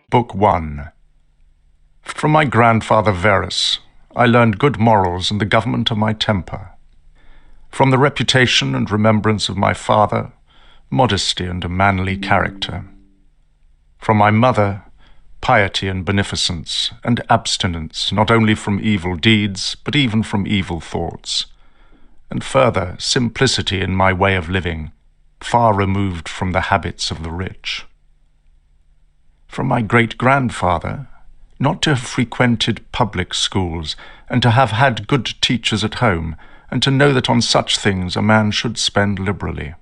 Book 1. From my grandfather Verus, I learned good morals and the government of my temper. From the reputation and remembrance of my father, modesty and a manly character. From my mother, piety and beneficence, and abstinence not only from evil deeds, but even from evil thoughts. And further, simplicity in my way of living, far removed from the habits of the rich. From my great-grandfather, not to have frequented public schools, and to have had good teachers at home, and to know that on such things a man should spend liberally.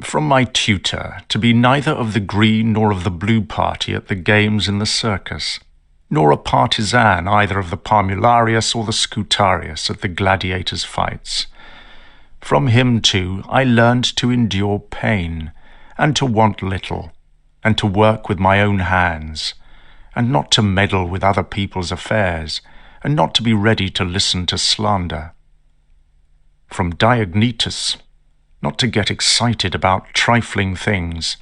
From my tutor, to be neither of the green nor of the blue party at the games in the circus, nor a partisan either of the Parmularius or the Scutarius at the gladiators' fights. From him, too, I learned to endure pain, and to want little, and to work with my own hands, and not to meddle with other people's affairs, and not to be ready to listen to slander. From Diognetus, not to get excited about trifling things,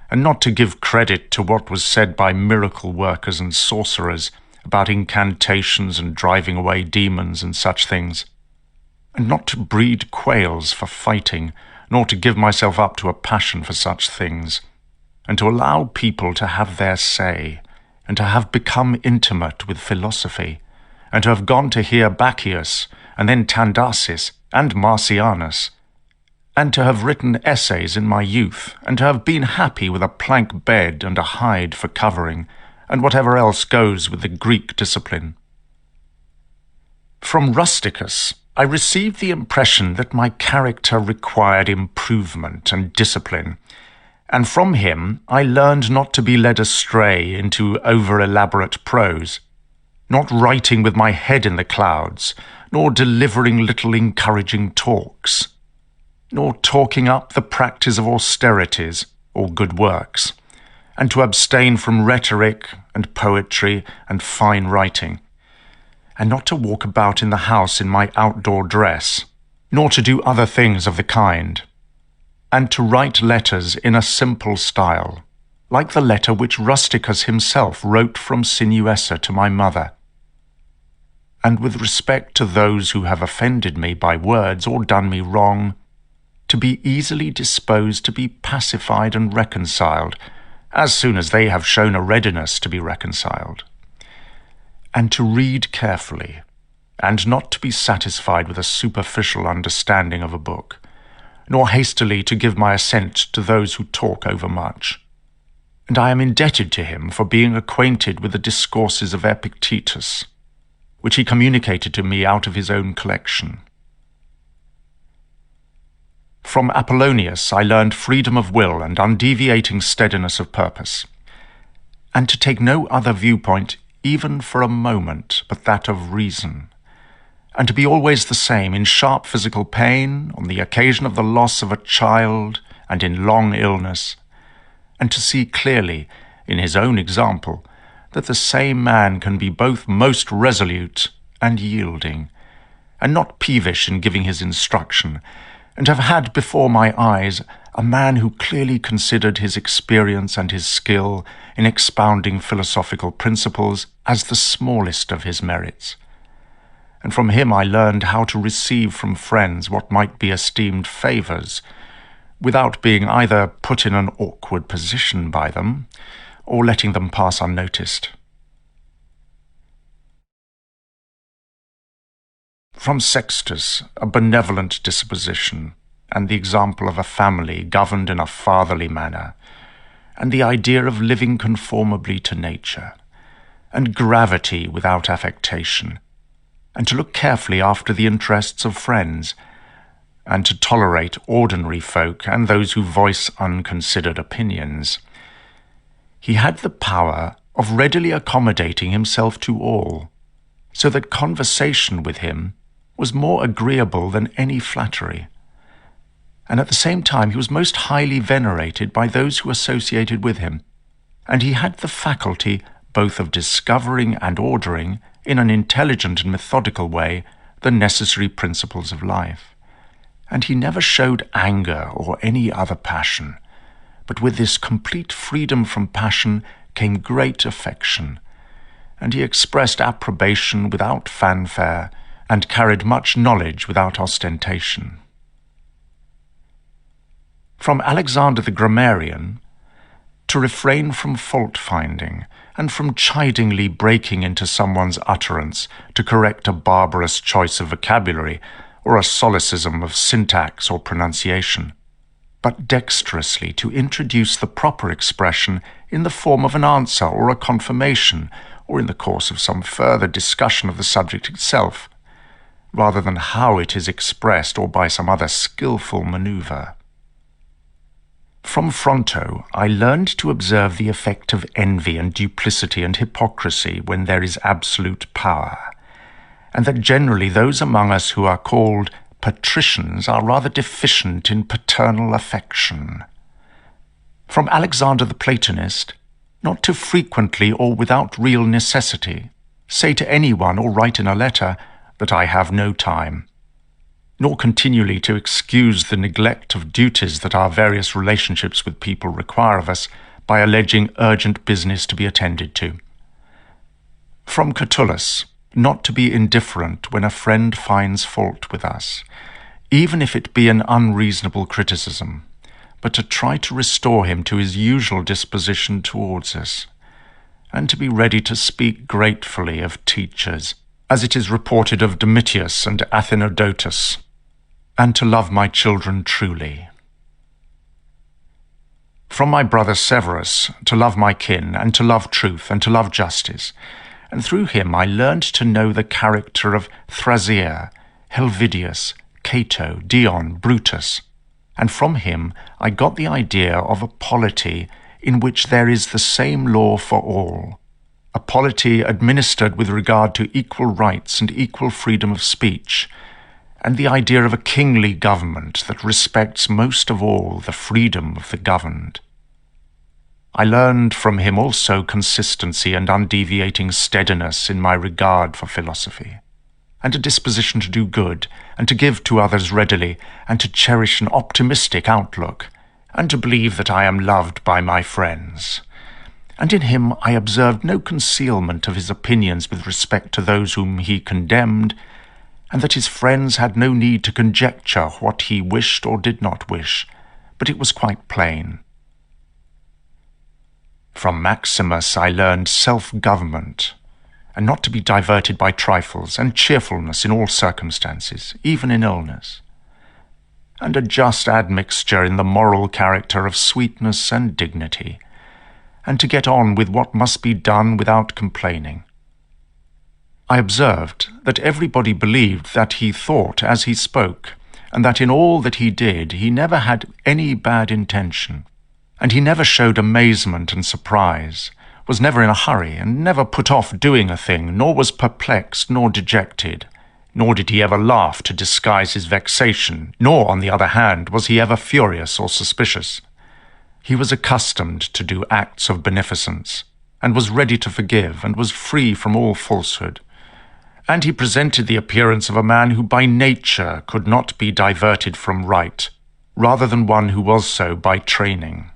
and not to give credit to what was said by miracle workers and sorcerers about incantations and driving away demons and such things, and not to breed quails for fighting, nor to give myself up to a passion for such things, and to allow people to have their say, and to have become intimate with philosophy, and to have gone to hear Bacchius, and then Tandasis, and Marcianus, and to have written essays in my youth, and to have been happy with a plank bed and a hide for covering, and whatever else goes with the Greek discipline. From Rusticus, I received the impression that my character required improvement and discipline, and from him I learned not to be led astray into over-elaborate prose, not writing with my head in the clouds, nor delivering little encouraging talks, nor talking up the practice of austerities or good works, and to abstain from rhetoric and poetry and fine writing, and not to walk about in the house in my outdoor dress, nor to do other things of the kind, and to write letters in a simple style, like the letter which Rusticus himself wrote from Sinuessa to my mother. And with respect to those who have offended me by words or done me wrong, to be easily disposed to be pacified and reconciled, as soon as they have shown a readiness to be reconciled, and to read carefully, and not to be satisfied with a superficial understanding of a book, nor hastily to give my assent to those who talk overmuch. And I am indebted to him for being acquainted with the discourses of Epictetus, which he communicated to me out of his own collection. From Apollonius I learned freedom of will and undeviating steadiness of purpose, and to take no other viewpoint even for a moment but that of reason, and to be always the same in sharp physical pain, on the occasion of the loss of a child, and in long illness, and to see clearly, in his own example, that the same man can be both most resolute and yielding, and not peevish in giving his instruction, and have had before my eyes a man who clearly considered his experience and his skill in expounding philosophical principles as the smallest of his merits. And from him I learned how to receive from friends what might be esteemed favours, without being either put in an awkward position by them, or letting them pass unnoticed. From Sextus, a benevolent disposition, and the example of a family governed in a fatherly manner, and the idea of living conformably to nature, and gravity without affectation, and to look carefully after the interests of friends, and to tolerate ordinary folk and those who voice unconsidered opinions. He had the power of readily accommodating himself to all, so that conversation with him was more agreeable than any flattery, and at the same time he was most highly venerated by those who associated with him, and he had the faculty both of discovering and ordering, in an intelligent and methodical way, the necessary principles of life. And he never showed anger or any other passion, but with this complete freedom from passion came great affection, and he expressed approbation without fanfare, and carried much knowledge without ostentation. From Alexander the Grammarian, to refrain from fault-finding, and from chidingly breaking into someone's utterance to correct a barbarous choice of vocabulary or a solecism of syntax or pronunciation, but dexterously to introduce the proper expression in the form of an answer or a confirmation, or in the course of some further discussion of the subject itself, rather than how it is expressed or by some other skilful manoeuvre. From Fronto, I learned to observe the effect of envy and duplicity and hypocrisy when there is absolute power, and that generally those among us who are called patricians are rather deficient in paternal affection. From Alexander the Platonist, not to frequently or without real necessity say to anyone or write in a letter that I have no time, nor continually to excuse the neglect of duties that our various relationships with people require of us by alleging urgent business to be attended to. From Catullus, not to be indifferent when a friend finds fault with us, even if it be an unreasonable criticism, but to try to restore him to his usual disposition towards us, and to be ready to speak gratefully of teachers, as it is reported of Domitius and Athenodotus, and to love my children truly. From my brother Severus, to love my kin, and to love truth, and to love justice, and through him I learned to know the character of Thrasea, Helvidius, Cato, Dion, Brutus, and from him I got the idea of a polity in which there is the same law for all, a polity administered with regard to equal rights and equal freedom of speech, and the idea of a kingly government that respects most of all the freedom of the governed. I learned from him also consistency and undeviating steadiness in my regard for philosophy, and a disposition to do good, and to give to others readily, and to cherish an optimistic outlook, and to believe that I am loved by my friends. And in him I observed no concealment of his opinions with respect to those whom he condemned, and that his friends had no need to conjecture what he wished or did not wish, but it was quite plain. From Maximus I learned self-government, and not to be diverted by trifles, and cheerfulness in all circumstances, even in illness, and a just admixture in the moral character of sweetness and dignity, and to get on with what must be done without complaining. I observed that everybody believed that he thought as he spoke, and that in all that he did he never had any bad intention, and he never showed amazement and surprise, was never in a hurry, and never put off doing a thing, nor was perplexed nor dejected, nor did he ever laugh to disguise his vexation, nor, on the other hand, was he ever furious or suspicious. He was accustomed to do acts of beneficence, and was ready to forgive, and was free from all falsehood. And he presented the appearance of a man who by nature could not be diverted from right, rather than one who was so by training.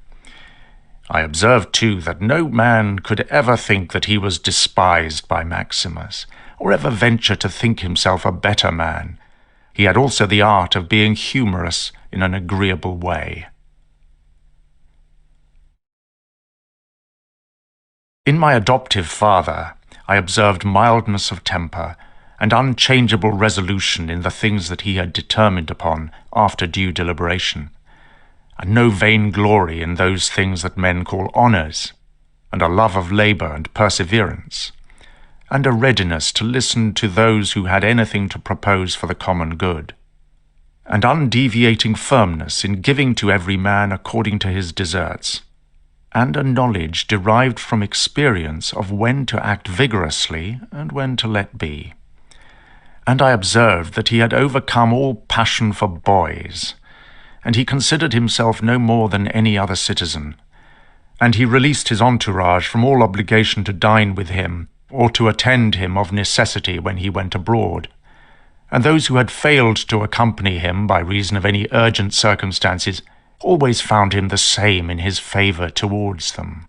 I observed, too, that no man could ever think that he was despised by Maximus, or ever venture to think himself a better man. He had also the art of being humorous in an agreeable way. In my adoptive father, I observed mildness of temper, and unchangeable resolution in the things that he had determined upon after due deliberation, and no vain glory in those things that men call honours, and a love of labour and perseverance, and a readiness to listen to those who had anything to propose for the common good, and undeviating firmness in giving to every man according to his deserts, and a knowledge derived from experience of when to act vigorously and when to let be. And I observed that he had overcome all passion for boys, and he considered himself no more than any other citizen, and he released his entourage from all obligation to dine with him, or to attend him of necessity when he went abroad, and those who had failed to accompany him by reason of any urgent circumstances always found him the same in his favour towards them.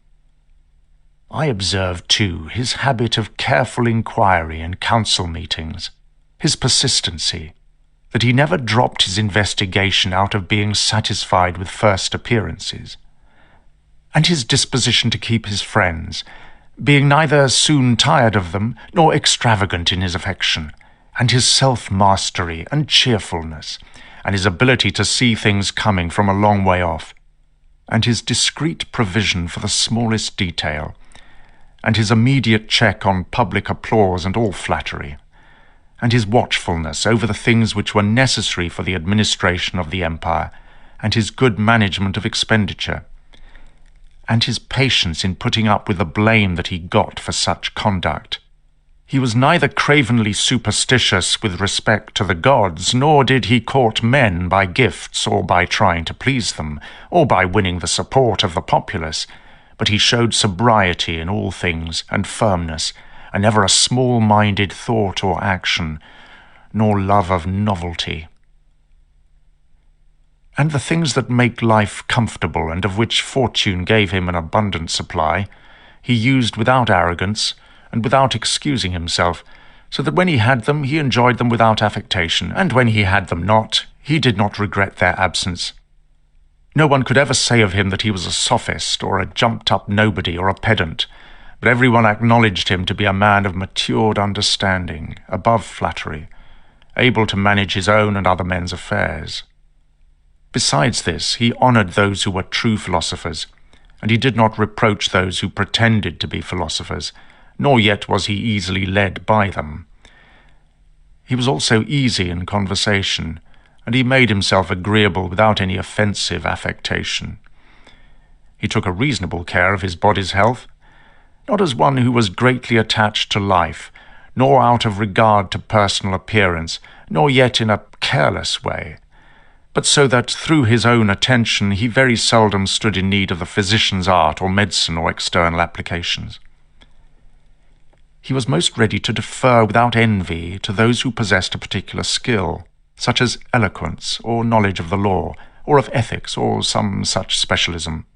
I observed, too, his habit of careful inquiry in council meetings, his persistency, that he never dropped his investigation out of being satisfied with first appearances, and his disposition to keep his friends, being neither soon tired of them nor extravagant in his affection, and his self-mastery and cheerfulness, and his ability to see things coming from a long way off, and his discreet provision for the smallest detail, and his immediate check on public applause and all flattery, and his watchfulness over the things which were necessary for the administration of the empire, and his good management of expenditure, and his patience in putting up with the blame that he got for such conduct. He was neither cravenly superstitious with respect to the gods, nor did he court men by gifts, or by trying to please them, or by winning the support of the populace, but he showed sobriety in all things, and firmness, and never a small-minded thought or action, nor love of novelty. And the things that make life comfortable, and of which fortune gave him an abundant supply, he used without arrogance, and without excusing himself, so that when he had them, he enjoyed them without affectation, and when he had them not, he did not regret their absence. No one could ever say of him that he was a sophist, or a jumped-up nobody, or a pedant, but everyone acknowledged him to be a man of matured understanding, above flattery, able to manage his own and other men's affairs. Besides this, he honoured those who were true philosophers, and he did not reproach those who pretended to be philosophers, nor yet was he easily led by them. He was also easy in conversation, and he made himself agreeable without any offensive affectation. He took a reasonable care of his body's health, not as one who was greatly attached to life, nor out of regard to personal appearance, nor yet in a careless way, but so that through his own attention he very seldom stood in need of the physician's art or medicine or external applications. He was most ready to defer without envy to those who possessed a particular skill, such as eloquence or knowledge of the law, or of ethics, or some such specialism.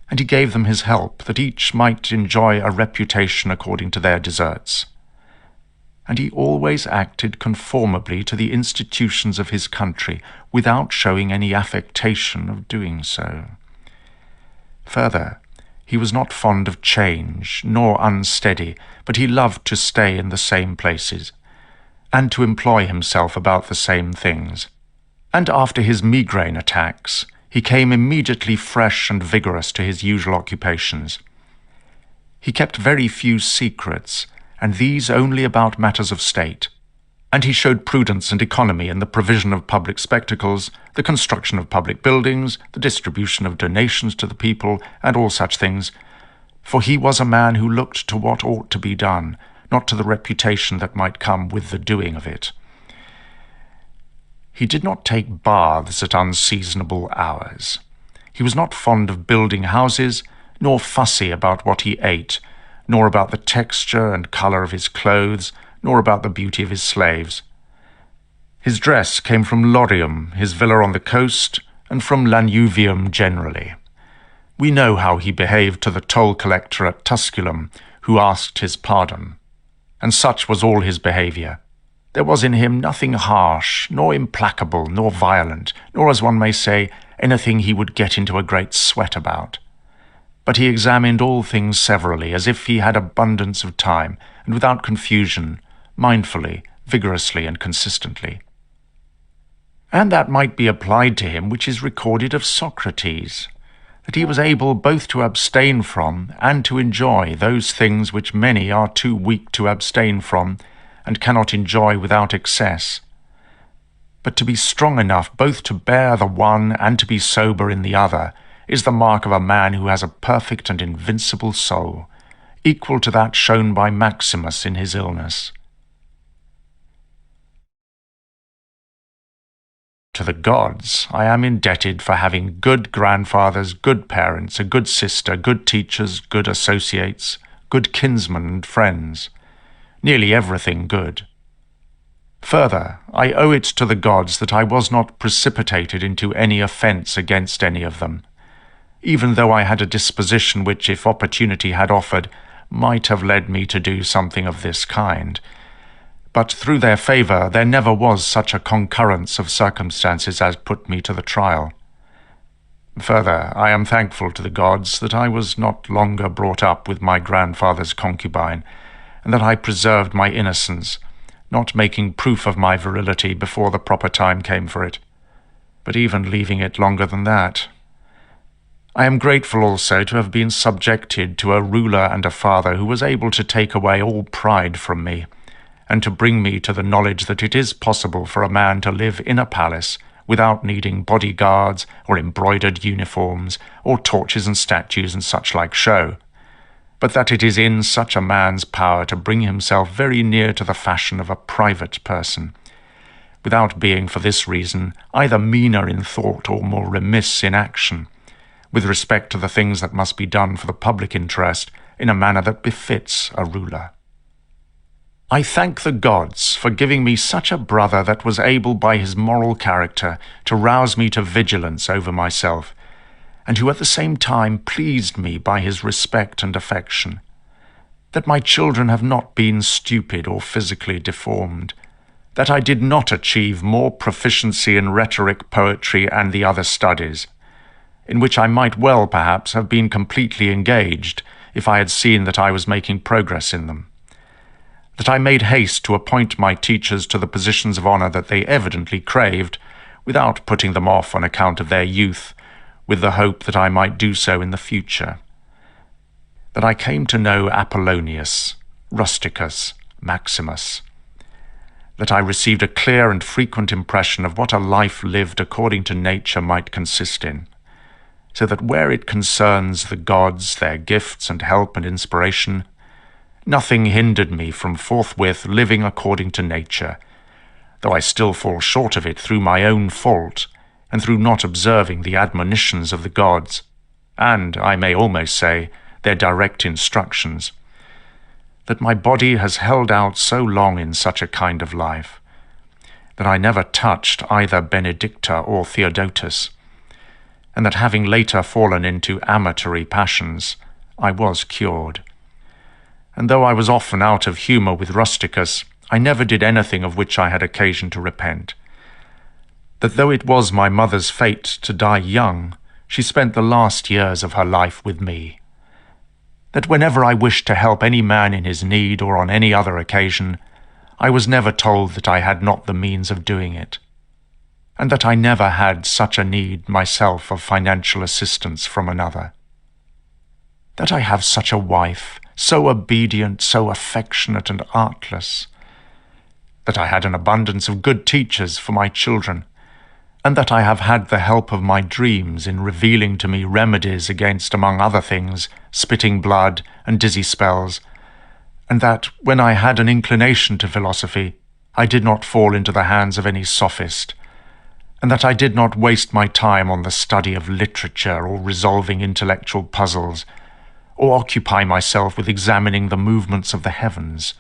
And he gave them his help, that each might enjoy a reputation according to their deserts. And he always acted conformably to the institutions of his country, without showing any affectation of doing so. Further, he was not fond of change, nor unsteady, but he loved to stay in the same places, and to employ himself about the same things. And after his migraine attacks, he came immediately fresh and vigorous to his usual occupations. He kept very few secrets, and these only about matters of state, and he showed prudence and economy in the provision of public spectacles, the construction of public buildings, the distribution of donations to the people, and all such things, for he was a man who looked to what ought to be done, not to the reputation that might come with the doing of it. He did not take baths at unseasonable hours. He was not fond of building houses, nor fussy about what he ate, nor about the texture and colour of his clothes, nor about the beauty of his slaves. His dress came from Lorium, his villa on the coast, and from Lanuvium generally. We know how he behaved to the toll-collector at Tusculum, who asked his pardon. And such was all his behaviour. There was in him nothing harsh, nor implacable, nor violent, nor, as one may say, anything he would get into a great sweat about. But he examined all things severally, as if he had abundance of time, and without confusion, mindfully, vigorously, and consistently. And that might be applied to him which is recorded of Socrates, that he was able both to abstain from and to enjoy those things which many are too weak to abstain from, and cannot enjoy without excess. But to be strong enough both to bear the one and to be sober in the other is the mark of a man who has a perfect and invincible soul, equal to that shown by Maximus in his illness. To the gods I am indebted for having good grandfathers, good parents, a good sister, good teachers, good associates, good kinsmen and friends, nearly everything good. Further, I owe it to the gods that I was not precipitated into any offence against any of them, even though I had a disposition which, if opportunity had offered, might have led me to do something of this kind. But through their favour there never was such a concurrence of circumstances as put me to the trial. Further, I am thankful to the gods that I was not longer brought up with my grandfather's concubine, and that I preserved my innocence, not making proof of my virility before the proper time came for it, but even leaving it longer than that. I am grateful also to have been subjected to a ruler and a father who was able to take away all pride from me, and to bring me to the knowledge that it is possible for a man to live in a palace without needing bodyguards or embroidered uniforms or torches and statues and such like show, but that it is in such a man's power to bring himself very near to the fashion of a private person, without being for this reason either meaner in thought or more remiss in action, with respect to the things that must be done for the public interest in a manner that befits a ruler. I thank the gods for giving me such a brother that was able by his moral character to rouse me to vigilance over myself, and who at the same time pleased me by his respect and affection, that my children have not been stupid or physically deformed, that I did not achieve more proficiency in rhetoric, poetry, and the other studies, in which I might well, perhaps, have been completely engaged if I had seen that I was making progress in them, that I made haste to appoint my teachers to the positions of honour that they evidently craved, without putting them off on account of their youth, with the hope that I might do so in the future, that I came to know Apollonius, Rusticus, Maximus, that I received a clear and frequent impression of what a life lived according to nature might consist in, so that where it concerns the gods, their gifts and help and inspiration, nothing hindered me from forthwith living according to nature, though I still fall short of it through my own fault, and through not observing the admonitions of the gods, and, I may almost say, their direct instructions, that my body has held out so long in such a kind of life, that I never touched either Benedicta or Theodotus, and that having later fallen into amatory passions, I was cured. And though I was often out of humour with Rusticus, I never did anything of which I had occasion to repent. That though it was my mother's fate to die young, she spent the last years of her life with me. That whenever I wished to help any man in his need or on any other occasion, I was never told that I had not the means of doing it, and that I never had such a need myself of financial assistance from another. That I have such a wife, so obedient, so affectionate and artless, that I had an abundance of good teachers for my children, and that I have had the help of my dreams in revealing to me remedies against, among other things, spitting blood and dizzy spells, and that, when I had an inclination to philosophy, I did not fall into the hands of any sophist, and that I did not waste my time on the study of literature or resolving intellectual puzzles, or occupy myself with examining the movements of the heavens,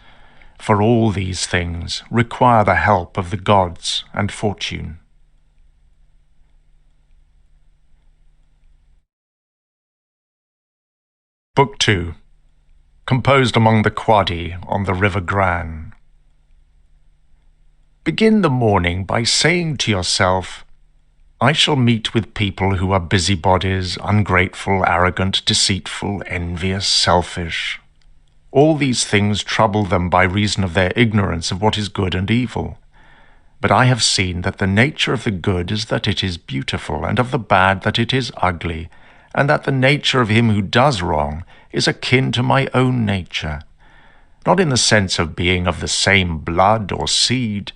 for all these things require the help of the gods and fortune. Book 2. Composed among the Quadi on the River Gran. Begin the morning by saying to yourself, I shall meet with people who are busybodies, ungrateful, arrogant, deceitful, envious, selfish. All these things trouble them by reason of their ignorance of what is good and evil. But I have seen that the nature of the good is that it is beautiful, and of the bad that it is ugly, and that the nature of him who does wrong is akin to my own nature, not in the sense of being of the same blood or seed,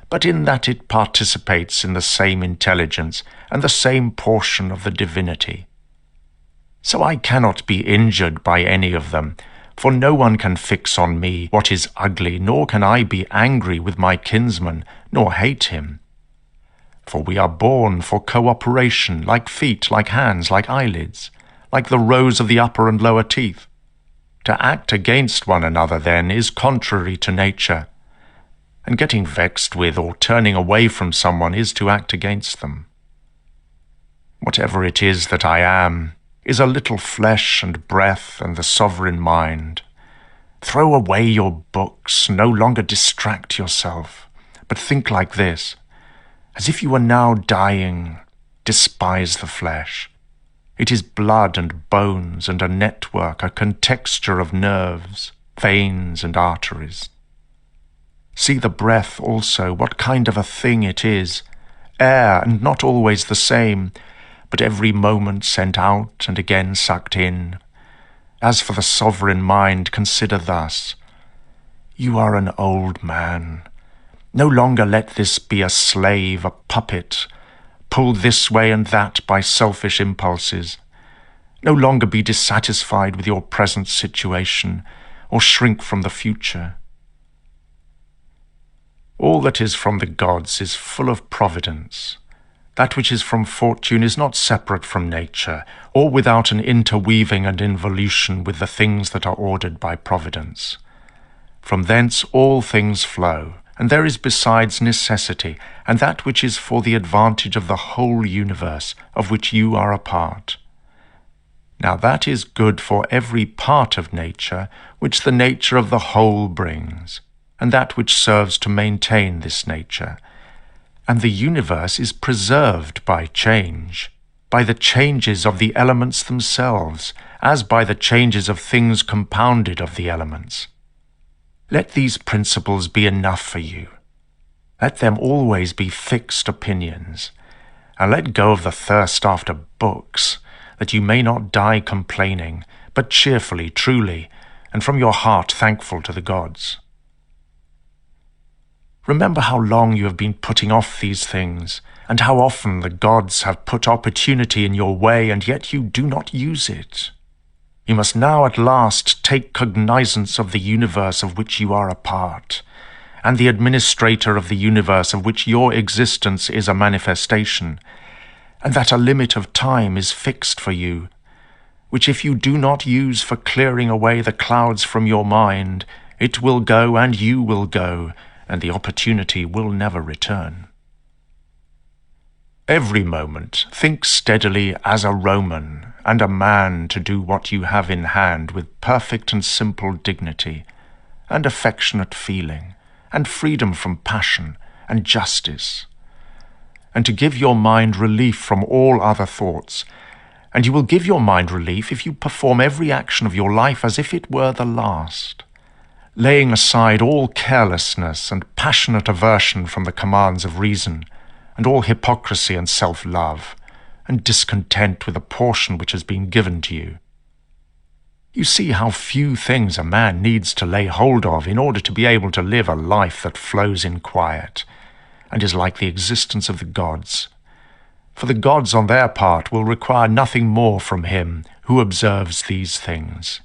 but in that it participates in the same intelligence and the same portion of the divinity. So I cannot be injured by any of them, for no one can fix on me what is ugly, nor can I be angry with my kinsman, nor hate him. For we are born for cooperation, like feet, like hands, like eyelids, like the rows of the upper and lower teeth. To act against one another, then, is contrary to nature, and getting vexed with or turning away from someone is to act against them. Whatever it is that I am, is a little flesh and breath and the sovereign mind. Throw away your books, no longer distract yourself, but think like this: as if you were now dying, despise the flesh. It is blood and bones and a network, a contexture of nerves, veins and arteries. See the breath also, what kind of a thing it is, air and not always the same, but every moment sent out and again sucked in. As for the sovereign mind, consider thus: you are an old man. No longer let this be a slave, a puppet, pulled this way and that by selfish impulses. No longer be dissatisfied with your present situation or shrink from the future. All that is from the gods is full of providence. That which is from fortune is not separate from nature, or without an interweaving and involution with the things that are ordered by providence. From thence all things flow, and there is besides necessity, and that which is for the advantage of the whole universe, of which you are a part. Now that is good for every part of nature, which the nature of the whole brings, and that which serves to maintain this nature. And the universe is preserved by change, by the changes of the elements themselves, as by the changes of things compounded of the elements. Let these principles be enough for you. Let them always be fixed opinions, and let go of the thirst after books, that you may not die complaining, but cheerfully, truly, and from your heart thankful to the gods. Remember how long you have been putting off these things, and how often the gods have put opportunity in your way, and yet you do not use it. You must now at last take cognizance of the universe of which you are a part, and the administrator of the universe of which your existence is a manifestation, and that a limit of time is fixed for you, which if you do not use for clearing away the clouds from your mind, it will go and you will go, and the opportunity will never return. Every moment think steadily as a Roman and a man to do what you have in hand with perfect and simple dignity, and affectionate feeling, and freedom from passion, and justice, and to give your mind relief from all other thoughts. And you will give your mind relief if you perform every action of your life as if it were the last, laying aside all carelessness and passionate aversion from the commands of reason, and all hypocrisy and self-love, and discontent with the portion which has been given to you. You see how few things a man needs to lay hold of in order to be able to live a life that flows in quiet, and is like the existence of the gods. For the gods on their part will require nothing more from him who observes these things.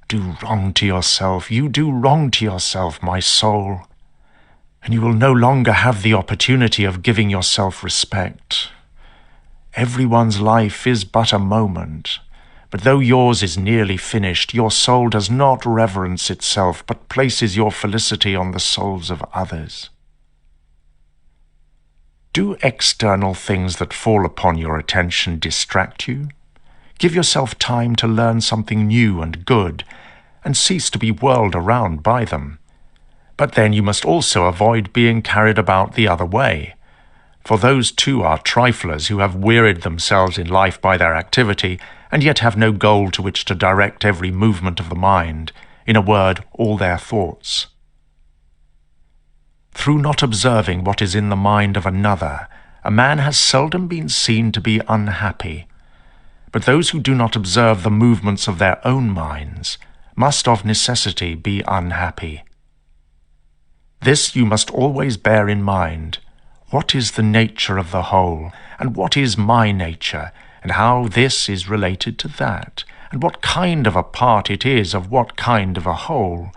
Do wrong to yourself, you do wrong to yourself, my soul, and you will no longer have the opportunity of giving yourself respect. Everyone's life is but a moment, but though yours is nearly finished, your soul does not reverence itself, but places your felicity on the souls of others. Do external things that fall upon your attention distract you? Give yourself time to learn something new and good, and cease to be whirled around by them. But then you must also avoid being carried about the other way, for those too are triflers who have wearied themselves in life by their activity, and yet have no goal to which to direct every movement of the mind, in a word, all their thoughts. Through not observing what is in the mind of another, a man has seldom been seen to be unhappy. But those who do not observe the movements of their own minds must of necessity be unhappy. This you must always bear in mind. What is the nature of the whole, and what is my nature, and how this is related to that, and what kind of a part it is of what kind of a whole,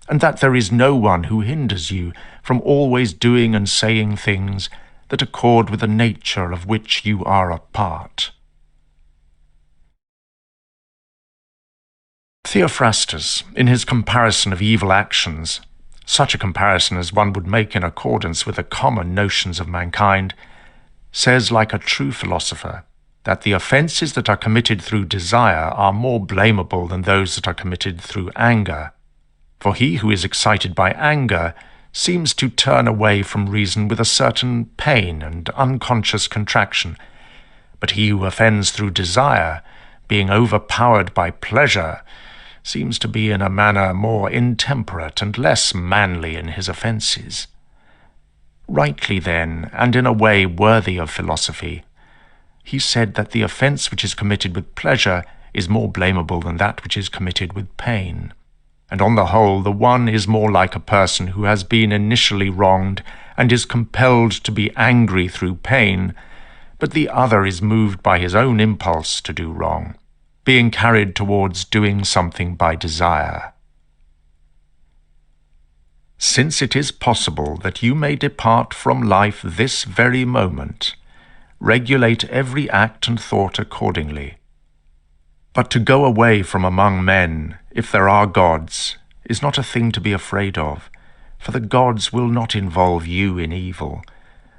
and that there is no one who hinders you from always doing and saying things that accord with the nature of which you are a part. Theophrastus, in his comparison of evil actions, such a comparison as one would make in accordance with the common notions of mankind, says like a true philosopher, that the offences that are committed through desire are more blamable than those that are committed through anger. For he who is excited by anger seems to turn away from reason with a certain pain and unconscious contraction, but he who offends through desire, being overpowered by pleasure, seems to be in a manner more intemperate and less manly in his offences. Rightly then, and in a way worthy of philosophy, he said that the offence which is committed with pleasure is more blamable than that which is committed with pain. And on the whole, the one is more like a person who has been initially wronged and is compelled to be angry through pain, but the other is moved by his own impulse to do wrong, being carried towards doing something by desire. Since it is possible that you may depart from life this very moment, regulate every act and thought accordingly. But to go away from among men, if there are gods, is not a thing to be afraid of, for the gods will not involve you in evil.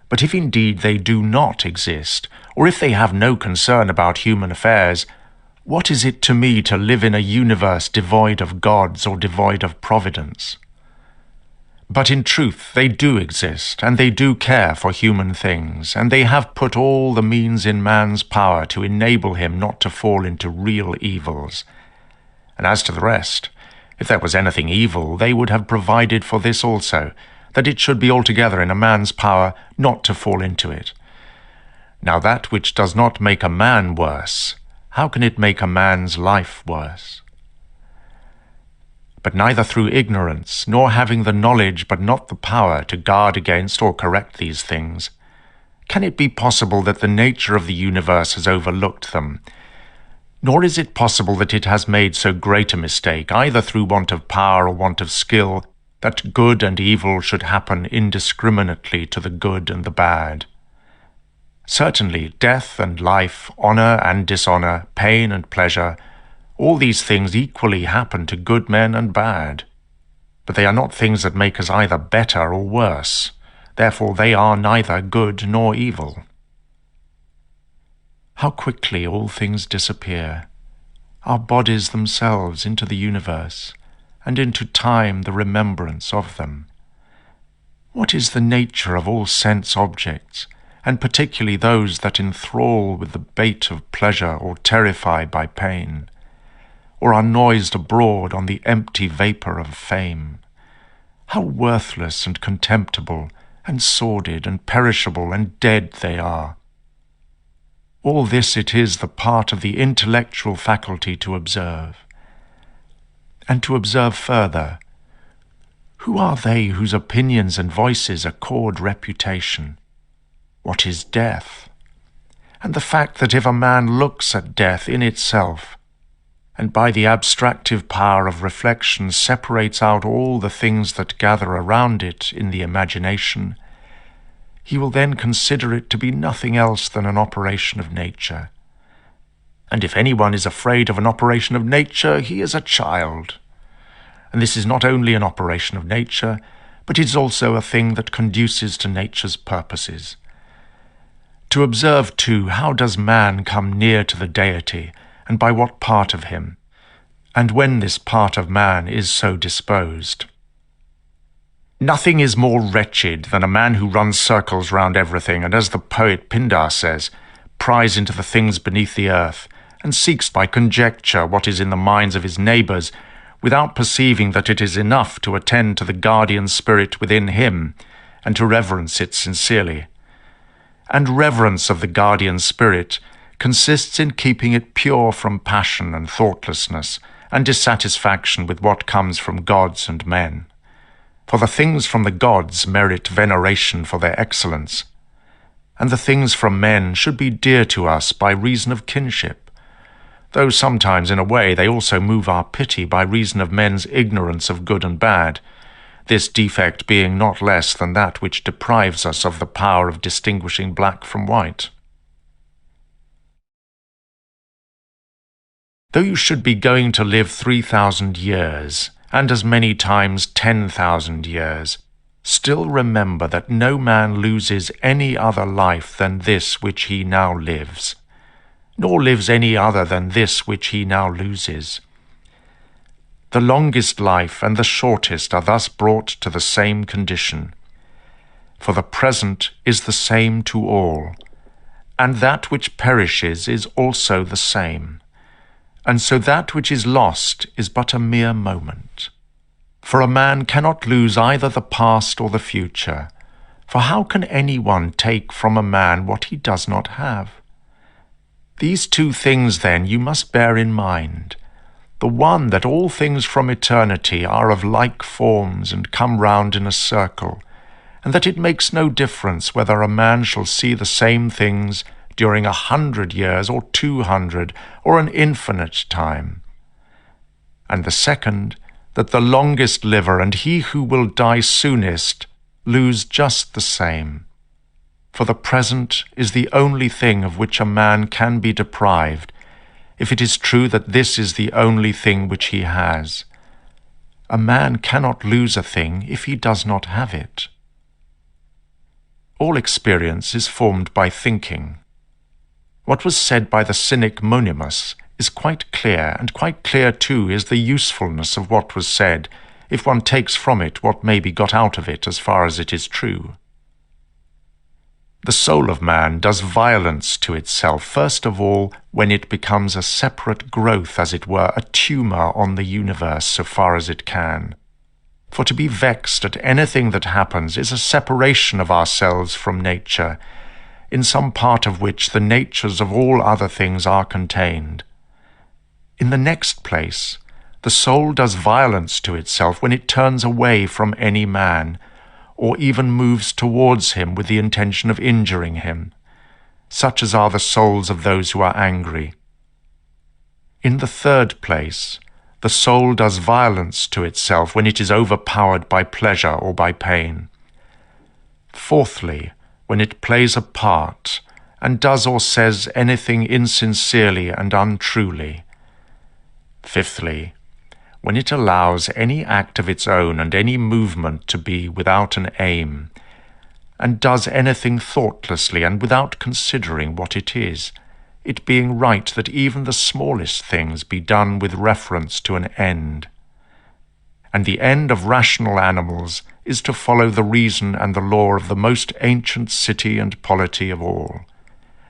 But if indeed they do not exist, or if they have no concern about human affairs, what is it to me to live in a universe devoid of gods or devoid of providence? But in truth they do exist, and they do care for human things, and they have put all the means in man's power to enable him not to fall into real evils. And as to the rest, if there was anything evil, they would have provided for this also, that it should be altogether in a man's power not to fall into it. Now that which does not make a man worse, how can it make a man's life worse? But neither through ignorance, nor having the knowledge but not the power to guard against or correct these things, can it be possible that the nature of the universe has overlooked them, nor is it possible that it has made so great a mistake, either through want of power or want of skill, that good and evil should happen indiscriminately to the good and the bad. Certainly, death and life, honor and dishonor, pain and pleasure, all these things equally happen to good men and bad. But they are not things that make us either better or worse. Therefore they are neither good nor evil. How quickly all things disappear, our bodies themselves into the universe, and into time the remembrance of them. What is the nature of all sense objects, and particularly those that enthrall with the bait of pleasure or terrify by pain, or are noised abroad on the empty vapour of fame? How worthless and contemptible, and sordid and perishable and dead they are! All this it is the part of the intellectual faculty to observe. And to observe further, who are they whose opinions and voices accord reputation? What is death? And the fact that if a man looks at death in itself, and by the abstractive power of reflection separates out all the things that gather around it in the imagination, he will then consider it to be nothing else than an operation of nature. And if anyone is afraid of an operation of nature, he is a child. And this is not only an operation of nature, but it is also a thing that conduces to nature's purposes. To observe, too, how does man come near to the deity, and by what part of him, and when this part of man is so disposed. Nothing is more wretched than a man who runs circles round everything, and as the poet Pindar says, pries into the things beneath the earth, and seeks by conjecture what is in the minds of his neighbours, without perceiving that it is enough to attend to the guardian spirit within him, and to reverence it sincerely. And reverence of the guardian spirit consists in keeping it pure from passion and thoughtlessness, and dissatisfaction with what comes from gods and men. For the things from the gods merit veneration for their excellence, and the things from men should be dear to us by reason of kinship, though sometimes in a way they also move our pity by reason of men's ignorance of good and bad, this defect being not less than that which deprives us of the power of distinguishing black from white. Though you should be going to live 3,000 years, and as many times 10,000 years, still remember that no man loses any other life than this which he now lives. nor lives any other than this which he now loses. The longest life and the shortest are thus brought to the same condition. For the present is the same to all, and that which perishes is also the same. And so that which is lost is but a mere moment. For a man cannot lose either the past or the future, for how can anyone take from a man what he does not have? These two things, then, you must bear in mind. The one, that all things from eternity are of like forms and come round in a circle, and that it makes no difference whether a man shall see the same things during 100 years or 200 or an infinite time. And the second, that the longest liver and he who will die soonest lose just the same. For the present is the only thing of which a man can be deprived, if it is true that this is the only thing which he has. A man cannot lose a thing if he does not have it. All experience is formed by thinking. What was said by the cynic Monimus is quite clear, and quite clear too is the usefulness of what was said, if one takes from it what may be got out of it as far as it is true. The soul of man does violence to itself, first of all, when it becomes a separate growth, as it were, a tumour on the universe so far as it can. For to be vexed at anything that happens is a separation of ourselves from nature, in some part of which the natures of all other things are contained. In the next place, the soul does violence to itself when it turns away from any man, or even moves towards him with the intention of injuring him, such as are the souls of those who are angry. In the third place, the soul does violence to itself when it is overpowered by pleasure or by pain. Fourthly, when it plays a part, and does or says anything insincerely and untruly. Fifthly, when it allows any act of its own and any movement to be without an aim, and does anything thoughtlessly and without considering what it is, it being right that even the smallest things be done with reference to an end. And the end of rational animals is to follow the reason and the law of the most ancient city and polity of all,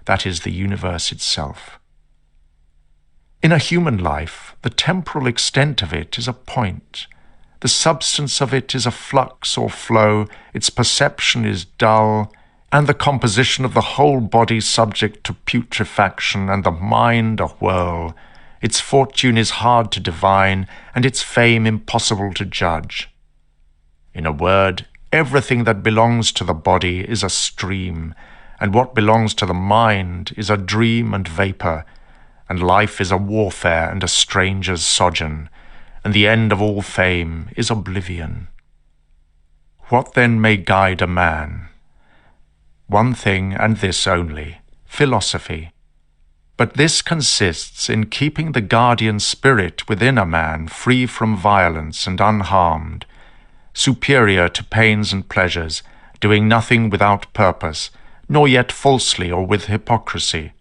that is, the universe itself. In a human life, the temporal extent of it is a point. The substance of it is a flux or flow, its perception is dull, and the composition of the whole body subject to putrefaction, and the mind a whirl. Its fortune is hard to divine, and its fame impossible to judge. In a word, everything that belongs to the body is a stream, and what belongs to the mind is a dream and vapour, and life is a warfare and a stranger's sojourn, and the end of all fame is oblivion. What then may guide a man? One thing, and this only, philosophy. But this consists in keeping the guardian spirit within a man free from violence and unharmed, superior to pains and pleasures, doing nothing without purpose, nor yet falsely or with hypocrisy,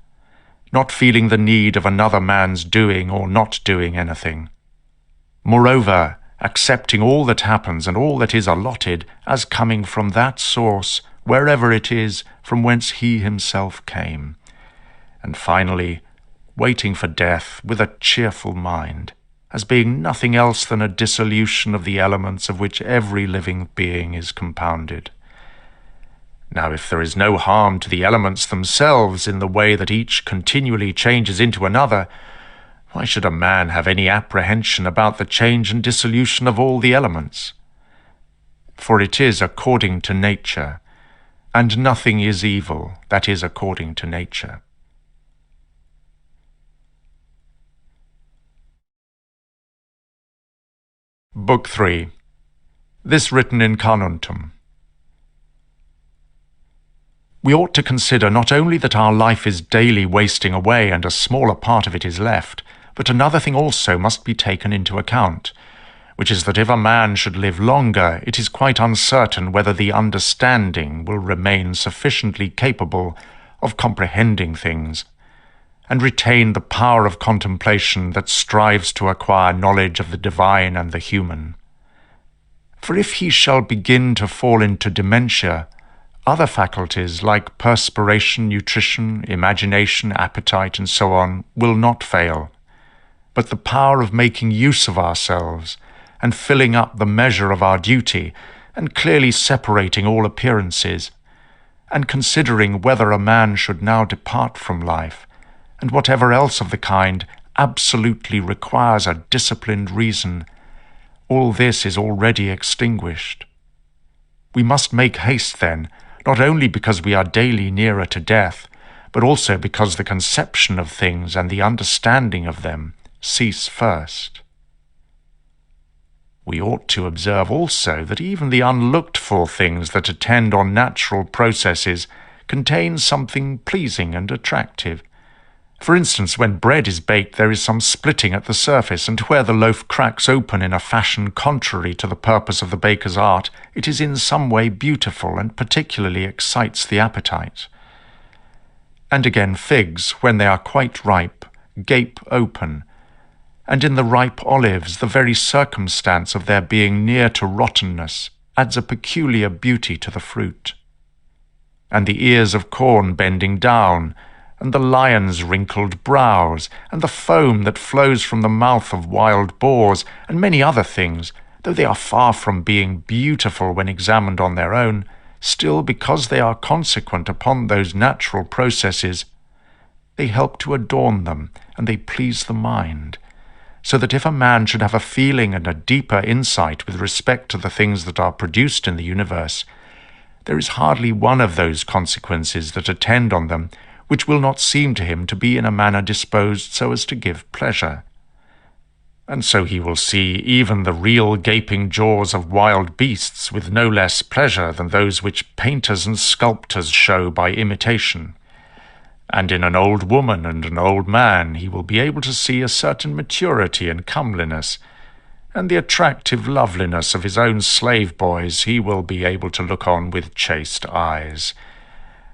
not feeling the need of another man's doing or not doing anything. Moreover, accepting all that happens and all that is allotted as coming from that source, wherever it is, from whence he himself came. And finally, waiting for death with a cheerful mind, as being nothing else than a dissolution of the elements of which every living being is compounded. Now, if there is no harm to the elements themselves in the way that each continually changes into another, why should a man have any apprehension about the change and dissolution of all the elements? For it is according to nature, and nothing is evil that is according to nature. Book 3. This written in Carnuntum. We ought to consider not only that our life is daily wasting away and a smaller part of it is left, but another thing also must be taken into account, which is that if a man should live longer, it is quite uncertain whether the understanding will remain sufficiently capable of comprehending things, and retain the power of contemplation that strives to acquire knowledge of the divine and the human. For if he shall begin to fall into dementia, other faculties like perspiration, nutrition, imagination, appetite, and so on will not fail, but the power of making use of ourselves and filling up the measure of our duty and clearly separating all appearances, and considering whether a man should now depart from life, and whatever else of the kind absolutely requires a disciplined reason, all this is already extinguished. We must make haste then, not only because we are daily nearer to death, but also because the conception of things and the understanding of them cease first. We ought to observe also that even the unlooked-for things that attend on natural processes contain something pleasing and attractive. For instance, when bread is baked, there is some splitting at the surface, and where the loaf cracks open in a fashion contrary to the purpose of the baker's art, it is in some way beautiful and particularly excites the appetite. And again, figs, when they are quite ripe, gape open, and in the ripe olives the very circumstance of their being near to rottenness adds a peculiar beauty to the fruit. And the ears of corn bending down, and the lion's wrinkled brows, and the foam that flows from the mouth of wild boars, and many other things, though they are far from being beautiful when examined on their own, still because they are consequent upon those natural processes, they help to adorn them, and they please the mind, so that if a man should have a feeling and a deeper insight with respect to the things that are produced in the universe, there is hardly one of those consequences that attend on them which will not seem to him to be in a manner disposed so as to give pleasure. And so he will see even the real gaping jaws of wild beasts with no less pleasure than those which painters and sculptors show by imitation. And in an old woman and an old man he will be able to see a certain maturity and comeliness, and the attractive loveliness of his own slave boys he will be able to look on with chaste eyes.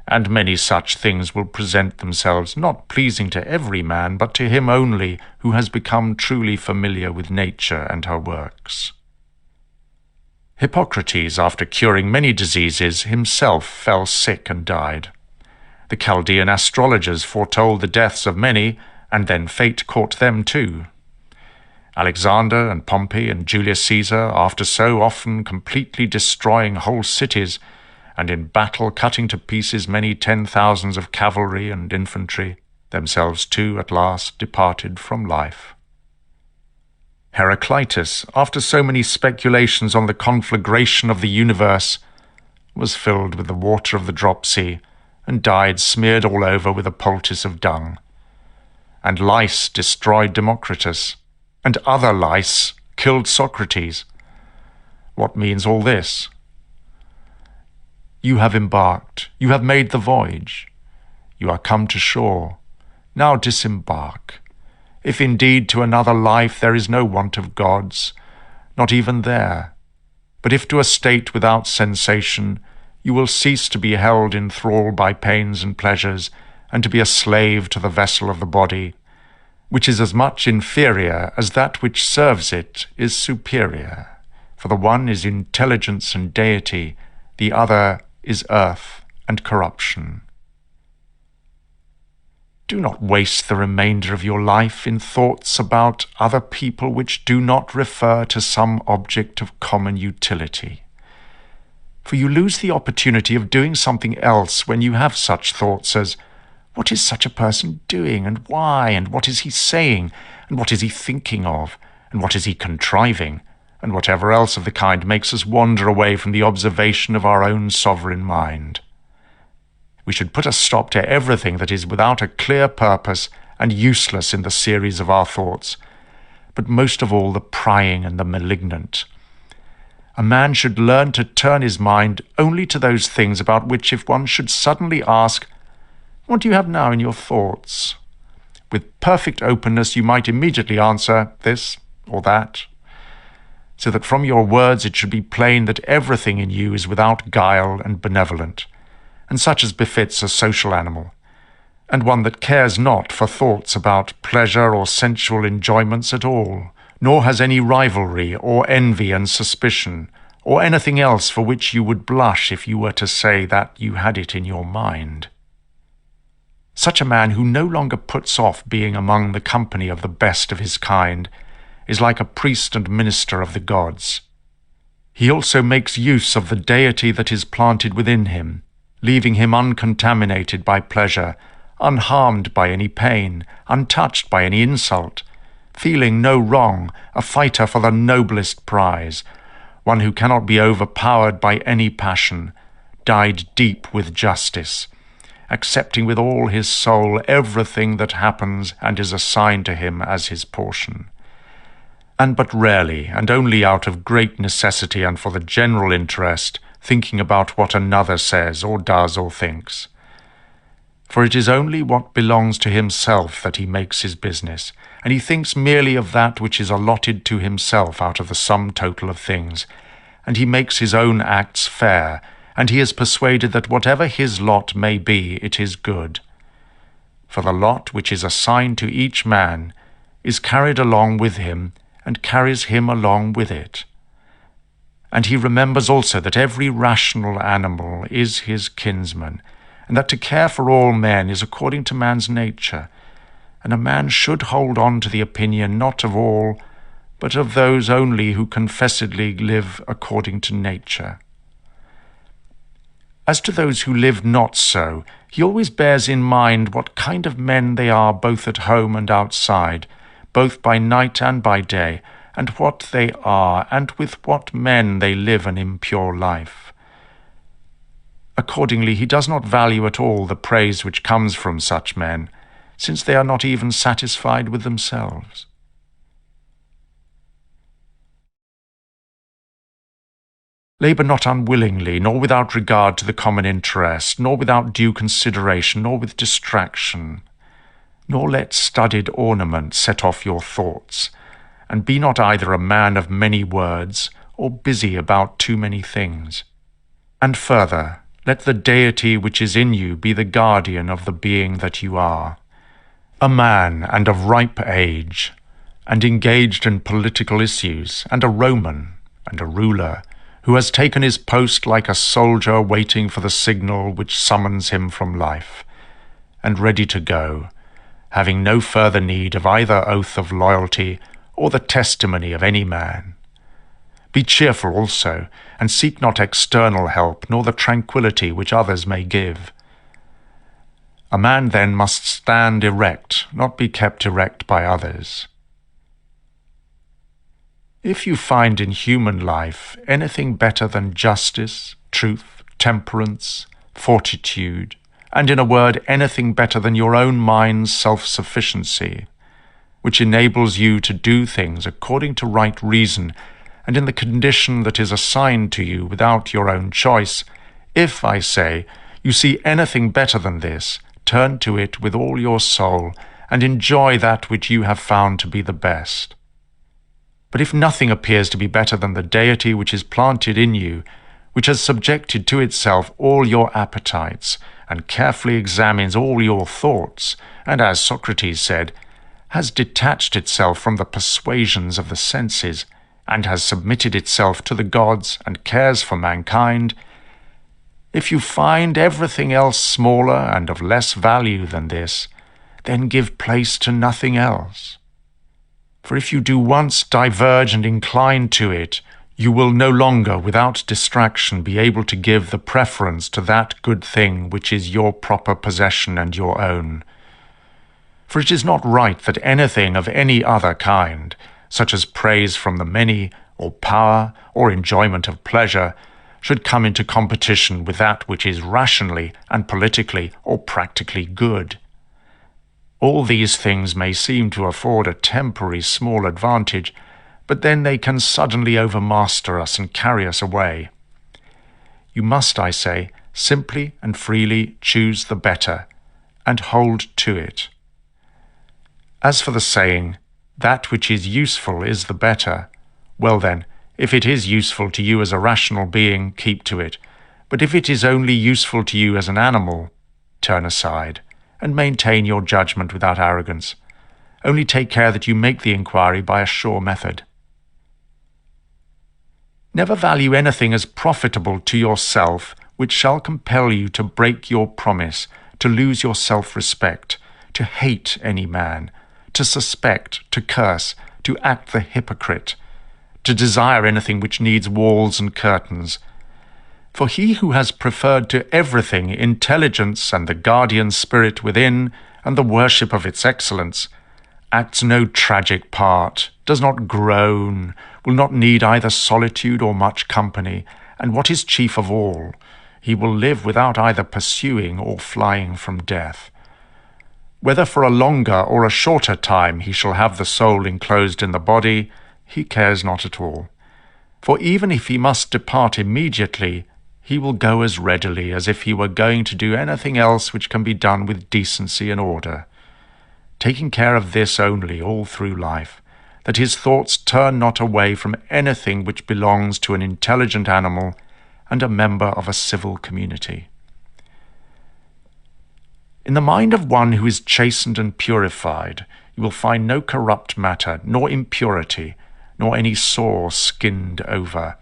And many such things will present themselves, not pleasing to every man, but to him only who has become truly familiar with nature and her works. Hippocrates, after curing many diseases, himself fell sick and died. The Chaldean astrologers foretold the deaths of many, and then fate caught them too. Alexander and Pompey and Julius Caesar, after so often completely destroying whole cities, and in battle cutting to pieces many 10,000s of cavalry and infantry, themselves too at last departed from life. Heraclitus, after so many speculations on the conflagration of the universe, was filled with the water of the dropsy, and died smeared all over with a poultice of dung. And lice destroyed Democritus, and other lice killed Socrates. What means all this? You have embarked, you have made the voyage, you are come to shore, now disembark. If indeed to another life there is no want of gods, not even there, but if to a state without sensation, you will cease to be held in thrall by pains and pleasures, and to be a slave to the vessel of the body, which is as much inferior as that which serves it is superior. For the one is intelligence and deity, the other is earth and corruption. Do not waste the remainder of your life in thoughts about other people which do not refer to some object of common utility. For you lose the opportunity of doing something else when you have such thoughts as, what is such a person doing, and why, and what is he saying, and what is he thinking of, and what is he contriving, and whatever else of the kind makes us wander away from the observation of our own sovereign mind. We should put a stop to everything that is without a clear purpose and useless in the series of our thoughts, but most of all the prying and the malignant. A man should learn to turn his mind only to those things about which if one should suddenly ask, what do you have now in your thoughts? With perfect openness you might immediately answer this or that, so that from your words it should be plain that everything in you is without guile and benevolent, and such as befits a social animal, and one that cares not for thoughts about pleasure or sensual enjoyments at all, nor has any rivalry or envy and suspicion, or anything else for which you would blush if you were to say that you had it in your mind. Such a man who no longer puts off being among the company of the best of his kind is like a priest and minister of the gods. He also makes use of the deity that is planted within him, leaving him uncontaminated by pleasure, unharmed by any pain, untouched by any insult, feeling no wrong, a fighter for the noblest prize, one who cannot be overpowered by any passion, dyed deep with justice, accepting with all his soul everything that happens and is assigned to him as his portion, and but rarely, and only out of great necessity and for the general interest, thinking about what another says or does or thinks. For it is only what belongs to himself that he makes his business, and he thinks merely of that which is allotted to himself out of the sum total of things, and he makes his own acts fair, and he is persuaded that whatever his lot may be, it is good. For the lot which is assigned to each man is carried along with him, and carries him along with it. And he remembers also that every rational animal is his kinsman, and that to care for all men is according to man's nature, and a man should hold on to the opinion not of all, but of those only who confessedly live according to nature. As to those who live not so, he always bears in mind what kind of men they are both at home and outside, both by night and by day, and what they are, and with what men they live an impure life. Accordingly, he does not value at all the praise which comes from such men, since they are not even satisfied with themselves. Labour not unwillingly, nor without regard to the common interest, nor without due consideration, nor with distraction. Nor let studied ornament set off your thoughts, and be not either a man of many words, or busy about too many things. And further, let the deity which is in you be the guardian of the being that you are, a man and of ripe age, and engaged in political issues, and a Roman, and a ruler, who has taken his post like a soldier waiting for the signal which summons him from life, and ready to go, having no further need of either oath of loyalty or the testimony of any man. Be cheerful also, and seek not external help, nor the tranquillity which others may give. A man then must stand erect, not be kept erect by others. If you find in human life anything better than justice, truth, temperance, fortitude, and in a word, anything better than your own mind's self-sufficiency, which enables you to do things according to right reason and in the condition that is assigned to you without your own choice, if, I say, you see anything better than this, turn to it with all your soul and enjoy that which you have found to be the best. But if nothing appears to be better than the deity which is planted in you, which has subjected to itself all your appetites, and carefully examines all your thoughts, and, as Socrates said, has detached itself from the persuasions of the senses, and has submitted itself to the gods, and cares for mankind, if you find everything else smaller and of less value than this, then give place to nothing else. For if you do once diverge and incline to it, you will no longer, without distraction, be able to give the preference to that good thing which is your proper possession and your own. For it is not right that anything of any other kind, such as praise from the many, or power, or enjoyment of pleasure, should come into competition with that which is rationally and politically or practically good. All these things may seem to afford a temporary small advantage, but then they can suddenly overmaster us and carry us away. You must, I say, simply and freely choose the better, and hold to it. As for the saying, that which is useful is the better, well then, if it is useful to you as a rational being, keep to it, but if it is only useful to you as an animal, turn aside, and maintain your judgment without arrogance. Only take care that you make the inquiry by a sure method. Never value anything as profitable to yourself which shall compel you to break your promise, to lose your self-respect, to hate any man, to suspect, to curse, to act the hypocrite, to desire anything which needs walls and curtains. For he who has preferred to everything intelligence and the guardian spirit within, and the worship of its excellence, acts no tragic part, does not groan, will not need either solitude or much company, and what is chief of all, he will live without either pursuing or flying from death. Whether for a longer or a shorter time he shall have the soul enclosed in the body, he cares not at all. For even if he must depart immediately, he will go as readily as if he were going to do anything else which can be done with decency and order, taking care of this only all through life, that his thoughts turn not away from anything which belongs to an intelligent animal and a member of a civil community. In the mind of one who is chastened and purified, you will find no corrupt matter, nor impurity, nor any sore skinned over.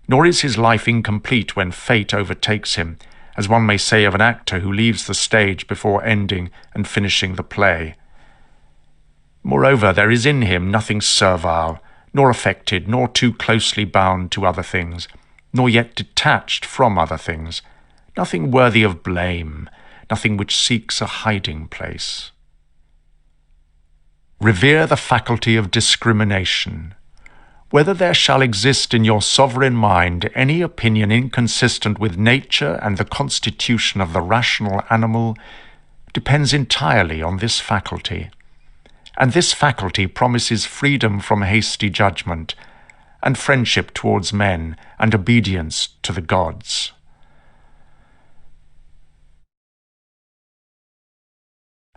Nor is his life incomplete when fate overtakes him, as one may say of an actor who leaves the stage before ending and finishing the play. Moreover, there is in him nothing servile, nor affected, nor too closely bound to other things, nor yet detached from other things, nothing worthy of blame, nothing which seeks a hiding place. Revere the faculty of discrimination. Whether there shall exist in your sovereign mind any opinion inconsistent with nature and the constitution of the rational animal depends entirely on this faculty. And this faculty promises freedom from hasty judgment, and friendship towards men, and obedience to the gods.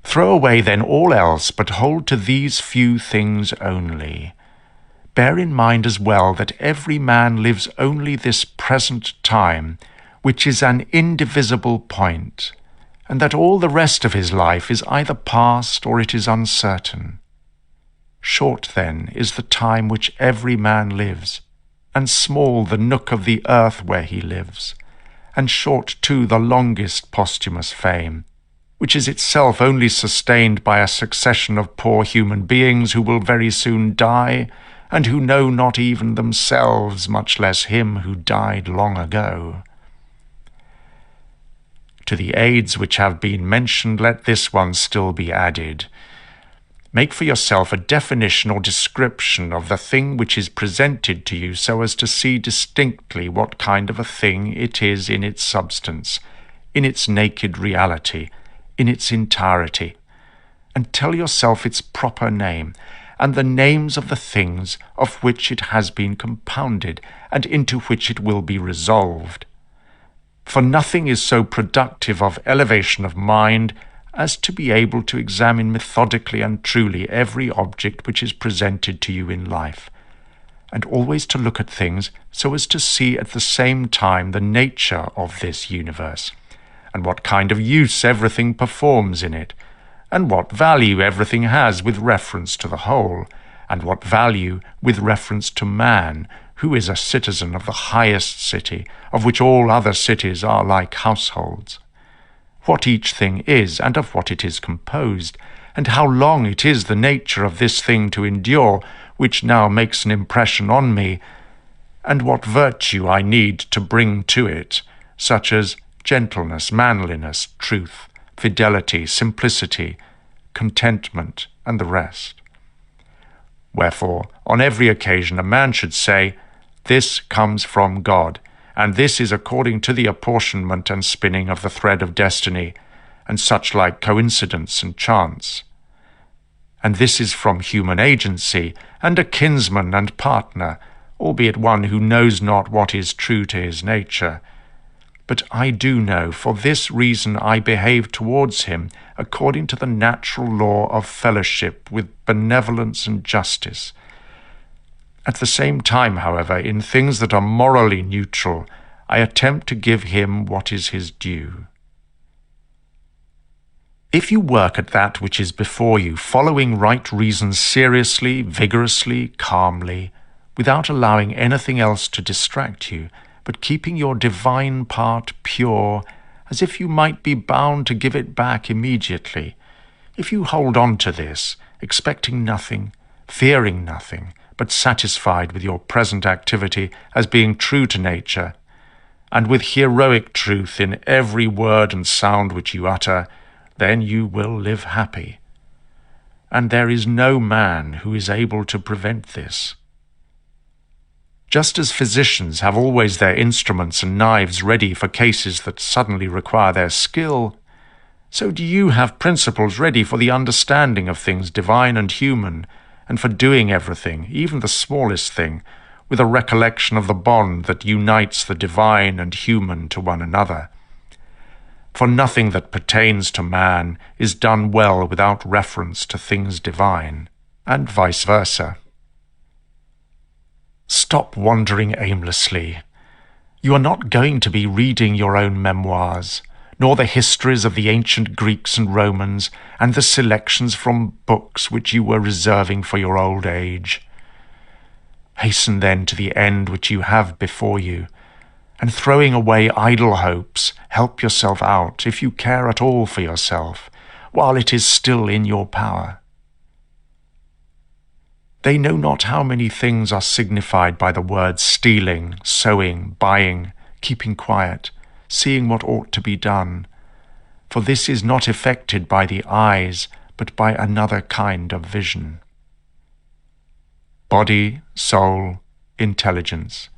Throw away then all else, but hold to these few things only. Bear in mind as well that every man lives only this present time, which is an indivisible point, and that all the rest of his life is either past or it is uncertain. Short, then, is the time which every man lives, and small the nook of the earth where he lives, and short too the longest posthumous fame, which is itself only sustained by a succession of poor human beings who will very soon die, and who know not even themselves, much less him who died long ago. To the aids which have been mentioned, let this one still be added. Make for yourself a definition or description of the thing which is presented to you so as to see distinctly what kind of a thing it is in its substance, in its naked reality, in its entirety, and tell yourself its proper name, and the names of the things of which it has been compounded, and into which it will be resolved. For nothing is so productive of elevation of mind as to be able to examine methodically and truly every object which is presented to you in life, and always to look at things so as to see at the same time the nature of this universe, and what kind of use everything performs in it, and what value everything has with reference to the whole, and what value with reference to man, who is a citizen of the highest city, of which all other cities are like households. What each thing is, and of what it is composed, and how long it is the nature of this thing to endure, which now makes an impression on me, and what virtue I need to bring to it, such as gentleness, manliness, truth, fidelity, simplicity, contentment, and the rest. Wherefore, on every occasion a man should say, "This comes from God, and this is according to the apportionment and spinning of the thread of destiny, and such like coincidence and chance. And this is from human agency, and a kinsman and partner, albeit one who knows not what is true to his nature. But I do know, for this reason I behave towards him according to the natural law of fellowship with benevolence and justice. At the same time, however, in things that are morally neutral, I attempt to give him what is his due." If you work at that which is before you, following right reason seriously, vigorously, calmly, without allowing anything else to distract you, but keeping your divine part pure, as if you might be bound to give it back immediately, if you hold on to this, expecting nothing, fearing nothing, but satisfied with your present activity as being true to nature, and with heroic truth in every word and sound which you utter, then you will live happy. And there is no man who is able to prevent this. Just as physicians have always their instruments and knives ready for cases that suddenly require their skill, so do you have principles ready for the understanding of things divine and human, and for doing everything, even the smallest thing, with a recollection of the bond that unites the divine and human to one another. For nothing that pertains to man is done well without reference to things divine, and vice versa. Stop wandering aimlessly. You are not going to be reading your own memoirs, nor the histories of the ancient Greeks and Romans, and the selections from books which you were reserving for your old age. Hasten then to the end which you have before you, and throwing away idle hopes, help yourself out, if you care at all for yourself, while it is still in your power. They know not how many things are signified by the words stealing, sowing, buying, keeping quiet, seeing what ought to be done. For this is not effected by the eyes, but by another kind of vision. Body, soul, intelligence.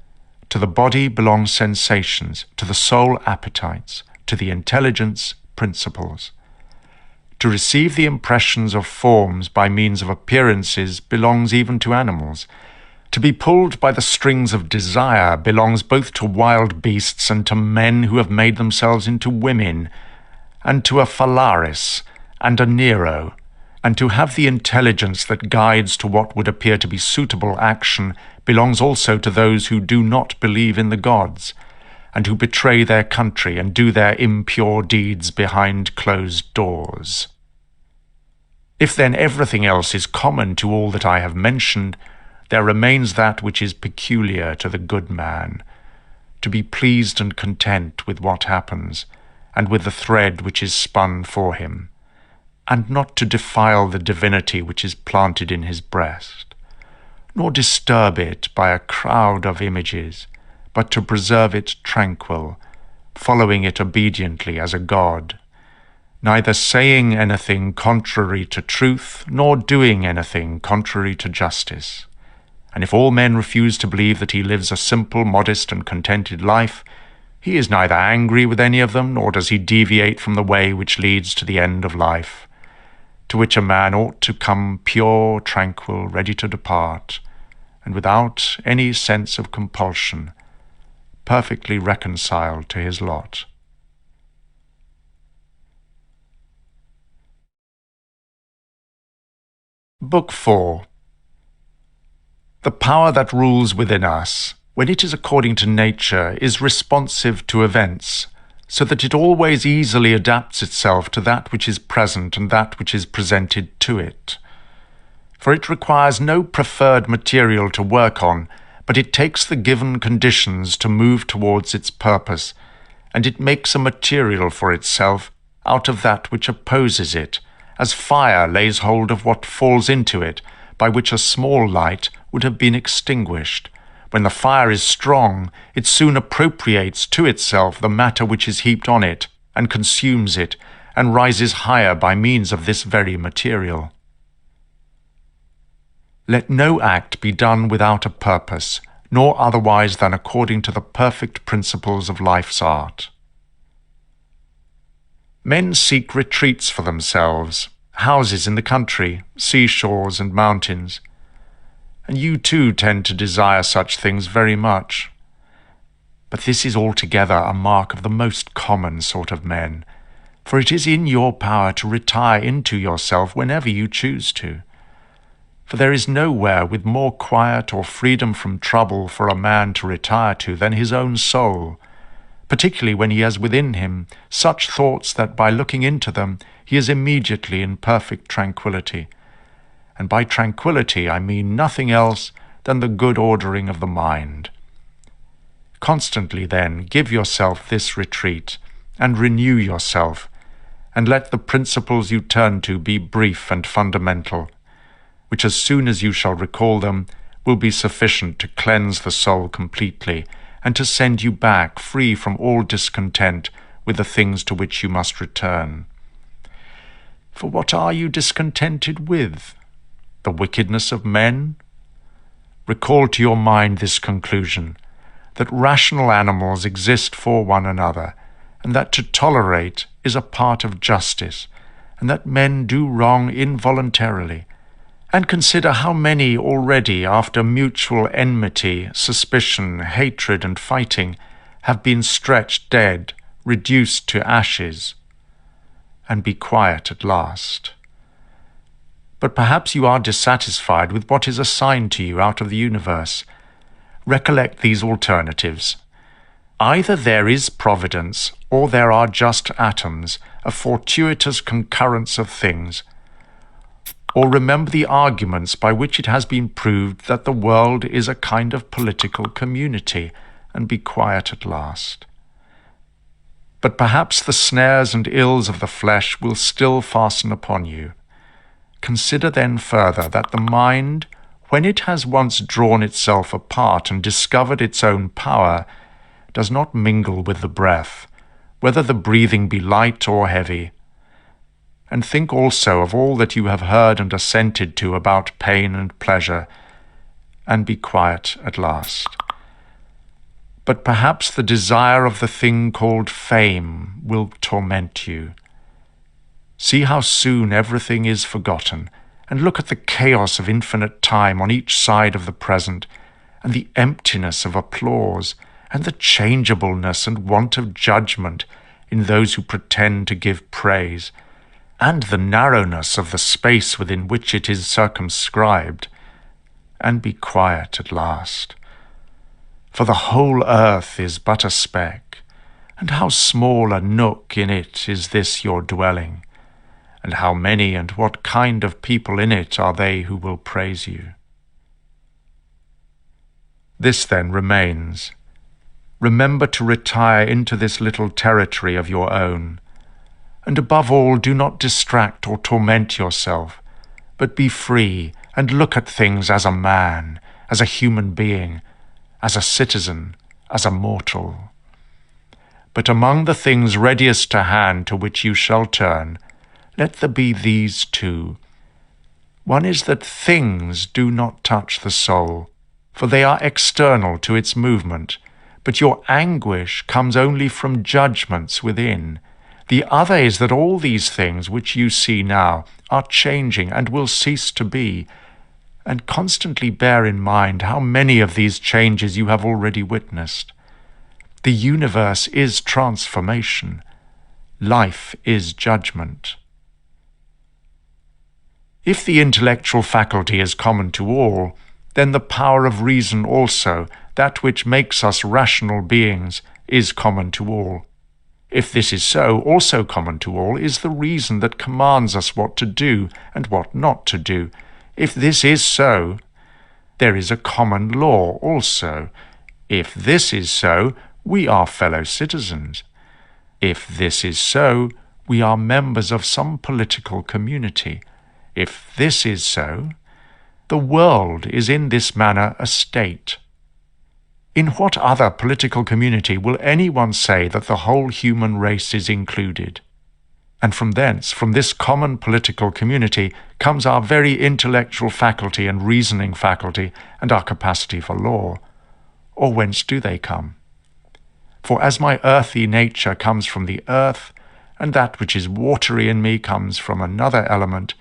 To the body belong sensations, to the soul appetites, to the intelligence principles. To receive the impressions of forms by means of appearances belongs even to animals. To be pulled by the strings of desire belongs both to wild beasts and to men who have made themselves into women, and to a Phalaris and a Nero, and to have the intelligence that guides to what would appear to be suitable action belongs also to those who do not believe in the gods, and who betray their country and do their impure deeds behind closed doors. If then everything else is common to all that I have mentioned, there remains that which is peculiar to the good man, to be pleased and content with what happens, and with the thread which is spun for him, and not to defile the divinity which is planted in his breast, nor disturb it by a crowd of images, but to preserve it tranquil, following it obediently as a god, neither saying anything contrary to truth, nor doing anything contrary to justice. And if all men refuse to believe that he lives a simple, modest, and contented life, he is neither angry with any of them, nor does he deviate from the way which leads to the end of life, to which a man ought to come pure, tranquil, ready to depart, and without any sense of compulsion, perfectly reconciled to his lot. Book 4. The power that rules within us, when it is according to nature, is responsive to events, so that it always easily adapts itself to that which is present and that which is presented to it. For it requires no preferred material to work on, but it takes the given conditions to move towards its purpose, and it makes a material for itself out of that which opposes it, as fire lays hold of what falls into it, by which a small light would have been extinguished. When the fire is strong, it soon appropriates to itself the matter which is heaped on it, and consumes it, and rises higher by means of this very material. Let no act be done without a purpose, nor otherwise than according to the perfect principles of life's art. Men seek retreats for themselves, houses in the country, seashores and mountains, and you too tend to desire such things very much. But this is altogether a mark of the most common sort of men, for it is in your power to retire into yourself whenever you choose to. For there is nowhere with more quiet or freedom from trouble for a man to retire to than his own soul, particularly when he has within him such thoughts that by looking into them he is immediately in perfect tranquillity. And by tranquillity I mean nothing else than the good ordering of the mind. Constantly, then, give yourself this retreat, and renew yourself, and let the principles you turn to be brief and fundamental, which as soon as you shall recall them will be sufficient to cleanse the soul completely, and to send you back free from all discontent with the things to which you must return. For what are you discontented with? The wickedness of men? Recall to your mind this conclusion, that rational animals exist for one another, and that to tolerate is a part of justice, and that men do wrong involuntarily. And consider how many already, after mutual enmity, suspicion, hatred, and fighting, have been stretched dead, reduced to ashes. And be quiet at last. But perhaps you are dissatisfied with what is assigned to you out of the universe. Recollect these alternatives. Either there is providence, or there are just atoms, a fortuitous concurrence of things. Or remember the arguments by which it has been proved that the world is a kind of political community, and be quiet at last. But perhaps the snares and ills of the flesh will still fasten upon you. Consider then further that the mind, when it has once drawn itself apart and discovered its own power, does not mingle with the breath, whether the breathing be light or heavy. And think also of all that you have heard and assented to about pain and pleasure, and be quiet at last. But perhaps the desire of the thing called fame will torment you. See how soon everything is forgotten, and look at the chaos of infinite time on each side of the present, and the emptiness of applause, and the changeableness and want of judgment in those who pretend to give praise, and the narrowness of the space within which it is circumscribed, and be quiet at last. For the whole earth is but a speck, and how small a nook in it is this your dwelling, and how many and what kind of people in it are they who will praise you? This then remains. Remember to retire into this little territory of your own, and above all do not distract or torment yourself, but be free and look at things as a man, as a human being, as a citizen, as a mortal. But among the things readiest to hand to which you shall turn, let there be these two. One is that things do not touch the soul, for they are external to its movement, but your anguish comes only from judgments within. The other is that all these things which you see now are changing and will cease to be, and constantly bear in mind how many of these changes you have already witnessed. The universe is transformation. Life is judgment. If the intellectual faculty is common to all, then the power of reason also, that which makes us rational beings, is common to all. If this is so, also common to all is the reason that commands us what to do and what not to do. If this is so, there is a common law also. If this is so, we are fellow citizens. If this is so, we are members of some political community. If this is so, the world is in this manner a state. In what other political community will anyone say that the whole human race is included? And from thence, from this common political community, comes our very intellectual faculty and reasoning faculty and our capacity for law. Or whence do they come? For as my earthy nature comes from the earth, and that which is watery in me comes from another element,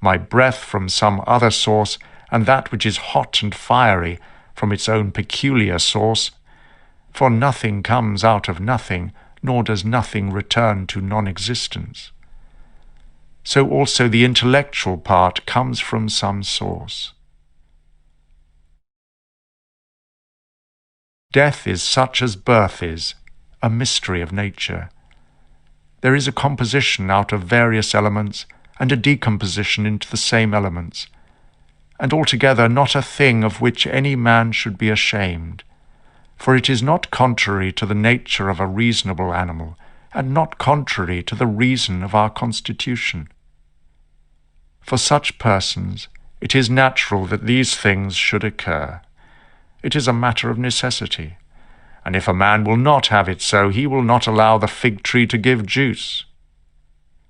my breath from some other source, and that which is hot and fiery from its own peculiar source, for nothing comes out of nothing, nor does nothing return to non-existence. So also the intellectual part comes from some source. Death is such as birth is, a mystery of nature. There is a composition out of various elements and a decomposition into the same elements, and altogether not a thing of which any man should be ashamed, for it is not contrary to the nature of a reasonable animal, and not contrary to the reason of our constitution. For such persons, it is natural that these things should occur. It is a matter of necessity, and if a man will not have it so, he will not allow the fig tree to give juice.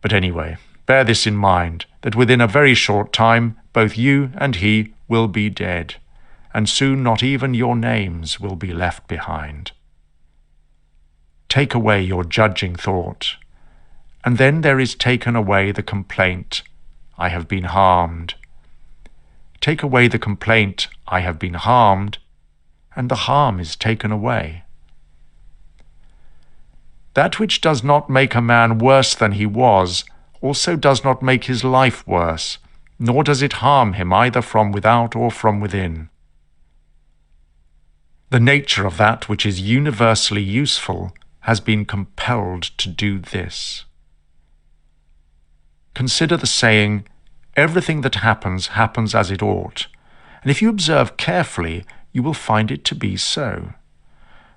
But anyway, bear this in mind, that within a very short time both you and he will be dead, and soon not even your names will be left behind. Take away your judging thought, and then there is taken away the complaint, I have been harmed. Take away the complaint, I have been harmed, and the harm is taken away. That which does not make a man worse than he was also does not make his life worse, nor does it harm him either from without or from within. The nature of that which is universally useful has been compelled to do this. Consider the saying, everything that happens happens as it ought, and if you observe carefully, you will find it to be so.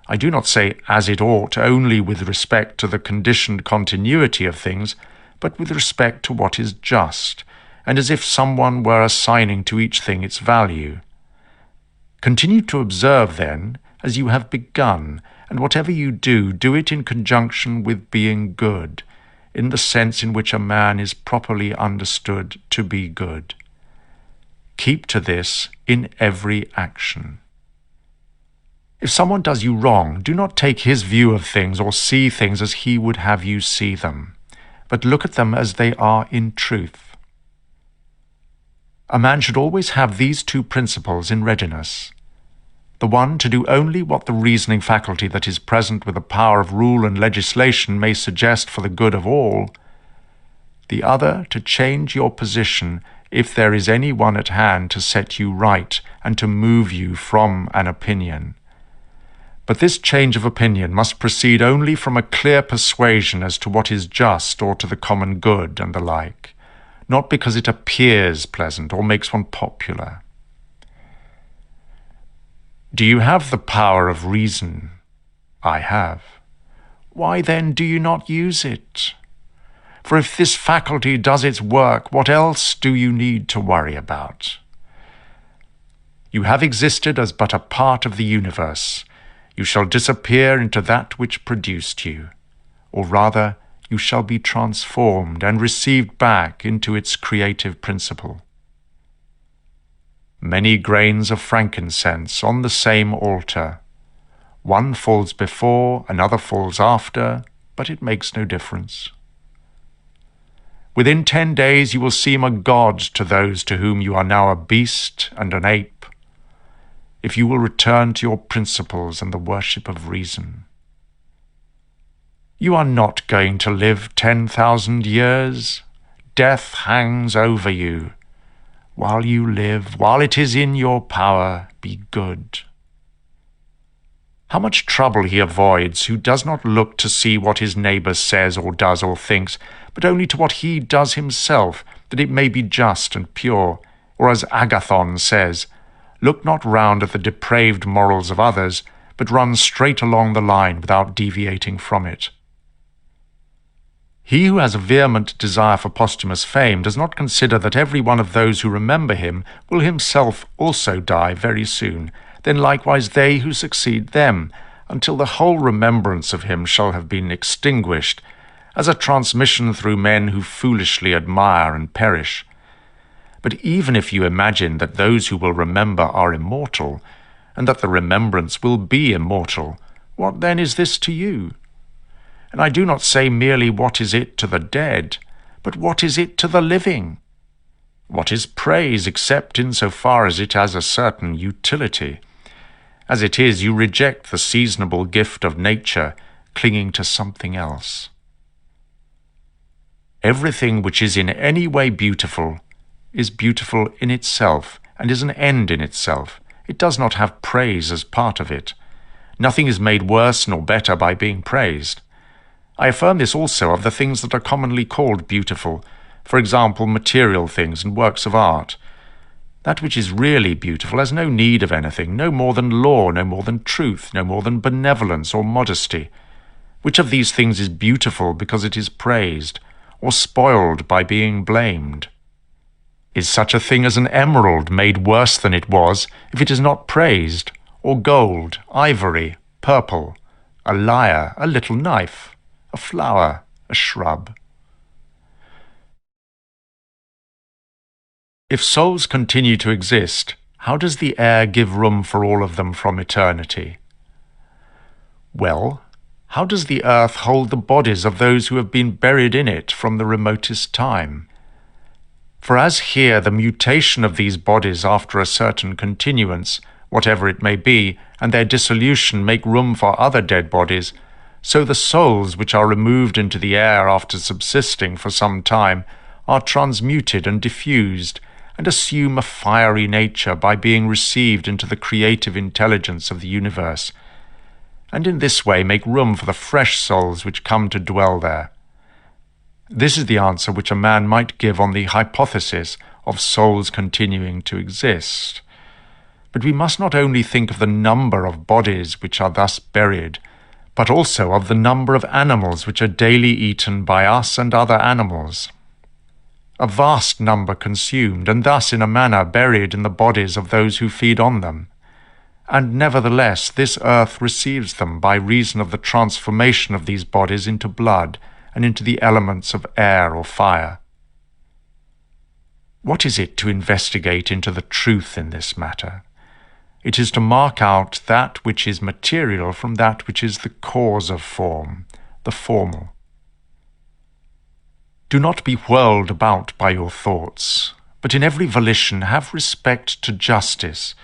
I do not say as it ought only with respect to the conditioned continuity of things, but with respect to what is just, and as if someone were assigning to each thing its value. Continue to observe, then, as you have begun, and whatever you do, do it in conjunction with being good, in the sense in which a man is properly understood to be good. Keep to this in every action. If someone does you wrong, do not take his view of things or see things as he would have you see them, but look at them as they are in truth. A man should always have these two principles in readiness. The one, to do only what the reasoning faculty that is present with the power of rule and legislation may suggest for the good of all. The other, to change your position if there is any one at hand to set you right and to move you from an opinion. But this change of opinion must proceed only from a clear persuasion as to what is just or to the common good and the like, not because it appears pleasant or makes one popular. Do you have the power of reason? I have. Why then do you not use it? For if this faculty does its work, what else do you need to worry about? You have existed as but a part of the universe. You shall disappear into that which produced you, or rather, you shall be transformed and received back into its creative principle. Many grains of frankincense on the same altar. One falls before, another falls after, but it makes no difference. Within 10 days you will seem a god to those to whom you are now a beast and an ape, if you will return to your principles and the worship of reason. You are not going to live 10,000 years. Death hangs over you. While you live, while it is in your power, be good. How much trouble he avoids who does not look to see what his neighbour says or does or thinks, but only to what he does himself, that it may be just and pure. Or as Agathon says, look not round at the depraved morals of others, but run straight along the line without deviating from it. He who has a vehement desire for posthumous fame does not consider that every one of those who remember him will himself also die very soon, then likewise they who succeed them, until the whole remembrance of him shall have been extinguished, as a transmission through men who foolishly admire and perish. But even if you imagine that those who will remember are immortal, and that the remembrance will be immortal, what then is this to you? And I do not say merely what is it to the dead, but what is it to the living? What is praise except in so far as it has a certain utility? As it is, you reject the seasonable gift of nature, clinging to something else. Everything which is in any way beautiful is beautiful in itself and is an end in itself. It does not have praise as part of it. Nothing is made worse nor better by being praised. I affirm this also of the things that are commonly called beautiful, for example, material things and works of art. That which is really beautiful has no need of anything, no more than law, no more than truth, no more than benevolence or modesty. Which of these things is beautiful because it is praised, or spoiled by being blamed? Is such a thing as an emerald made worse than it was if it is not praised, or gold, ivory, purple, a lyre, a little knife, a flower, a shrub? If souls continue to exist, how does the air give room for all of them from eternity? Well, how does the earth hold the bodies of those who have been buried in it from the remotest time? For as here the mutation of these bodies after a certain continuance, whatever it may be, and their dissolution make room for other dead bodies, so the souls which are removed into the air after subsisting for some time are transmuted and diffused, and assume a fiery nature by being received into the creative intelligence of the universe, and in this way make room for the fresh souls which come to dwell there. This is the answer which a man might give on the hypothesis of souls continuing to exist. But we must not only think of the number of bodies which are thus buried, but also of the number of animals which are daily eaten by us and other animals. A vast number consumed, and thus in a manner buried in the bodies of those who feed on them. And nevertheless this earth receives them by reason of the transformation of these bodies into blood, and into the elements of air or fire. What is it to investigate into the truth in this matter? It is to mark out that which is material from that which is the cause of form, the formal. Do not be whirled about by your thoughts, but in every volition have respect to justice,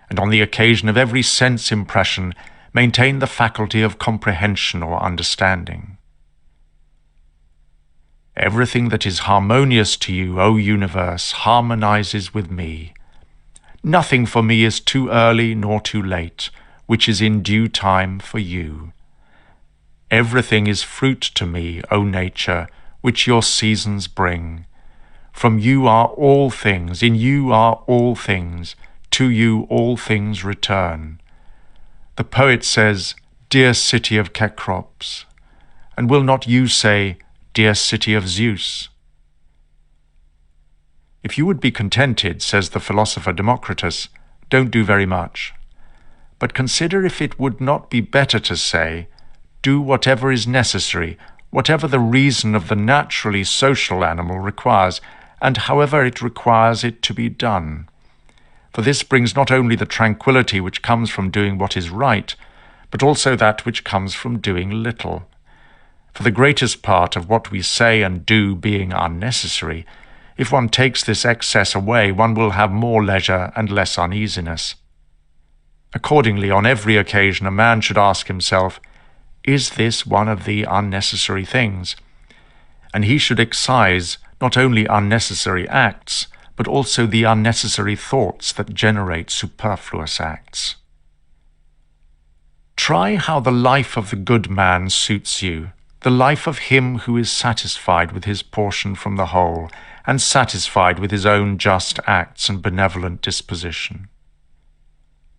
and on the occasion of every sense impression maintain the faculty of comprehension or understanding. Everything that is harmonious to you, O universe, harmonizes with me. Nothing for me is too early nor too late, which is in due time for you. Everything is fruit to me, O nature, which your seasons bring. From you are all things, in you are all things, to you all things return. The poet says, "Dear city of Cecrops," and will not you say, "Dear city of Zeus"? If you would be contented, says the philosopher Democritus, don't do very much. But consider if it would not be better to say, do whatever is necessary, whatever the reason of the naturally social animal requires, and however it requires it to be done. For this brings not only the tranquillity which comes from doing what is right, but also that which comes from doing little. For the greatest part of what we say and do being unnecessary, if one takes this excess away, one will have more leisure and less uneasiness. Accordingly, on every occasion a man should ask himself, is this one of the unnecessary things? And he should excise not only unnecessary acts, but also the unnecessary thoughts that generate superfluous acts. Try how the life of the good man suits you, the life of him who is satisfied with his portion from the whole, and satisfied with his own just acts and benevolent disposition.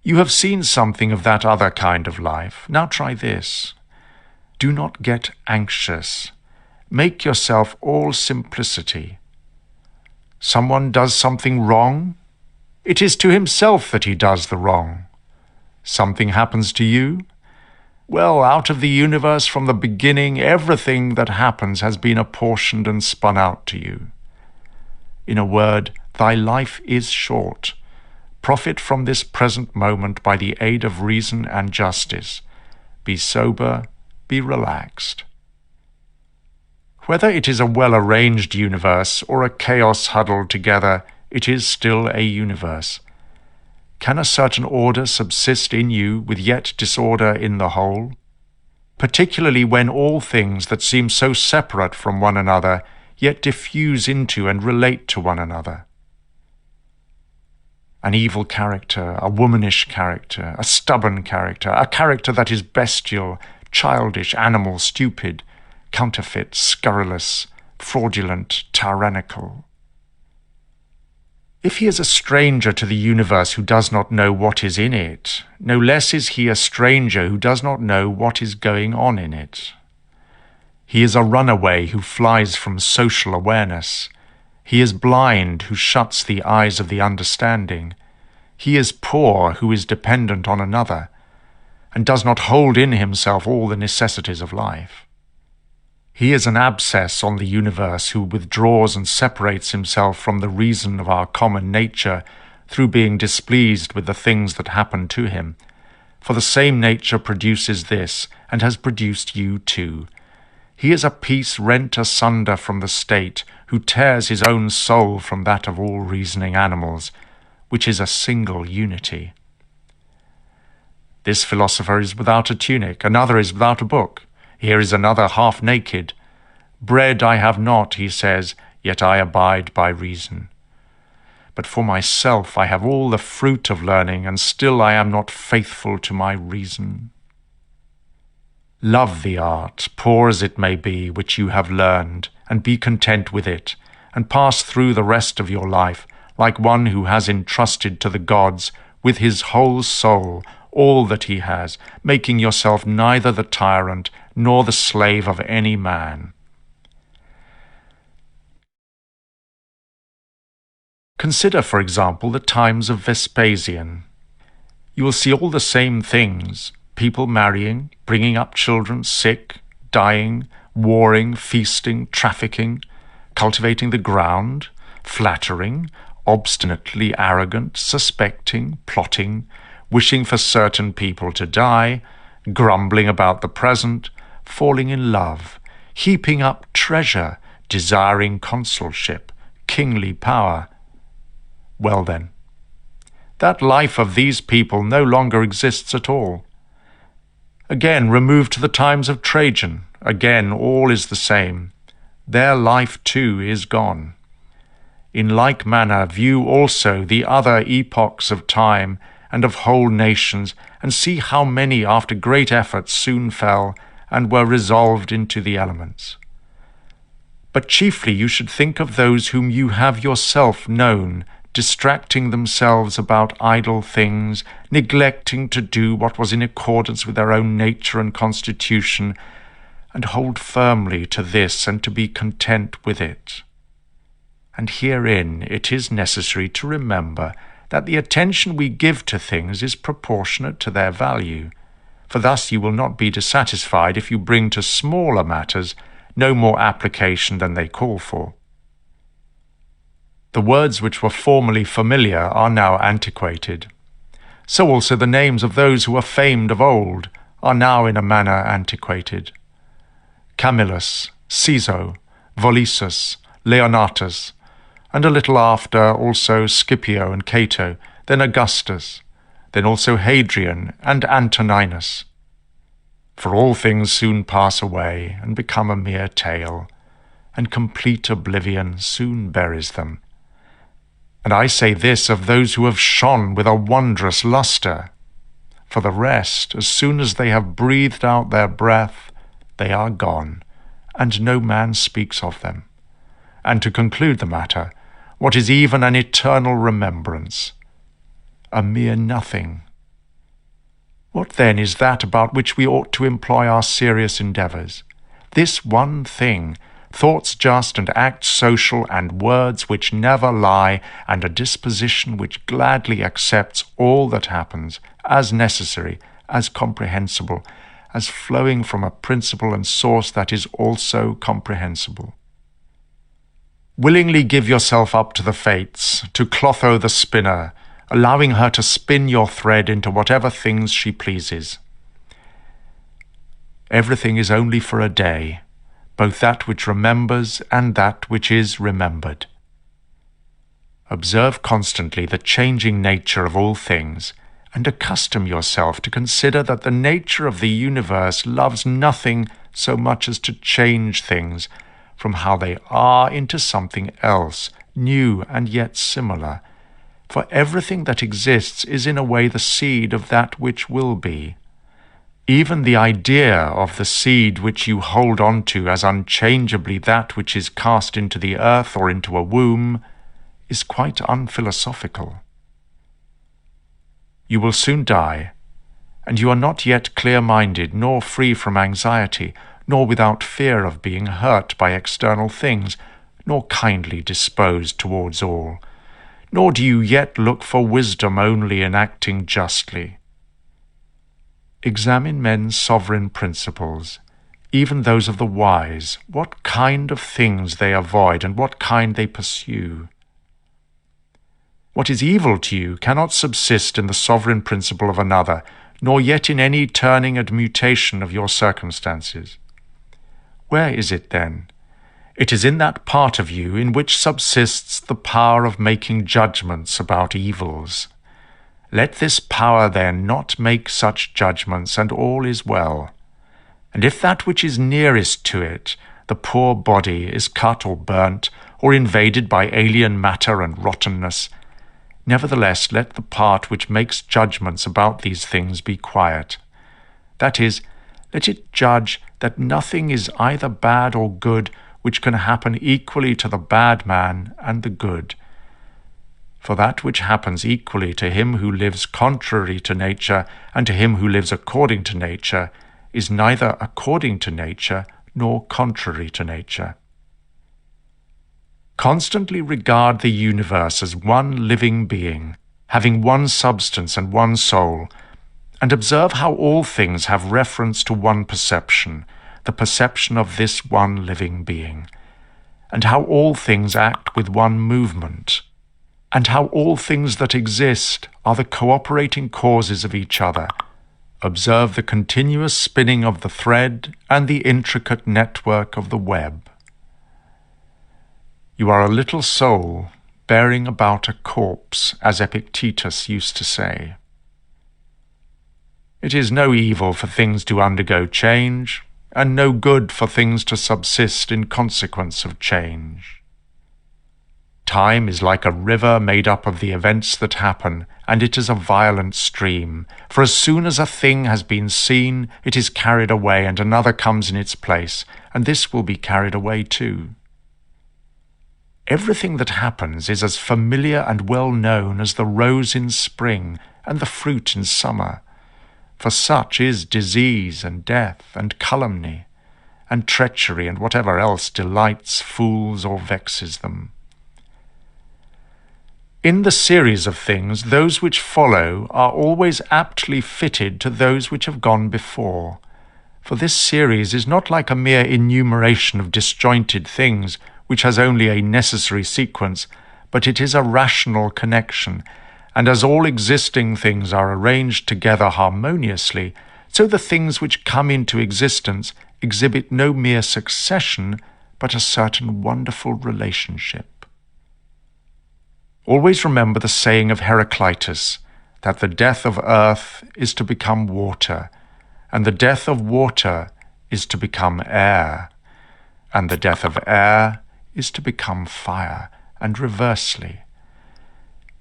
You have seen something of that other kind of life. Now try this. Do not get anxious. Make yourself all simplicity. Someone does something wrong? It is to himself that he does the wrong. Something happens to you? Well, out of the universe from the beginning, everything that happens has been apportioned and spun out to you. In a word, thy life is short. Profit from this present moment by the aid of reason and justice. Be sober, be relaxed. Whether it is a well-arranged universe or a chaos huddled together, it is still a universe. Can a certain order subsist in you with yet disorder in the whole? Particularly when all things that seem so separate from one another yet diffuse into and relate to one another. An evil character, a womanish character, a stubborn character, a character that is bestial, childish, animal, stupid, counterfeit, scurrilous, fraudulent, tyrannical. If he is a stranger to the universe who does not know what is in it, no less is he a stranger who does not know what is going on in it. He is a runaway who flies from social awareness. He is blind who shuts the eyes of the understanding. He is poor who is dependent on another, and does not hold in himself all the necessities of life. He is an abscess on the universe who withdraws and separates himself from the reason of our common nature through being displeased with the things that happen to him. For the same nature produces this, and has produced you too. He is a piece rent asunder from the state, who tears his own soul from that of all reasoning animals, which is a single unity. This philosopher is without a tunic, another is without a book. Here is another half naked. Bread I have not, he says, yet I abide by reason. But for myself I have all the fruit of learning, and still I am not faithful to my reason. Love the art, poor as it may be, which you have learned, and be content with it, and pass through the rest of your life like one who has entrusted to the gods with his whole soul all that he has, making yourself neither the tyrant nor the slave of any man. Consider, for example, the times of Vespasian. You will see all the same things: people marrying, bringing up children, sick, dying, warring, feasting, trafficking, cultivating the ground, flattering, obstinately arrogant, suspecting, plotting, wishing for certain people to die, grumbling about the present, falling in love, heaping up treasure, desiring consulship, kingly power. Well then, that life of these people no longer exists at all. Again, remove to the times of Trajan. Again, all is the same. Their life too is gone. In like manner, view also the other epochs of time and of whole nations, and see how many after great efforts soon fell and were resolved into the elements. But chiefly you should think of those whom you have yourself known, distracting themselves about idle things, neglecting to do what was in accordance with their own nature and constitution, and hold firmly to this and to be content with it. And herein it is necessary to remember that the attention we give to things is proportionate to their value, for thus you will not be dissatisfied if you bring to smaller matters no more application than they call for. The words which were formerly familiar are now antiquated. So also the names of those who were famed of old are now in a manner antiquated. Camillus, Caeso, Volusus, Leonatus, and a little after also Scipio and Cato, then Augustus, then also Hadrian and Antoninus. For all things soon pass away and become a mere tale, and complete oblivion soon buries them. And I say this of those who have shone with a wondrous lustre. For the rest, as soon as they have breathed out their breath, they are gone, and no man speaks of them. And to conclude the matter, what is even an eternal remembrance? A mere nothing. What then is that about which we ought to employ our serious endeavours? This one thing, thoughts just and acts social and words which never lie, and a disposition which gladly accepts all that happens as necessary, as comprehensible, as flowing from a principle and source that is also comprehensible. Willingly give yourself up to the fates, to Clotho the spinner, allowing her to spin your thread into whatever things she pleases. Everything is only for a day, both that which remembers and that which is remembered. Observe constantly the changing nature of all things, and accustom yourself to consider that the nature of the universe loves nothing so much as to change things from how they are into something else, new and yet similar, For everything that exists is in a way the seed of that which will be. Even the idea of the seed which you hold on to as unchangeably that which is cast into the earth or into a womb is quite unphilosophical. You will soon die, and you are not yet clear-minded, nor free from anxiety, nor without fear of being hurt by external things, nor kindly disposed towards all, nor do you yet look for wisdom only in acting justly. Examine men's sovereign principles, even those of the wise, what kind of things they avoid and what kind they pursue. What is evil to you cannot subsist in the sovereign principle of another, nor yet in any turning and mutation of your circumstances. Where is it then? It is in that part of you in which subsists the power of making judgments about evils. Let this power then not make such judgments, and all is well. And if that which is nearest to it, the poor body, is cut or burnt, or invaded by alien matter and rottenness, nevertheless let the part which makes judgments about these things be quiet. That is, let it judge that nothing is either bad or good which can happen equally to the bad man and the good. For that which happens equally to him who lives contrary to nature and to him who lives according to nature is neither according to nature nor contrary to nature. Constantly regard the universe as one living being, having one substance and one soul, and observe how all things have reference to one perception, the perception of this one living being, and how all things act with one movement, and how all things that exist are the cooperating causes of each other. Observe the continuous spinning of the thread and the intricate network of the web. You are a little soul bearing about a corpse, as Epictetus used to say. It is no evil for things to undergo change, and no good for things to subsist in consequence of change. Time is like a river made up of the events that happen, and it is a violent stream, for as soon as a thing has been seen, it is carried away, and another comes in its place, and this will be carried away too. Everything that happens is as familiar and well known as the rose in spring and the fruit in summer. For such is disease and death and calumny and treachery and whatever else delights, fools, or vexes them. In the series of things, those which follow are always aptly fitted to those which have gone before. For this series is not like a mere enumeration of disjointed things, which has only a necessary sequence, but it is a rational connection, and as all existing things are arranged together harmoniously, so the things which come into existence exhibit no mere succession, but a certain wonderful relationship. Always remember the saying of Heraclitus, that the death of earth is to become water, and the death of water is to become air, and the death of air is to become fire, and reversely.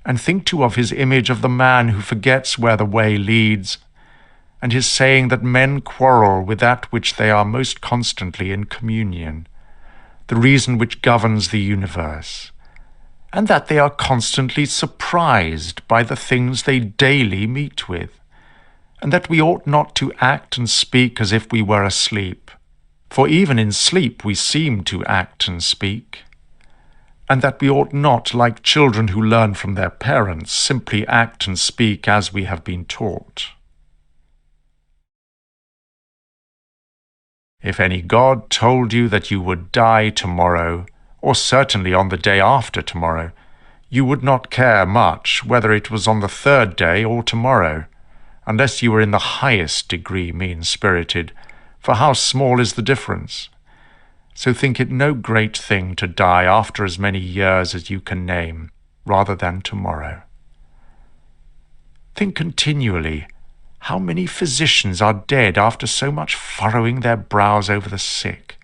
And think too of his image of the man who forgets where the way leads, and his saying that men quarrel with that which they are most constantly in communion, the reason which governs the universe, and that they are constantly surprised by the things they daily meet with, and that we ought not to act and speak as if we were asleep, for even in sleep we seem to act and speak, and that we ought not, like children who learn from their parents, simply act and speak as we have been taught. If any god told you that you would die tomorrow, or certainly on the day after tomorrow, you would not care much whether it was on the third day or tomorrow, unless you were in the highest degree mean-spirited, for how small is the difference? So think it no great thing to die after as many years as you can name, rather than tomorrow. Think continually, how many physicians are dead after so much furrowing their brows over the sick,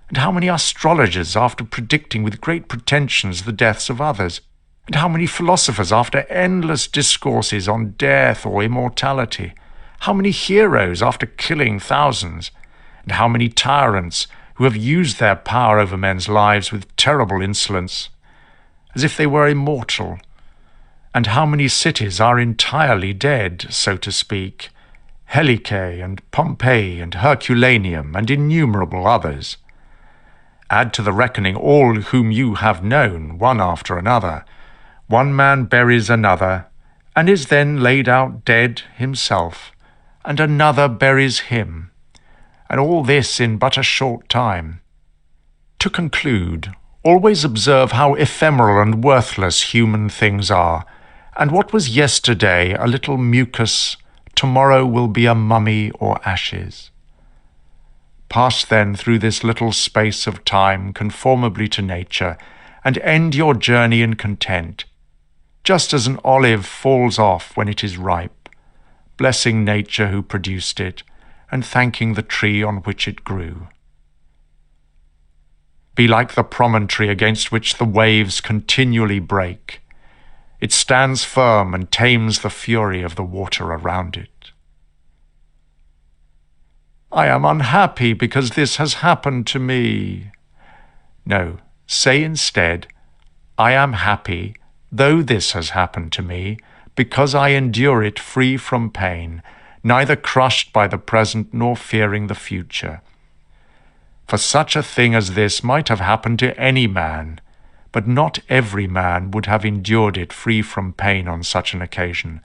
and how many astrologers after predicting with great pretensions the deaths of others, And how many philosophers, after endless discourses on death or immortality, how many heroes after killing thousands, and how many tyrants who have used their power over men's lives with terrible insolence, as if they were immortal, and how many cities are entirely dead, so to speak, Helice and Pompeii and Herculaneum and innumerable others. Add to the reckoning all whom you have known, one after another. One man buries another, and is then laid out dead himself, and another buries him, and all this in but a short time. To conclude, always observe how ephemeral and worthless human things are, and what was yesterday a little mucus, tomorrow will be a mummy or ashes. Pass then through this little space of time conformably to nature, and end your journey in content, just as an olive falls off when it is ripe, blessing nature who produced it, and thanking the tree on which it grew. Be like the promontory against which the waves continually break. It stands firm and tames the fury of the water around it. I am unhappy because this has happened to me. No, say instead, I am happy, though this has happened to me, because I endure it free from pain, neither crushed by the present nor fearing the future. For such a thing as this might have happened to any man, but not every man would have endured it free from pain on such an occasion.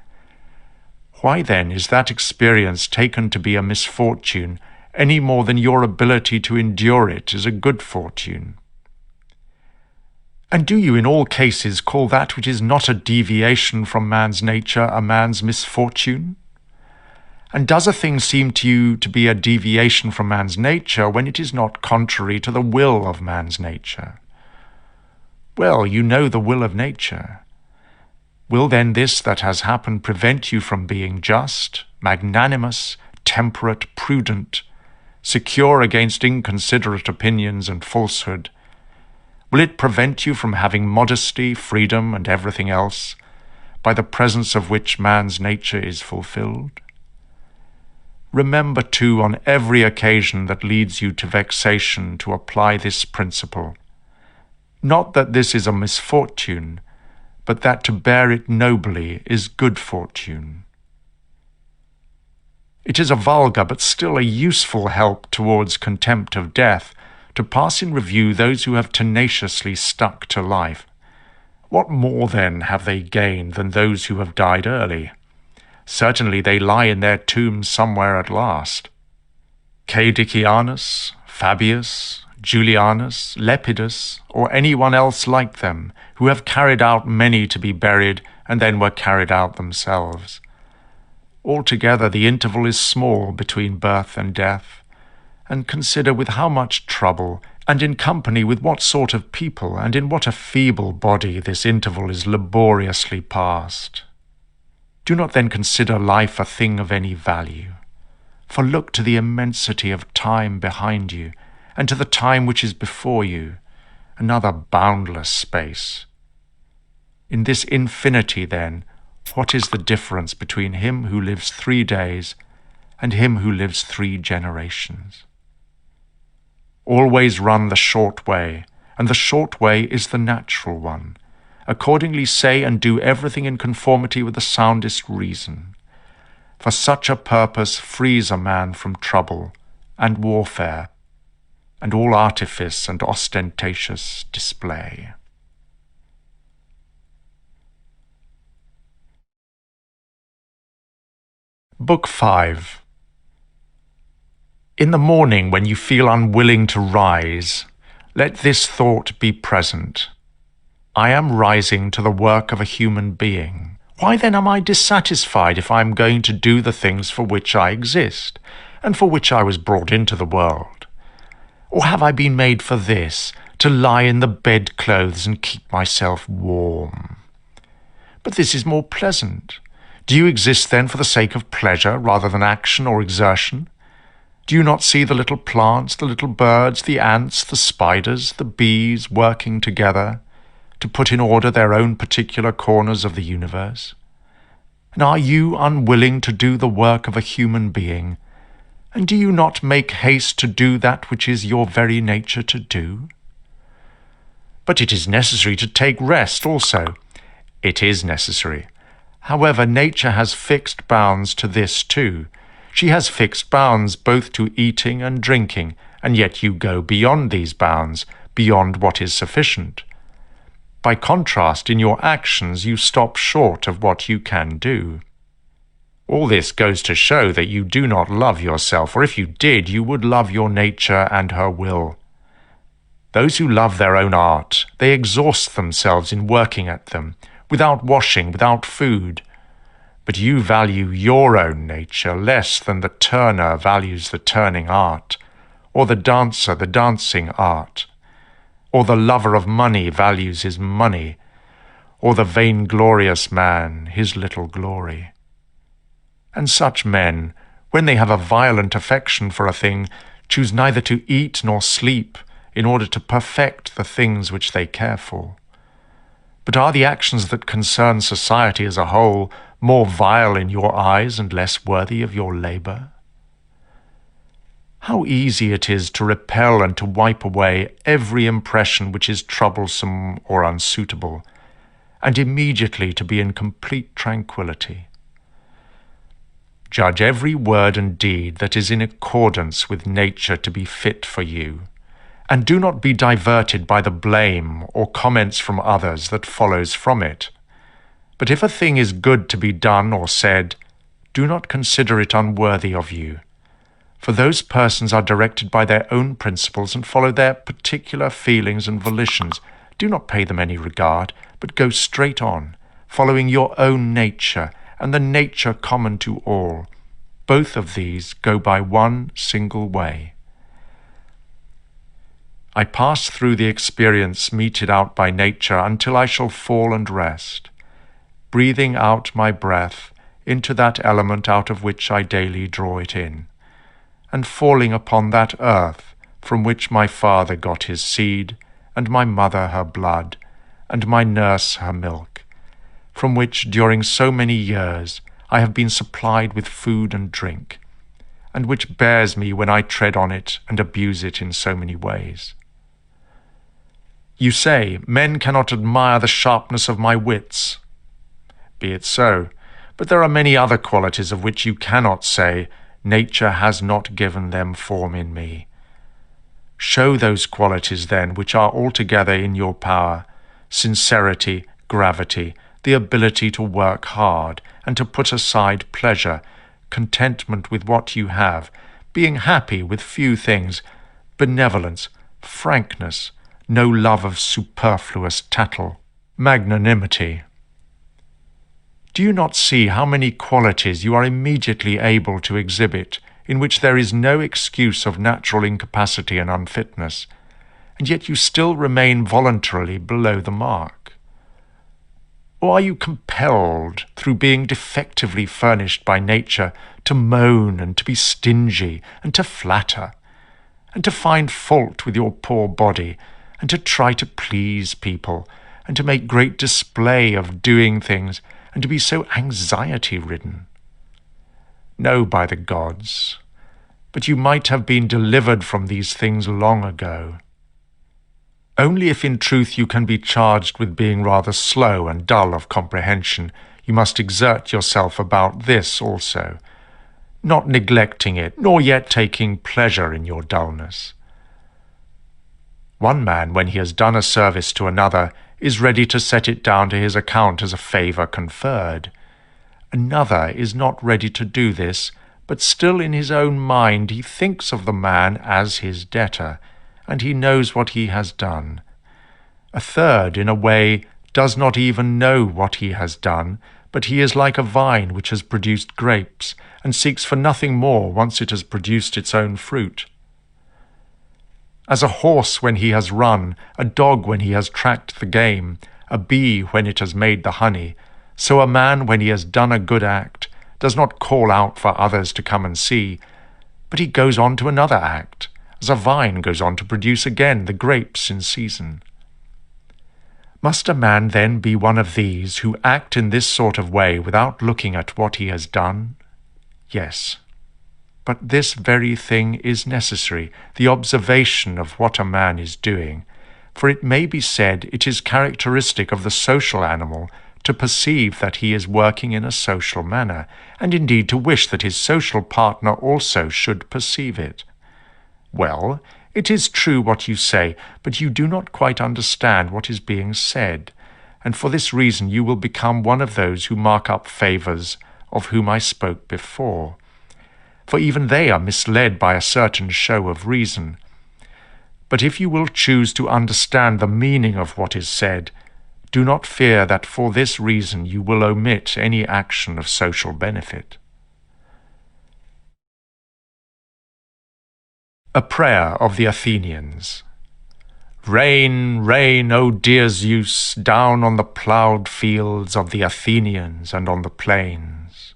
Why then is that experience taken to be a misfortune any more than your ability to endure it is a good fortune? And do you in all cases call that which is not a deviation from man's nature a man's misfortune? And does a thing seem to you to be a deviation from man's nature when it is not contrary to the will of man's nature? Well, you know the will of nature. Will then this that has happened prevent you from being just, magnanimous, temperate, prudent, secure against inconsiderate opinions and falsehood? Will it prevent you from having modesty, freedom, and everything else, by the presence of which man's nature is fulfilled? Remember, too, on every occasion that leads you to vexation to apply this principle. Not that this is a misfortune, but that to bear it nobly is good fortune. It is a vulgar but still a useful help towards contempt of death to pass in review those who have tenaciously stuck to life. What more, then, have they gained than those who have died early? Certainly they lie in their tombs somewhere at last. Cadicianus, Fabius, Julianus, Lepidus, or anyone else like them, who have carried out many to be buried and then were carried out themselves. Altogether the interval is small between birth and death, and consider with how much trouble, and in company with what sort of people, and in what a feeble body this interval is laboriously passed. Do not then consider life a thing of any value, for look to the immensity of time behind you, and to the time which is before you, another boundless space. In this infinity, then, what is the difference between him who lives 3 days and him who lives 3 generations? Always run the short way, and the short way is the natural one. Accordingly say and do everything in conformity with the soundest reason. For such a purpose frees a man from trouble and warfare, and all artifice and ostentatious display. Book 5. In the morning, when you feel unwilling to rise, let this thought be present. I am rising to the work of a human being. Why then am I dissatisfied if I am going to do the things for which I exist, and for which I was brought into the world? Or have I been made for this, to lie in the bedclothes and keep myself warm? But this is more pleasant. Do you exist then for the sake of pleasure rather than action or exertion? Do you not see the little plants, the little birds, the ants, the spiders, the bees working together? to put in order their own particular corners of the universe? And are you unwilling to do the work of a human being? And do you not make haste to do that which is your very nature to do? But it is necessary to take rest also. It is necessary. However, nature has fixed bounds to this too. She has fixed bounds both to eating and drinking, and yet you go beyond these bounds, beyond what is sufficient. By contrast, in your actions you stop short of what you can do. All this goes to show that you do not love yourself, or if you did, you would love your nature and her will. Those who love their own art, they exhaust themselves in working at them, without washing, without food. But you value your own nature less than the turner values the turning art, or the dancer the dancing art, or the lover of money values his money, or the vainglorious man his little glory. And such men, when they have a violent affection for a thing, choose neither to eat nor sleep in order to perfect the things which they care for. But are the actions that concern society as a whole more vile in your eyes and less worthy of your labor? How easy it is to repel and to wipe away every impression which is troublesome or unsuitable, and immediately to be in complete tranquillity. Judge every word and deed that is in accordance with nature to be fit for you, and do not be diverted by the blame or comments from others that follows from it. But if a thing is good to be done or said, do not consider it unworthy of you, for those persons are directed by their own principles and follow their particular feelings and volitions. Do not pay them any regard, but go straight on, following your own nature and the nature common to all. Both of these go by one single way. I pass through the experience meted out by nature until I shall fall and rest, breathing out my breath into that element out of which I daily draw it in, and falling upon that earth from which my father got his seed, and my mother her blood, and my nurse her milk, from which during so many years I have been supplied with food and drink, and which bears me when I tread on it and abuse it in so many ways. You say, men cannot admire the sharpness of my wits. Be it so, but there are many other qualities of which you cannot say, nature has not given them form in me. Show those qualities then which are altogether in your power: sincerity, gravity, the ability to work hard and to put aside pleasure, contentment with what you have, being happy with few things, benevolence, frankness, no love of superfluous tattle, magnanimity. Do you not see how many qualities you are immediately able to exhibit, in which there is no excuse of natural incapacity and unfitness, and yet you still remain voluntarily below the mark? Or are you compelled, through being defectively furnished by nature, to moan and to be stingy and to flatter, and to find fault with your poor body, and to try to please people, and to make great display of doing things, and to be so anxiety-ridden? No, by the gods, but you might have been delivered from these things long ago. Only if in truth you can be charged with being rather slow and dull of comprehension, you must exert yourself about this also, not neglecting it, nor yet taking pleasure in your dullness. One man, when he has done a service to another, is ready to set it down to his account as a favour conferred. Another is not ready to do this, but still in his own mind he thinks of the man as his debtor, and he knows what he has done. A third, in a way, does not even know what he has done, but he is like a vine which has produced grapes, and seeks for nothing more once it has produced its own fruit. As a horse when he has run, a dog when he has tracked the game, a bee when it has made the honey, so a man when he has done a good act does not call out for others to come and see, but he goes on to another act, as a vine goes on to produce again the grapes in season. Must a man then be one of these who act in this sort of way without looking at what he has done? Yes. But this very thing is necessary, the observation of what a man is doing, for it may be said it is characteristic of the social animal to perceive that he is working in a social manner, and indeed to wish that his social partner also should perceive it. Well, it is true what you say, but you do not quite understand what is being said, and for this reason you will become one of those who mark up favors, of whom I spoke before. For even they are misled by a certain show of reason. But if you will choose to understand the meaning of what is said, do not fear that for this reason you will omit any action of social benefit. A prayer of the Athenians. Rain, rain, O dear Zeus, down on the ploughed fields of the Athenians and on the plains.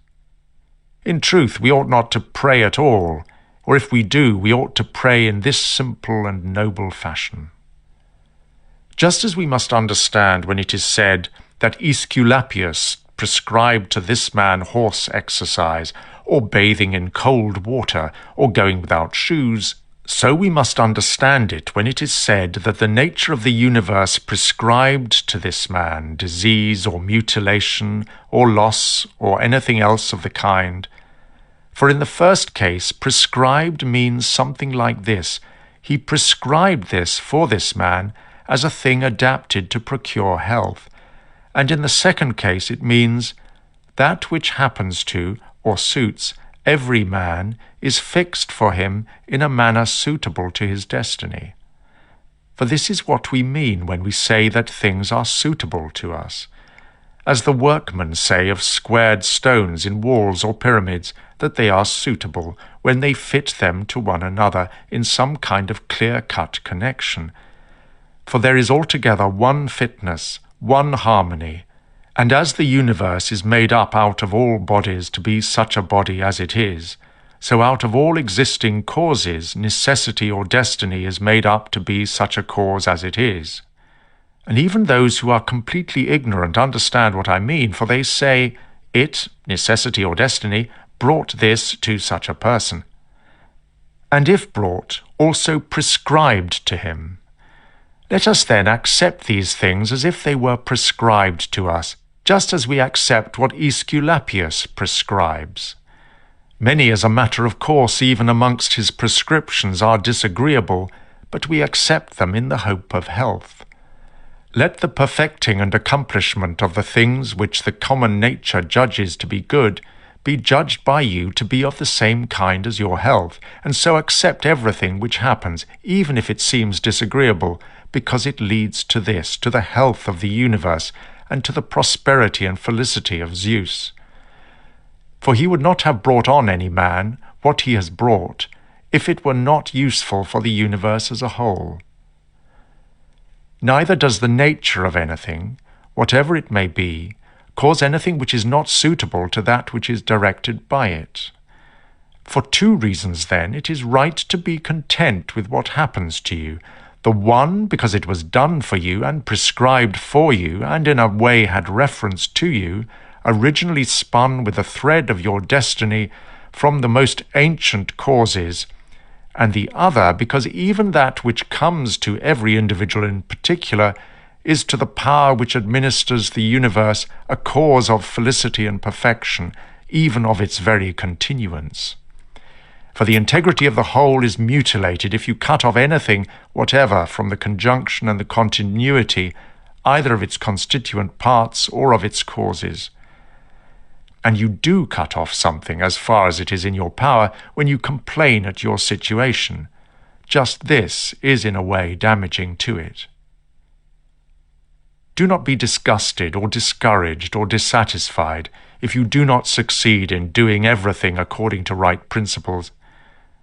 In truth, we ought not to pray at all, or if we do, we ought to pray in this simple and noble fashion. Just as we must understand when it is said that Aesculapius prescribed to this man horse exercise, or bathing in cold water, or going without shoes, so we must understand it when it is said that the nature of the universe prescribed to this man disease or mutilation or loss or anything else of the kind. For in the first case, prescribed means something like this: he prescribed this for this man as a thing adapted to procure health. And in the second case it means that which happens to, or suits, every man is fixed for him in a manner suitable to his destiny. For this is what we mean when we say that things are suitable to us. As the workmen say of squared stones in walls or pyramids, that they are suitable when they fit them to one another in some kind of clear-cut connection. For there is altogether one fitness, one harmony, and as the universe is made up out of all bodies to be such a body as it is, so out of all existing causes necessity or destiny is made up to be such a cause as it is. And even those who are completely ignorant understand what I mean, for they say, it, necessity or destiny, brought this to such a person. And if brought, also prescribed to him. Let us then accept these things as if they were prescribed to us, just as we accept what Aesculapius prescribes. Many, as a matter of course, even amongst his prescriptions, are disagreeable, but we accept them in the hope of health. Let the perfecting and accomplishment of the things which the common nature judges to be good be judged by you to be of the same kind as your health, and so accept everything which happens, even if it seems disagreeable, because it leads to this, to the health of the universe, and to the prosperity and felicity of Zeus. For he would not have brought on any man what he has brought, if it were not useful for the universe as a whole. Neither does the nature of anything, whatever it may be, cause anything which is not suitable to that which is directed by it. For two reasons, then, it is right to be content with what happens to you. The one, because it was done for you and prescribed for you, and in a way had reference to you, originally spun with the thread of your destiny from the most ancient causes, and the other, because even that which comes to every individual in particular is to the power which administers the universe a cause of felicity and perfection, even of its very continuance. For the integrity of the whole is mutilated if you cut off anything whatever from the conjunction and the continuity, either of its constituent parts or of its causes. And you do cut off something as far as it is in your power when you complain at your situation. Just this is in a way damaging to it. Do not be disgusted or discouraged or dissatisfied if you do not succeed in doing everything according to right principles.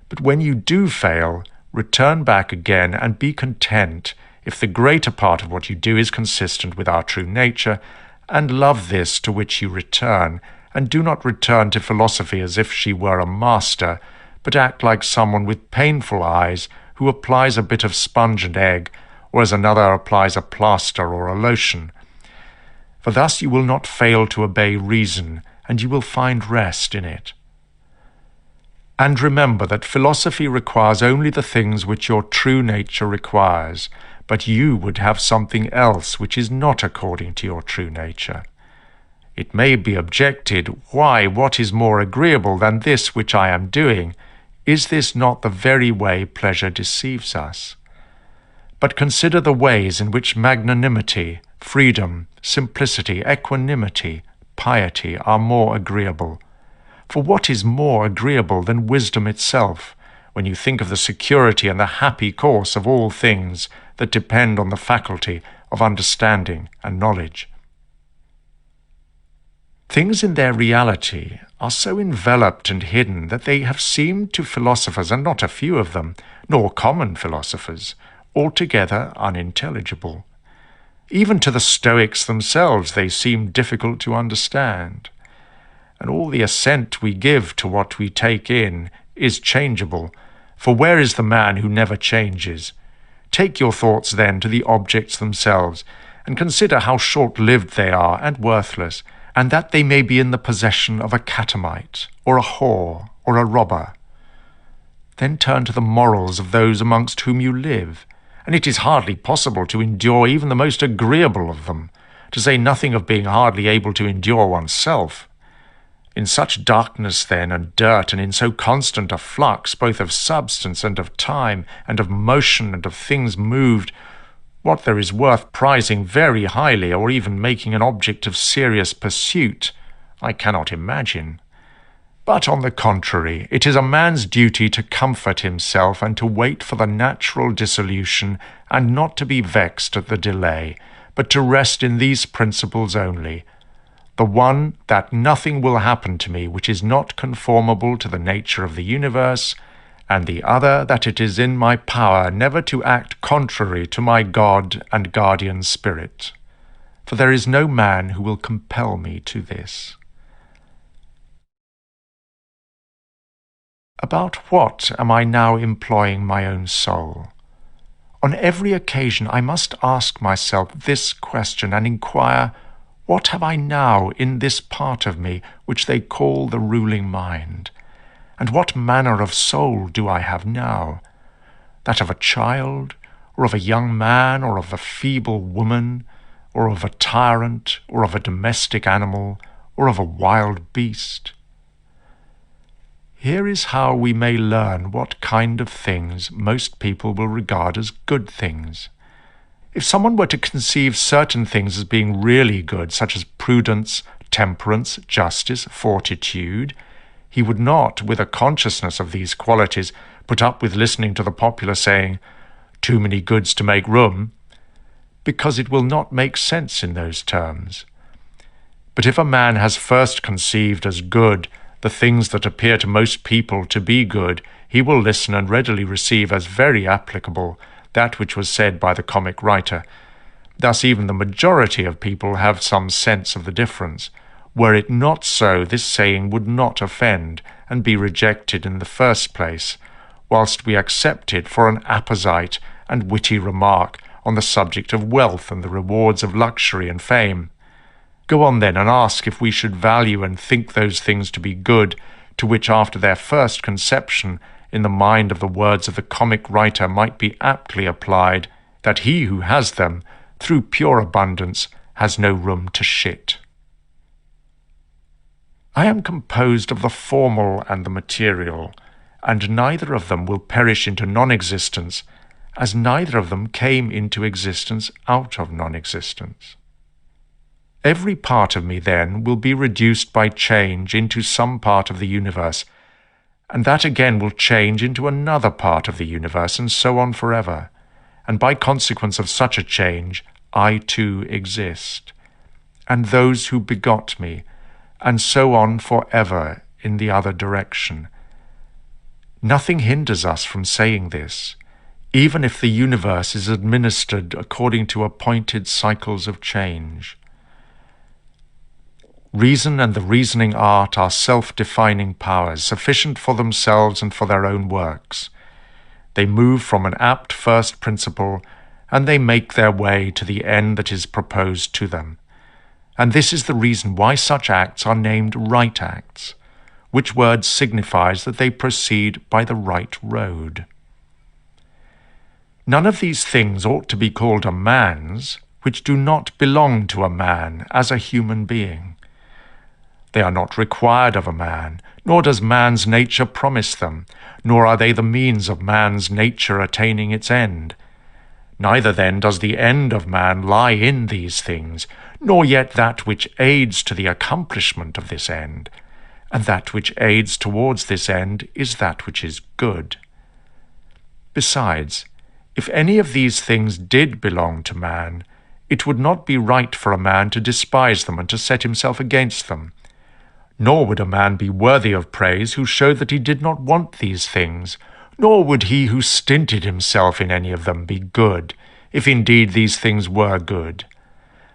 But when you do fail, return back again and be content if the greater part of what you do is consistent with our true nature, and love this to which you return, and do not return to philosophy as if she were a master, but act like someone with painful eyes who applies a bit of sponge and egg, or as another applies a plaster or a lotion. For thus you will not fail to obey reason, and you will find rest in it. And remember that philosophy requires only the things which your true nature requires, but you would have something else which is not according to your true nature. It may be objected, why, what is more agreeable than this which I am doing? Is this not the very way pleasure deceives us? But consider the ways in which magnanimity, freedom, simplicity, equanimity, piety are more agreeable. For what is more agreeable than wisdom itself, when you think of the security and the happy course of all things that depend on the faculty of understanding and knowledge? Things in their reality are so enveloped and hidden that they have seemed to philosophers, and not a few of them, nor common philosophers, altogether unintelligible. Even to the Stoics themselves they seem difficult to understand. And all the assent we give to what we take in is changeable, for where is the man who never changes? Take your thoughts then to the objects themselves, and consider how short-lived they are and worthless, and that they may be in the possession of a catamite, or a whore, or a robber. Then turn to the morals of those amongst whom you live, and it is hardly possible to endure even the most agreeable of them, to say nothing of being hardly able to endure oneself. In such darkness, then, and dirt, and in so constant a flux, both of substance and of time, and of motion and of things moved, what there is worth prizing very highly, or even making an object of serious pursuit, I cannot imagine. But on the contrary, it is a man's duty to comfort himself and to wait for the natural dissolution, and not to be vexed at the delay, but to rest in these principles only. The one, that nothing will happen to me which is not conformable to the nature of the universe, and the other, that it is in my power never to act contrary to my God and guardian spirit. For there is no man who will compel me to this. About what am I now employing my own soul? On every occasion I must ask myself this question and inquire, what have I now in this part of me which they call the ruling mind? And what manner of soul do I have now? That of a child, or of a young man, or of a feeble woman, or of a tyrant, or of a domestic animal, or of a wild beast? Here is how we may learn what kind of things most people will regard as good things. If someone were to conceive certain things as being really good, such as prudence, temperance, justice, fortitude, he would not, with a consciousness of these qualities, put up with listening to the popular saying, "Too many goods to make room," because it will not make sense in those terms. But if a man has first conceived as good the things that appear to most people to be good, he will listen and readily receive as very applicable that which was said by the comic writer. Thus even the majority of people have some sense of the difference. Were it not so, this saying would not offend, and be rejected in the first place, whilst we accept it for an apposite and witty remark on the subject of wealth and the rewards of luxury and fame. Go on then and ask if we should value and think those things to be good, to which after their first conception in the mind of the words of the comic writer might be aptly applied, that he who has them, through pure abundance, has no room to shit. I am composed of the formal and the material, and neither of them will perish into non-existence, as neither of them came into existence out of non-existence. Every part of me, then, will be reduced by change into some part of the universe, and that again will change into another part of the universe, and so on forever. And by consequence of such a change, I too exist, and those who begot me, and so on forever in the other direction. Nothing hinders us from saying this, even if the universe is administered according to appointed cycles of change. Reason and the reasoning art are self-defining powers, sufficient for themselves and for their own works. They move from an apt first principle, and they make their way to the end that is proposed to them. And this is the reason why such acts are named right acts, which word signifies that they proceed by the right road. None of these things ought to be called a man's, which do not belong to a man as a human being. They are not required of a man, nor does man's nature promise them, nor are they the means of man's nature attaining its end. Neither then does the end of man lie in these things, nor yet that which aids to the accomplishment of this end, and that which aids towards this end is that which is good. Besides, if any of these things did belong to man, it would not be right for a man to despise them and to set himself against them. Nor would a man be worthy of praise who showed that he did not want these things, nor would he who stinted himself in any of them be good, if indeed these things were good.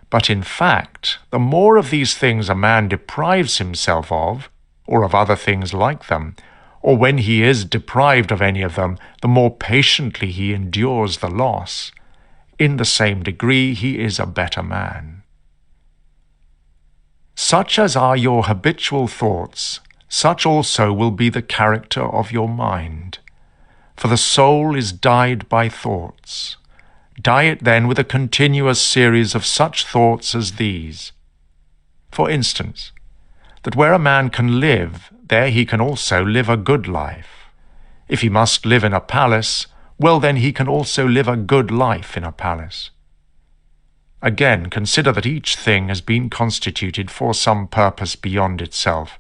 But in fact, the more of these things a man deprives himself of, or of other things like them, or when he is deprived of any of them, the more patiently he endures the loss. In the same degree he is a better man. Such as are your habitual thoughts, such also will be the character of your mind. For the soul is dyed by thoughts. Dye it then with a continuous series of such thoughts as these. For instance, that where a man can live, there he can also live a good life. If he must live in a palace, well then he can also live a good life in a palace. Again, consider that each thing has been constituted for some purpose beyond itself,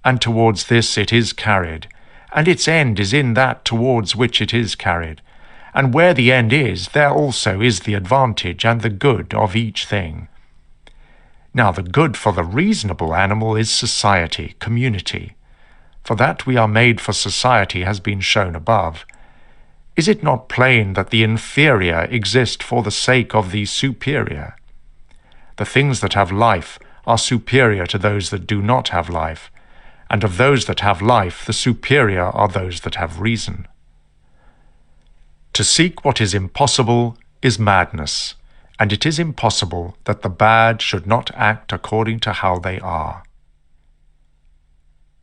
and towards this it is carried, and its end is in that towards which it is carried, and where the end is, there also is the advantage and the good of each thing. Now the good for the reasonable animal is society, community. For that we are made for society has been shown above. Is it not plain that the inferior exist for the sake of the superior? The things that have life are superior to those that do not have life, and of those that have life the superior are those that have reason. To seek what is impossible is madness, and it is impossible that the bad should not act according to how they are.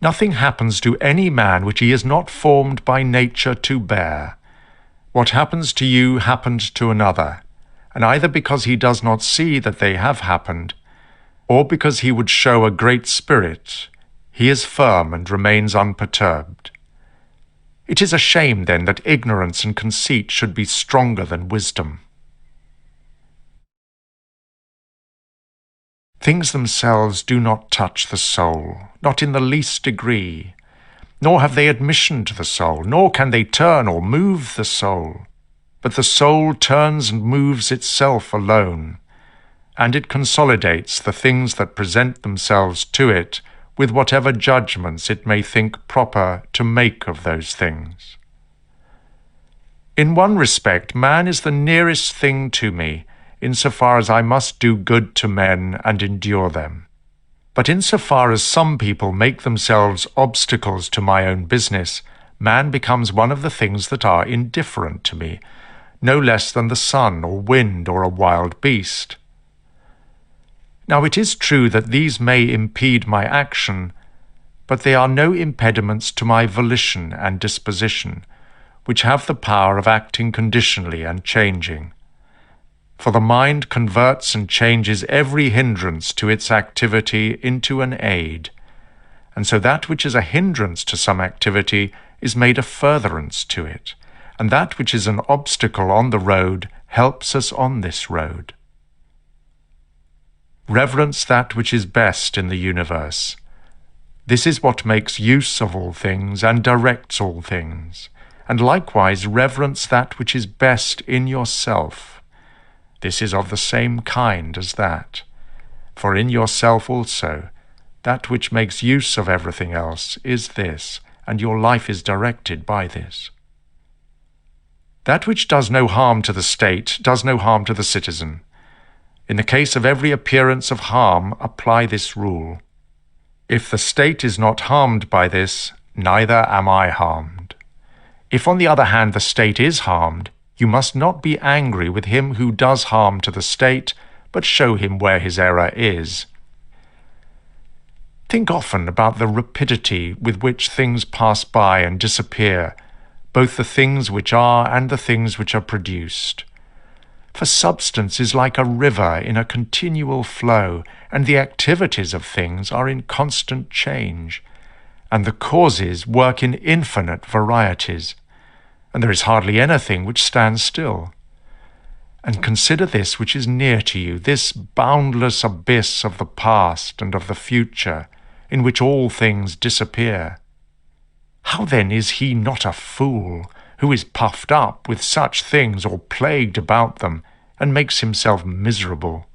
Nothing happens to any man which he is not formed by nature to bear. What happens to you happened to another, and either because he does not see that they have happened, or because he would show a great spirit, he is firm and remains unperturbed. It is a shame, then, that ignorance and conceit should be stronger than wisdom. Things themselves do not touch the soul, not in the least degree, nor have they admission to the soul, nor can they turn or move the soul. But the soul turns and moves itself alone, and it consolidates the things that present themselves to it with whatever judgments it may think proper to make of those things. In one respect, man is the nearest thing to me, insofar as I must do good to men and endure them. But insofar as some people make themselves obstacles to my own business, man becomes one of the things that are indifferent to me, no less than the sun or wind or a wild beast. Now it is true that these may impede my action, but they are no impediments to my volition and disposition, which have the power of acting conditionally and changing. For the mind converts and changes every hindrance to its activity into an aid, and so that which is a hindrance to some activity is made a furtherance to it, and that which is an obstacle on the road helps us on this road. Reverence that which is best in the universe. This is what makes use of all things and directs all things, and likewise reverence that which is best in yourself. This is of the same kind as that. For in yourself also, that which makes use of everything else is this, and your life is directed by this. That which does no harm to the state does no harm to the citizen. In the case of every appearance of harm, apply this rule. If the state is not harmed by this, neither am I harmed. If, on the other hand, the state is harmed, You must not be angry with him who does harm to the state, but show him where his error is. Think often about the rapidity with which things pass by and disappear, both the things which are and the things which are produced. For substance is like a river in a continual flow, and the activities of things are in constant change, and the causes work in infinite varieties, and there is hardly anything which stands still. And consider this which is near to you, this boundless abyss of the past and of the future, in which all things disappear. How then is he not a fool, who is puffed up with such things or plagued about them, and makes himself miserable?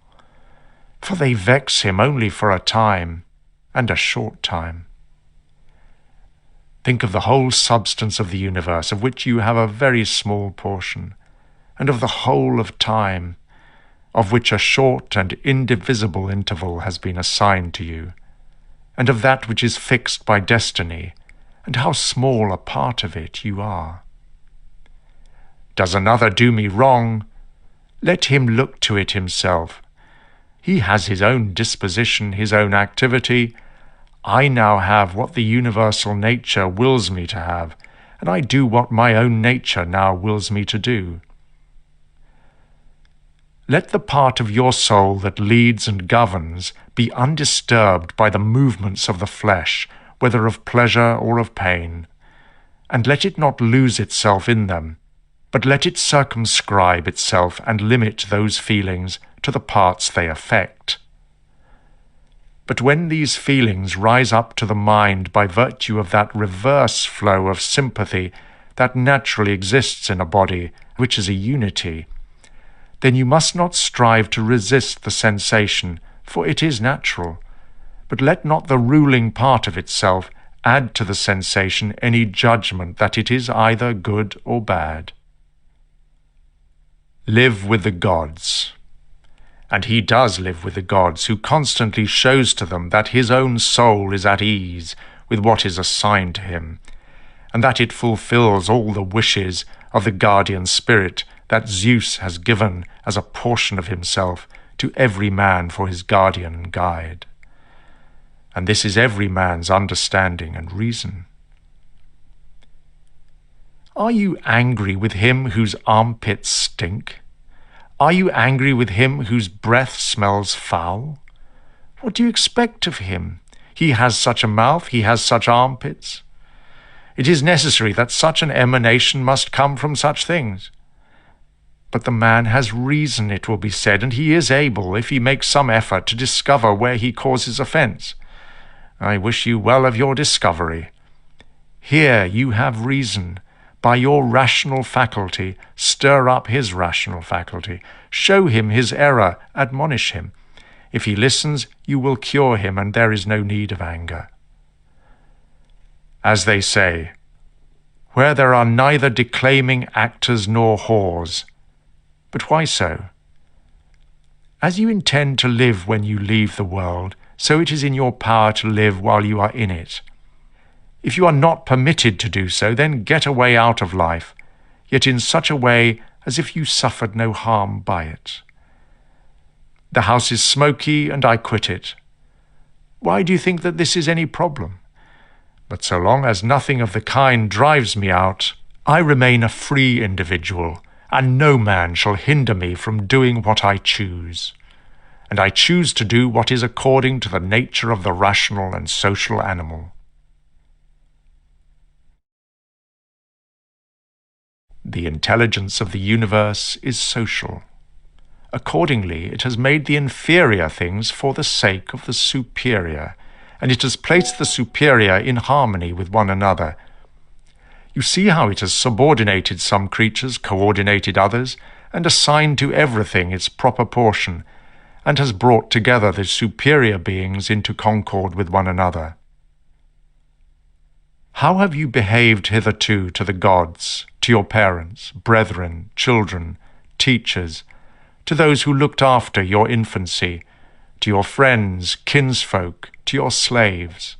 For they vex him only for a time, and a short time. Think of the whole substance of the universe, of which you have a very small portion, and of the whole of time, of which a short and indivisible interval has been assigned to you, and of that which is fixed by destiny, and how small a part of it you are. Does another do me wrong? Let him look to it himself. He has his own disposition, his own activity. I now have what the universal nature wills me to have, and I do what my own nature now wills me to do. Let the part of your soul that leads and governs be undisturbed by the movements of the flesh, whether of pleasure or of pain, and let it not lose itself in them, but let it circumscribe itself and limit those feelings to the parts they affect. But when these feelings rise up to the mind by virtue of that reverse flow of sympathy that naturally exists in a body, which is a unity, then you must not strive to resist the sensation, for it is natural, but let not the ruling part of itself add to the sensation any judgment that it is either good or bad. Live with the gods. And he does live with the gods, who constantly shows to them that his own soul is at ease with what is assigned to him, and that it fulfills all the wishes of the guardian spirit that Zeus has given as a portion of himself to every man for his guardian and guide. And this is every man's understanding and reason. Are you angry with him whose armpits stink? Are you angry with him whose breath smells foul? What do you expect of him? He has such a mouth, he has such armpits. It is necessary that such an emanation must come from such things. But the man has reason, it will be said, and he is able, if he makes some effort, to discover where he causes offence. I wish you well of your discovery. Here you have reason. By your rational faculty, stir up his rational faculty. Show him his error, admonish him. If he listens, you will cure him, and there is no need of anger. As they say, where there are neither declaiming actors nor whores. But why so? As you intend to live when you leave the world, so it is in your power to live while you are in it. If you are not permitted to do so, then get a way out of life, yet in such a way as if you suffered no harm by it. The house is smoky, and I quit it. Why do you think that this is any problem? But so long as nothing of the kind drives me out, I remain a free individual, and no man shall hinder me from doing what I choose. And I choose to do what is according to the nature of the rational and social animal. The intelligence of the universe is social. Accordingly, it has made the inferior things for the sake of the superior, and it has placed the superior in harmony with one another. You see how it has subordinated some creatures, coordinated others, and assigned to everything its proper portion, and has brought together the superior beings into concord with one another. How have you behaved hitherto to the gods, to your parents, brethren, children, teachers, to those who looked after your infancy, to your friends, kinsfolk, to your slaves?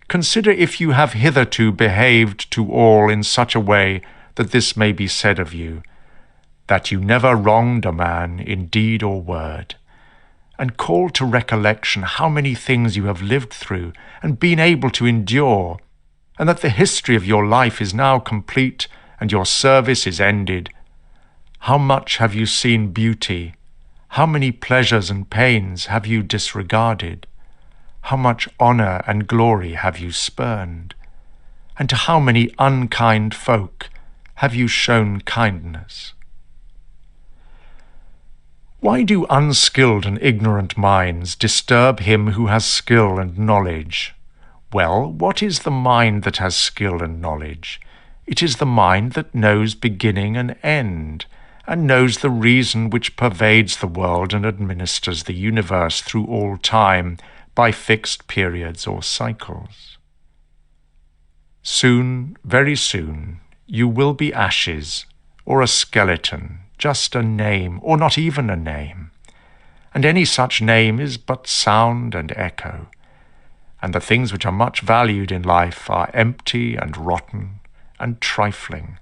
Consider if you have hitherto behaved to all in such a way that this may be said of you, that you never wronged a man in deed or word, and call to recollection how many things you have lived through and been able to endure, and that the history of your life is now complete and your service is ended. How much have you seen beauty? How many pleasures and pains have you disregarded? How much honor and glory have you spurned? And to how many unkind folk have you shown kindness? Why do unskilled and ignorant minds disturb him who has skill and knowledge? Well, what is the mind that has skill and knowledge? It is the mind that knows beginning and end, and knows the reason which pervades the world and administers the universe through all time by fixed periods or cycles. Soon, very soon, you will be ashes, or a skeleton, just a name, or not even a name. And any such name is but sound and echo. And the things which are much valued in life are empty and rotten and trifling,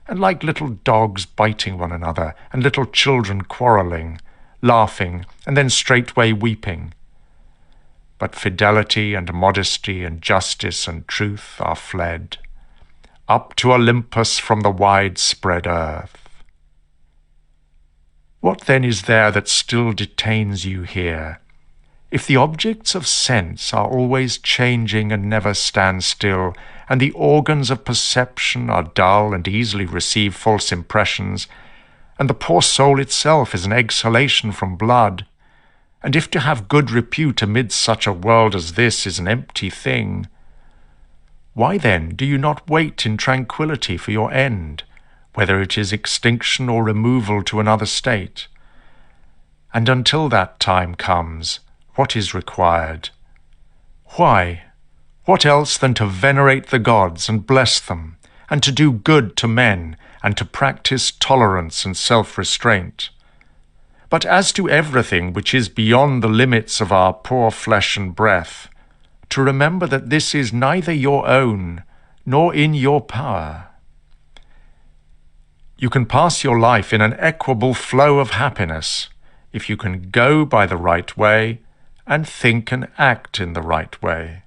and like little dogs biting one another, and little children quarrelling, laughing, and then straightway weeping. But fidelity and modesty and justice and truth are fled, up to Olympus from the wide-spread earth. What then is there that still detains you here? If the objects of sense are always changing and never stand still, and the organs of perception are dull and easily receive false impressions, and the poor soul itself is an exhalation from blood, and if to have good repute amid such a world as this is an empty thing, why then do you not wait in tranquillity for your end, whether it is extinction or removal to another state? And until that time comes, what is required? Why, what else than to venerate the gods and bless them, and to do good to men, and to practice tolerance and self-restraint? But as to everything which is beyond the limits of our poor flesh and breath, to remember that this is neither your own, nor in your power. You can pass your life in an equable flow of happiness, if you can go by the right way, and think and act in the right way.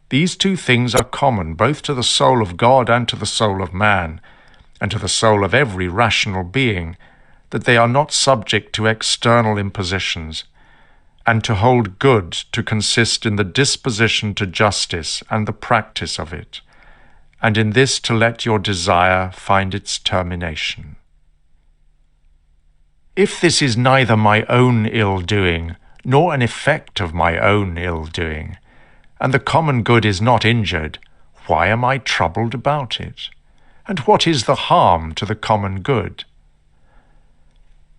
These two things are common both to the soul of God and to the soul of man, and to the soul of every rational being, that they are not subject to external impositions, and to hold good to consist in the disposition to justice and the practice of it, and in this to let your desire find its termination. If this is neither my own ill-doing, nor an effect of my own ill-doing, and the common good is not injured, why am I troubled about it? And what is the harm to the common good?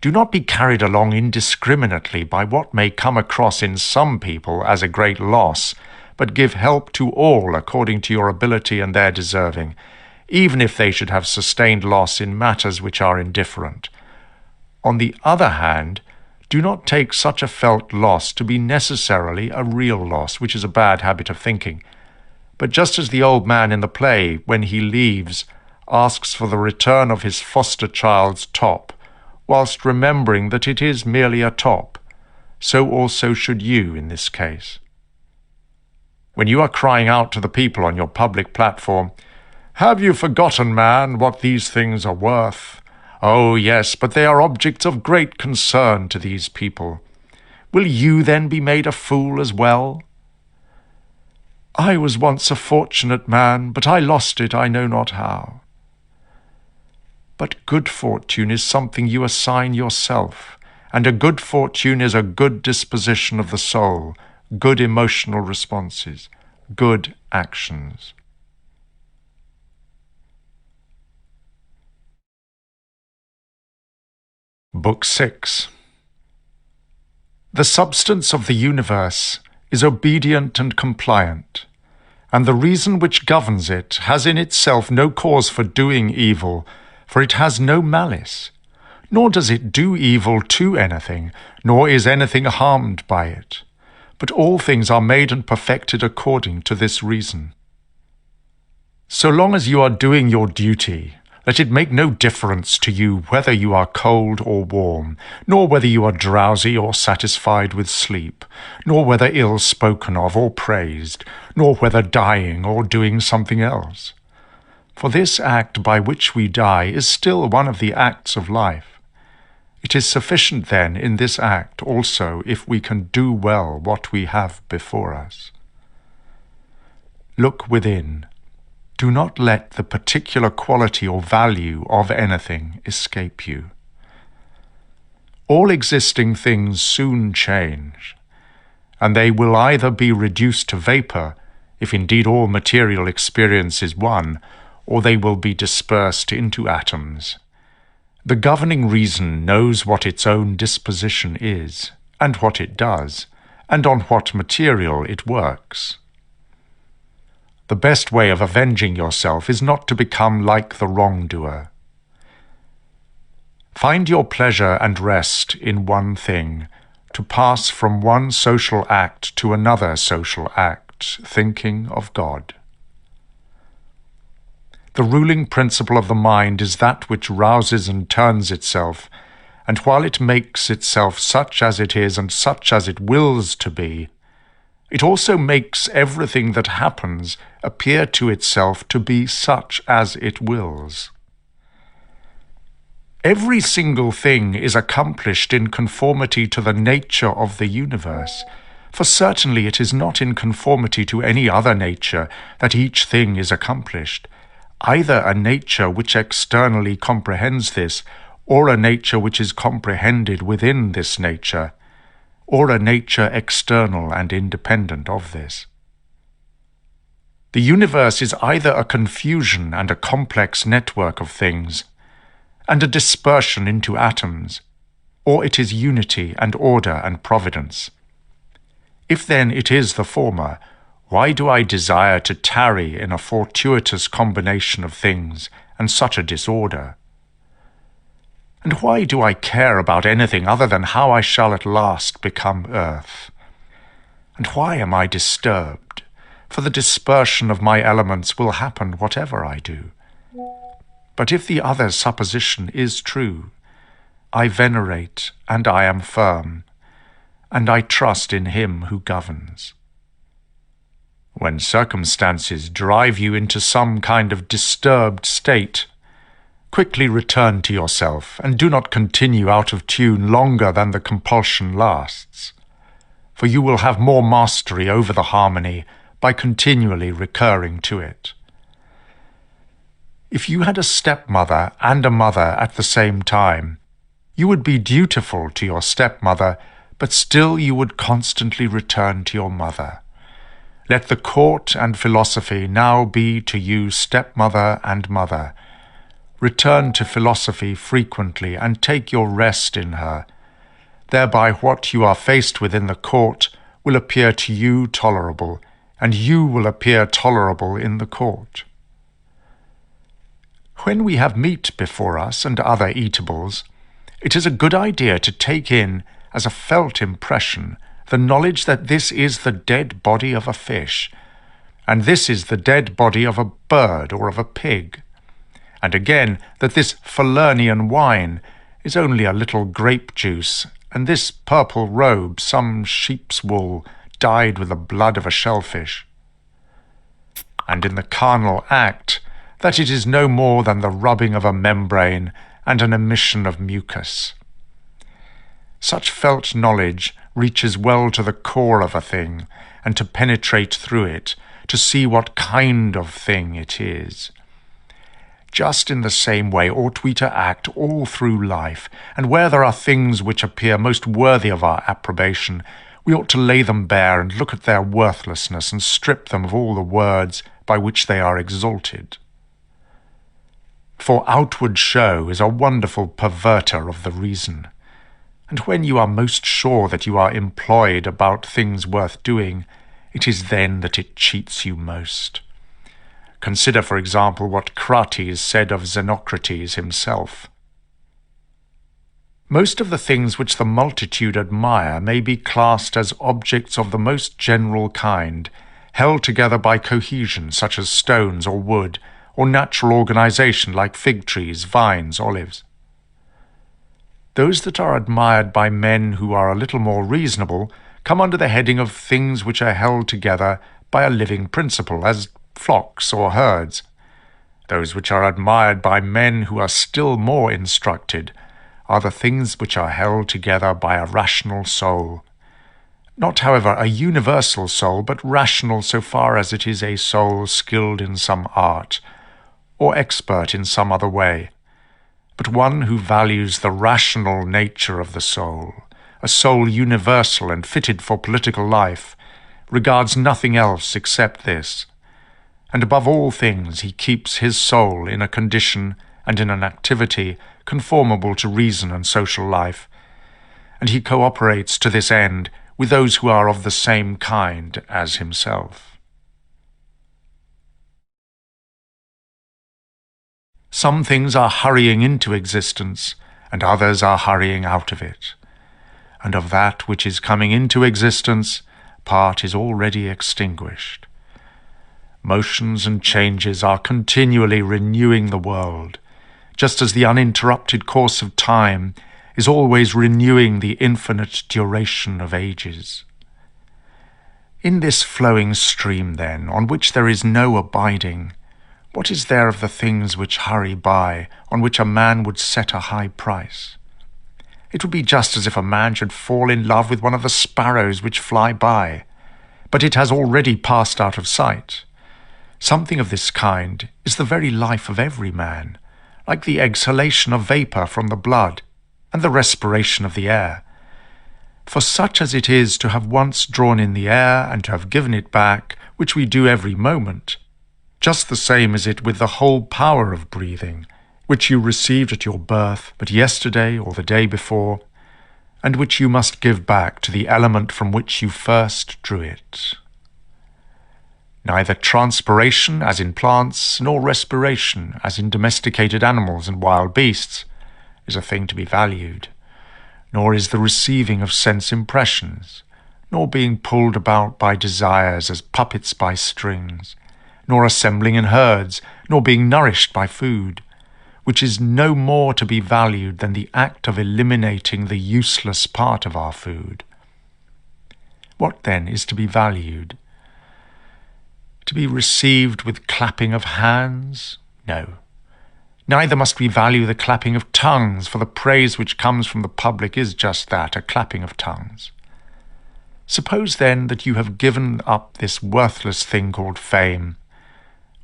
Do not be carried along indiscriminately by what may come across in some people as a great loss, but give help to all according to your ability and their deserving, even if they should have sustained loss in matters which are indifferent. On the other hand, do not take such a felt loss to be necessarily a real loss, which is a bad habit of thinking. But just as the old man in the play, when he leaves, asks for the return of his foster child's top, whilst remembering that it is merely a top, so also should you in this case. When you are crying out to the people on your public platform, "Have you forgotten, man, what these things are worth? Oh, yes, but they are objects of great concern to these people. Will you then be made a fool as well? I was once a fortunate man, but I lost it I know not how." But good fortune is something you assign yourself, and a good fortune is a good disposition of the soul, good emotional responses, good actions. Book 6. The substance of the universe is obedient and compliant, and the reason which governs it has in itself no cause for doing evil, for it has no malice, nor does it do evil to anything, nor is anything harmed by it. But all things are made and perfected according to this reason. So long as you are doing your duty, Let it make no difference to you whether you are cold or warm, nor whether you are drowsy or satisfied with sleep, nor whether ill spoken of or praised, nor whether dying or doing something else. For this act by which we die is still one of the acts of life. It is sufficient then in this act also if we can do well what we have before us. Look within. Do not let the particular quality or value of anything escape you. All existing things soon change, and they will either be reduced to vapor, if indeed all material experience is one, or they will be dispersed into atoms. The governing reason knows what its own disposition is, and what it does, and on what material it works. The best way of avenging yourself is not to become like the wrongdoer. Find your pleasure and rest in one thing, to pass from one social act to another social act, thinking of God. The ruling principle of the mind is that which rouses and turns itself, and while it makes itself such as it is and such as it wills to be, it also makes everything that happens appear to itself to be such as it wills. Every single thing is accomplished in conformity to the nature of the universe, for certainly it is not in conformity to any other nature that each thing is accomplished, either a nature which externally comprehends this, or a nature which is comprehended within this nature, or a nature external and independent of this. The universe is either a confusion and a complex network of things, and a dispersion into atoms, or it is unity and order and providence. If then it is the former, why do I desire to tarry in a fortuitous combination of things and such a disorder? And why do I care about anything other than how I shall at last become earth? And why am I disturbed? For the dispersion of my elements will happen whatever I do. But if the other supposition is true, I venerate and I am firm, and I trust in him who governs. When circumstances drive you into some kind of disturbed state, quickly return to yourself, and do not continue out of tune longer than the compulsion lasts, for you will have more mastery over the harmony by continually recurring to it. If you had a stepmother and a mother at the same time, you would be dutiful to your stepmother, but still you would constantly return to your mother. Let the court and philosophy now be to you stepmother and mother. Return to philosophy frequently and take your rest in her. Thereby what you are faced with in the court will appear to you tolerable, and you will appear tolerable in the court. When we have meat before us and other eatables, it is a good idea to take in, as a felt impression, the knowledge that this is the dead body of a fish, and this is the dead body of a bird or of a pig, and again that this Falernian wine is only a little grape juice, and this purple robe some sheep's wool dyed with the blood of a shellfish, and in the carnal act that it is no more than the rubbing of a membrane and an emission of mucus. Such felt knowledge reaches well to the core of a thing, and to penetrate through it, to see what kind of thing it is. Just in the same way ought we to act all through life, and where there are things which appear most worthy of our approbation, we ought to lay them bare and look at their worthlessness and strip them of all the words by which they are exalted. For outward show is a wonderful perverter of the reason, and when you are most sure that you are employed about things worth doing, it is then that it cheats you most. Consider, for example, what Crates said of Xenocrates himself. Most of the things which the multitude admire may be classed as objects of the most general kind, held together by cohesion, such as stones or wood, or natural organization like fig trees, vines, olives. Those that are admired by men who are a little more reasonable come under the heading of things which are held together by a living principle, as flocks or herds. Those which are admired by men who are still more instructed are the things which are held together by a rational soul. Not, however, a universal soul, but rational so far as it is a soul skilled in some art, or expert in some other way, but one who values the rational nature of the soul, a soul universal and fitted for political life, regards nothing else except this, and above all things he keeps his soul in a condition and in an activity conformable to reason and social life, and he cooperates to this end with those who are of the same kind as himself. Some things are hurrying into existence, and others are hurrying out of it. And of that which is coming into existence, part is already extinguished. Motions and changes are continually renewing the world, just as the uninterrupted course of time is always renewing the infinite duration of ages. In this flowing stream, then, on which there is no abiding, what is there of the things which hurry by, on which a man would set a high price? It would be just as if a man should fall in love with one of the sparrows which fly by, but it has already passed out of sight. Something of this kind is the very life of every man, like the exhalation of vapour from the blood, and the respiration of the air. For such as it is to have once drawn in the air and to have given it back, which we do every moment, just the same is it with the whole power of breathing, which you received at your birth but yesterday or the day before, and which you must give back to the element from which you first drew it. Neither transpiration, as in plants, nor respiration, as in domesticated animals and wild beasts, is a thing to be valued, nor is the receiving of sense impressions, nor being pulled about by desires as puppets by strings, nor assembling in herds, nor being nourished by food, which is no more to be valued than the act of eliminating the useless part of our food. What then is to be valued? To be received with clapping of hands? No. Neither must we value the clapping of tongues, for the praise which comes from the public is just that, a clapping of tongues. Suppose then that you have given up this worthless thing called fame.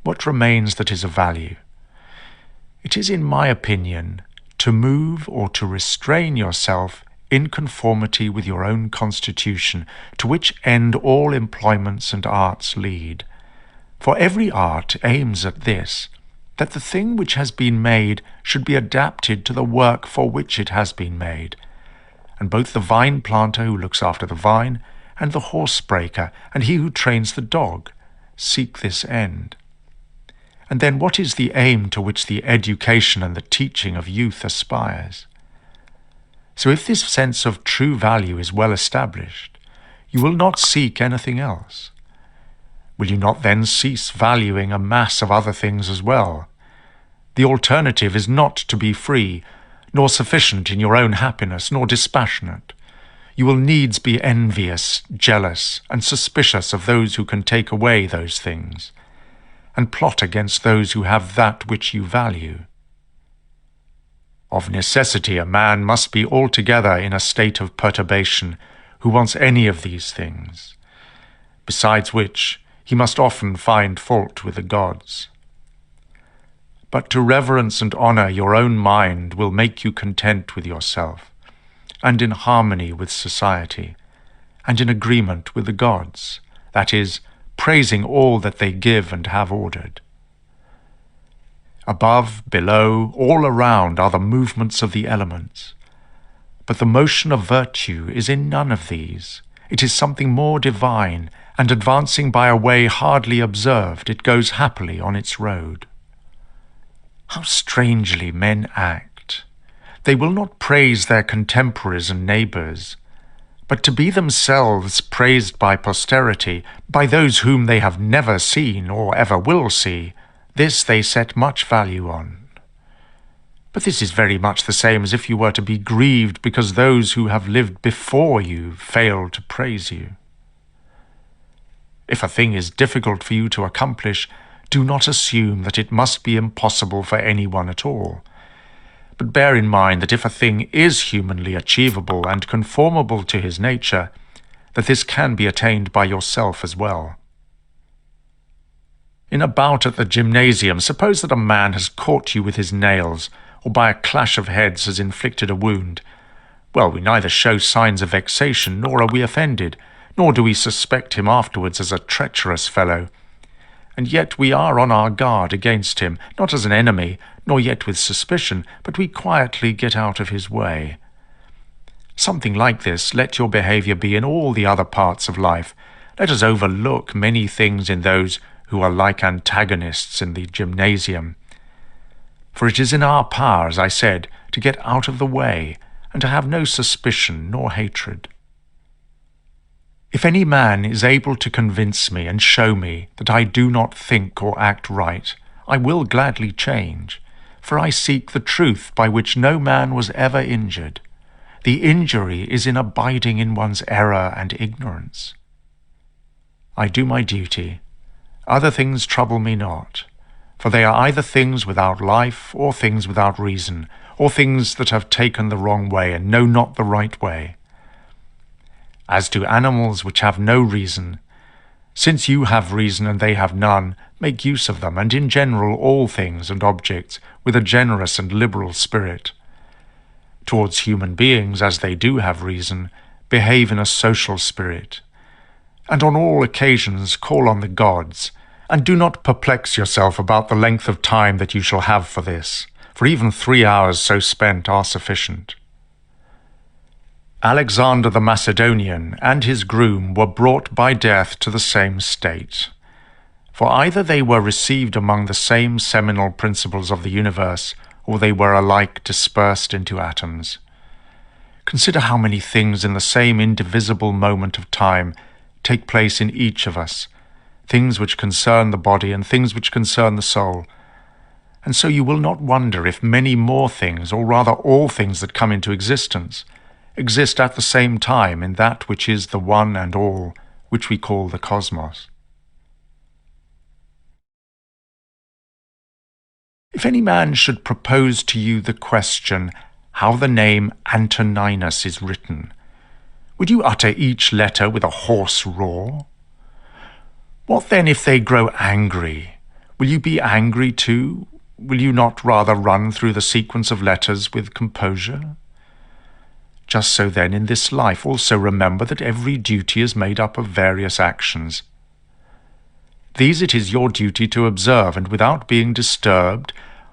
What remains that is of value? It is, in my opinion, to move or to restrain yourself in conformity with your own constitution, to which end all employments and arts lead. For every art aims at this, that the thing which has been made should be adapted to the work for which it has been made. And both the vine planter who looks after the vine, and the horse breaker, and he who trains the dog, seek this end. And then what is the aim to which the education and the teaching of youth aspires? So if this sense of true value is well established, you will not seek anything else. Will you not then cease valuing a mass of other things as well? The alternative is not to be free, nor sufficient in your own happiness, nor dispassionate. You will needs be envious, jealous, and suspicious of those who can take away those things, and plot against those who have that which you value. Of necessity a man must be altogether in a state of perturbation who wants any of these things, besides which he must often find fault with the gods. But to reverence and honour your own mind will make you content with yourself, and in harmony with society, and in agreement with the gods, that is, praising all that they give and have ordered. Above, below, all around are the movements of the elements, but the motion of virtue is in none of these. It is something more divine, and advancing by a way hardly observed, it goes happily on its road. How strangely men act! They will not praise their contemporaries and neighbours, but to be themselves praised by posterity, by those whom they have never seen or ever will see, This they set much value on. But this is very much the same as if you were to be grieved because those who have lived before you fail to praise you. If a thing is difficult for you to accomplish, do not assume that it must be impossible for anyone at all. But bear in mind that if a thing is humanly achievable and conformable to his nature, that this can be attained by yourself as well. In a bout at the gymnasium, suppose that a man has caught you with his nails, or by a clash of heads has inflicted a wound. Well, we neither show signs of vexation, nor are we offended, nor do we suspect him afterwards as a treacherous fellow. And yet we are on our guard against him, not as an enemy, nor yet with suspicion, but we quietly get out of his way. Something like this let your behavior be in all the other parts of life. Let us overlook many things in those who are like antagonists in the gymnasium. For it is in our power, as I said, to get out of the way, and to have no suspicion nor hatred. If any man is able to convince me and show me that I do not think or act right, I will gladly change, for I seek the truth by which no man was ever injured. The injury is in abiding in one's error and ignorance. I do my duty. Other things trouble me not, for they are either things without life, or things without reason, or things that have taken the wrong way and know not the right way. As to animals which have no reason, since you have reason and they have none, make use of them, and in general all things and objects, with a generous and liberal spirit. Towards human beings, as they do have reason, behave in a social spirit, and on all occasions call on the gods, and do not perplex yourself about the length of time that you shall have for this, for even 3 hours so spent are sufficient. Alexander the Macedonian and his groom were brought by death to the same state, for either they were received among the same seminal principles of the universe, or they were alike dispersed into atoms. Consider how many things in the same indivisible moment of time take place in each of us, things which concern the body and things which concern the soul. And so you will not wonder if many more things, or rather all things that come into existence, exist at the same time in that which is the one and all, which we call the cosmos. If any man should propose to you the question how the name Antoninus is written, would you utter each letter with a hoarse roar? What then if they grow angry? Will you be angry too? Will you not rather run through the sequence of letters with composure? Just so then in this life also remember that every duty is made up of various actions. These it is your duty to observe, and without being disturbed,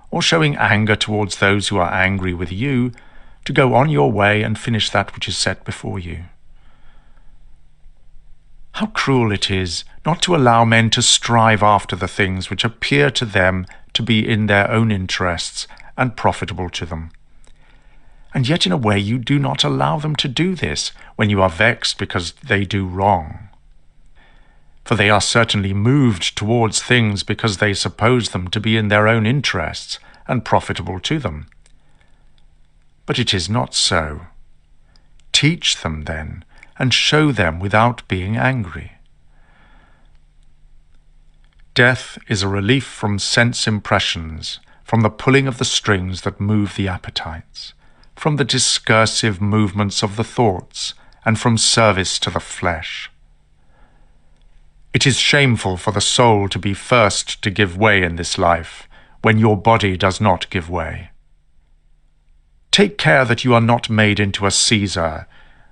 or showing anger towards those who are angry with you, to go on your way and finish that which is set before you. How cruel it is not to allow men to strive after the things which appear to them to be in their own interests and profitable to them. And yet in a way you do not allow them to do this when you are vexed because they do wrong. For they are certainly moved towards things because they suppose them to be in their own interests and profitable to them. But it is not so. Teach them then, and show them without being angry. Death is a relief from sense impressions, from the pulling of the strings that move the appetites, from the discursive movements of the thoughts, and from service to the flesh. It is shameful for the soul to be first to give way in this life, when your body does not give way. Take care that you are not made into a Caesar,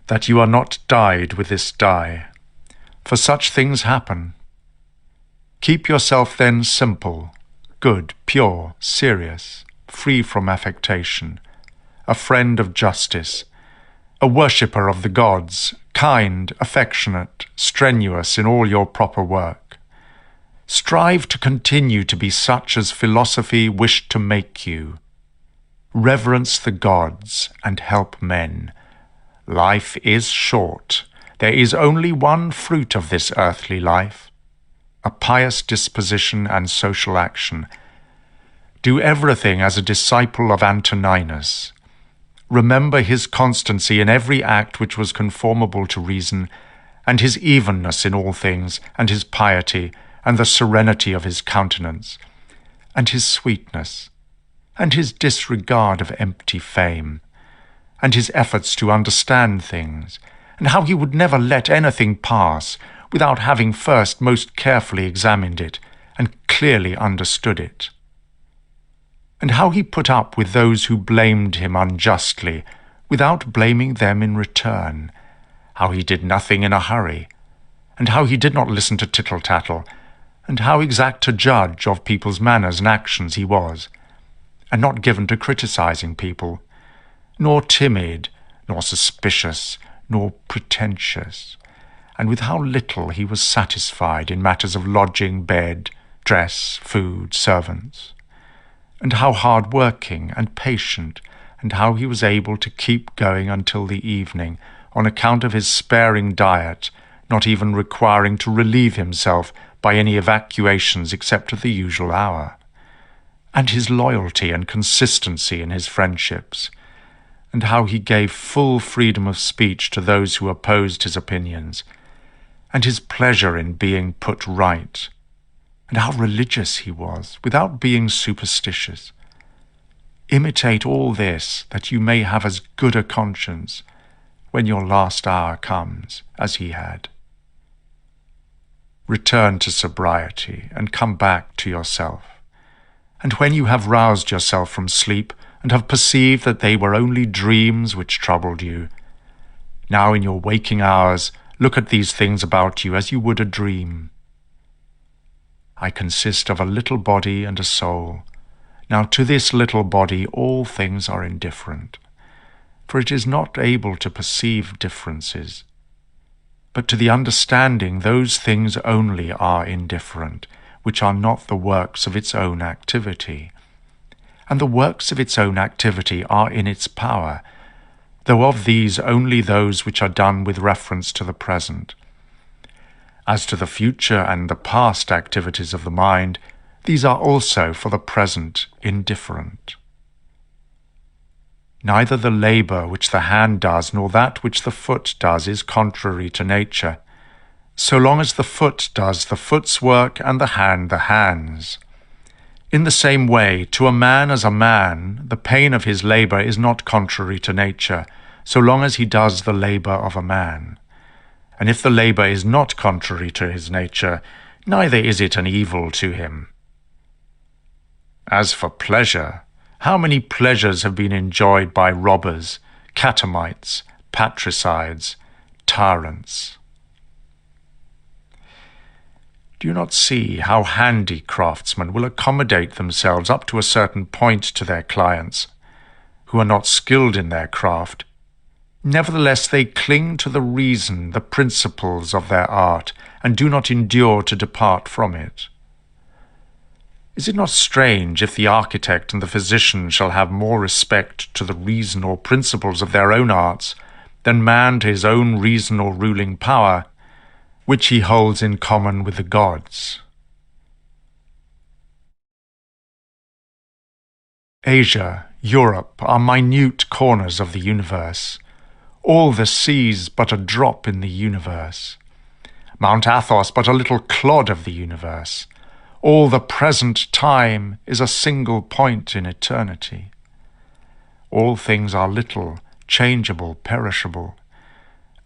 that you are not dyed with this dye, for such things happen. Keep yourself then simple, good, pure, serious, free from affectation, a friend of justice, a worshipper of the gods, kind, affectionate, strenuous in all your proper work. Strive to continue to be such as philosophy wished to make you. Reverence the gods and help men. Life is short. There is only one fruit of this earthly life. a pious disposition and social action. Do everything as a disciple of Antoninus. Remember his constancy in every act which was conformable to reason, and his evenness in all things, and his piety, and the serenity of his countenance, and his sweetness, and his disregard of empty fame, and his efforts to understand things, and how he would never let anything pass without having first most carefully examined it and clearly understood it, and how he put up with those who blamed him unjustly without blaming them in return, how he did nothing in a hurry, and how he did not listen to tittle-tattle, and how exact a judge of people's manners and actions he was, and not given to criticizing people, nor timid, nor suspicious, nor pretentious, and with how little he was satisfied in matters of lodging, bed, dress, food, servants, and how hard-working and patient, and how he was able to keep going until the evening on account of his sparing diet, not even requiring to relieve himself by any evacuations except at the usual hour, and his loyalty and consistency in his friendships, and how he gave full freedom of speech to those who opposed his opinions, and his pleasure in being put right, and how religious he was, without being superstitious. Imitate all this, that you may have as good a conscience when your last hour comes, as he had. Return to sobriety, and come back to yourself. And when you have roused yourself from sleep, and have perceived that they were only dreams which troubled you, now in your waking hours look at these things about you as you would a dream. I consist of a little body and a soul. Now to this little body all things are indifferent, for it is not able to perceive differences. But to the understanding those things only are indifferent, which are not the works of its own activity. And the works of its own activity are in its power, though of these only those which are done with reference to the present. As to the future and the past activities of the mind, these are also for the present indifferent. Neither the labour which the hand does nor that which the foot does is contrary to nature, so long as the foot does the foot's work and the hand the hand's. In the same way, to a man as a man, the pain of his labour is not contrary to nature, so long as he does the labour of a man. And if the labour is not contrary to his nature, neither is it an evil to him. As for pleasure, how many pleasures have been enjoyed by robbers, catamites, patricides, tyrants? Do you not see how handicraftsmen will accommodate themselves up to a certain point to their clients, who are not skilled in their craft? Nevertheless, they cling to the reason, the principles of their art, and do not endure to depart from it. Is it not strange if the architect and the physician shall have more respect to the reason or principles of their own arts than man to his own reason or ruling power, which he holds in common with the gods? Asia, Europe are minute corners of the universe. All the seas but a drop in the universe. Mount Athos but a little clod of the universe. All the present time is a single point in eternity. All things are little, changeable, perishable.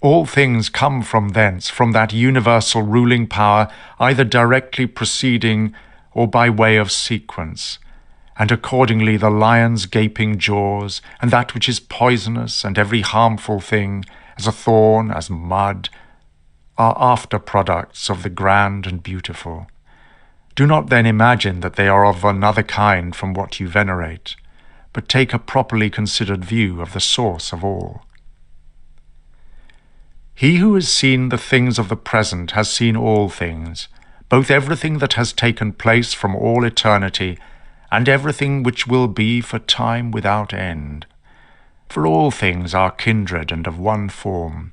All things come from thence, from that universal ruling power, either directly proceeding or by way of sequence, and accordingly the lion's gaping jaws, and that which is poisonous, and every harmful thing, as a thorn, as mud, are after-products of the grand and beautiful. Do not then imagine that they are of another kind from what you venerate, but take a properly considered view of the source of all. He who has seen the things of the present has seen all things, both everything that has taken place from all eternity, and everything which will be for time without end. For all things are kindred and of one form.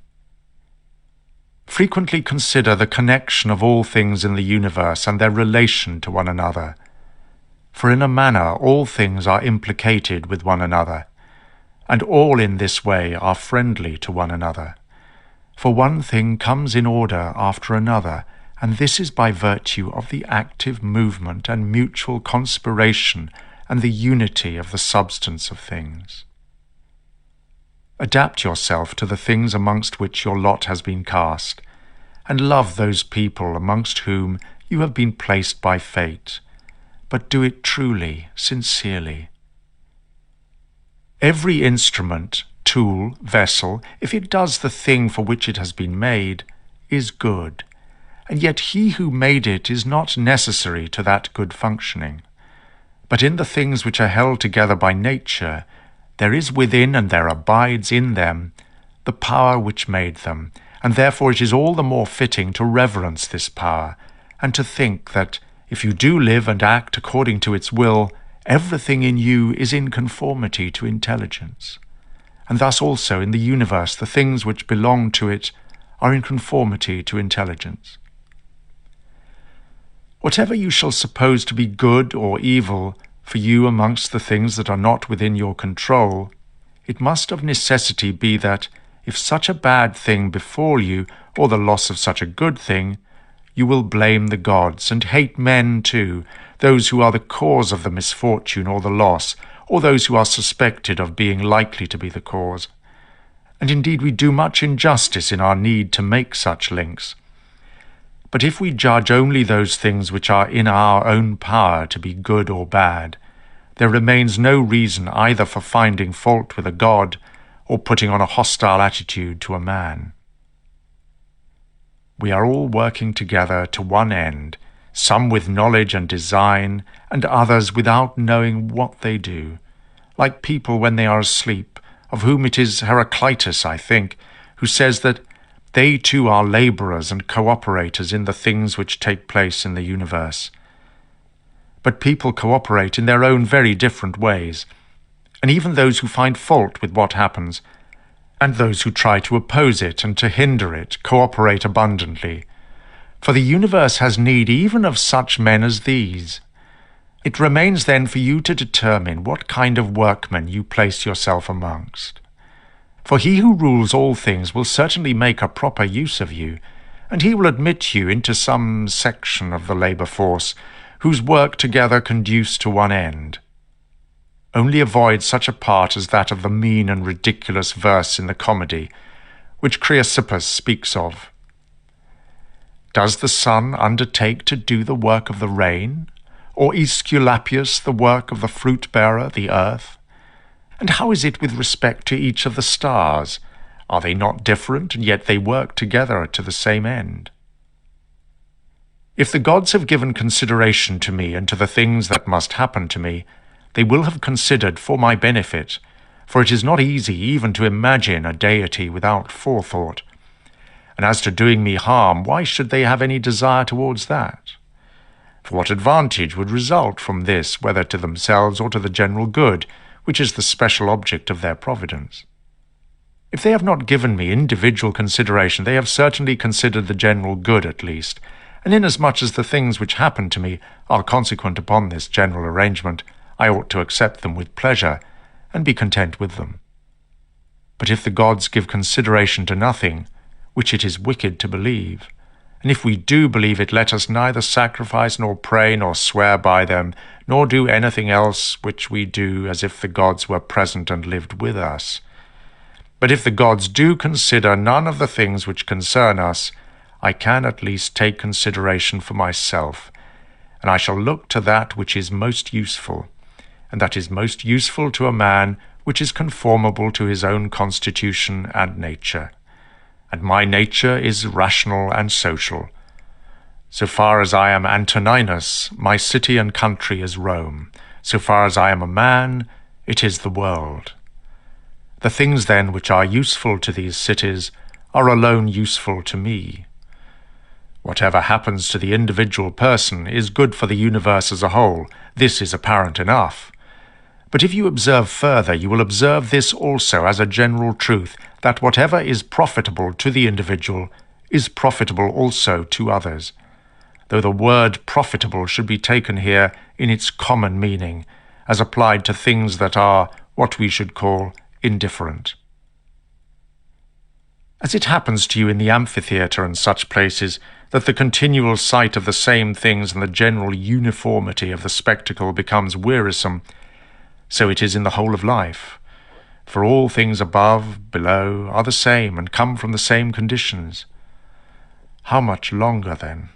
Frequently consider the connection of all things in the universe and their relation to one another. For in a manner all things are implicated with one another, and all in this way are friendly to one another. For one thing comes in order after another, and this is by virtue of the active movement and mutual conspiration and the unity of the substance of things. Adapt yourself to the things amongst which your lot has been cast, and love those people amongst whom you have been placed by fate, but do it truly, sincerely. Every instrument, tool, vessel, if it does the thing for which it has been made, is good, and yet he who made it is not necessary to that good functioning. But in the things which are held together by nature, there is within and there abides in them the power which made them, and therefore it is all the more fitting to reverence this power, and to think that if you do live and act according to its will, everything in you is in conformity to intelligence. And thus also in the universe the things which belong to it are in conformity to intelligence. Whatever you shall suppose to be good or evil for you amongst the things that are not within your control, it must of necessity be that, if such a bad thing befall you, or the loss of such a good thing, you will blame the gods, and hate men too, those who are the cause of the misfortune or the loss, or those who are suspected of being likely to be the cause. And indeed we do much injustice in our need to make such links. But if we judge only those things which are in our own power to be good or bad, there remains no reason either for finding fault with a god or putting on a hostile attitude to a man. We are all working together to one end, some with knowledge and design, and others without knowing what they do, like people when they are asleep, of whom it is Heraclitus, I think, who says that they too are labourers and cooperators in the things which take place in the universe. But people cooperate in their own very different ways, and even those who find fault with what happens, and those who try to oppose it and to hinder it, cooperate abundantly. For the universe has need even of such men as these. It remains then for you to determine what kind of workmen you place yourself amongst. For he who rules all things will certainly make a proper use of you, and he will admit you into some section of the labour force, whose work together conduce to one end. Only avoid such a part as that of the mean and ridiculous verse in the comedy, which Chrysippus speaks of. Does the sun undertake to do the work of the rain, or Aesculapius the work of the fruit-bearer, the earth? And how is it with respect to each of the stars? Are they not different, and yet they work together to the same end? If the gods have given consideration to me and to the things that must happen to me, they will have considered for my benefit, for it is not easy even to imagine a deity without forethought. And as to doing me harm, why should they have any desire towards that? For what advantage would result from this, whether to themselves or to the general good, which is the special object of their providence? If they have not given me individual consideration, they have certainly considered the general good at least, and inasmuch as the things which happen to me are consequent upon this general arrangement, I ought to accept them with pleasure, and be content with them. But if the gods give consideration to nothing, which it is wicked to believe, and if we do believe it, let us neither sacrifice nor pray nor swear by them, nor do anything else which we do as if the gods were present and lived with us. But if the gods do consider none of the things which concern us, I can at least take consideration for myself, and I shall look to that which is most useful, and that is most useful to a man which is conformable to his own constitution and nature. And my nature is rational and social. So far as I am Antoninus, my city and country is Rome. So far as I am a man, it is the world. The things then which are useful to these cities are alone useful to me. Whatever happens to the individual person is good for the universe as a whole. This is apparent enough. But if you observe further, you will observe this also as a general truth, that whatever is profitable to the individual is profitable also to others, though the word profitable should be taken here in its common meaning, as applied to things that are what we should call indifferent. As it happens to you in the amphitheatre and such places, that the continual sight of the same things and the general uniformity of the spectacle becomes wearisome, so it is in the whole of life. For all things above, below, are the same and come from the same conditions. How much longer, then?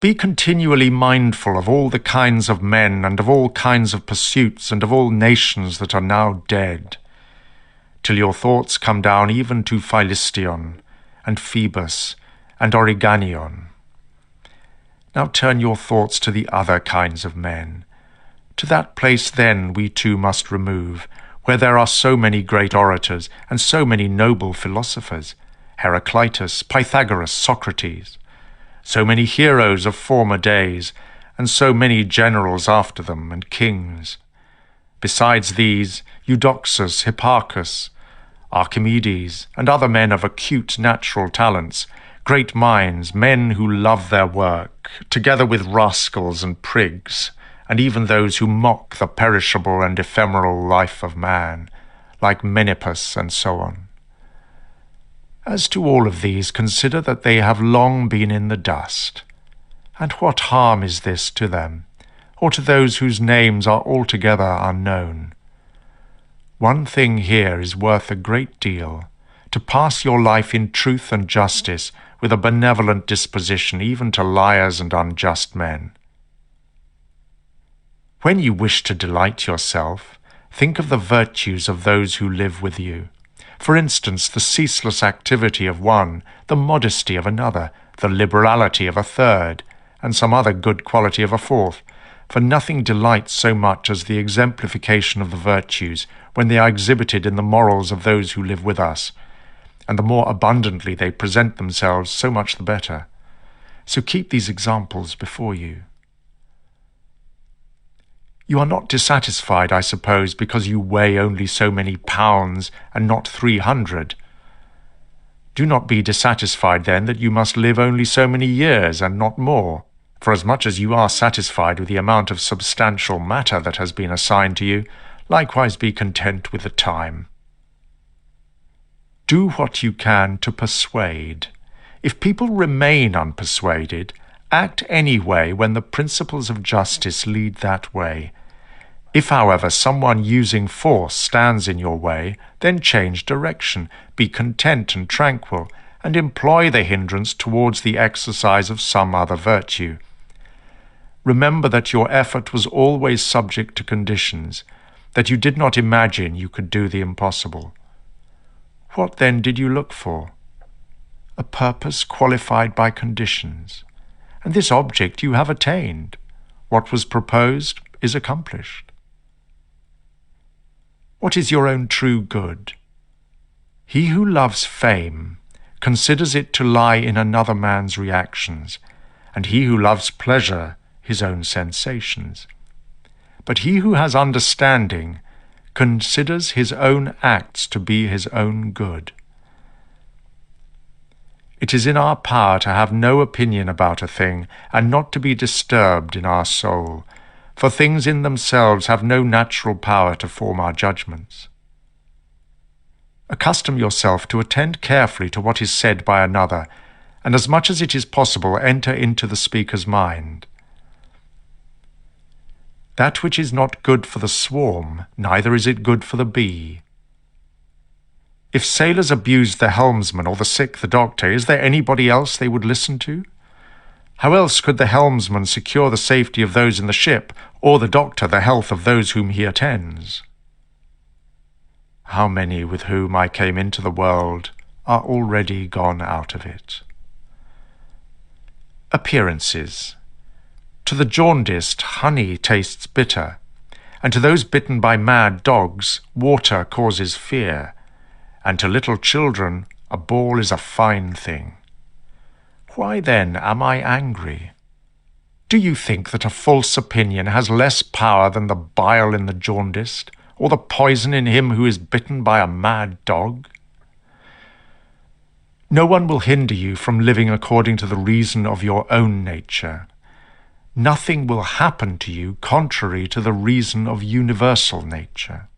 Be continually mindful of all the kinds of men and of all kinds of pursuits and of all nations that are now dead, till your thoughts come down even to Philistion and Phoebus and Origanion. Now turn your thoughts to the other kinds of men. To that place then we too must remove, where there are so many great orators and so many noble philosophers, Heraclitus, Pythagoras, Socrates, so many heroes of former days, and so many generals after them, and kings. Besides these, Eudoxus, Hipparchus, Archimedes, and other men of acute natural talents, great minds, men who love their work, together with rascals and prigs, and even those who mock the perishable and ephemeral life of man, like Menippus and so on. As to all of these, consider that they have long been in the dust. And what harm is this to them, or to those whose names are altogether unknown? One thing here is worth a great deal, to pass your life in truth and justice, with a benevolent disposition even to liars and unjust men. When you wish to delight yourself, think of the virtues of those who live with you. For instance, the ceaseless activity of one, the modesty of another, the liberality of a third, and some other good quality of a fourth. For nothing delights so much as the exemplification of the virtues when they are exhibited in the morals of those who live with us, and the more abundantly they present themselves, so much the better. So keep these examples before you. You are not dissatisfied, I suppose, because you weigh only so many pounds and not 300. Do not be dissatisfied, then, that you must live only so many years and not more, for as much as you are satisfied with the amount of substantial matter that has been assigned to you, likewise be content with the time. Do what you can to persuade. If people remain unpersuaded, act any way when the principles of justice lead that way. If, however, someone using force stands in your way, then change direction, be content and tranquil, and employ the hindrance towards the exercise of some other virtue. Remember that your effort was always subject to conditions, that you did not imagine you could do the impossible. What then did you look for? A purpose qualified by conditions. And this object you have attained. What was proposed is accomplished. What is your own true good? He who loves fame considers it to lie in another man's reactions, and he who loves pleasure his own sensations. But he who has understanding considers his own acts to be his own good. It is in our power to have no opinion about a thing, and not to be disturbed in our soul, for things in themselves have no natural power to form our judgments. Accustom yourself to attend carefully to what is said by another, and as much as it is possible enter into the speaker's mind. That which is not good for the swarm, neither is it good for the bee. If sailors abused the helmsman or the sick the doctor, is there anybody else they would listen to? How else could the helmsman secure the safety of those in the ship, or the doctor the health of those whom he attends? How many with whom I came into the world are already gone out of it? Appearances. To the jaundiced, honey tastes bitter, and to those bitten by mad dogs, water causes fear, and to little children a ball is a fine thing. Why then am I angry? Do you think that a false opinion has less power than the bile in the jaundiced, or the poison in him who is bitten by a mad dog? No one will hinder you from living according to the reason of your own nature. Nothing will happen to you contrary to the reason of universal nature.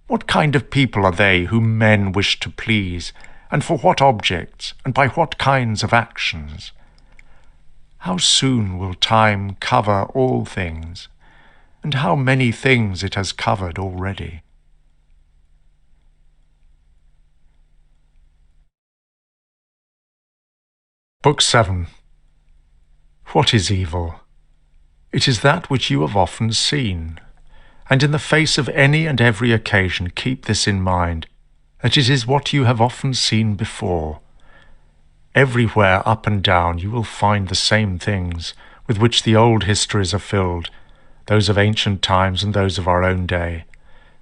What kind of people are they whom men wish to please, and for what objects, and by what kinds of actions? How soon will time cover all things, and how many things it has covered already? Book 7. What is evil? It is that which you have often seen, and in the face of any and every occasion keep this in mind, that it is what you have often seen before. Everywhere up and down you will find the same things with which the old histories are filled, those of ancient times and those of our own day.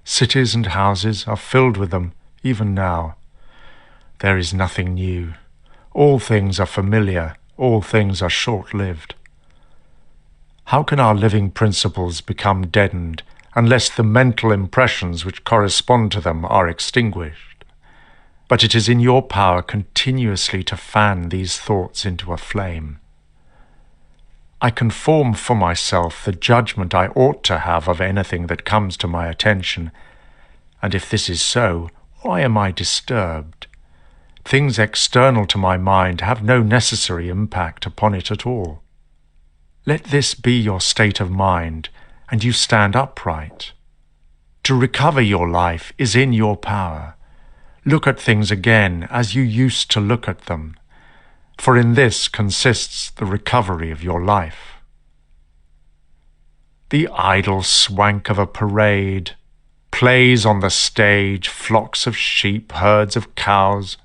Cities and houses are filled with them, even now. There is nothing new. All things are familiar, all things are short-lived. How can our living principles become deadened unless the mental impressions which correspond to them are extinguished? But it is in your power continuously to fan these thoughts into a flame. I can form for myself the judgment I ought to have of anything that comes to my attention, and if this is so, why am I disturbed? Things external to my mind have no necessary impact upon it at all. Let this be your state of mind, and you stand upright. To recover your life is in your power. Look at things again as you used to look at them, for in this consists the recovery of your life. The idle swank of a parade, plays on the stage, flocks of sheep, herds of cows,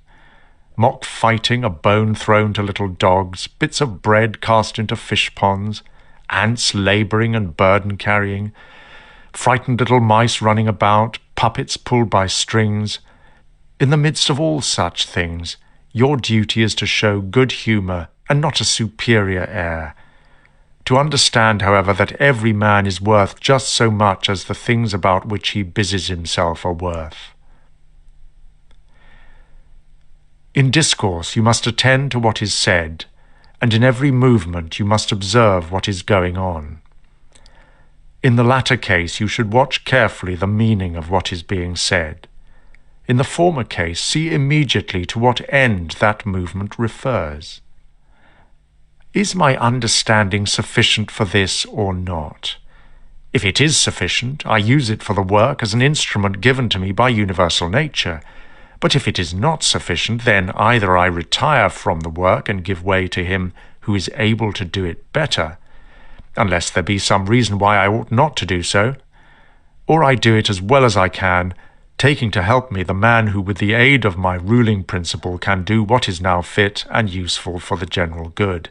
mock fighting, a bone thrown to little dogs, bits of bread cast into fish ponds, ants labouring and burden carrying, frightened little mice running about, puppets pulled by strings. In the midst of all such things, your duty is to show good humour and not a superior air. To understand, however, that every man is worth just so much as the things about which he busies himself are worth. In discourse you must attend to what is said, and in every movement you must observe what is going on. In the latter case you should watch carefully the meaning of what is being said. In the former case, see immediately to what end that movement refers. Is my understanding sufficient for this or not? If it is sufficient, I use it for the work as an instrument given to me by universal nature. But if it is not sufficient, then either I retire from the work and give way to him who is able to do it better, unless there be some reason why I ought not to do so, or I do it as well as I can, taking to help me the man who with the aid of my ruling principle can do what is now fit and useful for the general good.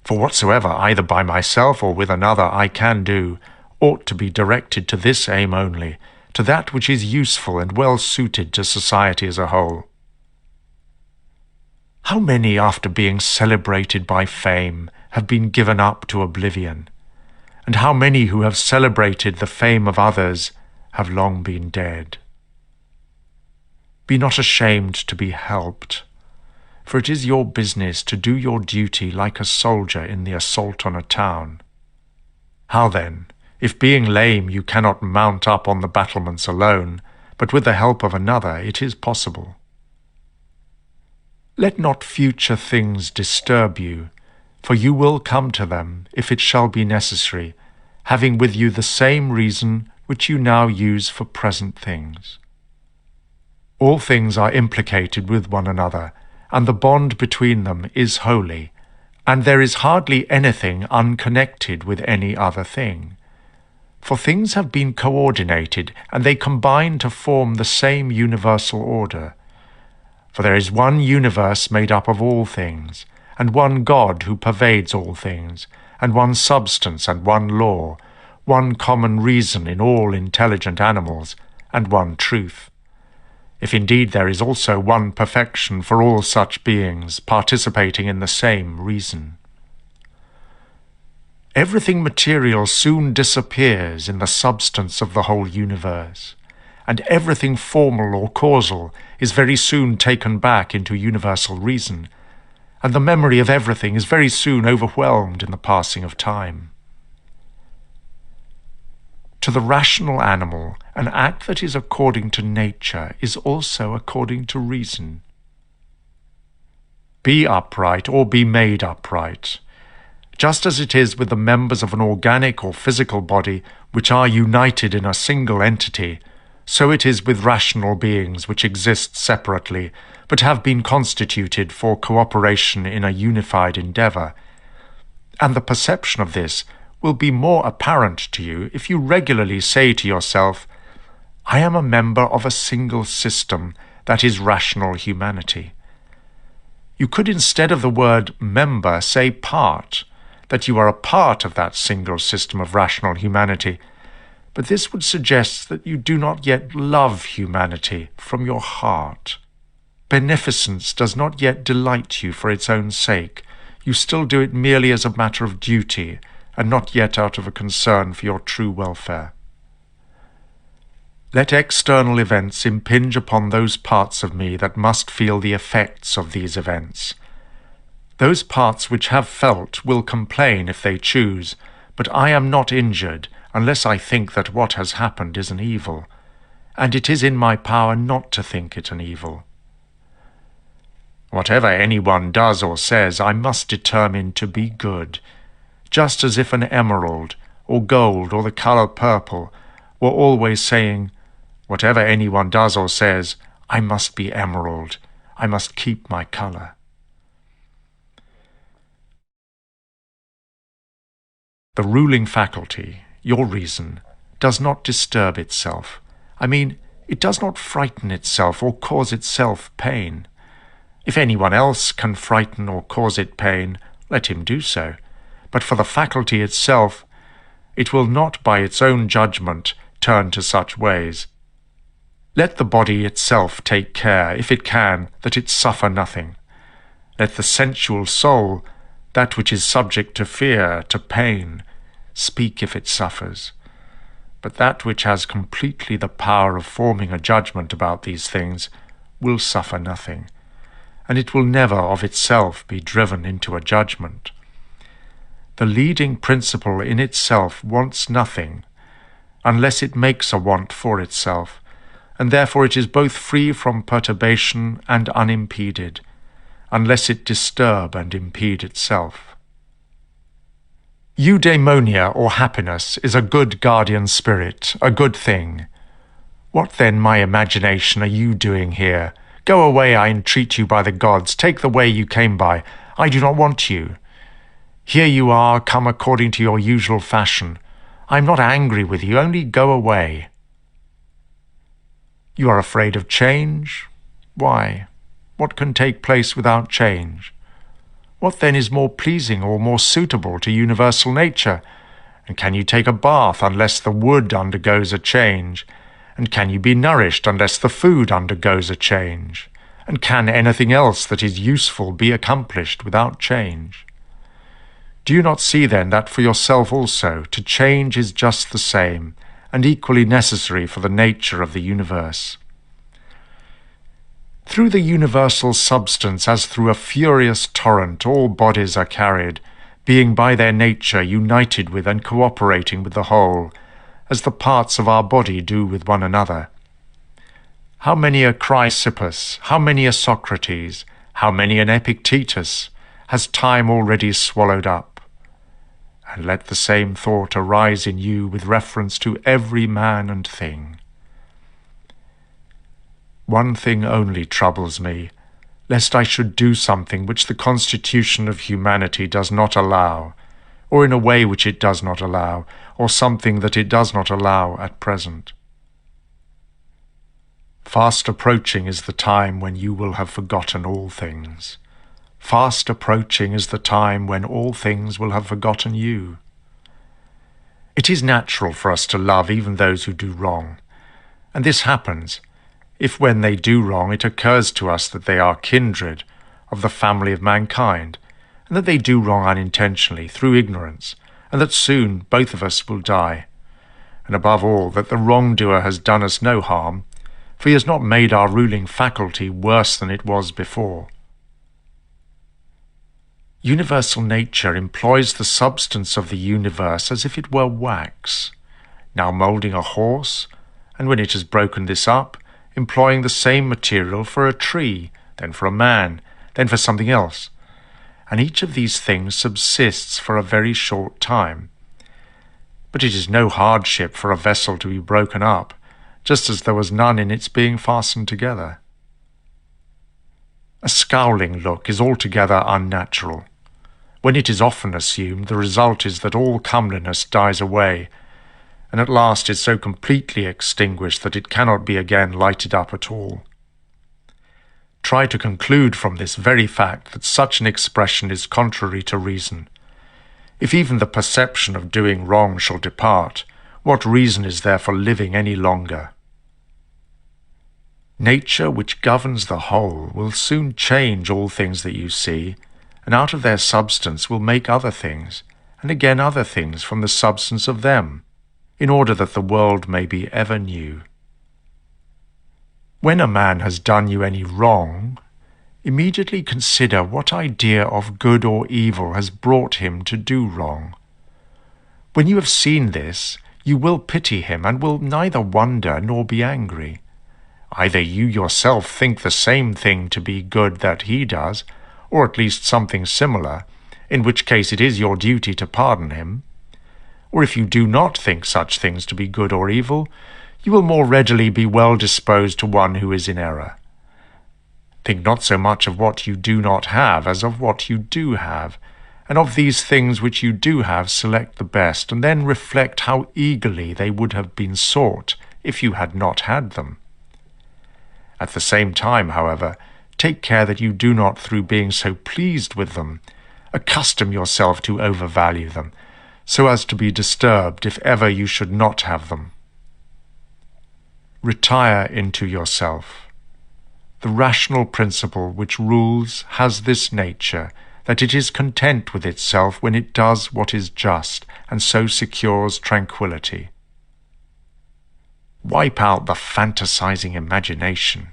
For whatsoever, either by myself or with another, I can do, ought to be directed to this aim only, to that which is useful and well suited to society as a whole. How many, after being celebrated by fame, have been given up to oblivion? And how many who have celebrated the fame of others have long been dead? Be not ashamed to be helped, for it is your business to do your duty like a soldier in the assault on a town. How then, if being lame you cannot mount up on the battlements alone, but with the help of another it is possible? Let not future things disturb you, for you will come to them, if it shall be necessary, having with you the same reason which you now use for present things. All things are implicated with one another, and the bond between them is holy, and there is hardly anything unconnected with any other thing. For things have been coordinated, and they combine to form the same universal order. For there is one universe made up of all things, and one God who pervades all things, and one substance and one law, one common reason in all intelligent animals, and one truth. If indeed there is also one perfection for all such beings participating in the same reason. Everything material soon disappears in the substance of the whole universe, and everything formal or causal is very soon taken back into universal reason, and the memory of everything is very soon overwhelmed in the passing of time. To the rational animal, an act that is according to nature is also according to reason. Be upright or be made upright. Just as it is with the members of an organic or physical body which are united in a single entity, so it is with rational beings which exist separately, but have been constituted for cooperation in a unified endeavour. And the perception of this will be more apparent to you if you regularly say to yourself, I am a member of a single system that is rational humanity. You could, instead of the word member, say part, that you are a part of that single system of rational humanity, but this would suggest that you do not yet love humanity from your heart. Beneficence does not yet delight you for its own sake. You still do it merely as a matter of duty, and not yet out of a concern for your true welfare. Let external events impinge upon those parts of me that must feel the effects of these events. Those parts which have felt will complain if they choose, but I am not injured unless I think that what has happened is an evil, and it is in my power not to think it an evil. Whatever anyone does or says, I must determine to be good, just as if an emerald, or gold, or the colour purple were always saying, whatever anyone does or says, I must be emerald, I must keep my colour. The ruling faculty, your reason, does not disturb itself. I mean, it does not frighten itself or cause itself pain. If anyone else can frighten or cause it pain, let him do so. But for the faculty itself, it will not by its own judgment turn to such ways. Let the body itself take care, if it can, that it suffer nothing. Let the sensual soul, that which is subject to fear, to pain, speak if it suffers. But that which has completely the power of forming a judgment about these things will suffer nothing, and it will never of itself be driven into a judgment. The leading principle in itself wants nothing, unless it makes a want for itself, and therefore it is both free from perturbation and unimpeded, unless it disturb and impede itself. Eudaimonia, or happiness, is a good guardian spirit, a good thing. What then, my imagination, are you doing here? Go away, I entreat you by the gods, take the way you came by. I do not want you. Here you are, come according to your usual fashion. I am not angry with you, only go away. You are afraid of change? Why? What can take place without change? What then is more pleasing or more suitable to universal nature? And can you take a bath unless the wood undergoes a change? And can you be nourished unless the food undergoes a change? And can anything else that is useful be accomplished without change? Do you not see then that for yourself also to change is just the same, and equally necessary for the nature of the universe? Through the universal substance as through a furious torrent all bodies are carried, being by their nature united with and cooperating with the whole, as the parts of our body do with one another. How many a Chrysippus, how many a Socrates, how many an Epictetus has time already swallowed up? And let the same thought arise in you with reference to every man and thing. One thing only troubles me, lest I should do something which the constitution of humanity does not allow, or in a way which it does not allow, or something that it does not allow at present. Fast approaching is the time when you will have forgotten all things. Fast approaching is the time when all things will have forgotten you. It is natural for us to love even those who do wrong, and this happens if when they do wrong it occurs to us that they are kindred of the family of mankind, and that they do wrong unintentionally through ignorance, and that soon both of us will die, and above all that the wrongdoer has done us no harm, for he has not made our ruling faculty worse than it was before. Universal nature employs the substance of the universe as if it were wax, now moulding a horse, and when it has broken this up, employing the same material for a tree, then for a man, then for something else. And each of these things subsists for a very short time. But it is no hardship for a vessel to be broken up, just as there was none in its being fastened together. A scowling look is altogether unnatural. When it is often assumed, the result is that all comeliness dies away, and at last is so completely extinguished that it cannot be again lighted up at all. Try to conclude from this very fact that such an expression is contrary to reason. If even the perception of doing wrong shall depart, what reason is there for living any longer? Nature, which governs the whole, will soon change all things that you see, and out of their substance will make other things, and again other things from the substance of them, in order that the world may be ever new. When a man has done you any wrong, immediately consider what idea of good or evil has brought him to do wrong. When you have seen this, you will pity him and will neither wonder nor be angry. Either you yourself think the same thing to be good that he does, or at least something similar, in which case it is your duty to pardon him. Or if you do not think such things to be good or evil, you will more readily be well disposed to one who is in error. Think not so much of what you do not have as of what you do have, and of these things which you do have select the best, and then reflect how eagerly they would have been sought if you had not had them. At the same time, however, take care that you do not, through being so pleased with them, accustom yourself to overvalue them, so as to be disturbed if ever you should not have them. Retire into yourself. The rational principle which rules has this nature, that it is content with itself when it does what is just, and so secures tranquillity. Wipe out the fantasizing imagination.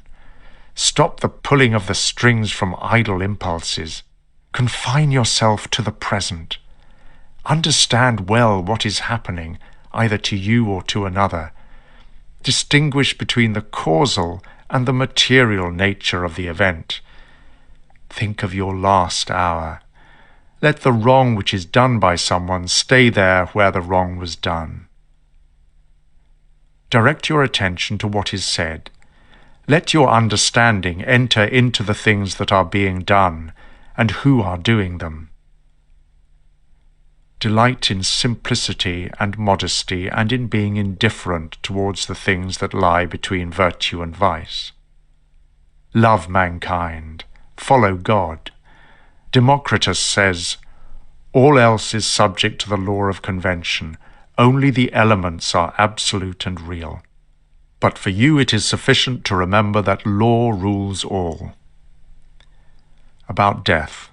Stop the pulling of the strings from idle impulses. Confine yourself to the present. Understand well what is happening, either to you or to another. Distinguish between the causal and the material nature of the event. Think of your last hour. Let the wrong which is done by someone stay there where the wrong was done. Direct your attention to what is said. Let your understanding enter into the things that are being done, and who are doing them. Delight in simplicity and modesty, and in being indifferent towards the things that lie between virtue and vice. Love mankind. Follow God. Democritus says, "All else is subject to the law of convention. Only the elements are absolute and real. But for you it is sufficient to remember that law rules all." About death.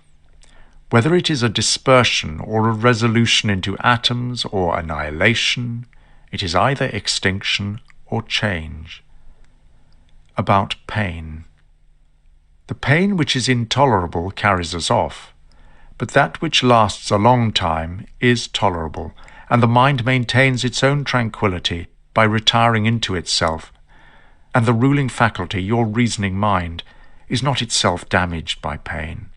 Whether it is a dispersion or a resolution into atoms or annihilation, it is either extinction or change. About pain. The pain which is intolerable carries us off, but that which lasts a long time is tolerable, and the mind maintains its own tranquillity by retiring into itself, and the ruling faculty, your reasoning mind, is not itself damaged by pain.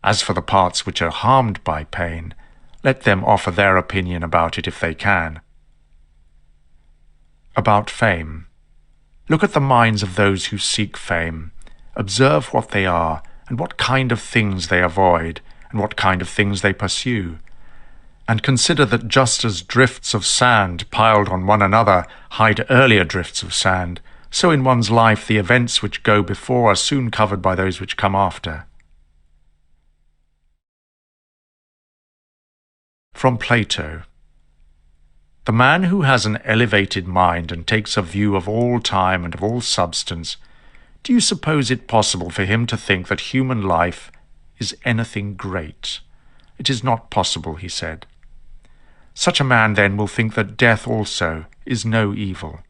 As for the parts which are harmed by pain, let them offer their opinion about it if they can. About fame. Look at the minds of those who seek fame. Observe what they are, and what kind of things they avoid, and what kind of things they pursue. And consider that just as drifts of sand piled on one another hide earlier drifts of sand, so in one's life the events which go before are soon covered by those which come after. From Plato. The man who has an elevated mind and takes a view of all time and of all substance, do you suppose it possible for him to think that human life is anything great? It is not possible, he said. Such a man then will think that death also is no evil.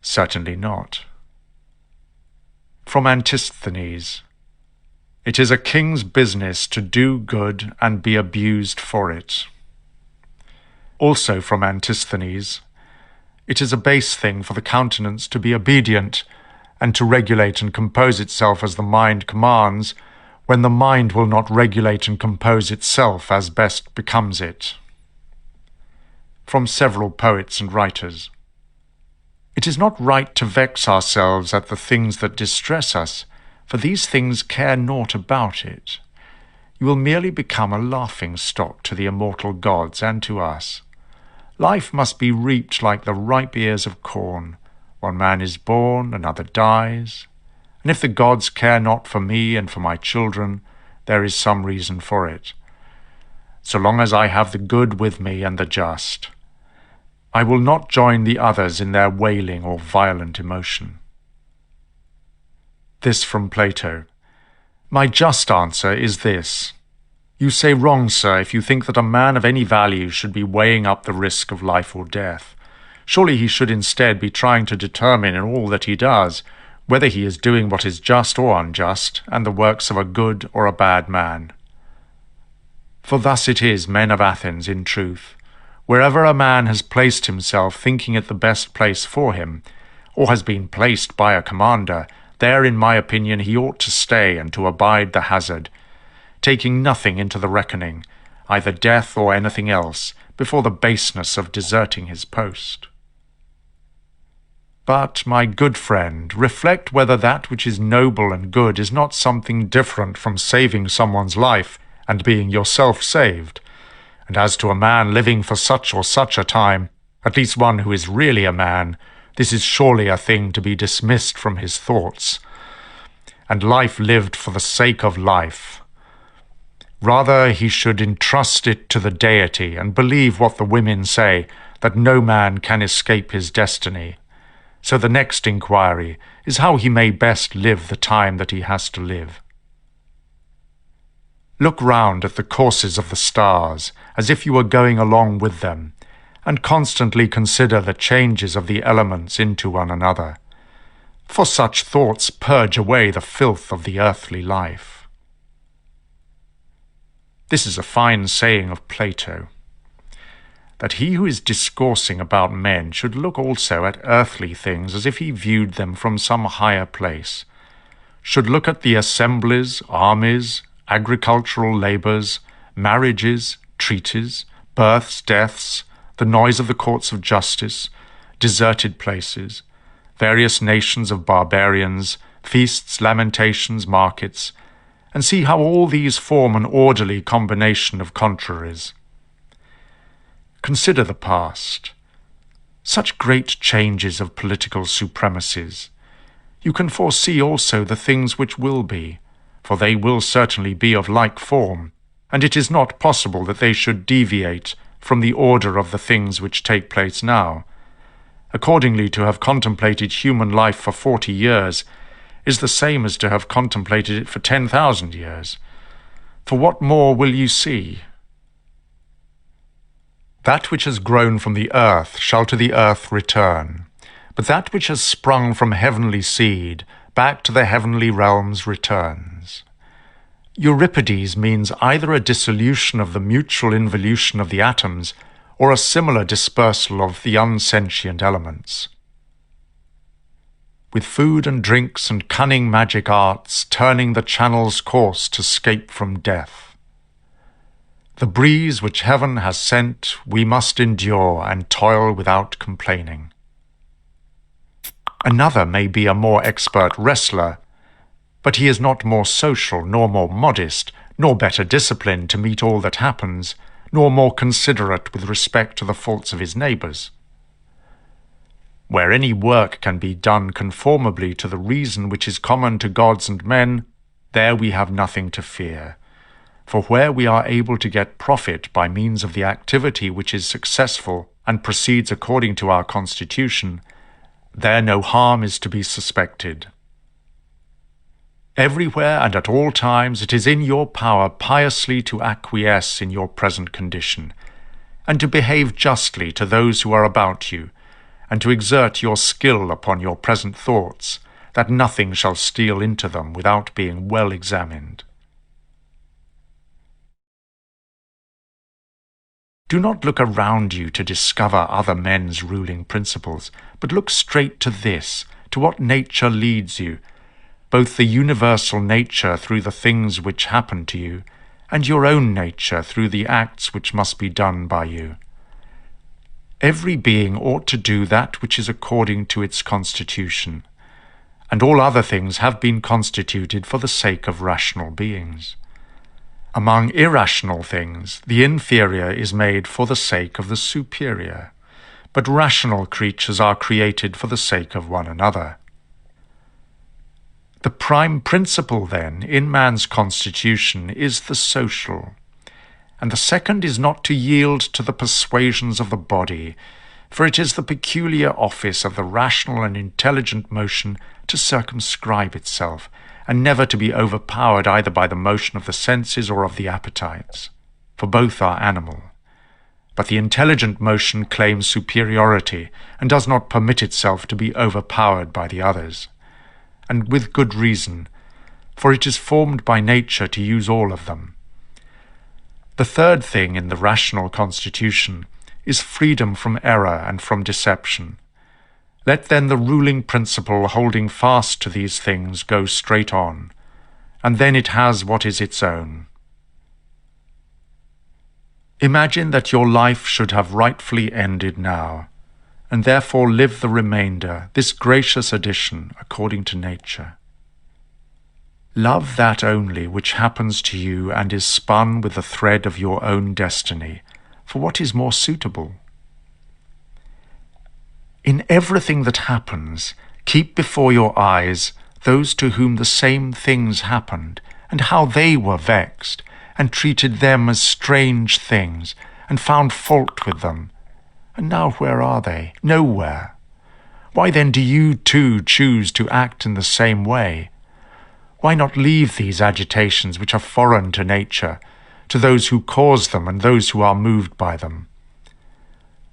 Certainly not. From Antisthenes. It is a king's business to do good and be abused for it. Also from Antisthenes. It is a base thing for the countenance to be obedient and to regulate and compose itself as the mind commands, when the mind will not regulate and compose itself as best becomes it. From several poets and writers. It is not right to vex ourselves at the things that distress us, for these things care naught about it. You will merely become a laughing-stock to the immortal gods and to us. Life must be reaped like the ripe ears of corn. One man is born, another dies. And if the gods care not for me and for my children, there is some reason for it. So long as I have the good with me and the just, I will not join the others in their wailing or violent emotion. This from Plato. My just answer is this. You say wrong, sir, if you think that a man of any value should be weighing up the risk of life or death. Surely he should instead be trying to determine in all that he does whether he is doing what is just or unjust, and the works of a good or a bad man. For thus it is, men of Athens, in truth. Wherever a man has placed himself thinking it the best place for him, or has been placed by a commander, there, in my opinion, he ought to stay and to abide the hazard, taking nothing into the reckoning, either death or anything else, before the baseness of deserting his post. But, my good friend, reflect whether that which is noble and good is not something different from saving someone's life and being yourself saved. And as to a man living for such or such a time, at least one who is really a man, this is surely a thing to be dismissed from his thoughts. And life lived for the sake of life. Rather he should entrust it to the deity and believe what the women say, that no man can escape his destiny. So the next inquiry is how he may best live the time that he has to live. Look round at the courses of the stars, as if you were going along with them, and constantly consider the changes of the elements into one another. For such thoughts purge away the filth of the earthly life. This is a fine saying of Plato, that he who is discoursing about men should look also at earthly things as if he viewed them from some higher place, should look at the assemblies, armies, agricultural labours, marriages, treaties, births, deaths, the noise of the courts of justice, deserted places, various nations of barbarians, feasts, lamentations, markets, and see how all these form an orderly combination of contraries. Consider the past. Such great changes of political supremacies. You can foresee also the things which will be, for they will certainly be of like form, and it is not possible that they should deviate from the order of the things which take place now. Accordingly, to have contemplated human life for 40 years is the same as to have contemplated it for 10,000 years. For what more will you see? That which has grown from the earth shall to the earth return, but that which has sprung from heavenly seed back to the heavenly realms returns. Euripides means either a dissolution of the mutual involution of the atoms or a similar dispersal of the unsentient elements. With food and drinks and cunning magic arts, turning the channel's course to scape from death. The breeze which heaven has sent we must endure and toil without complaining. Another may be a more expert wrestler, but he is not more social, nor more modest, nor better disciplined to meet all that happens, nor more considerate with respect to the faults of his neighbours. Where any work can be done conformably to the reason which is common to gods and men, there we have nothing to fear. For where we are able to get profit by means of the activity which is successful and proceeds according to our constitution, there no harm is to be suspected. Everywhere and at all times it is in your power piously to acquiesce in your present condition, and to behave justly to those who are about you, and to exert your skill upon your present thoughts, that nothing shall steal into them without being well examined. Do not look around you to discover other men's ruling principles, but look straight to this, to what nature leads you, both the universal nature through the things which happen to you, and your own nature through the acts which must be done by you. Every being ought to do that which is according to its constitution, and all other things have been constituted for the sake of rational beings. Among irrational things, the inferior is made for the sake of the superior, but rational creatures are created for the sake of one another. The prime principle, then, in man's constitution is the social, and the second is not to yield to the persuasions of the body, for it is the peculiar office of the rational and intelligent motion to circumscribe itself, and never to be overpowered either by the motion of the senses or of the appetites, for both are animal. But the intelligent motion claims superiority, and does not permit itself to be overpowered by the others, and with good reason, for it is formed by nature to use all of them. The third thing in the rational constitution is freedom from error and from deception. Let then the ruling principle holding fast to these things go straight on, and then it has what is its own. Imagine that your life should have rightfully ended now, and therefore live the remainder, this gracious addition, according to nature. Love that only which happens to you and is spun with the thread of your own destiny, for what is more suitable? In everything that happens, keep before your eyes those to whom the same things happened, and how they were vexed, and treated them as strange things, and found fault with them. And now where are they? Nowhere. Why then do you too choose to act in the same way? Why not leave these agitations which are foreign to nature, to those who cause them and those who are moved by them?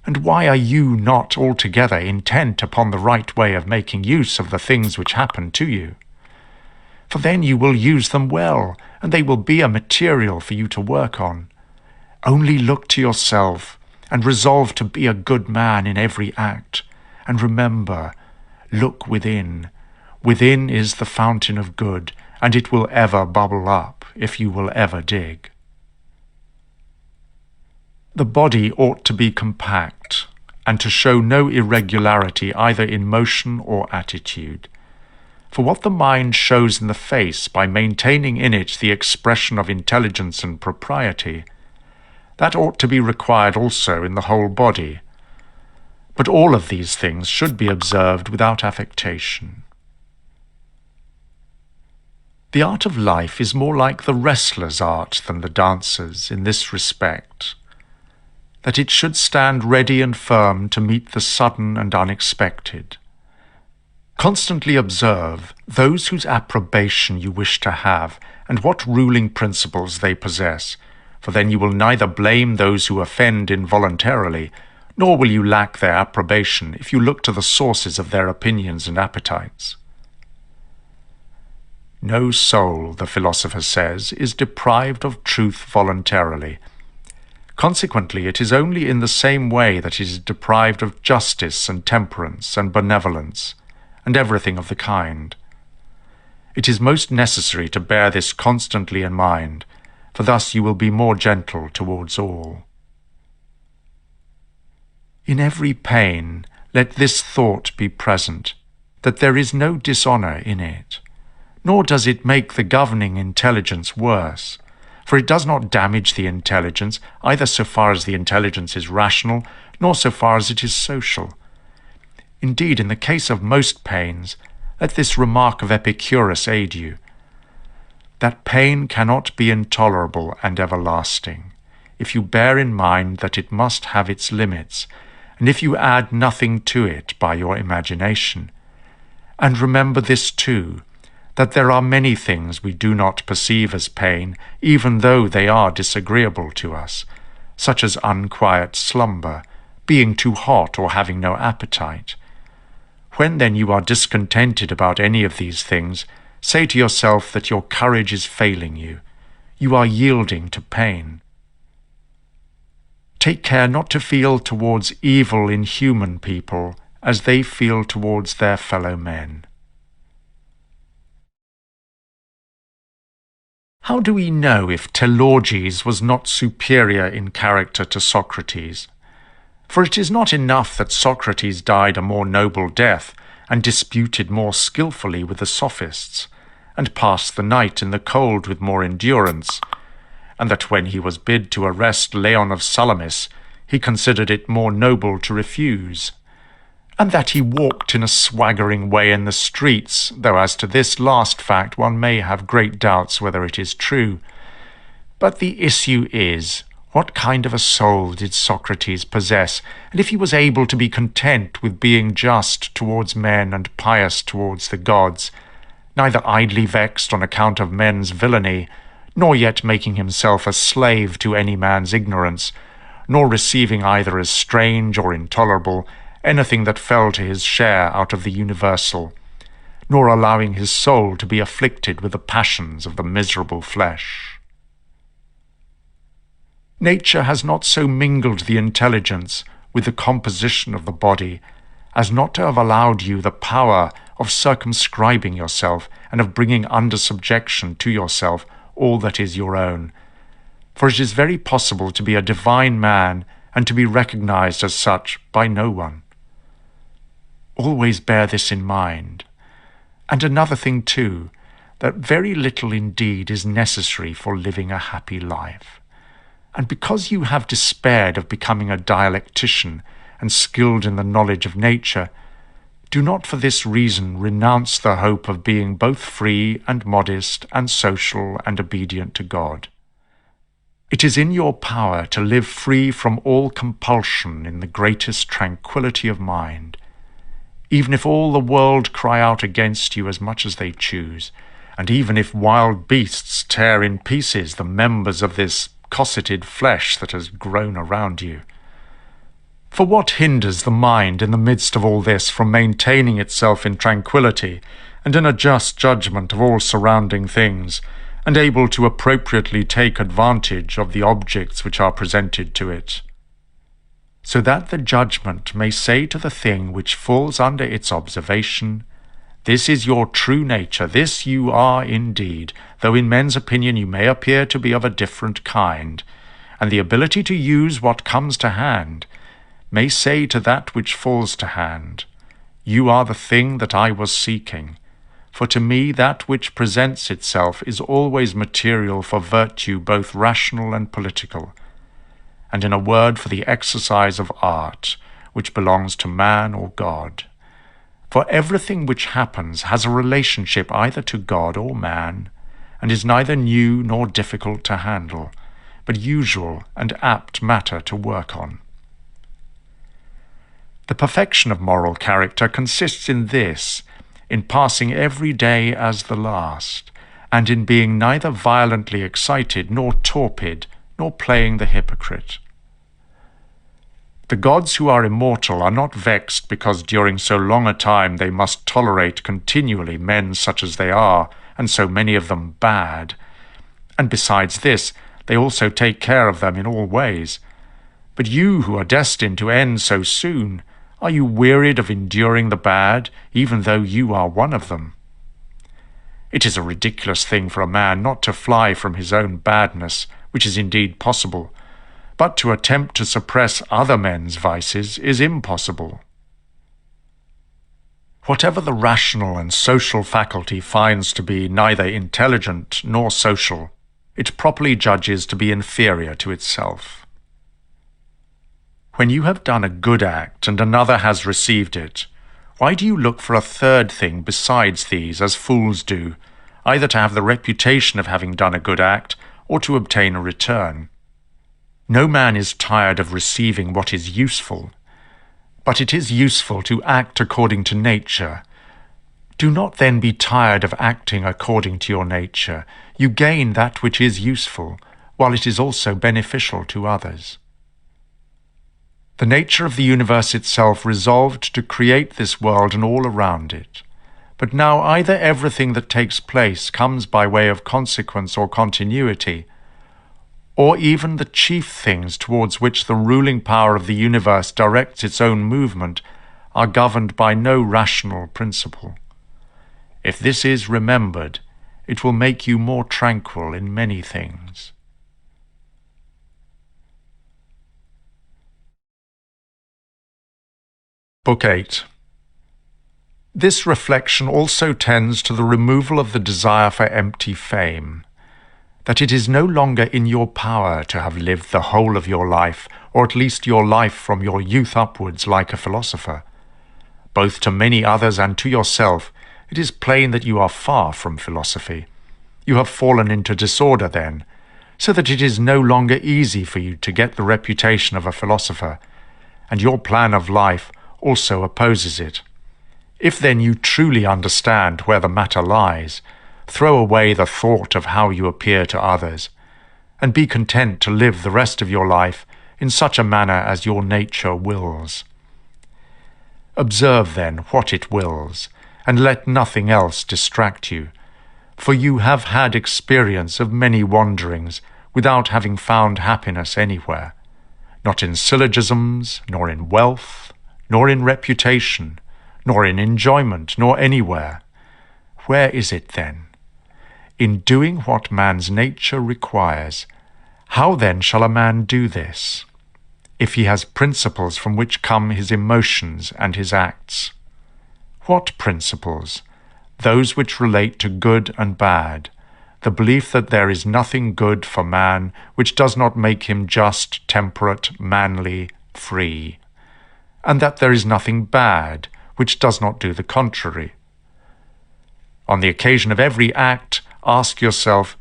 And why are you not altogether intent upon the right way of making use of the things which happen to you? For then you will use them well, and they will be a material for you to work on. Only look to yourself, and resolve to be a good man in every act. And remember, look within. Within is the fountain of good, and it will ever bubble up, if you will ever dig. The body ought to be compact, and to show no irregularity either in motion or attitude. For what the mind shows in the face by maintaining in it the expression of intelligence and propriety, that ought to be required also in the whole body. But all of these things should be observed without affectation. The art of life is more like the wrestler's art than the dancer's in this respect, that it should stand ready and firm to meet the sudden and unexpected. Constantly observe those whose approbation you wish to have, and what ruling principles they possess, for then you will neither blame those who offend involuntarily, nor will you lack their approbation if you look to the sources of their opinions and appetites. No soul, the philosopher says, is deprived of truth voluntarily. Consequently, it is only in the same way that it is deprived of justice and temperance and benevolence, and everything of the kind. It is most necessary to bear this constantly in mind, for thus you will be more gentle towards all. In every pain, let this thought be present, that there is no dishonour in it, nor does it make the governing intelligence worse, for it does not damage the intelligence, either so far as the intelligence is rational, nor so far as it is social. Indeed, in the case of most pains, let this remark of Epicurus aid you, that pain cannot be intolerable and everlasting, if you bear in mind that it must have its limits, and if you add nothing to it by your imagination. And remember this too, that there are many things we do not perceive as pain, even though they are disagreeable to us, such as unquiet slumber, being too hot or having no appetite. When then you are discontented about any of these things, say to yourself that your courage is failing you. You are yielding to pain. Take care not to feel towards evil in human people as they feel towards their fellow men. How do we know if Telauges was not superior in character to Socrates? For it is not enough that Socrates died a more noble death and disputed more skilfully with the sophists, and passed the night in the cold with more endurance, and that when he was bid to arrest Leon of Salamis, he considered it more noble to refuse, and that he walked in a swaggering way in the streets, though as to this last fact one may have great doubts whether it is true. But the issue is, what kind of a soul did Socrates possess, and if he was able to be content with being just towards men and pious towards the gods, neither idly vexed on account of men's villainy, nor yet making himself a slave to any man's ignorance, nor receiving either as strange or intolerable anything that fell to his share out of the universal, nor allowing his soul to be afflicted with the passions of the miserable flesh. Nature has not so mingled the intelligence with the composition of the body as not to have allowed you the power of circumscribing yourself and of bringing under subjection to yourself all that is your own. For it is very possible to be a divine man and to be recognized as such by no one. Always bear this in mind. And another thing too, that very little indeed is necessary for living a happy life. And because you have despaired of becoming a dialectician and skilled in the knowledge of nature, do not for this reason renounce the hope of being both free and modest and social and obedient to God. It is in your power to live free from all compulsion in the greatest tranquillity of mind, even if all the world cry out against you as much as they choose, and even if wild beasts tear in pieces the members of this cosseted flesh that has grown around you. For what hinders the mind in the midst of all this from maintaining itself in tranquillity and in a just judgment of all surrounding things, and able to appropriately take advantage of the objects which are presented to it, so that the judgment may say to the thing which falls under its observation, "This is your true nature, this you are indeed, though in men's opinion you may appear to be of a different kind," and the ability to use what comes to hand may say to that which falls to hand, "You are the thing that I was seeking." For to me that which presents itself is always material for virtue both rational and political, and in a word for the exercise of art, which belongs to man or God. For everything which happens has a relationship either to God or man, and is neither new nor difficult to handle, but usual and apt matter to work on. The perfection of moral character consists in this, in passing every day as the last, and in being neither violently excited nor torpid, nor playing the hypocrite. The gods who are immortal are not vexed because during so long a time they must tolerate continually men such as they are, and so many of them bad. And besides this, they also take care of them in all ways. But you who are destined to end so soon, are you wearied of enduring the bad, even though you are one of them? It is a ridiculous thing for a man not to fly from his own badness, which is indeed possible, but to attempt to suppress other men's vices is impossible. Whatever the rational and social faculty finds to be neither intelligent nor social, it properly judges to be inferior to itself. When you have done a good act and another has received it, why do you look for a third thing besides these, as fools do, either to have the reputation of having done a good act, or to obtain a return? No man is tired of receiving what is useful, but it is useful to act according to nature. Do not then be tired of acting according to your nature. You gain that which is useful, while it is also beneficial to others. The nature of the universe itself resolved to create this world and all around it. But now either everything that takes place comes by way of consequence or continuity, or even the chief things towards which the ruling power of the universe directs its own movement are governed by no rational principle. If this is remembered, it will make you more tranquil in many things. Book 8. This reflection also tends to the removal of the desire for empty fame, that it is no longer in your power to have lived the whole of your life, or at least your life from your youth upwards like a philosopher. Both to many others and to yourself, it is plain that you are far from philosophy. You have fallen into disorder then, so that it is no longer easy for you to get the reputation of a philosopher, and your plan of life also opposes it. If then you truly understand where the matter lies, throw away the thought of how you appear to others, and be content to live the rest of your life in such a manner as your nature wills. Observe then what it wills, and let nothing else distract you, for you have had experience of many wanderings without having found happiness anywhere, not in syllogisms, nor in wealth, nor in reputation, nor in enjoyment, nor anywhere. Where is it then? In doing what man's nature requires. How then shall a man do this, if he has principles from which come his emotions and his acts? What principles? Those which relate to good and bad, the belief that there is nothing good for man which does not make him just, temperate, manly, free, and that there is nothing bad which does not do the contrary. On the occasion of every act, ask yourself,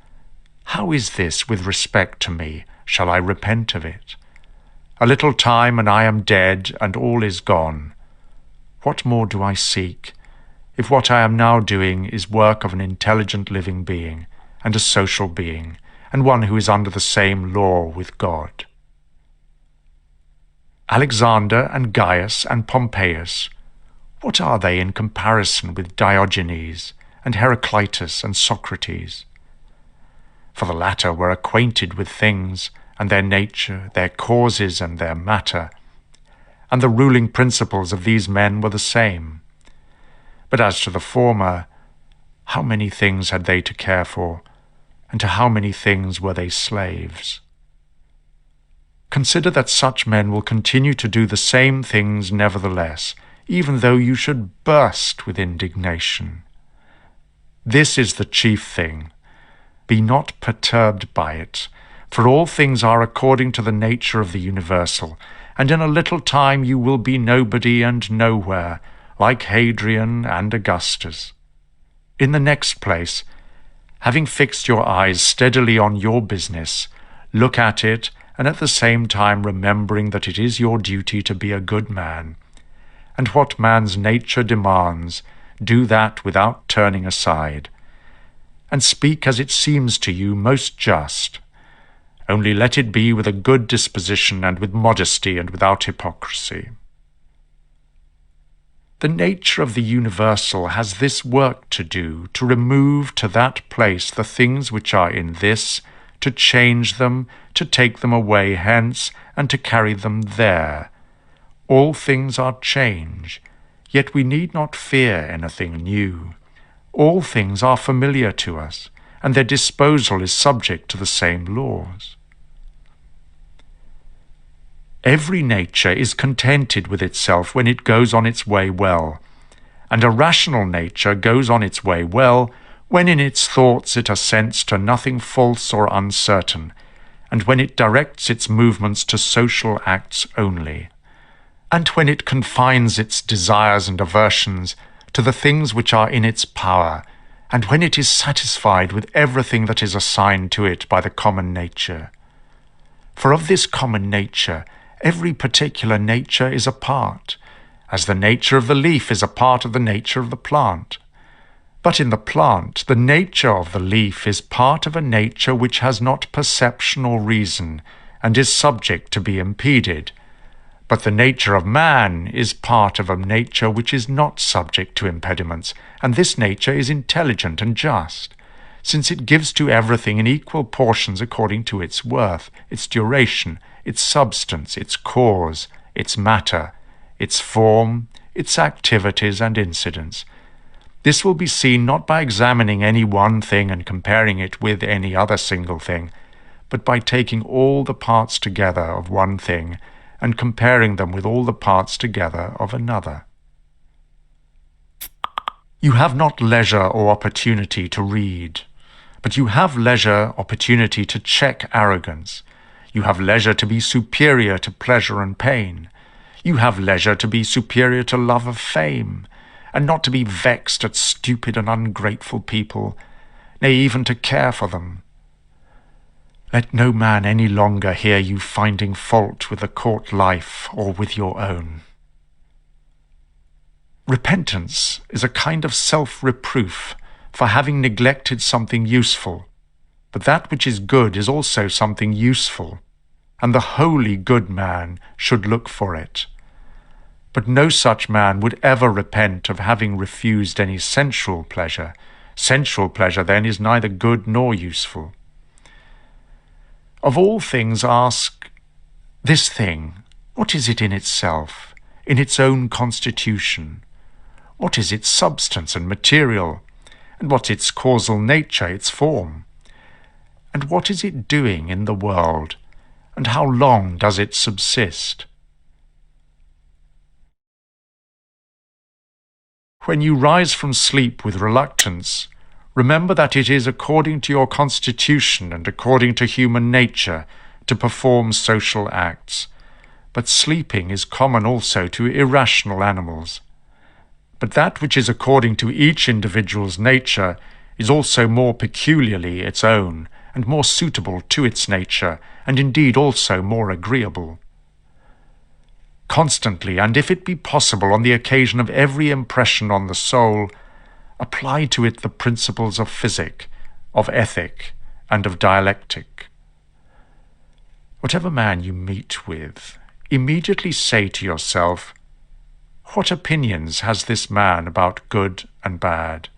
how is this with respect to me? Shall I repent of it? A little time and I am dead, and all is gone. What more do I seek, if what I am now doing is work of an intelligent living being, and a social being, and one who is under the same law with God? Alexander and Gaius and Pompeius, what are they in comparison with Diogenes and Heraclitus and Socrates? For the latter were acquainted with things and their nature, their causes and their matter, and the ruling principles of these men were the same. But as to the former, how many things had they to care for, and to how many things were they slaves? Consider that such men will continue to do the same things nevertheless, even though you should burst with indignation. This is the chief thing. Be not perturbed by it, for all things are according to the nature of the universal, and in a little time you will be nobody and nowhere, like Hadrian and Augustus. In the next place, having fixed your eyes steadily on your business, look at it, and at the same time remembering that it is your duty to be a good man, and what man's nature demands, do that without turning aside, and speak as it seems to you most just. Only let it be with a good disposition and with modesty and without hypocrisy. The nature of the universal has this work to do, to remove to that place the things which are in this, to change them, to take them away hence, and to carry them there. All things are change, yet we need not fear anything new. All things are familiar to us, and their disposal is subject to the same laws. Every nature is contented with itself when it goes on its way well, and a rational nature goes on its way well when in its thoughts it assents to nothing false or uncertain, and when it directs its movements to social acts only, and when it confines its desires and aversions to the things which are in its power, and when it is satisfied with everything that is assigned to it by the common nature. For of this common nature, every particular nature is a part, as the nature of the leaf is a part of the nature of the plant. But in the plant, the nature of the leaf is part of a nature which has not perception or reason, and is subject to be impeded. But the nature of man is part of a nature which is not subject to impediments, and this nature is intelligent and just, since it gives to everything in equal portions according to its worth, its duration, its substance, its cause, its matter, its form, its activities and incidents. This will be seen not by examining any one thing and comparing it with any other single thing, but by taking all the parts together of one thing and comparing them with all the parts together of another. You have not leisure or opportunity to read, but you have leisure, opportunity to check arrogance. You have leisure to be superior to pleasure and pain. You have leisure to be superior to love of fame, and not to be vexed at stupid and ungrateful people, nay, even to care for them. Let no man any longer hear you finding fault with the court life or with your own. Repentance is a kind of self-reproof for having neglected something useful, but that which is good is also something useful, and the wholly good man should look for it. But no such man would ever repent of having refused any sensual pleasure. Sensual pleasure, then, is neither good nor useful. Of all things ask, this thing, what is it in itself, in its own constitution? What is its substance and material? And what's its causal nature, its form? And what is it doing in the world? And how long does it subsist? When you rise from sleep with reluctance, remember that it is according to your constitution and according to human nature to perform social acts, but sleeping is common also to irrational animals. But that which is according to each individual's nature is also more peculiarly its own, and more suitable to its nature, and indeed also more agreeable. Constantly, and if it be possible on the occasion of every impression on the soul, apply to it the principles of physic, of ethic, and of dialectic. Whatever man you meet with, immediately say to yourself, what opinions has this man about good and bad?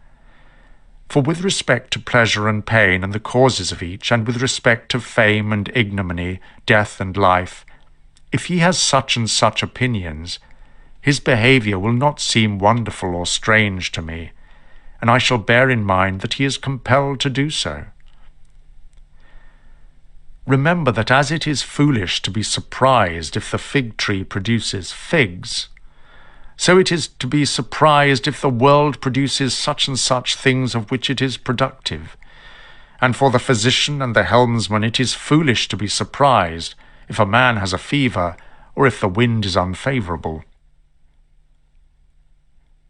For with respect to pleasure and pain and the causes of each, and with respect to fame and ignominy, death and life, if he has such and such opinions, his behavior will not seem wonderful or strange to me, and I shall bear in mind that he is compelled to do so. Remember that as it is foolish to be surprised if the fig tree produces figs, so it is to be surprised if the world produces such and such things of which it is productive. And for the physician and the helmsman it is foolish to be surprised if a man has a fever or if the wind is unfavourable.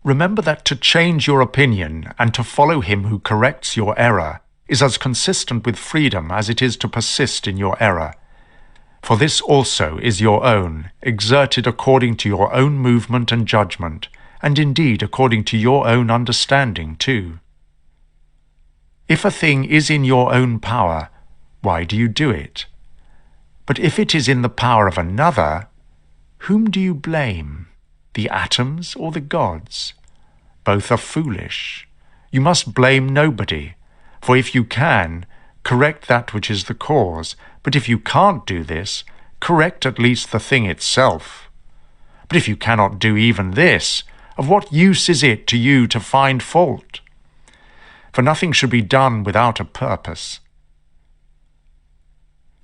Remember that to change your opinion and to follow him who corrects your error is as consistent with freedom as it is to persist in your error. For this also is your own, exerted according to your own movement and judgment, and indeed according to your own understanding too. If a thing is in your own power, why do you do it? But if it is in the power of another, whom do you blame? The atoms or the gods? Both are foolish. You must blame nobody, for if you can, correct that which is the cause, but if you can't do this, correct at least the thing itself. But if you cannot do even this, of what use is it to you to find fault? For nothing should be done without a purpose.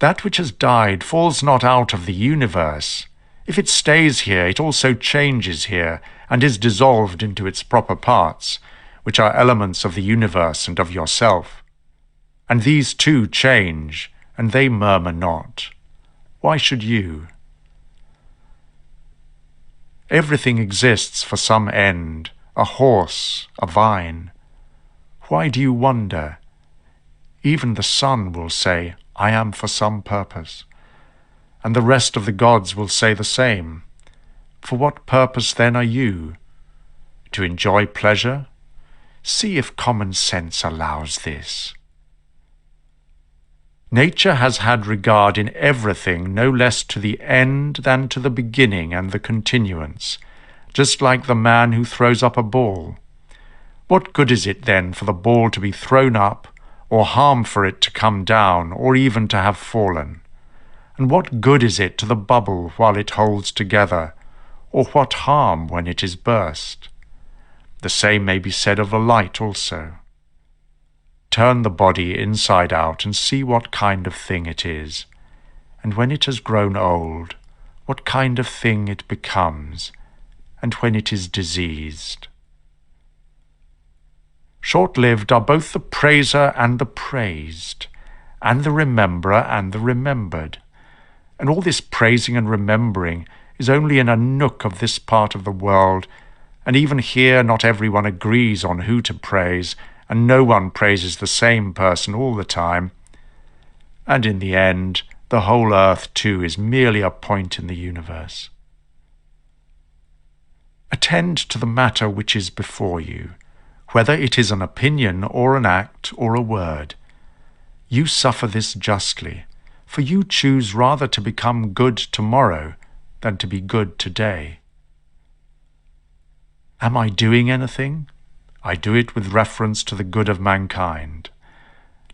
That which has died falls not out of the universe. If it stays here, it also changes here, and is dissolved into its proper parts, which are elements of the universe and of yourself. And these too change, and they murmur not. Why should you? Everything exists for some end, a horse, a vine. Why do you wonder? Even the sun will say, I am for some purpose. And the rest of the gods will say the same. For what purpose then are you? To enjoy pleasure? See if common sense allows this. Nature has had regard in everything no less to the end than to the beginning and the continuance, just like the man who throws up a ball. What good is it then for the ball to be thrown up, or harm for it to come down, or even to have fallen? And what good is it to the bubble while it holds together, or what harm when it is burst? The same may be said of the light also. Turn the body inside out and see what kind of thing it is, and when it has grown old, what kind of thing it becomes, and when it is diseased. Short-lived are both the praiser and the praised, and the rememberer and the remembered. And all this praising and remembering is only in a nook of this part of the world, and even here not everyone agrees on who to praise, and no one praises the same person all the time. And in the end, the whole earth too is merely a point in the universe. Attend to the matter which is before you, whether it is an opinion or an act or a word. You suffer this justly, for you choose rather to become good tomorrow than to be good today. Am I doing anything? I do it with reference to the good of mankind.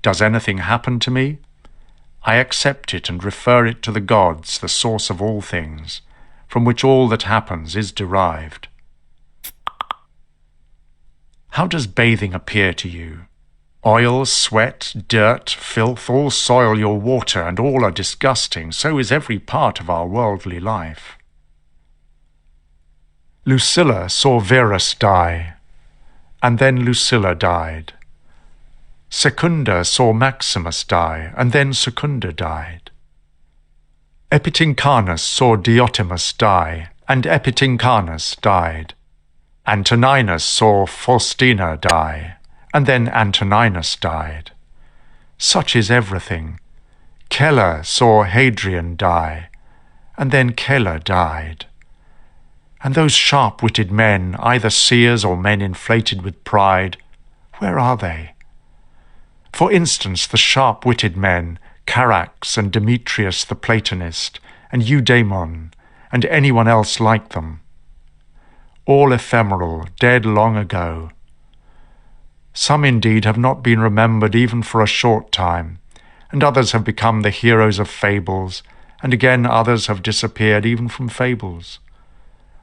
Does anything happen to me? I accept it and refer it to the gods, the source of all things, from which all that happens is derived. How does bathing appear to you? Oil, sweat, dirt, filth, all soil your water, and all are disgusting. So is every part of our worldly life. Lucilla saw Verus die, and then Lucilla died. Secunda saw Maximus die, and then Secunda died. Epitincanus saw Diotimus die, and Epitincanus died. Antoninus saw Faustina die, and then Antoninus died. Such is everything. Celer saw Hadrian die, and then Celer died. And those sharp-witted men, either seers or men inflated with pride, where are they? For instance, the sharp-witted men, Charax and Demetrius the Platonist, and Eudaimon, and anyone else like them. All ephemeral, dead long ago. Some indeed have not been remembered even for a short time, and others have become the heroes of fables, and again others have disappeared even from fables.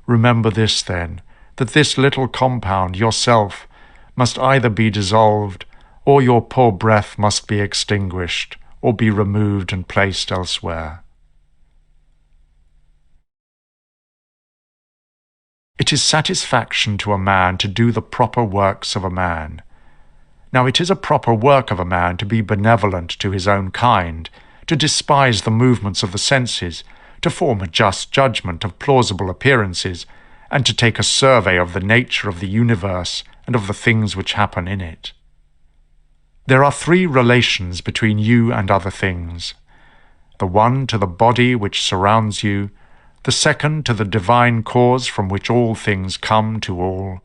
Remember this, then, that this little compound, yourself, must either be dissolved, or your poor breath must be extinguished, or be removed and placed elsewhere. It is satisfaction to a man to do the proper works of a man. Now it is a proper work of a man to be benevolent to his own kind, to despise the movements of the senses, to form a just judgment of plausible appearances, and to take a survey of the nature of the universe and of the things which happen in it. There are three relations between you and other things: the one to the body which surrounds you, the second to the divine cause from which all things come to all,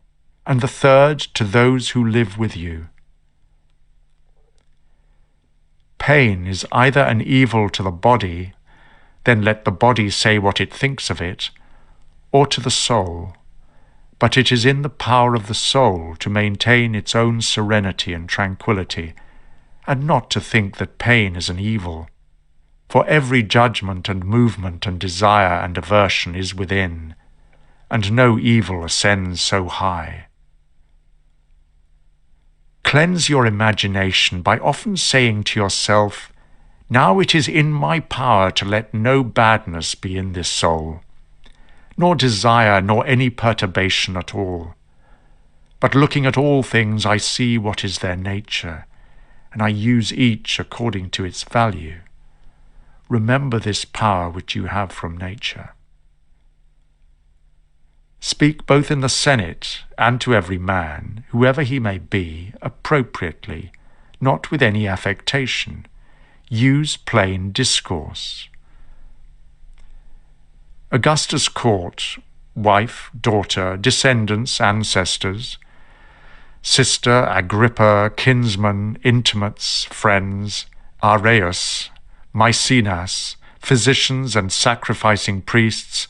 and the third to those who live with you. Pain is either an evil to the body, then let the body say what it thinks of it, or to the soul, but it is in the power of the soul to maintain its own serenity and tranquillity, and not to think that pain is an evil. For every judgment and movement and desire and aversion is within, and no evil ascends so high. Cleanse your imagination by often saying to yourself, "Now it is in my power to let no badness be in this soul, nor desire nor any perturbation at all. But looking at all things I see what is their nature, and I use each according to its value." Remember this power which you have from nature. Speak both in the Senate and to every man, whoever he may be, appropriately, not with any affectation. Use plain discourse. Augustus' court, wife, daughter, descendants, ancestors, sister, Agrippa, kinsmen, intimates, friends, Areus, Maecenas, physicians and sacrificing priests,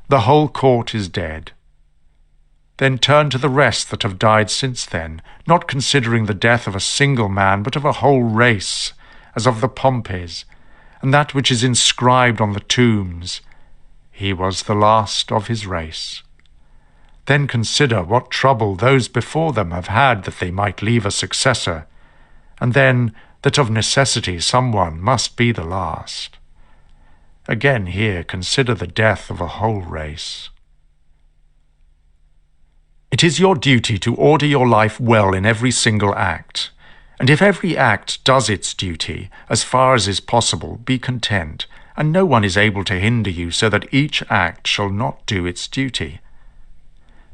the whole court is dead. Then turn to the rest that have died since then, not considering the death of a single man, but of a whole race, as of the Pompeys, and that which is inscribed on the tombs, he was the last of his race. Then consider what trouble those before them have had that they might leave a successor, and then that of necessity someone must be the last. Again here consider the death of a whole race. It is your duty to order your life well in every single act, and if every act does its duty, as far as is possible, be content, and no one is able to hinder you so that each act shall not do its duty.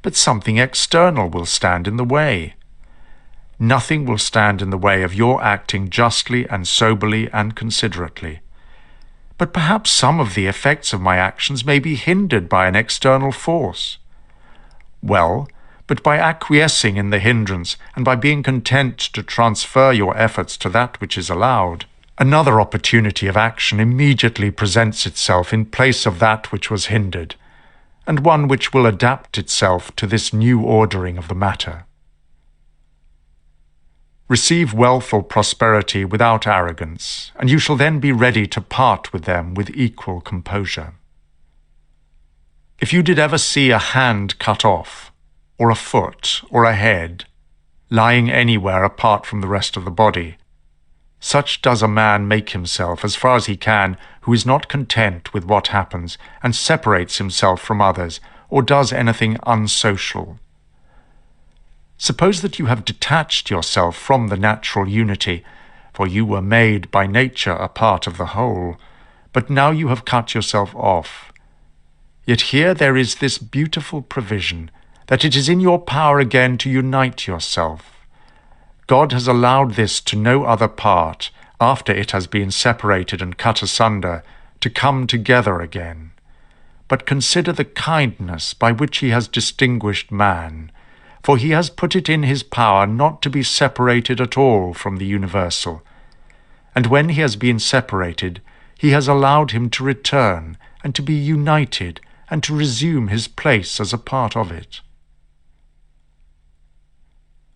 But something external will stand in the way. Nothing will stand in the way of your acting justly and soberly and considerately. But perhaps some of the effects of my actions may be hindered by an external force. Well, but by acquiescing in the hindrance, and by being content to transfer your efforts to that which is allowed, another opportunity of action immediately presents itself in place of that which was hindered, and one which will adapt itself to this new ordering of the matter. Receive wealth or prosperity without arrogance, and you shall then be ready to part with them with equal composure. If you did ever see a hand cut off, or a foot, or a head, lying anywhere apart from the rest of the body, such does a man make himself as far as he can who is not content with what happens, and separates himself from others, or does anything unsocial. Suppose that you have detached yourself from the natural unity, for you were made by nature a part of the whole, but now you have cut yourself off. Yet here there is this beautiful provision, that it is in your power again to unite yourself. God has allowed this to no other part, after it has been separated and cut asunder, to come together again. But consider the kindness by which he has distinguished man, for he has put it in his power not to be separated at all from the universal. And when he has been separated, he has allowed him to return, and to be united, and to resume his place as a part of it.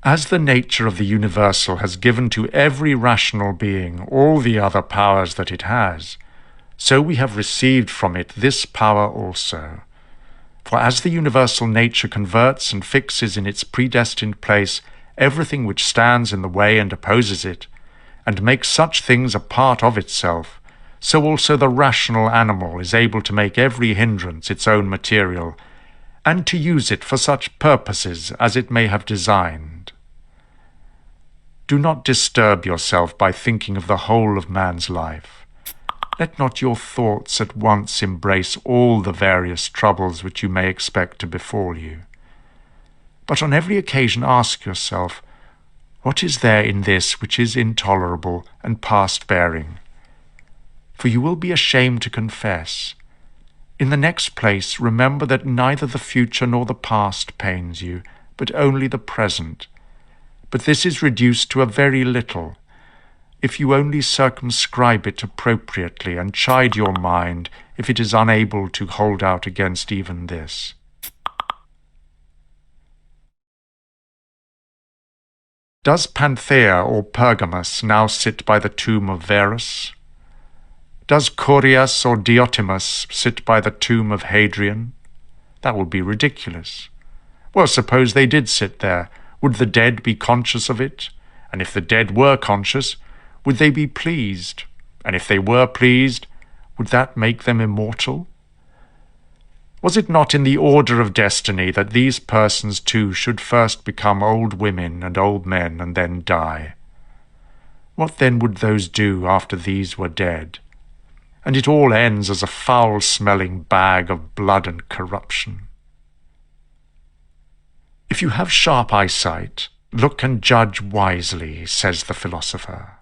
As the nature of the universal has given to every rational being all the other powers that it has, so we have received from it this power also. For as the universal nature converts and fixes in its predestined place everything which stands in the way and opposes it, and makes such things a part of itself, so also the rational animal is able to make every hindrance its own material, and to use it for such purposes as it may have designed. Do not disturb yourself by thinking of the whole of man's life. Let not your thoughts at once embrace all the various troubles which you may expect to befall you. But on every occasion ask yourself, what is there in this which is intolerable and past bearing? For you will be ashamed to confess. In the next place, remember that neither the future nor the past pains you, but only the present. But this is reduced to a very little, if you only circumscribe it appropriately and chide your mind if it is unable to hold out against even this. Does Panthea or Pergamus now sit by the tomb of Verus? Does Corias or Diotimus sit by the tomb of Hadrian? That would be ridiculous. Well, suppose they did sit there. Would the dead be conscious of it? And if the dead were conscious, would they be pleased? And if they were pleased, would that make them immortal? Was it not in the order of destiny that these persons too should first become old women and old men and then die? What then would those do after these were dead? And it all ends as a foul-smelling bag of blood and corruption. If you have sharp eyesight, look and judge wisely, says the philosopher.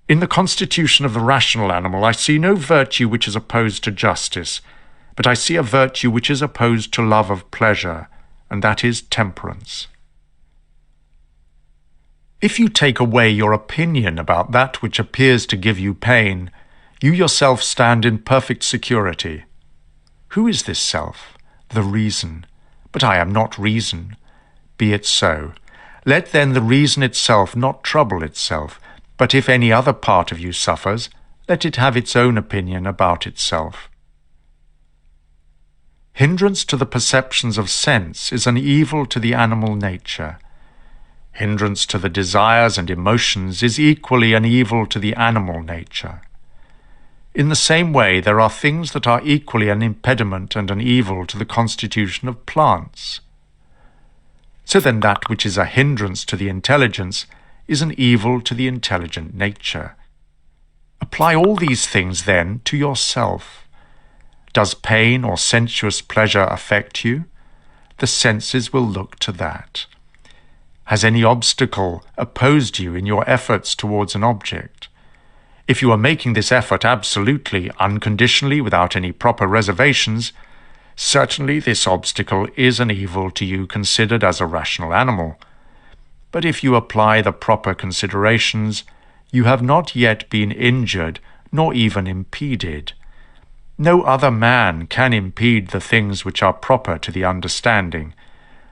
In the constitution of the rational animal I see no virtue which is opposed to justice, but I see a virtue which is opposed to love of pleasure, and that is temperance. If you take away your opinion about that which appears to give you pain, you yourself stand in perfect security. Who is this self? The reason. But I am not reason. Be it so. Let then the reason itself not trouble itself, but if any other part of you suffers, let it have its own opinion about itself. Hindrance to the perceptions of sense is an evil to the animal nature. Hindrance to the desires and emotions is equally an evil to the animal nature. In the same way, there are things that are equally an impediment and an evil to the constitution of plants. So then that which is a hindrance to the intelligence is an evil to the intelligent nature. Apply all these things, then, to yourself. Does pain or sensuous pleasure affect you? The senses will look to that. Has any obstacle opposed you in your efforts towards an object? If you are making this effort absolutely, unconditionally, without any proper reservations, certainly this obstacle is an evil to you considered as a rational animal. But if you apply the proper considerations, you have not yet been injured, nor even impeded. No other man can impede the things which are proper to the understanding,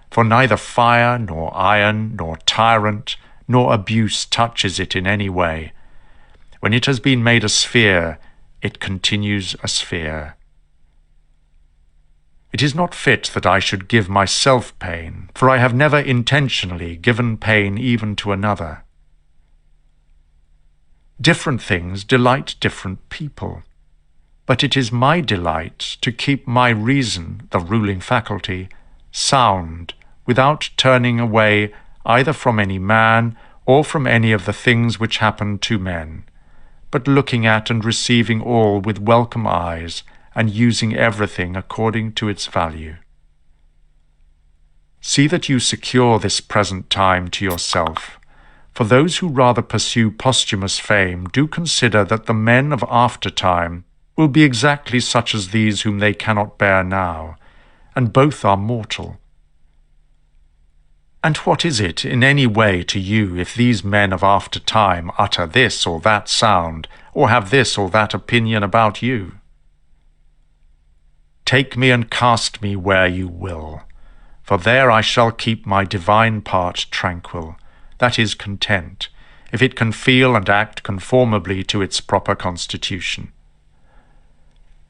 for neither fire, nor iron, nor tyrant, nor abuse touches it in any way. When it has been made a sphere, it continues a sphere. It is not fit that I should give myself pain, for I have never intentionally given pain even to another. Different things delight different people, but it is my delight to keep my reason, the ruling faculty, sound, without turning away either from any man or from any of the things which happen to men, but looking at and receiving all with welcome eyes, and using everything according to its value. See that you secure this present time to yourself, for those who rather pursue posthumous fame do consider that the men of aftertime will be exactly such as these whom they cannot bear now, and both are mortal. And what is it in any way to you if these men of aftertime utter this or that sound, or have this or that opinion about you? Take me and cast me where you will, for there I shall keep my divine part tranquil, that is content, if it can feel and act conformably to its proper constitution.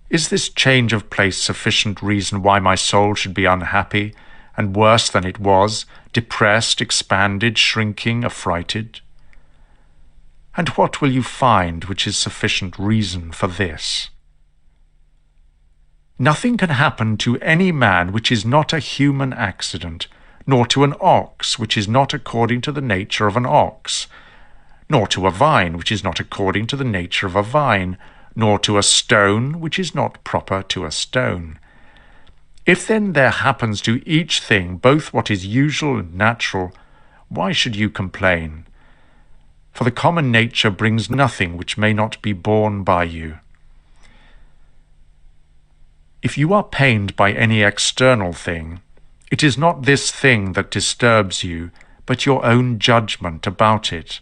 Is this change of place sufficient reason why my soul should be unhappy, and worse than it was, depressed, expanded, shrinking, affrighted? And what will you find which is sufficient reason for this? Nothing can happen to any man which is not a human accident, nor to an ox which is not according to the nature of an ox, nor to a vine which is not according to the nature of a vine, nor to a stone which is not proper to a stone. If then there happens to each thing both what is usual and natural, why should you complain? For the common nature brings nothing which may not be borne by you. If you are pained by any external thing, it is not this thing that disturbs you, but your own judgment about it,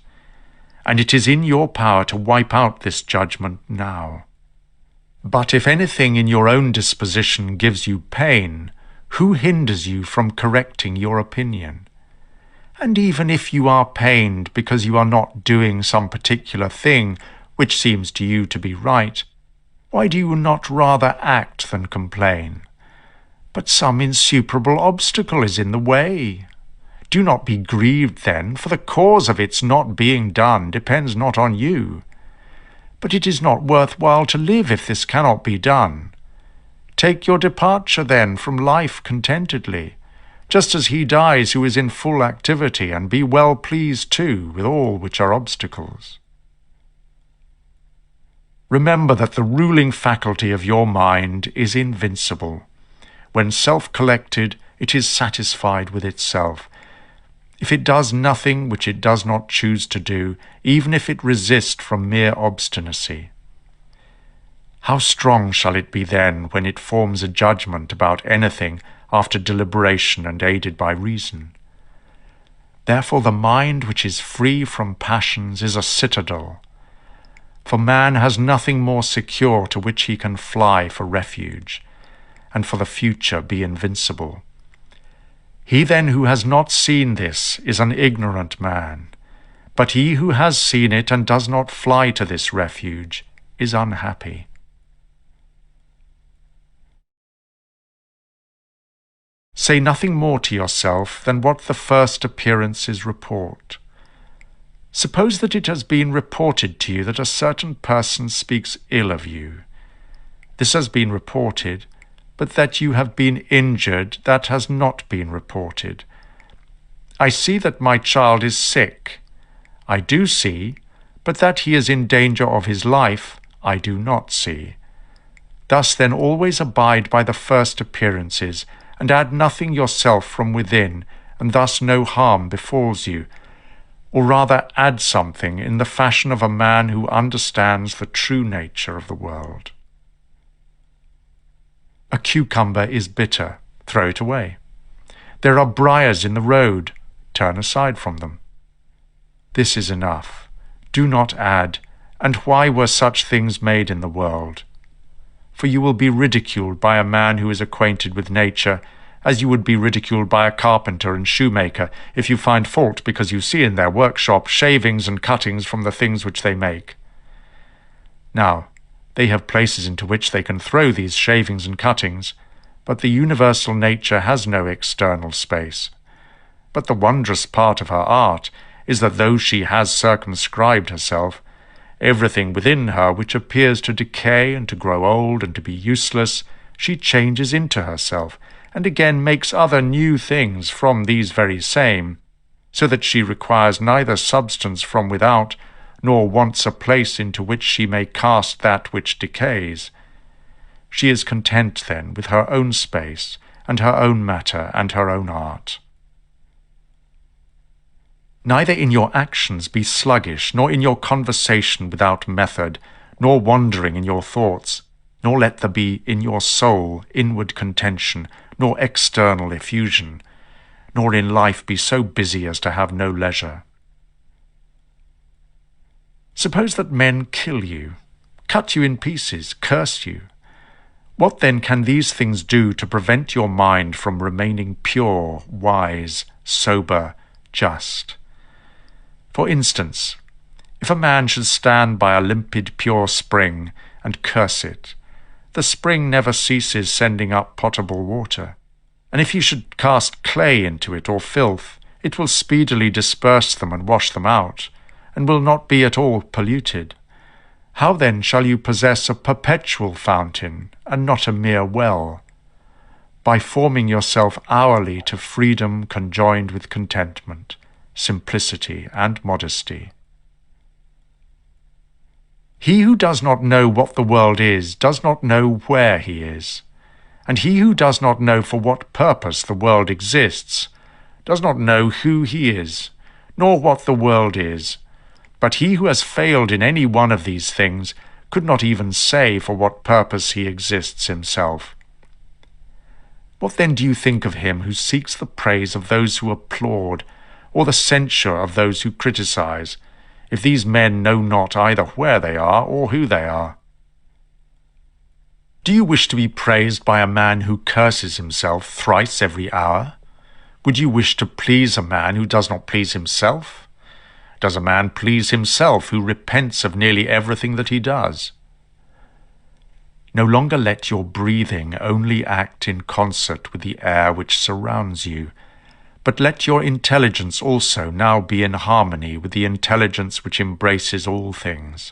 and it is in your power to wipe out this judgment now. But if anything in your own disposition gives you pain, who hinders you from correcting your opinion? And even if you are pained because you are not doing some particular thing which seems to you to be right, why do you not rather act than complain? But some insuperable obstacle is in the way. Do not be grieved then, for the cause of its not being done depends not on you. But it is not worth while to live if this cannot be done. Take your departure then from life contentedly, just as he dies who is in full activity, and be well pleased too with all which are obstacles. Remember that the ruling faculty of your mind is invincible. When self-collected, it is satisfied with itself. If it does nothing which it does not choose to do, even if it resist from mere obstinacy, how strong shall it be then when it forms a judgment about anything after deliberation and aided by reason? Therefore the mind which is free from passions is a citadel. For man has nothing more secure to which he can fly for refuge, and for the future be invincible. He then who has not seen this is an ignorant man, but he who has seen it and does not fly to this refuge is unhappy. Say nothing more to yourself than what the first appearances report. Suppose that it has been reported to you that a certain person speaks ill of you. This has been reported, but that you have been injured, that has not been reported. I see that my child is sick. I do see, but that he is in danger of his life, I do not see. Thus then always abide by the first appearances, and add nothing yourself from within, and thus no harm befalls you, or rather add something in the fashion of a man who understands the true nature of the world. A cucumber is bitter, throw it away. There are briars in the road, turn aside from them. This is enough. Do not add, and why were such things made in the world? For you will be ridiculed by a man who is acquainted with nature, as you would be ridiculed by a carpenter and shoemaker if you find fault because you see in their workshop shavings and cuttings from the things which they make. Now, they have places into which they can throw these shavings and cuttings, but the universal nature has no external space. But the wondrous part of her art is that though she has circumscribed herself, everything within her which appears to decay and to grow old and to be useless, she changes into herself, and again makes other new things from these very same, so that she requires neither substance from without, nor wants a place into which she may cast that which decays. She is content then with her own space, and her own matter, and her own art. Neither in your actions be sluggish, nor in your conversation without method, nor wandering in your thoughts, nor let there be in your soul inward contention, nor external effusion, nor in life be so busy as to have no leisure. Suppose that men kill you, cut you in pieces, curse you. What then can these things do to prevent your mind from remaining pure, wise, sober, just? For instance, if a man should stand by a limpid, pure spring and curse it, the spring never ceases sending up potable water, and if he should cast clay into it or filth, it will speedily disperse them and wash them out, and will not be at all polluted. How then shall you possess a perpetual fountain, and not a mere well? By forming yourself hourly to freedom conjoined with contentment, simplicity and modesty. He who does not know what the world is does not know where he is, and he who does not know for what purpose the world exists does not know who he is, nor what the world is. But he who has failed in any one of these things could not even say for what purpose he exists himself. What then do you think of him who seeks the praise of those who applaud, or the censure of those who criticize, if these men know not either where they are or who they are? Do you wish to be praised by a man who curses himself thrice every hour? Would you wish to please a man who does not please himself? Does a man please himself who repents of nearly everything that he does? No longer let your breathing only act in concert with the air which surrounds you, but let your intelligence also now be in harmony with the intelligence which embraces all things.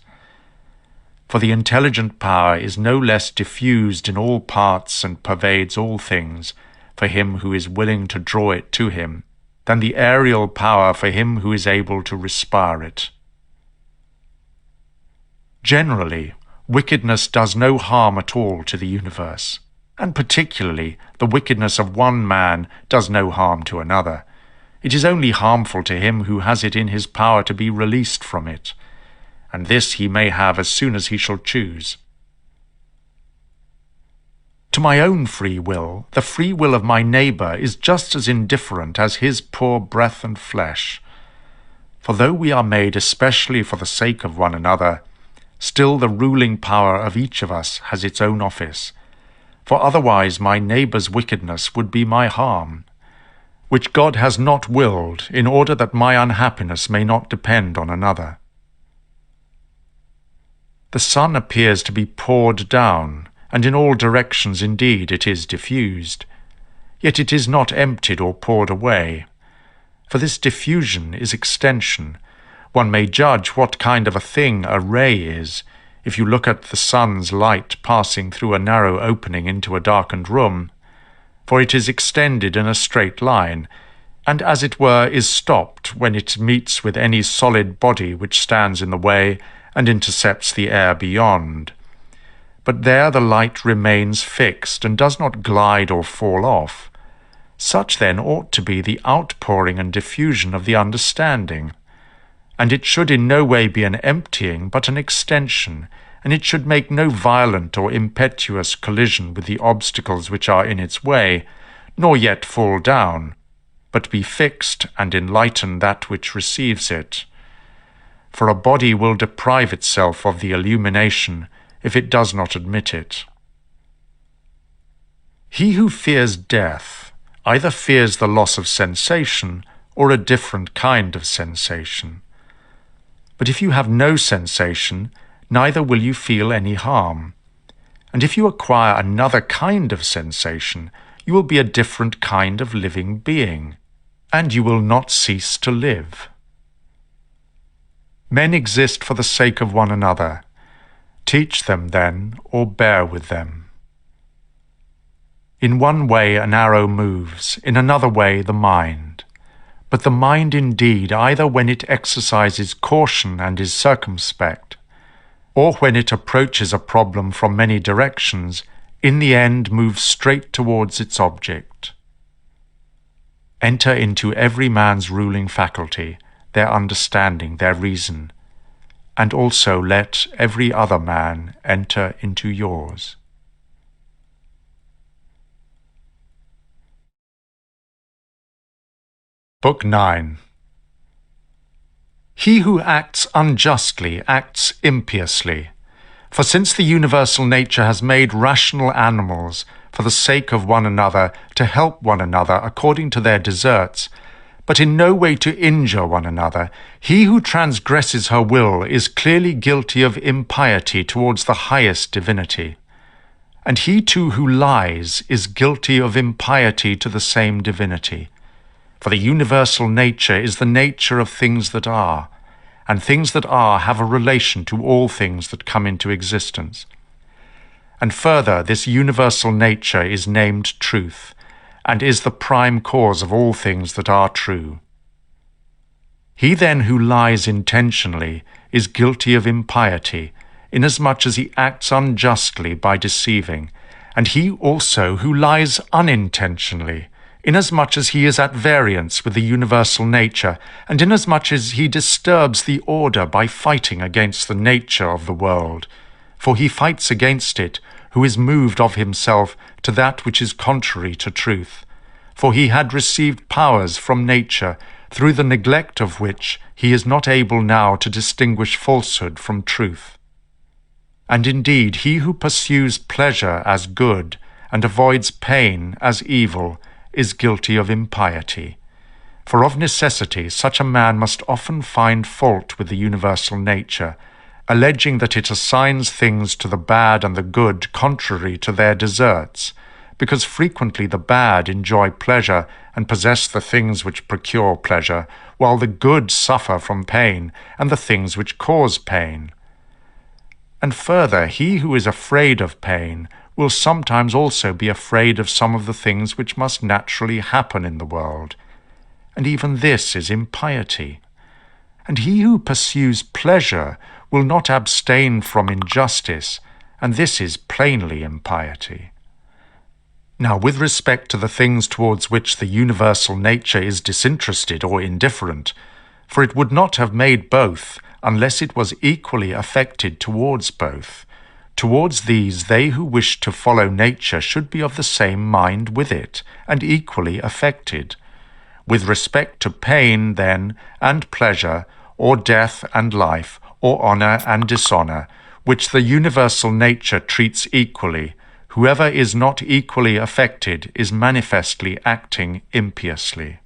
For the intelligent power is no less diffused in all parts and pervades all things for him who is willing to draw it to him, than the aerial power for him who is able to respire it. Generally, wickedness does no harm at all to the universe, and particularly the wickedness of one man does no harm to another. It is only harmful to him who has it in his power to be released from it, and this he may have as soon as he shall choose. To my own free will, the free will of my neighbour is just as indifferent as his poor breath and flesh. For though we are made especially for the sake of one another, still the ruling power of each of us has its own office. For otherwise my neighbour's wickedness would be my harm, which God has not willed, in order that my unhappiness may not depend on another. The sun appears to be poured down, and in all directions indeed it is diffused. Yet it is not emptied or poured away. For this diffusion is extension. One may judge what kind of a thing a ray is, if you look at the sun's light passing through a narrow opening into a darkened room. For it is extended in a straight line, and as it were is stopped when it meets with any solid body which stands in the way and intercepts the air beyond. But there the light remains fixed and does not glide or fall off. Such then ought to be the outpouring and diffusion of the understanding. And it should in no way be an emptying, but an extension, and it should make no violent or impetuous collision with the obstacles which are in its way, nor yet fall down, but be fixed and enlighten that which receives it. For a body will deprive itself of the illumination if it does not admit it. He who fears death either fears the loss of sensation or a different kind of sensation. But if you have no sensation, neither will you feel any harm. And if you acquire another kind of sensation, you will be a different kind of living being, and you will not cease to live. Men exist for the sake of one another. Teach them, then, or bear with them. In one way an arrow moves, in another way the mind. But the mind indeed, either when it exercises caution and is circumspect, or when it approaches a problem from many directions, in the end moves straight towards its object. Enter into every man's ruling faculty, their understanding, their reason, and also let every other man enter into yours. Book 9. He who acts unjustly acts impiously. For since the universal nature has made rational animals for the sake of one another to help one another according to their deserts, but in no way to injure one another, he who transgresses her will is clearly guilty of impiety towards the highest divinity. And he too who lies is guilty of impiety to the same divinity. For the universal nature is the nature of things that are, and things that are have a relation to all things that come into existence. And further, this universal nature is named truth, and is the prime cause of all things that are true. He then who lies intentionally is guilty of impiety, inasmuch as he acts unjustly by deceiving, and he also who lies unintentionally, inasmuch as he is at variance with the universal nature, and inasmuch as he disturbs the order by fighting against the nature of the world. For he fights against it, who is moved of himself to that which is contrary to truth. For he had received powers from nature, through the neglect of which he is not able now to distinguish falsehood from truth. And indeed he who pursues pleasure as good, and avoids pain as evil, is guilty of impiety. For of necessity such a man must often find fault with the universal nature, alleging that it assigns things to the bad and the good contrary to their deserts, because frequently the bad enjoy pleasure and possess the things which procure pleasure, while the good suffer from pain and the things which cause pain. And further, he who is afraid of pain will sometimes also be afraid of some of the things which must naturally happen in the world, and even this is impiety. And he who pursues pleasure will not abstain from injustice, and this is plainly impiety. Now, with respect to the things towards which the universal nature is disinterested or indifferent, for it would not have made both unless it was equally affected towards both, Towards these, they who wish to follow nature should be of the same mind with it, and equally affected. With respect to pain, then, and pleasure, or death and life, or honour and dishonour, which the universal nature treats equally, whoever is not equally affected is manifestly acting impiously.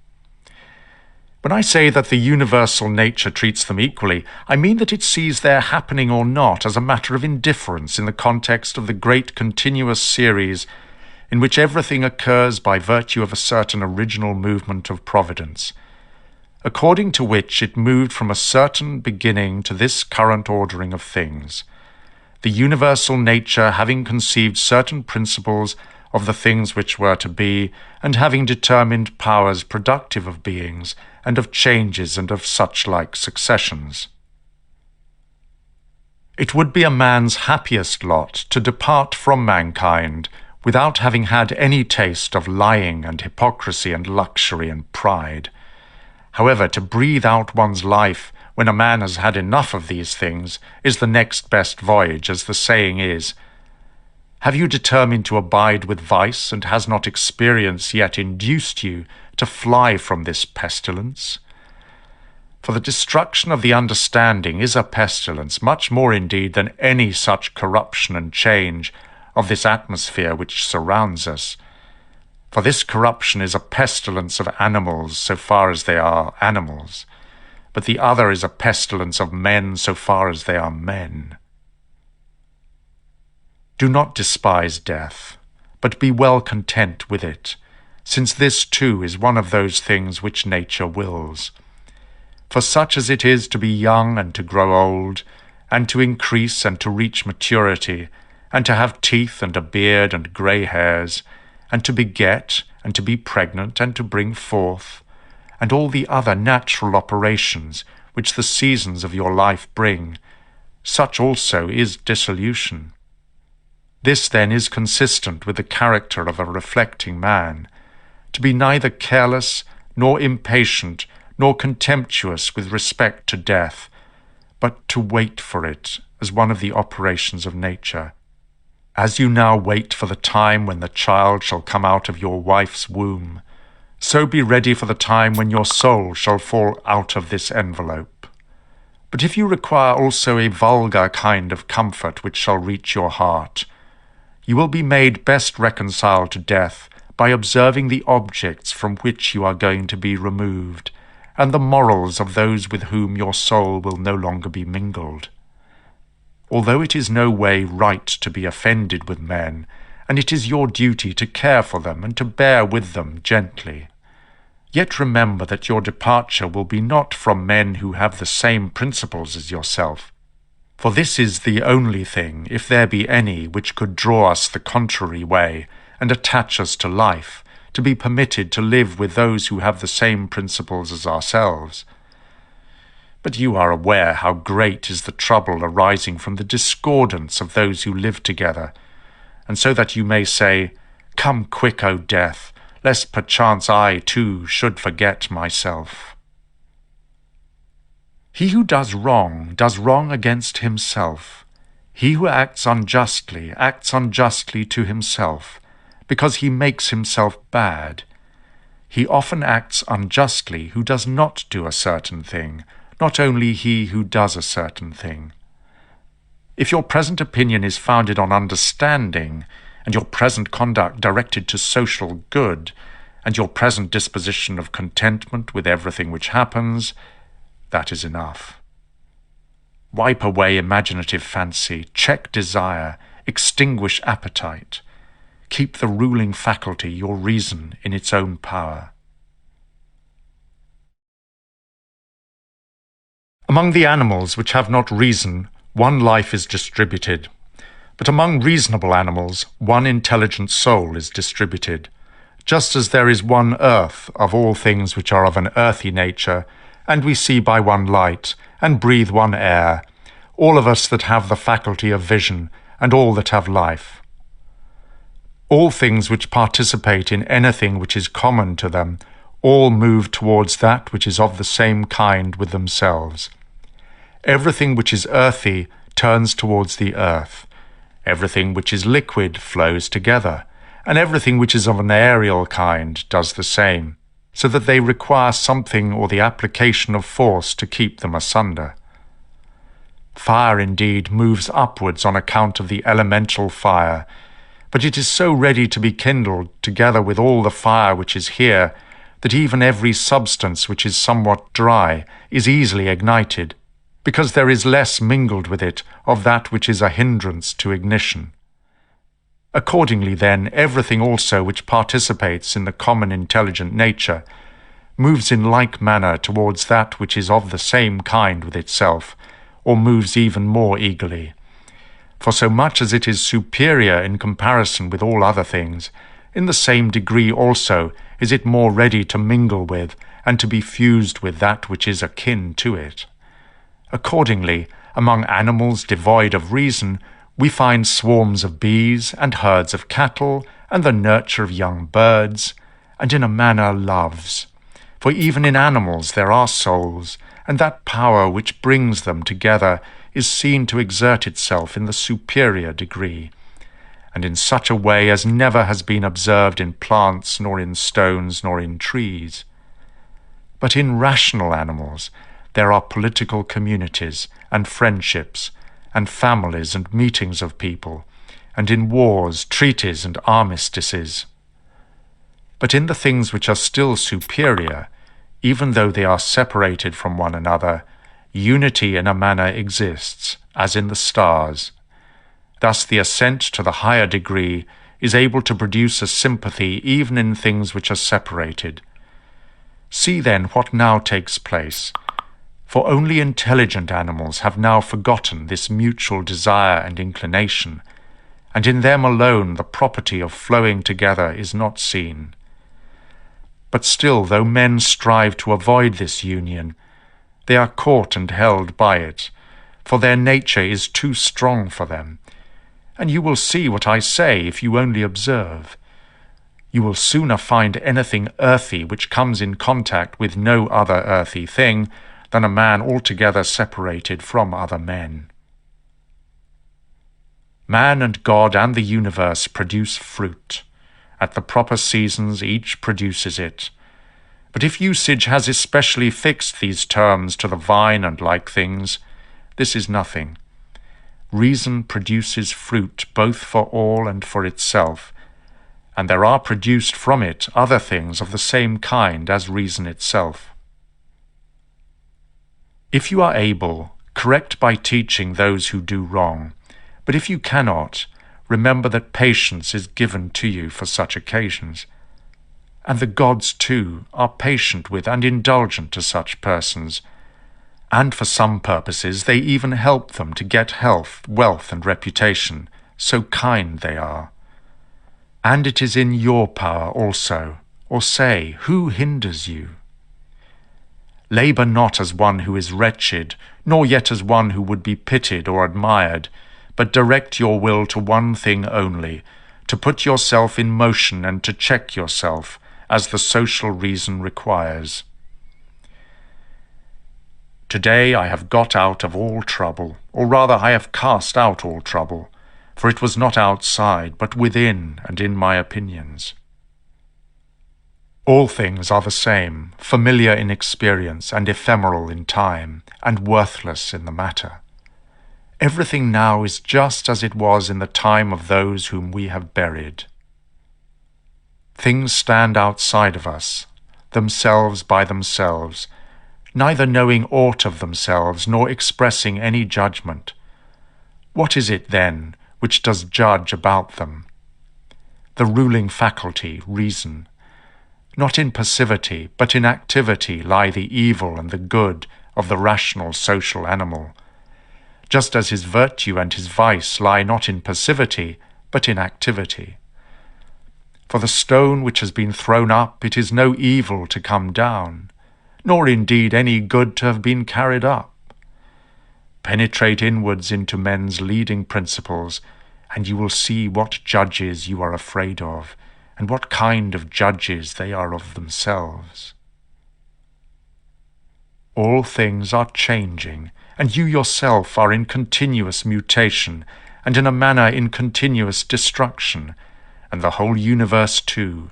When I say that the universal nature treats them equally, I mean that it sees their happening or not as a matter of indifference in the context of the great continuous series in which everything occurs by virtue of a certain original movement of providence, according to which it moved from a certain beginning to this current ordering of things, the universal nature having conceived certain principles of the things which were to be, and having determined powers productive of beings, and of changes and of such like successions. It would be a man's happiest lot to depart from mankind without having had any taste of lying and hypocrisy and luxury and pride. However, to breathe out one's life when a man has had enough of these things is the next best voyage, as the saying is. Have you determined to abide with vice, and has not experience yet induced you to fly from this pestilence? For the destruction of the understanding is a pestilence, much more indeed than any such corruption and change of this atmosphere which surrounds us. For this corruption is a pestilence of animals so far as they are animals, but the other is a pestilence of men so far as they are men. Do not despise death, but be well content with it, since this too is one of those things which nature wills. For such as it is to be young and to grow old, and to increase and to reach maturity, and to have teeth and a beard and grey hairs, and to beget, and to be pregnant, and to bring forth, and all the other natural operations which the seasons of your life bring, such also is dissolution. This then is consistent with the character of a reflecting man, to be neither careless, nor impatient, nor contemptuous with respect to death, but to wait for it as one of the operations of nature. As you now wait for the time when the child shall come out of your wife's womb, so be ready for the time when your soul shall fall out of this envelope. But if you require also a vulgar kind of comfort which shall reach your heart, you will be made best reconciled to death by observing the objects from which you are going to be removed, and the morals of those with whom your soul will no longer be mingled. Although it is no way right to be offended with men, and it is your duty to care for them and to bear with them gently, yet remember that your departure will be not from men who have the same principles as yourself, for this is the only thing, if there be any, which could draw us the contrary way, and attach us to life, to be permitted to live with those who have the same principles as ourselves. But you are aware how great is the trouble arising from the discordance of those who live together, and so that you may say, "Come quick, O death, lest perchance I too should forget myself." He who does wrong against himself. He who acts unjustly to himself, because he makes himself bad. He often acts unjustly who does not do a certain thing, not only he who does a certain thing. If your present opinion is founded on understanding, and your present conduct directed to social good, and your present disposition of contentment with everything which happens, that is enough. Wipe away imaginative fancy, check desire, extinguish appetite. Keep the ruling faculty, your reason, in its own power. Among the animals which have not reason, one life is distributed, but among reasonable animals, one intelligent soul is distributed, just as there is one earth of all things which are of an earthy nature, and we see by one light, and breathe one air, all of us that have the faculty of vision, and all that have life. All things which participate in anything which is common to them, all move towards that which is of the same kind with themselves. Everything which is earthy turns towards the earth. Everything which is liquid flows together, and everything which is of an aerial kind does the same, so that they require something or the application of force to keep them asunder. Fire indeed moves upwards on account of the elemental fire, but it is so ready to be kindled together with all the fire which is here, that even every substance which is somewhat dry is easily ignited, because there is less mingled with it of that which is a hindrance to ignition. Accordingly, then, everything also which participates in the common intelligent nature moves in like manner towards that which is of the same kind with itself, or moves even more eagerly. For so much as it is superior in comparison with all other things, in the same degree also is it more ready to mingle with and to be fused with that which is akin to it. Accordingly, among animals devoid of reason, we find swarms of bees and herds of cattle and the nurture of young birds, and in a manner loves. For even in animals there are souls, and that power which brings them together is seen to exert itself in the superior degree, and in such a way as never has been observed in plants, nor in stones, nor in trees. But in rational animals there are political communities, and friendships, and families and meetings of people, and in wars, treaties, and armistices. But in the things which are still superior, even though they are separated from one another, unity in a manner exists, as in the stars. Thus the ascent to the higher degree is able to produce a sympathy even in things which are separated. See then what now takes place. For only intelligent animals have now forgotten this mutual desire and inclination, and in them alone the property of flowing together is not seen. But still, though men strive to avoid this union, they are caught and held by it, for their nature is too strong for them. And you will see what I say if you only observe. You will sooner find anything earthy which comes in contact with no other earthy thing than a man altogether separated from other men. Man and God and the universe produce fruit. At the proper seasons each produces it. But if usage has especially fixed these terms to the vine and like things, this is nothing. Reason produces fruit both for all and for itself, and there are produced from it other things of the same kind as reason itself. If you are able, correct by teaching those who do wrong, but if you cannot, remember that patience is given to you for such occasions. And the gods, too, are patient with and indulgent to such persons, and for some purposes they even help them to get health, wealth, and reputation, so kind they are. And it is in your power also, or say, who hinders you? Labour not as one who is wretched, nor yet as one who would be pitied or admired, but direct your will to one thing only, to put yourself in motion and to check yourself, as the social reason requires. Today I have got out of all trouble, or rather I have cast out all trouble, for it was not outside, but within and in my opinions. All things are the same, familiar in experience and ephemeral in time, and worthless in the matter. Everything now is just as it was in the time of those whom we have buried. Things stand outside of us, themselves by themselves, neither knowing aught of themselves nor expressing any judgment. What is it, then, which does judge about them? The ruling faculty, reason. Not in passivity, but in activity lie the evil and the good of the rational social animal, just as his virtue and his vice lie not in passivity, but in activity. For the stone which has been thrown up, it is no evil to come down, nor indeed any good to have been carried up. Penetrate inwards into men's leading principles, and you will see what judges you are afraid of, and what kind of judges they are of themselves. All things are changing, and you yourself are in continuous mutation, and in a manner in continuous destruction, and the whole universe too.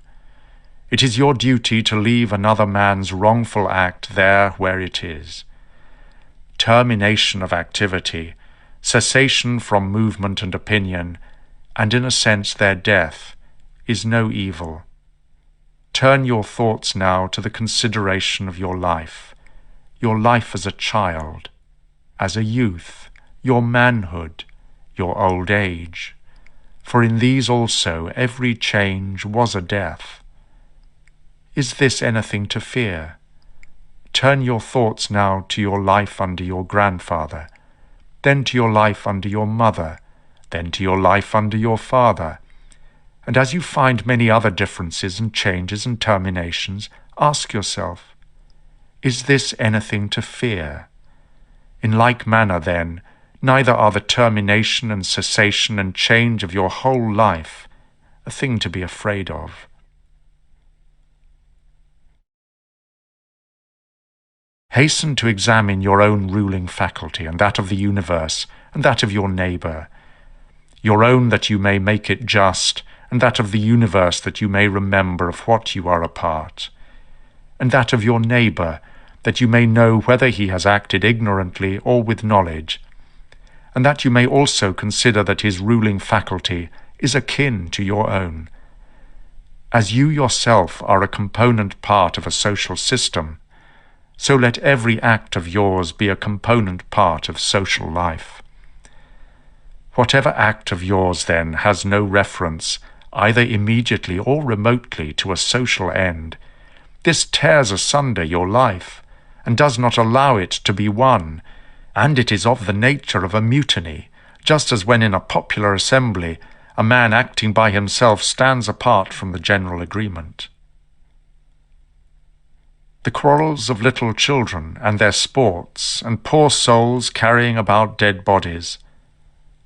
It is your duty to leave another man's wrongful act there where it is. Termination of activity, cessation from movement and opinion, and in a sense their death, is no evil. Turn your thoughts now to the consideration of your life as a child, as a youth, your manhood, your old age, for in these also every change was a death. Is this anything to fear? Turn your thoughts now to your life under your grandfather, then to your life under your mother, then to your life under your father. And as you find many other differences and changes and terminations, ask yourself, is this anything to fear? In like manner, then, neither are the termination and cessation and change of your whole life a thing to be afraid of. Hasten to examine your own ruling faculty, and that of the universe, and that of your neighbour. Your own that you may make it just, and that of the universe that you may remember of what you are a part. And that of your neighbour, that you may know whether he has acted ignorantly or with knowledge. And that you may also consider that his ruling faculty is akin to your own. As you yourself are a component part of a social system, so let every act of yours be a component part of social life. Whatever act of yours, then, has no reference, either immediately or remotely, to a social end, this tears asunder your life, and does not allow it to be one, and it is of the nature of a mutiny, just as when in a popular assembly a man acting by himself stands apart from the general agreement. The quarrels of little children and their sports, and poor souls carrying about dead bodies,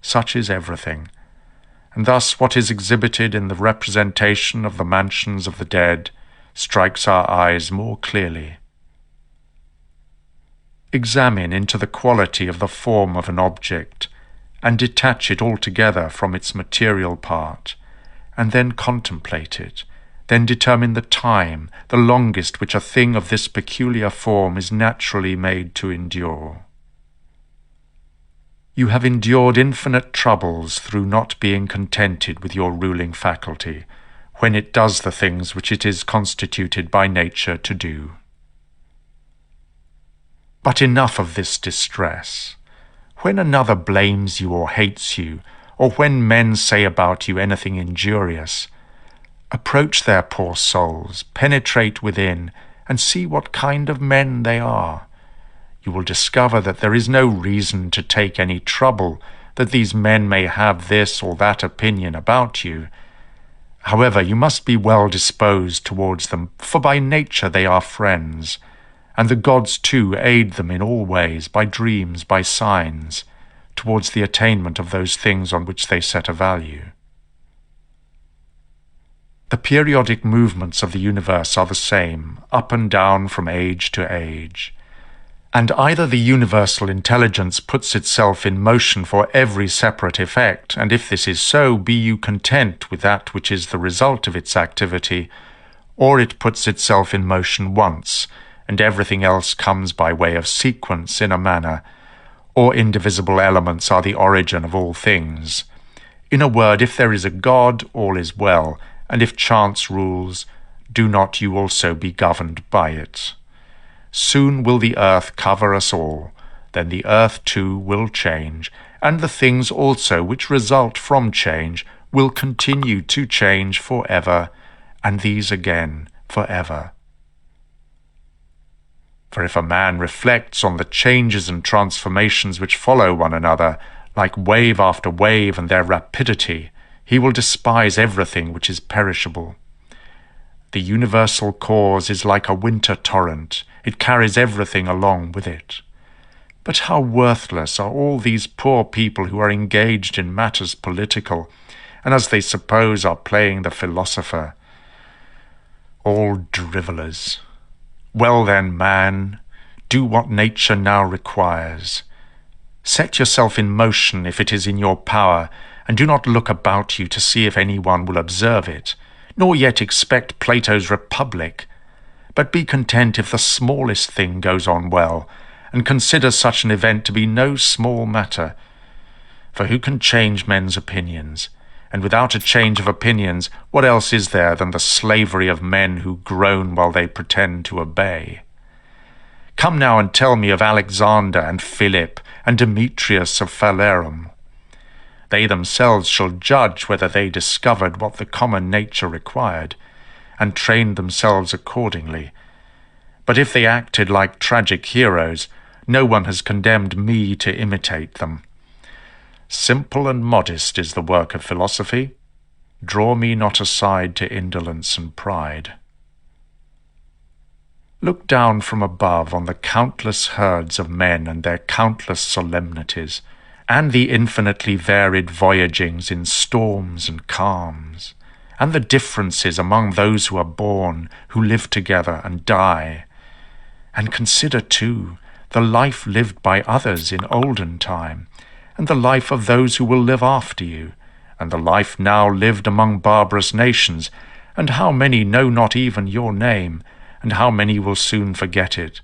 such is everything. And thus what is exhibited in the representation of the mansions of the dead strikes our eyes more clearly. Examine into the quality of the form of an object, and detach it altogether from its material part, and then contemplate it. Then determine the time, the longest which a thing of this peculiar form is naturally made to endure. You have endured infinite troubles through not being contented with your ruling faculty, when it does the things which it is constituted by nature to do. But enough of this distress. When another blames you or hates you, or when men say about you anything injurious, approach their poor souls, penetrate within, and see what kind of men they are. You will discover that there is no reason to take any trouble, that these men may have this or that opinion about you. However, you must be well disposed towards them, for by nature they are friends, and the gods too aid them in all ways, by dreams, by signs, towards the attainment of those things on which they set a value. The periodic movements of the universe are the same, up and down from age to age. And either the universal intelligence puts itself in motion for every separate effect, and if this is so, be you content with that which is the result of its activity, or it puts itself in motion once, and everything else comes by way of sequence in a manner, or indivisible elements are the origin of all things. In a word, if there is a God, all is well, and if chance rules, do not you also be governed by it. Soon will the earth cover us all, then the earth too will change, and the things also which result from change will continue to change forever, and these again forever. For if a man reflects on the changes and transformations which follow one another, like wave after wave and their rapidity, he will despise everything which is perishable. The universal cause is like a winter torrent. It carries everything along with it. But how worthless are all these poor people who are engaged in matters political, and as they suppose are playing the philosopher. All drivellers. Well then, man, do what nature now requires. Set yourself in motion if it is in your power, and do not look about you to see if anyone will observe it, nor yet expect Plato's Republic. But be content if the smallest thing goes on well, and consider such an event to be no small matter. For who can change men's opinions? And without a change of opinions, what else is there than the slavery of men who groan while they pretend to obey? Come now and tell me of Alexander and Philip and Demetrius of Phalerum. They themselves shall judge whether they discovered what the common nature required, and trained themselves accordingly. But if they acted like tragic heroes, no one has condemned me to imitate them. Simple and modest is the work of philosophy. Draw me not aside to indolence and pride. Look down from above on the countless herds of men and their countless solemnities, and the infinitely varied voyagings in storms and calms, and the differences among those who are born, who live together and die. And consider, too, the life lived by others in olden time, and the life of those who will live after you, and the life now lived among barbarous nations, and how many know not even your name, and how many will soon forget it,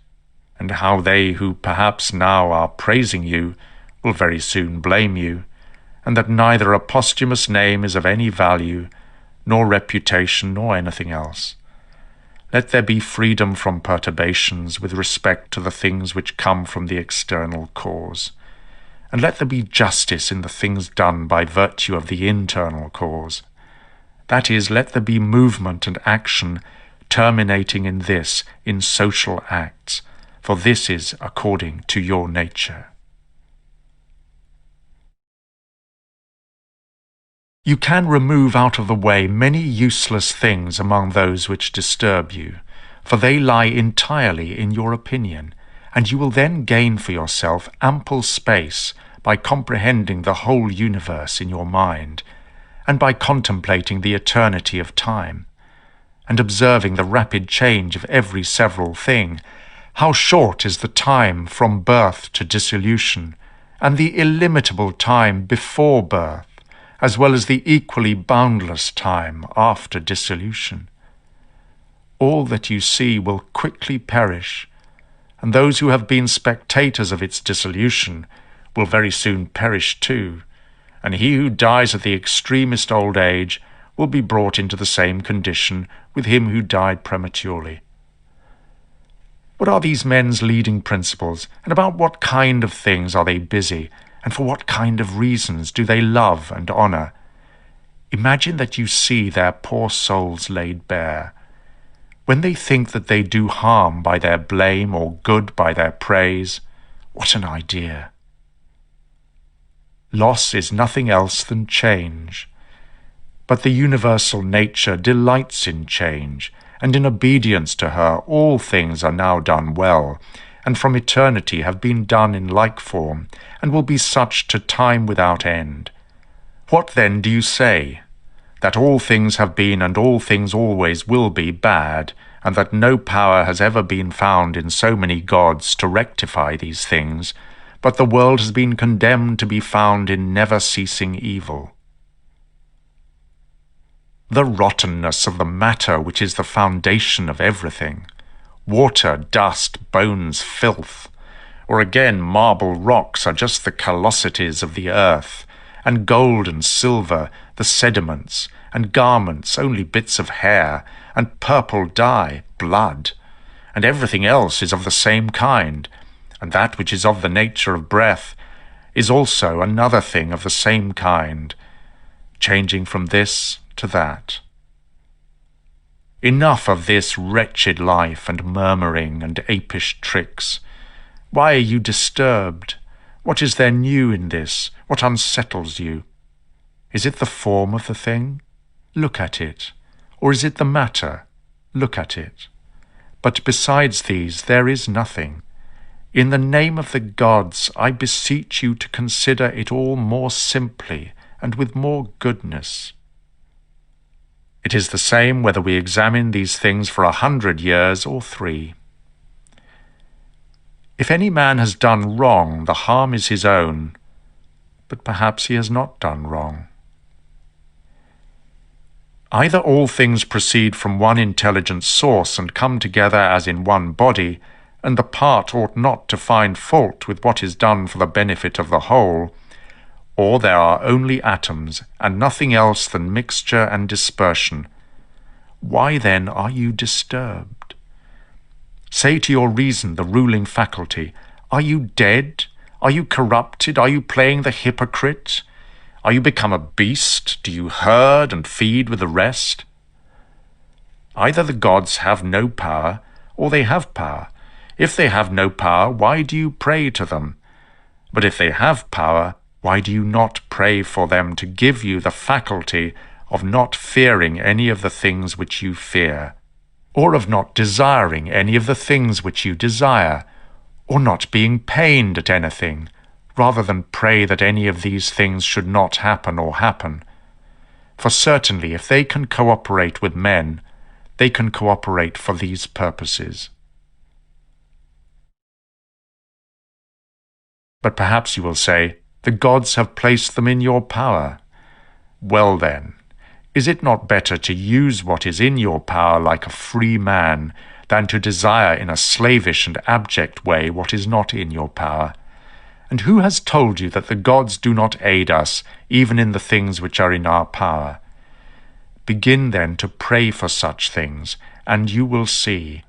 and how they who perhaps now are praising you will very soon blame you, and that neither a posthumous name is of any value, nor reputation, nor anything else. Let there be freedom from perturbations with respect to the things which come from the external cause, and let there be justice in the things done by virtue of the internal cause. That is, let there be movement and action terminating in this, in social acts, for this is according to your nature. You can remove out of the way many useless things among those which disturb you, for they lie entirely in your opinion, and you will then gain for yourself ample space by comprehending the whole universe in your mind, and by contemplating the eternity of time, and observing the rapid change of every several thing. How short is the time from birth to dissolution, and the illimitable time before birth, as well as the equally boundless time after dissolution. All that you see will quickly perish, and those who have been spectators of its dissolution will very soon perish too, and he who dies at the extremest old age will be brought into the same condition with him who died prematurely. What are these men's leading principles, and about what kind of things are they busy, and for what kind of reasons do they love and honor? Imagine that you see their poor souls laid bare. When they think that they do harm by their blame or good by their praise, what an idea! Loss is nothing else than change. But the universal nature delights in change, and in obedience to her all things are now done well, and from eternity have been done in like form, and will be such to time without end. What then do you say? That all things have been and all things always will be bad, and that no power has ever been found in so many gods to rectify these things, but the world has been condemned to be found in never-ceasing evil. The rottenness of the matter which is the foundation of everything, water, dust, bones, filth, or again marble rocks are just the callosities of the earth, and gold and silver the sediments, and garments only bits of hair, and purple dye, blood, and everything else is of the same kind, and that which is of the nature of breath is also another thing of the same kind, changing from this to that. Enough of this wretched life and murmuring and apish tricks. Why are you disturbed? What is there new in this? What unsettles you? Is it the form of the thing? Look at it. Or is it the matter? Look at it. But besides these there is nothing. In the name of the gods, I beseech you to consider it all more simply and with more goodness. It is the same whether we examine these things for 100 years or 3. If any man has done wrong, the harm is his own, but perhaps he has not done wrong. Either all things proceed from one intelligent source and come together as in one body, and the part ought not to find fault with what is done for the benefit of the whole, or there are only atoms, and nothing else than mixture and dispersion. Why then are you disturbed? Say to your reason, the ruling faculty, are you dead? Are you corrupted? Are you playing the hypocrite? Are you become a beast? Do you herd and feed with the rest? Either the gods have no power, or they have power. If they have no power, why do you pray to them? But if they have power, why do you not pray for them to give you the faculty of not fearing any of the things which you fear, or of not desiring any of the things which you desire, or not being pained at anything, rather than pray that any of these things should not happen or happen? For certainly if they can cooperate with men, they can cooperate for these purposes. But perhaps you will say, the gods have placed them in your power. Well then, is it not better to use what is in your power like a free man, than to desire in a slavish and abject way what is not in your power? And who has told you that the gods do not aid us, even in the things which are in our power? Begin then to pray for such things, and you will see.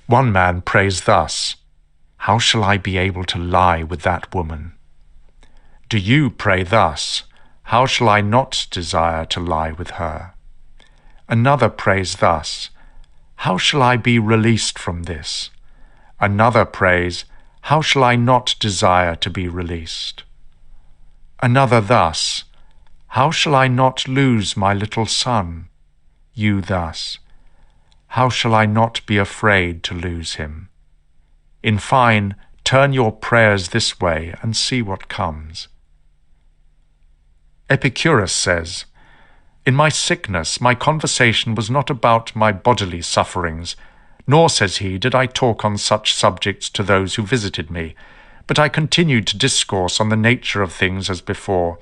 One man prays thus, "How shall I be able to lie with that woman?" Do you pray thus, "How shall I not desire to lie with her?" Another prays thus, "How shall I be released from this?" Another prays, "How shall I not desire to be released?" Another thus, "How shall I not lose my little son?" You thus, "How shall I not be afraid to lose him?" In fine, turn your prayers this way and see what comes. Epicurus says, "In my sickness my conversation was not about my bodily sufferings, nor, says he, did I talk on such subjects to those who visited me, but I continued to discourse on the nature of things as before,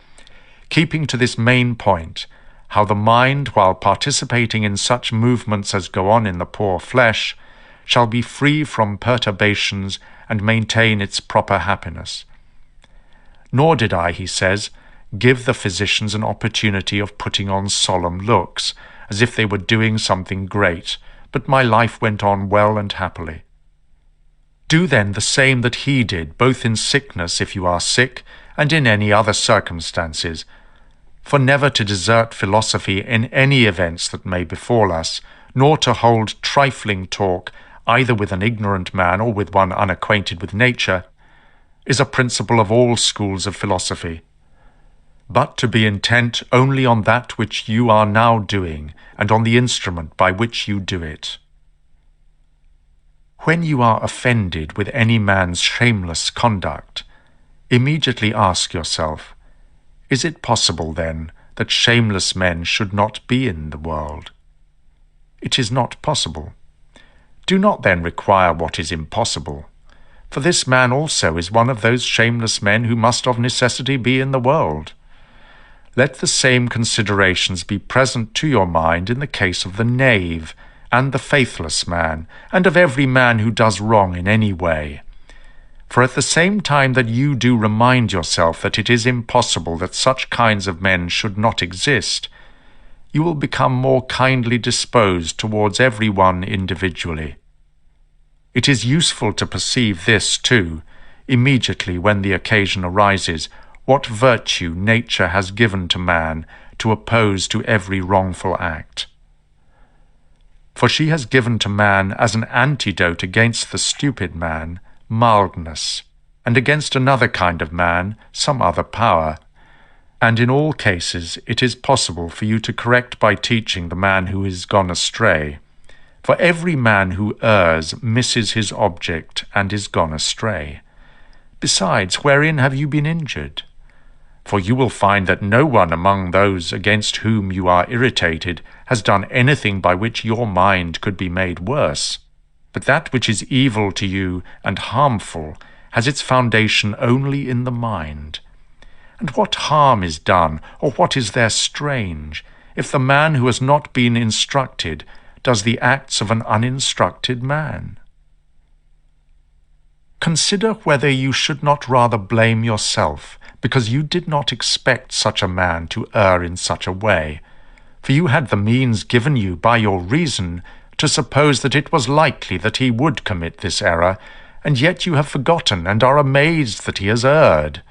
keeping to this main point, how the mind, while participating in such movements as go on in the poor flesh, shall be free from perturbations and maintain its proper happiness. Nor did I," he says, "give the physicians an opportunity of putting on solemn looks, as if they were doing something great, but my life went on well and happily. Do then the same that he did, both in sickness, if you are sick, and in any other circumstances, for never to desert philosophy in any events that may befall us, nor to hold trifling talk, either with an ignorant man or with one unacquainted with nature, is a principle of all schools of philosophy. But to be intent only on that which you are now doing, and on the instrument by which you do it. When you are offended with any man's shameless conduct, immediately ask yourself, is it possible then that shameless men should not be in the world? It is not possible. Do not then require what is impossible, for this man also is one of those shameless men who must of necessity be in the world. Let the same considerations be present to your mind in the case of the knave, and the faithless man, and of every man who does wrong in any way. For at the same time that you do remind yourself that it is impossible that such kinds of men should not exist, you will become more kindly disposed towards every one individually. It is useful to perceive this, too, immediately when the occasion arises, what virtue nature has given to man to oppose to every wrongful act. For she has given to man as an antidote against the stupid man mildness, and against another kind of man some other power, and in all cases it is possible for you to correct by teaching the man who is gone astray. For every man who errs misses his object and is gone astray. Besides, wherein have you been injured? For you will find that no one among those against whom you are irritated has done anything by which your mind could be made worse. But that which is evil to you and harmful has its foundation only in the mind. And what harm is done, or what is there strange, if the man who has not been instructed does the acts of an uninstructed man? Consider whether you should not rather blame yourself, because you did not expect such a man to err in such a way, for you had the means given you by your reason to suppose that it was likely that he would commit this error, and yet you have forgotten and are amazed that he has erred.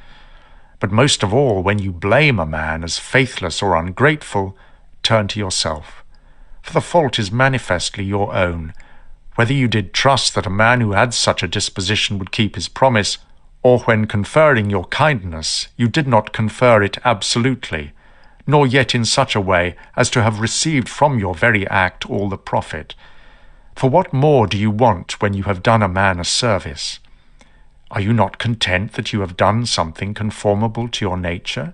But most of all, when you blame a man as faithless or ungrateful, turn to yourself, for the fault is manifestly your own, whether you did trust that a man who had such a disposition would keep his promise, or when conferring your kindness you did not confer it absolutely, nor yet in such a way as to have received from your very act all the profit. For what more do you want when you have done a man a service? Are you not content that you have done something conformable to your nature?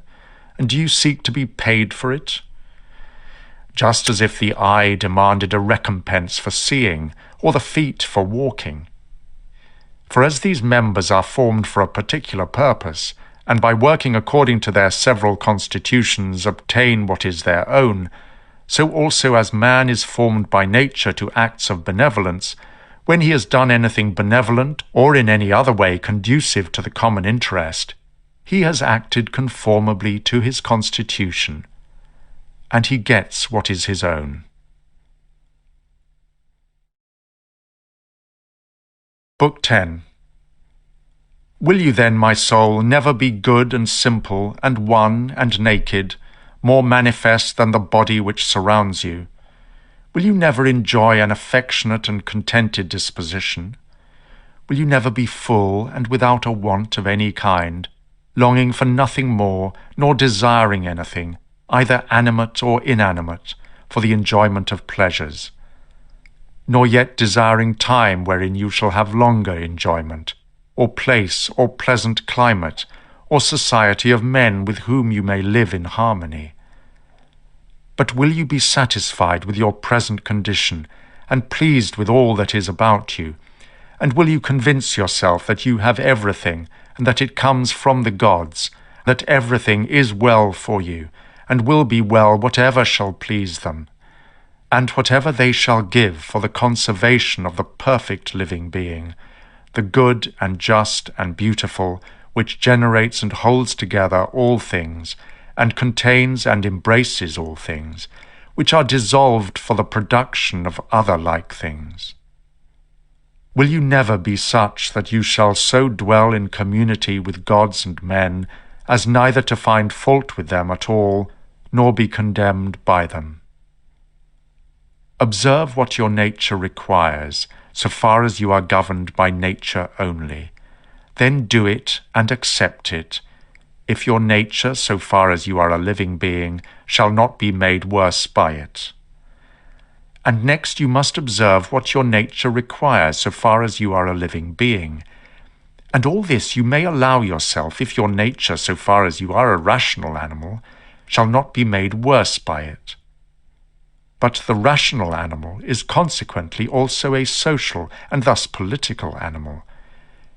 And do you seek to be paid for it? Just as if the eye demanded a recompense for seeing, or the feet for walking. For as these members are formed for a particular purpose, and by working according to their several constitutions obtain what is their own, so also as man is formed by nature to acts of benevolence, when he has done anything benevolent or in any other way conducive to the common interest, he has acted conformably to his constitution, and he gets what is his own. Book 10. Will you then, my soul, never be good and simple and one and naked, more manifest than the body which surrounds you? Will you never enjoy an affectionate and contented disposition? Will you never be full and without a want of any kind, longing for nothing more, nor desiring anything, either animate or inanimate, for the enjoyment of pleasures? Nor yet desiring time wherein you shall have longer enjoyment, or place, or pleasant climate, or society of men with whom you may live in harmony? But will you be satisfied with your present condition, and pleased with all that is about you? And will you convince yourself that you have everything, and that it comes from the gods, that everything is well for you, and will be well whatever shall please them, and whatever they shall give for the conservation of the perfect living being, the good and just and beautiful, which generates and holds together all things, and contains and embraces all things, which are dissolved for the production of other like things? Will you never be such that you shall so dwell in community with gods and men as neither to find fault with them at all, nor be condemned by them? Observe what your nature requires, so far as you are governed by nature only. Then do it and accept it, if your nature, so far as you are a living being, shall not be made worse by it. And next you must observe what your nature requires, so far as you are a living being. And all this you may allow yourself, if your nature, so far as you are a rational animal, shall not be made worse by it. But the rational animal is consequently also a social and thus political animal.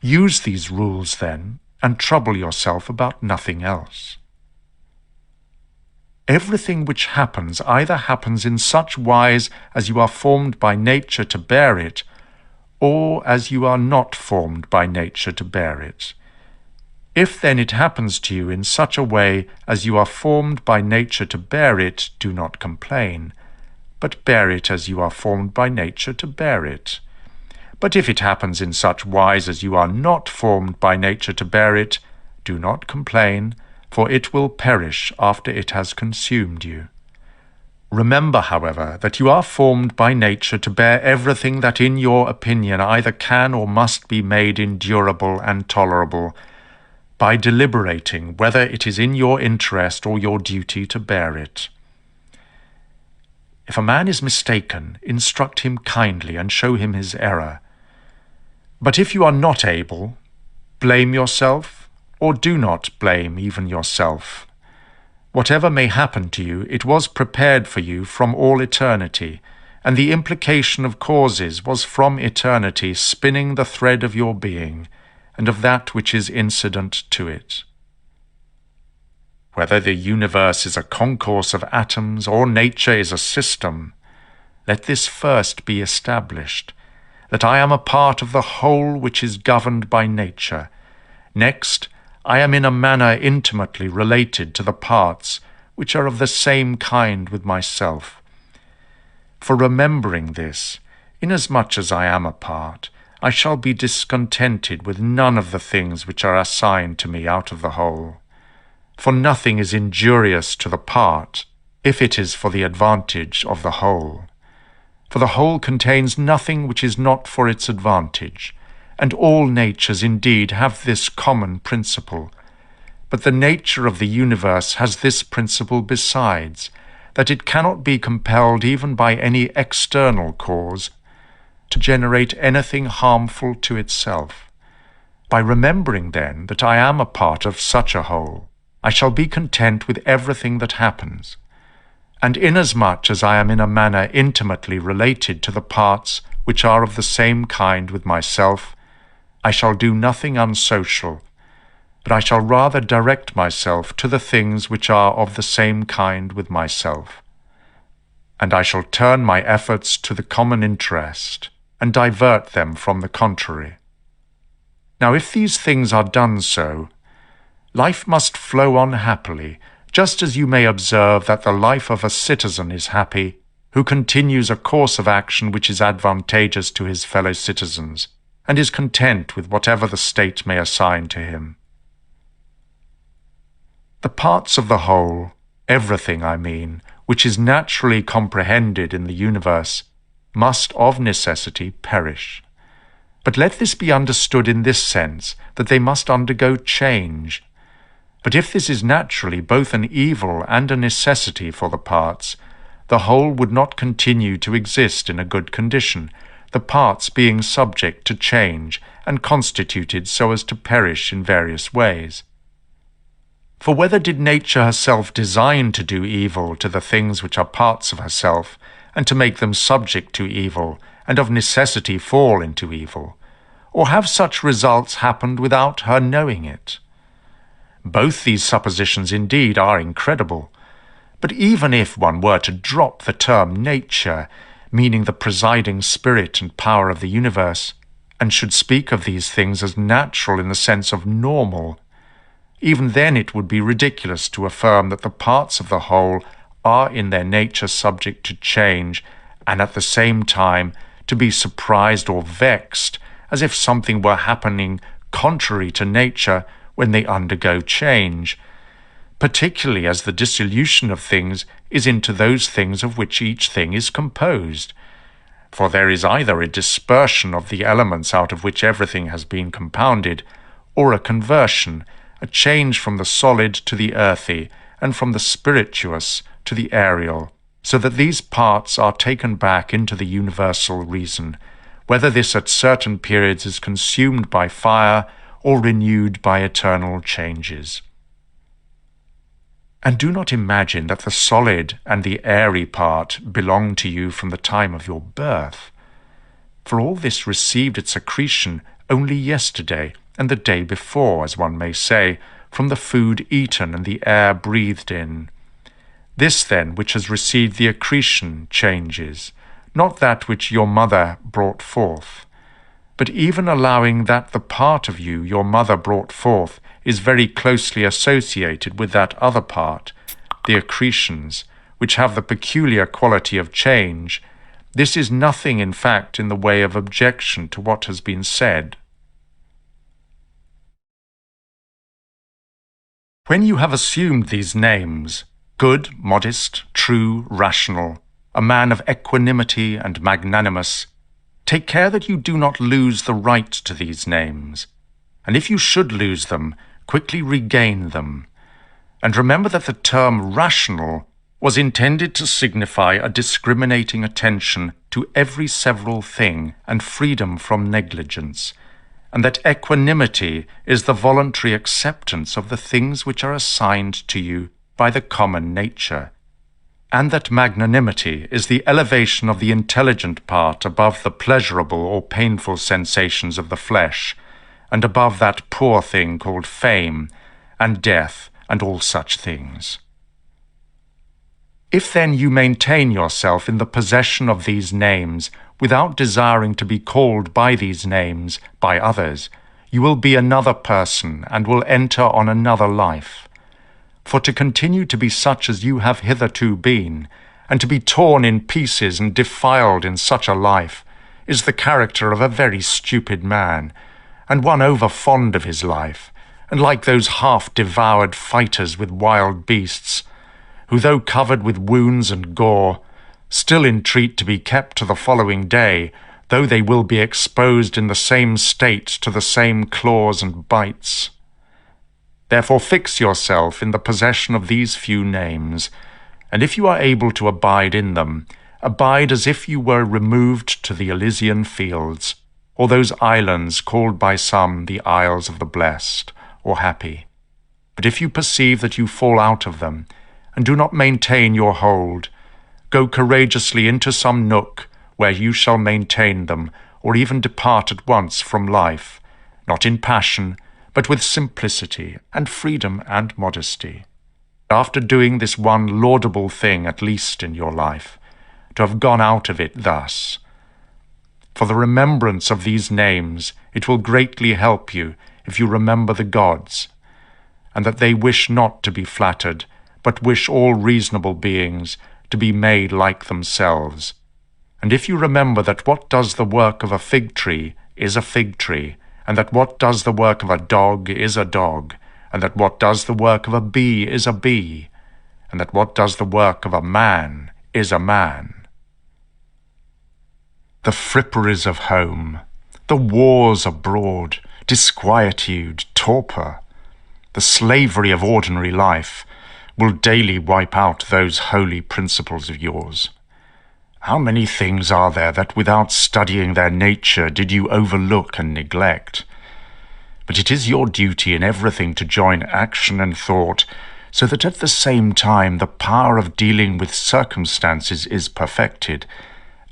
Use these rules, then, and trouble yourself about nothing else. Everything which happens either happens in such wise as you are formed by nature to bear it, or as you are not formed by nature to bear it. If then it happens to you in such a way as you are formed by nature to bear it, do not complain, but bear it as you are formed by nature to bear it. But if it happens in such wise as you are not formed by nature to bear it, do not complain, for it will perish after it has consumed you. Remember, however, that you are formed by nature to bear everything that in your opinion either can or must be made endurable and tolerable, by deliberating whether it is in your interest or your duty to bear it. If a man is mistaken, instruct him kindly and show him his error. But if you are not able, blame yourself, or do not blame even yourself. Whatever may happen to you, it was prepared for you from all eternity, and the implication of causes was from eternity spinning the thread of your being, and of that which is incident to it. Whether the universe is a concourse of atoms or nature is a system, let this first be established, that I am a part of the whole which is governed by nature. Next, I am in a manner intimately related to the parts which are of the same kind with myself. For remembering this, inasmuch as I am a part, I shall be discontented with none of the things which are assigned to me out of the whole. For nothing is injurious to the part, if it is for the advantage of the whole. For the whole contains nothing which is not for its advantage, and all natures indeed have this common principle. But the nature of the universe has this principle besides, that it cannot be compelled even by any external cause to generate anything harmful to itself. By remembering, then, that I am a part of such a whole, I shall be content with everything that happens. And inasmuch as I am in a manner intimately related to the parts which are of the same kind with myself, I shall do nothing unsocial, but I shall rather direct myself to the things which are of the same kind with myself. And I shall turn my efforts to the common interest, and divert them from the contrary. Now if these things are done so, life must flow on happily, just as you may observe that the life of a citizen is happy, who continues a course of action which is advantageous to his fellow citizens, and is content with whatever the state may assign to him. The parts of the whole, everything I mean, which is naturally comprehended in the universe, must of necessity perish. But let this be understood in this sense, that they must undergo change. But if this is naturally both an evil and a necessity for the parts, the whole would not continue to exist in a good condition, the parts being subject to change and constituted so as to perish in various ways. For whether did nature herself design to do evil to the things which are parts of herself, and to make them subject to evil, and of necessity fall into evil, or have such results happened without her knowing it? Both these suppositions indeed are incredible, but even if one were to drop the term nature, meaning the presiding spirit and power of the universe, and should speak of these things as natural in the sense of normal, even then it would be ridiculous to affirm that the parts of the whole are in their nature subject to change, and at the same time to be surprised or vexed as if something were happening contrary to nature when they undergo change, particularly as the dissolution of things is into those things of which each thing is composed. For there is either a dispersion of the elements out of which everything has been compounded, or a conversion, a change from the solid to the earthy, and from the spirituous to the aerial, so that these parts are taken back into the universal reason, whether this at certain periods is consumed by fire or renewed by eternal changes. And do not imagine that the solid and the airy part belong to you from the time of your birth, for all this received its accretion only yesterday and the day before, as one may say, from the food eaten and the air breathed in. This, then, which has received the accretion changes, not that which your mother brought forth. But even allowing that the part of you your mother brought forth is very closely associated with that other part, the accretions, which have the peculiar quality of change, this is nothing, in fact, in the way of objection to what has been said. When you have assumed these names, good, modest, true, rational, a man of equanimity and magnanimous, take care that you do not lose the right to these names, and if you should lose them, quickly regain them. And remember that the term rational was intended to signify a discriminating attention to every several thing and freedom from negligence, and that equanimity is the voluntary acceptance of the things which are assigned to you by the common nature. and that magnanimity is the elevation of the intelligent part above the pleasurable or painful sensations of the flesh, and above that poor thing called fame, and death, and all such things. If then you maintain yourself in the possession of these names, without desiring to be called by these names by others, you will be another person and will enter on another life. For to continue to be such as you have hitherto been, and to be torn in pieces and defiled in such a life, is the character of a very stupid man, and one over fond of his life, and like those half-devoured fighters with wild beasts, who, though covered with wounds and gore, still entreat to be kept to the following day, though they will be exposed in the same state to the same claws and bites. Therefore fix yourself in the possession of these few names, and if you are able to abide in them, abide as if you were removed to the Elysian fields, or those islands called by some the Isles of the Blessed, or Happy. But if you perceive that you fall out of them, and do not maintain your hold, go courageously into some nook where you shall maintain them, or even depart at once from life, not in passion, but with simplicity and freedom and modesty. After doing this one laudable thing at least in your life, to have gone out of it thus. For the remembrance of these names, it will greatly help you if you remember the gods, and that they wish not to be flattered, but wish all reasonable beings to be made like themselves. And if you remember that what does the work of a fig tree is a fig tree, and that what does the work of a dog is a dog, and that what does the work of a bee is a bee, and that what does the work of a man is a man. The fripperies of home, the wars abroad, disquietude, torpor, the slavery of ordinary life, will daily wipe out those holy principles of yours. How many things are there that without studying their nature did you overlook and neglect? But it is your duty in everything to join action and thought, so that at the same time the power of dealing with circumstances is perfected,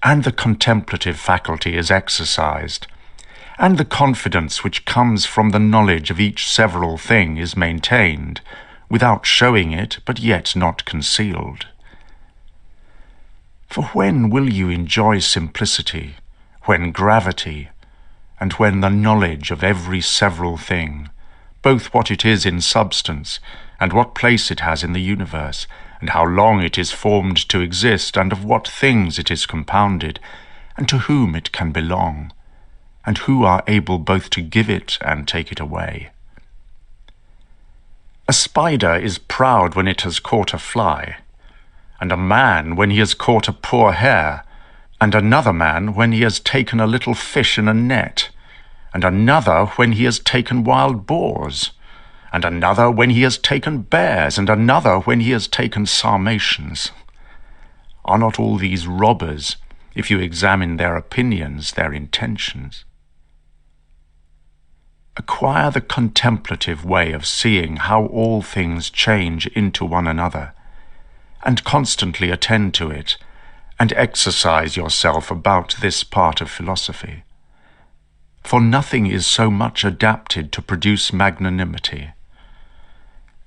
and the contemplative faculty is exercised, and the confidence which comes from the knowledge of each several thing is maintained, without showing it, but yet not concealed. For when will you enjoy simplicity, when gravity, and when the knowledge of every several thing, both what it is in substance, and what place it has in the universe, and how long it is formed to exist, and of what things it is compounded, and to whom it can belong, and who are able both to give it and take it away? A spider is proud when it has caught a fly, and a man when he has caught a poor hare, and another man when he has taken a little fish in a net, and another when he has taken wild boars, and another when he has taken bears, and another when he has taken sarmatians. Are not all these robbers, if you examine their opinions, their intentions? Acquire the contemplative way of seeing how all things change into one another, and constantly attend to it, and exercise yourself about this part of philosophy. For nothing is so much adapted to produce magnanimity.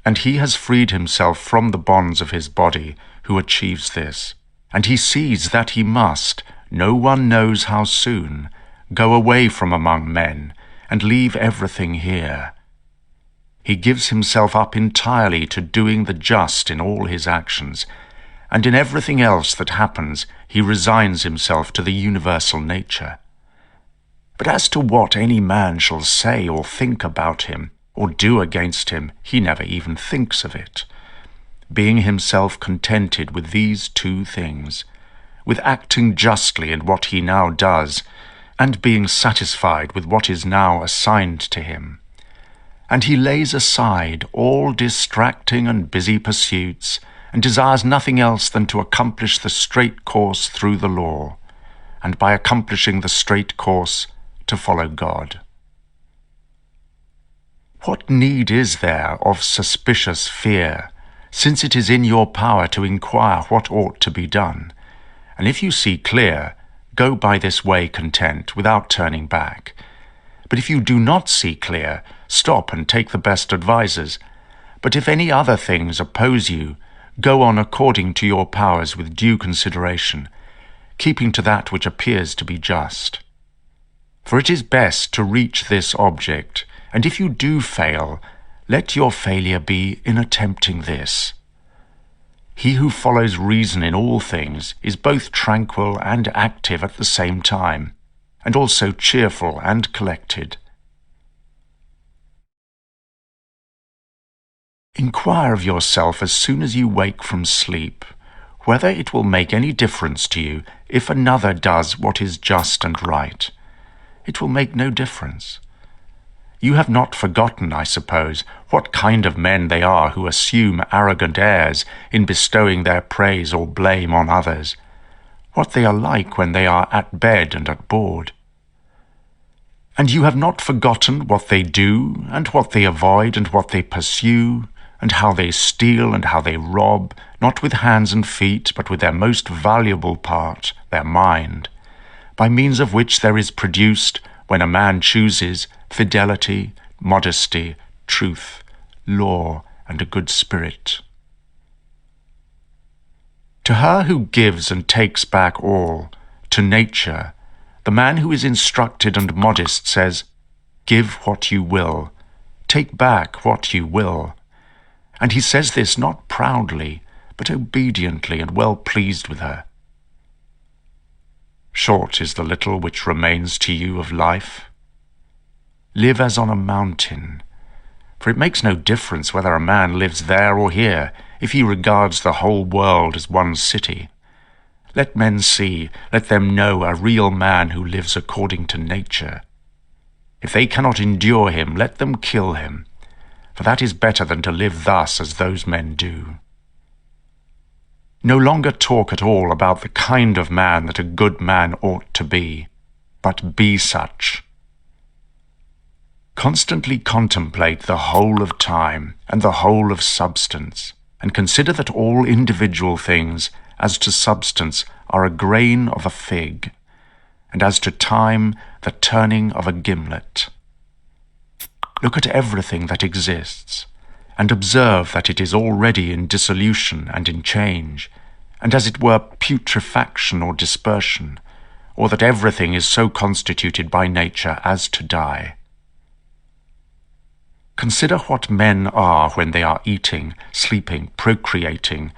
And he has freed himself from the bonds of his body who achieves this, and he sees that he must, no one knows how soon, go away from among men, and leave everything here. He gives himself up entirely to doing the just in all his actions, and in everything else that happens he resigns himself to the universal nature. But as to what any man shall say or think about him, or do against him, he never even thinks of it, being himself contented with these two things, with acting justly in what he now does, and being satisfied with what is now assigned to him. And he lays aside all distracting and busy pursuits, and desires nothing else than to accomplish the straight course through the law, and by accomplishing the straight course, to follow God. What need is there of suspicious fear, since it is in your power to inquire what ought to be done. And if you see clear, go by this way content, without turning back. But if you do not see clear, stop and take the best advisers. But if any other things oppose you, go on according to your powers with due consideration, keeping to that which appears to be just. For it is best to reach this object, and if you do fail, let your failure be in attempting this. He who follows reason in all things is both tranquil and active at the same time, and also cheerful and collected. Inquire of yourself as soon as you wake from sleep, whether it will make any difference to you if another does what is just and right. It will make no difference. You have not forgotten, I suppose, what kind of men they are who assume arrogant airs in bestowing their praise or blame on others, what they are like when they are at bed and at board. And you have not forgotten what they do, and what they avoid, and what they pursue, and how they steal, and how they rob, not with hands and feet, but with their most valuable part, their mind, by means of which there is produced, when a man chooses, fidelity, modesty, truth, law, and a good spirit. To her who gives and takes back all, to nature, the man who is instructed and modest says, "Give what you will, take back what you will." And he says this not proudly, but obediently and well pleased with her. Short is the little which remains to you of life. Live as on a mountain, for it makes no difference whether a man lives there or here, if he regards the whole world as one city. Let men see, let them know a real man who lives according to nature. If they cannot endure him, let them kill him, for that is better than to live thus as those men do. No longer talk at all about the kind of man that a good man ought to be, but be such. Constantly contemplate the whole of time and the whole of substance, and consider that all individual things, as to substance, are a grain of a fig, and as to time, the turning of a gimlet. Look at everything that exists, and observe that it is already in dissolution and in change, and as it were putrefaction or dispersion, or that everything is so constituted by nature as to die. Consider what men are when they are eating, sleeping, procreating,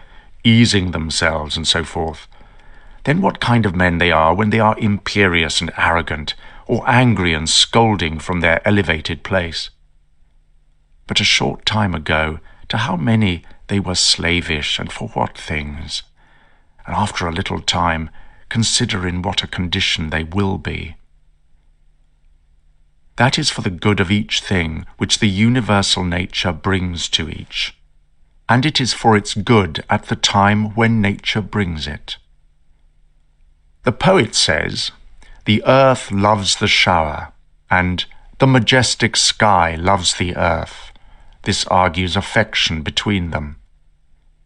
easing themselves, and so forth. Then what kind of men they are when they are imperious and arrogant, or angry and scolding from their elevated place. But a short time ago, to how many they were slavish, and for what things? And after a little time, consider in what a condition they will be. That is for the good of each thing which the universal nature brings to each, and it is for its good at the time when nature brings it. The poet says, "The earth loves the shower," and "the majestic sky loves the earth." This argues affection between them.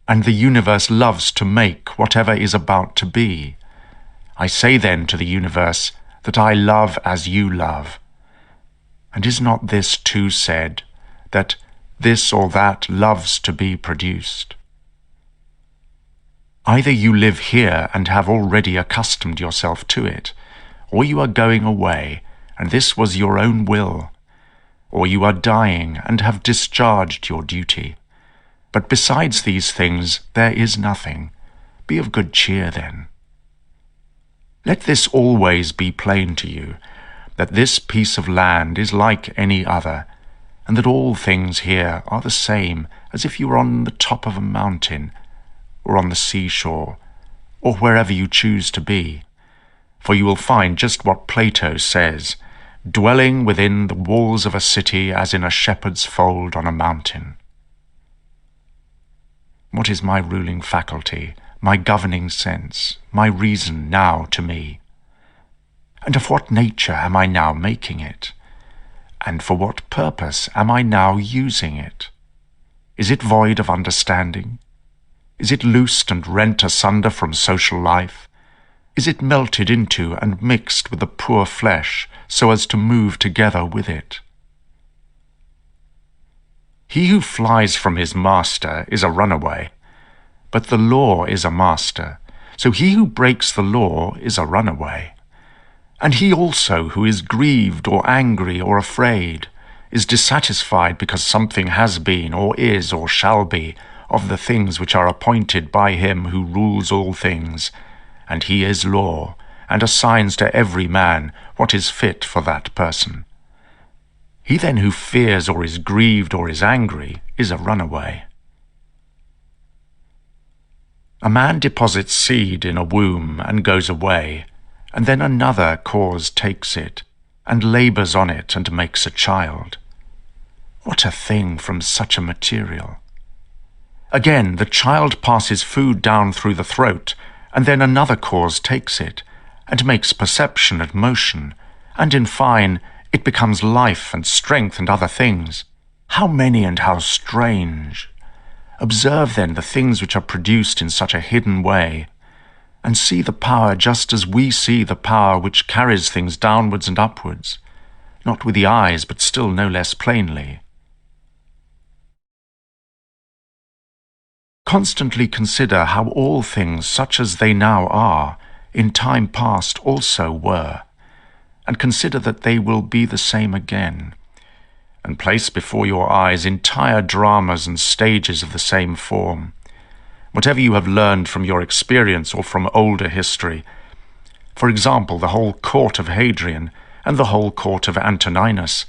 And the universe loves to make whatever is about to be. I say then to the universe that I love as you love. And is not this too said, that this or that loves to be produced? Either you live here and have already accustomed yourself to it, or you are going away, and this was your own will, or you are dying and have discharged your duty. But besides these things there is nothing. Be of good cheer then. Let this always be plain to you, that this piece of land is like any other, and that all things here are the same as if you were on the top of a mountain, or on the seashore, or wherever you choose to be. For you will find just what Plato says, dwelling within the walls of a city as in a shepherd's fold on a mountain. What is my ruling faculty, my governing sense, my reason now to me? And of what nature am I now making it? And for what purpose am I now using it? Is it void of understanding? Is it loosed and rent asunder from social life? Is it melted into and mixed with the poor flesh so as to move together with it? He who flies from his master is a runaway, but the law is a master, so he who breaks the law is a runaway. And he also who is grieved or angry or afraid is dissatisfied because something has been or is or shall be of the things which are appointed by him who rules all things, and he is law, and assigns to every man what is fit for that person. He then who fears or is grieved or is angry is a runaway. A man deposits seed in a womb and goes away, and then another cause takes it, and labours on it and makes a child. What a thing from such a material! Again, the child passes food down through the throat, and then another cause takes it, and makes perception and motion, and in fine, it becomes life and strength and other things. How many and how strange! Observe then the things which are produced in such a hidden way, and see the power just as we see the power which carries things downwards and upwards, not with the eyes, but still no less plainly. Constantly consider how all things such as they now are, in time past also were, and consider that they will be the same again, and place before your eyes entire dramas and stages of the same form. Whatever you have learned from your experience or from older history, for example, the whole court of Hadrian, and the whole court of Antoninus,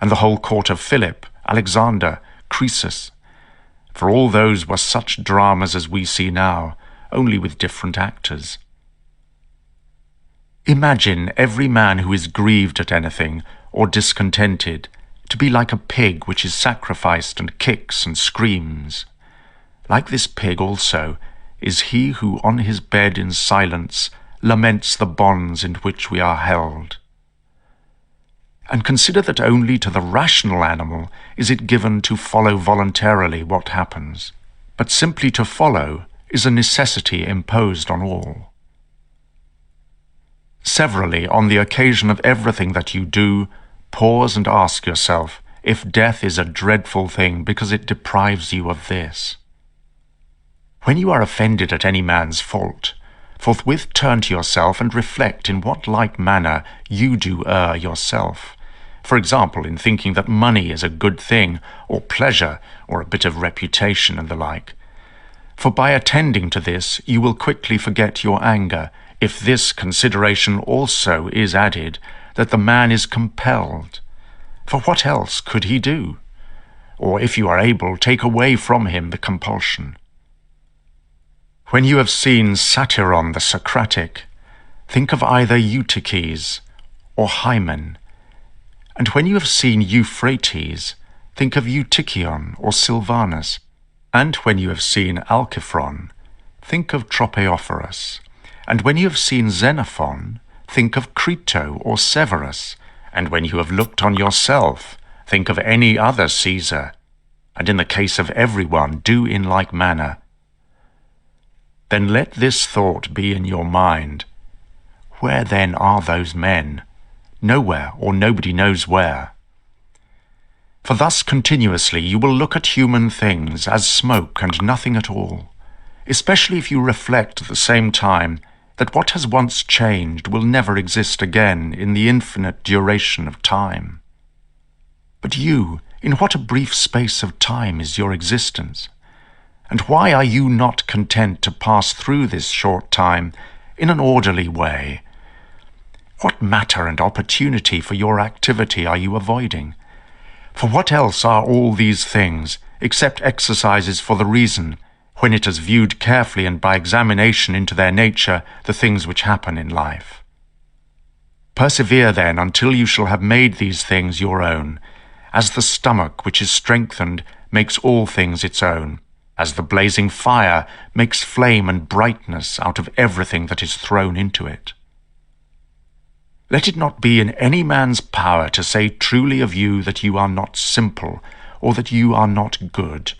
and the whole court of Philip, Alexander, Croesus, for all those were such dramas as we see now, only with different actors. Imagine every man who is grieved at anything, or discontented, to be like a pig which is sacrificed and kicks and screams. Like this pig also is he who on his bed in silence laments the bonds in which we are held. And consider that only to the rational animal is it given to follow voluntarily what happens, but simply to follow is a necessity imposed on all. Severally, on the occasion of everything that you do, pause and ask yourself if death is a dreadful thing because it deprives you of this. When you are offended at any man's fault, forthwith turn to yourself and reflect in what like manner you do err yourself. For example, in thinking that money is a good thing, or pleasure, or a bit of reputation and the like. For by attending to this, you will quickly forget your anger, if this consideration also is added, that the man is compelled. For what else could he do? Or if you are able, take away from him the compulsion. When you have seen Satyron the Socratic, think of either Eutyches or Hymen, and when you have seen Euphrates, think of Eutychion or Silvanus, and when you have seen Alciphron, think of Tropaeophorus, and when you have seen Xenophon, think of Crito or Severus, and when you have looked on yourself, think of any other Caesar, and in the case of everyone, do in like manner. Then let this thought be in your mind. Where then are those men? Nowhere, or nobody knows where. For thus continuously you will look at human things as smoke and nothing at all, especially if you reflect at the same time that what has once changed will never exist again in the infinite duration of time. But you, in what a brief space of time is your existence? And why are you not content to pass through this short time in an orderly way? What matter and opportunity for your activity are you avoiding? For what else are all these things, except exercises for the reason, when it has viewed carefully and by examination into their nature the things which happen in life? Persevere then until you shall have made these things your own, as the stomach which is strengthened makes all things its own, as the blazing fire makes flame and brightness out of everything that is thrown into it. Let it not be in any man's power to say truly of you that you are not simple, or that you are not good,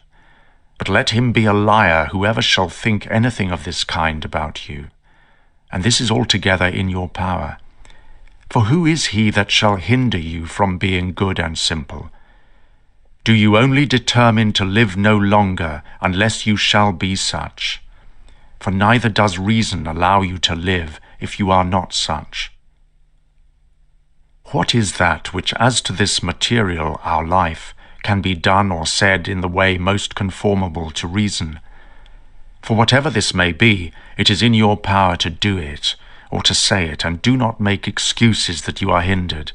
But let him be a liar, whoever shall think anything of this kind about you. And this is altogether in your power. For who is he that shall hinder you from being good and simple? Do you only determine to live no longer, unless you shall be such? For neither does reason allow you to live, if you are not such. What is that which, as to this material, our life, can be done or said in the way most conformable to reason? For whatever this may be, it is in your power to do it, or to say it, and do not make excuses that you are hindered.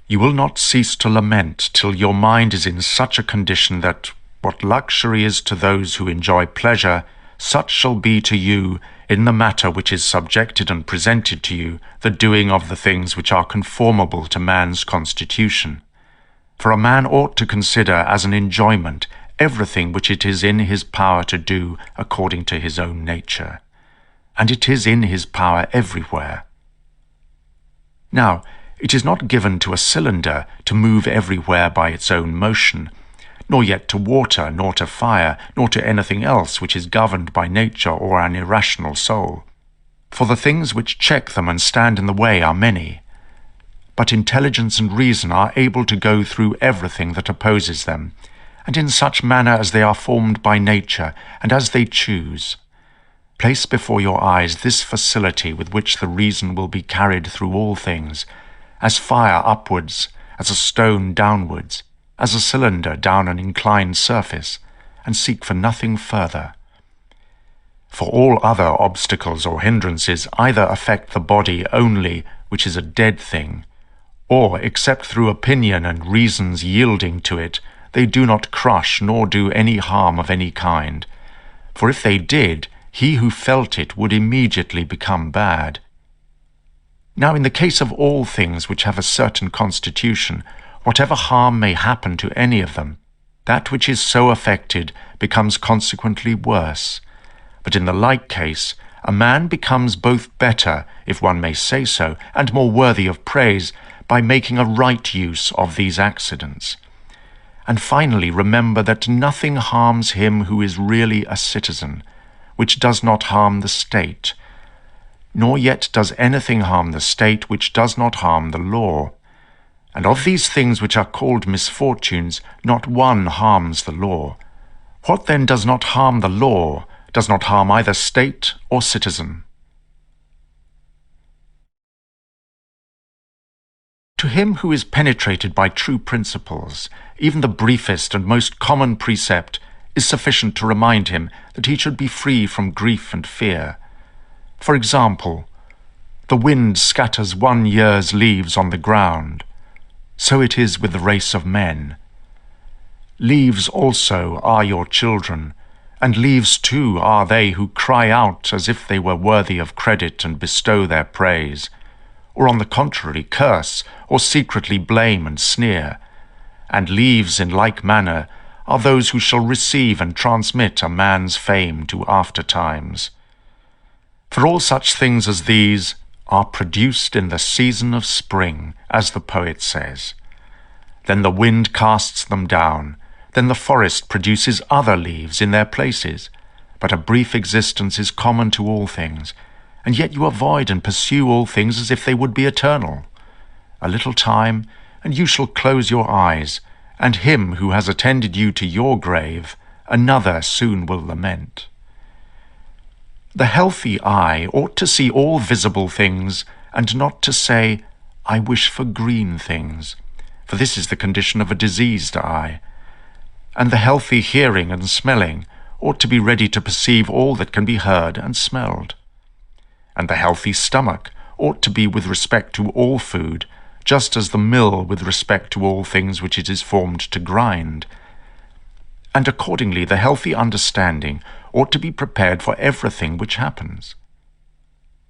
You will not cease to lament till your mind is in such a condition that what luxury is to those who enjoy pleasure, such shall be to you, in the matter which is subjected and presented to you, the doing of the things which are conformable to man's constitution. For a man ought to consider as an enjoyment everything which it is in his power to do according to his own nature. And it is in his power everywhere. Now, it is not given to a cylinder to move everywhere by its own motion, nor yet to water, nor to fire, nor to anything else which is governed by nature or an irrational soul. For the things which check them and stand in the way are many. But intelligence and reason are able to go through everything that opposes them, and in such manner as they are formed by nature, and as they choose. Place before your eyes this facility with which the reason will be carried through all things, as fire upwards, as a stone downwards, as a cylinder down an inclined surface, and seek for nothing further. For all other obstacles or hindrances either affect the body only, which is a dead thing, or, except through opinion and reason's yielding to it, they do not crush nor do any harm of any kind. For if they did, he who felt it would immediately become bad. Now, in the case of all things which have a certain constitution, whatever harm may happen to any of them, that which is so affected becomes consequently worse. But in the like case, a man becomes both better, if one may say so, and more worthy of praise, by making a right use of these accidents. And finally, remember that nothing harms him who is really a citizen, which does not harm the state, nor yet does anything harm the state which does not harm the law. And of these things which are called misfortunes, not one harms the law. What then does not harm the law does not harm either state or citizen. To him who is penetrated by true principles, even the briefest and most common precept is sufficient to remind him that he should be free from grief and fear. For example, the wind scatters 1 year's leaves on the ground. So it is with the race of men. Leaves also are your children, and leaves too are they who cry out as if they were worthy of credit and bestow their praise, or on the contrary curse, or secretly blame and sneer. And leaves in like manner are those who shall receive and transmit a man's fame to after times. For all such things as these are produced in the season of spring, as the poet says. Then the wind casts them down, then the forest produces other leaves in their places. But a brief existence is common to all things, and yet you avoid and pursue all things as if they would be eternal. A little time, and you shall close your eyes, and him who has attended you to your grave, another soon will lament. The healthy eye ought to see all visible things, and not to say, I wish for green things, for this is the condition of a diseased eye. And the healthy hearing and smelling ought to be ready to perceive all that can be heard and smelled. And the healthy stomach ought to be with respect to all food, just as the mill with respect to all things which it is formed to grind. And accordingly the healthy understanding ought to be prepared for everything which happens.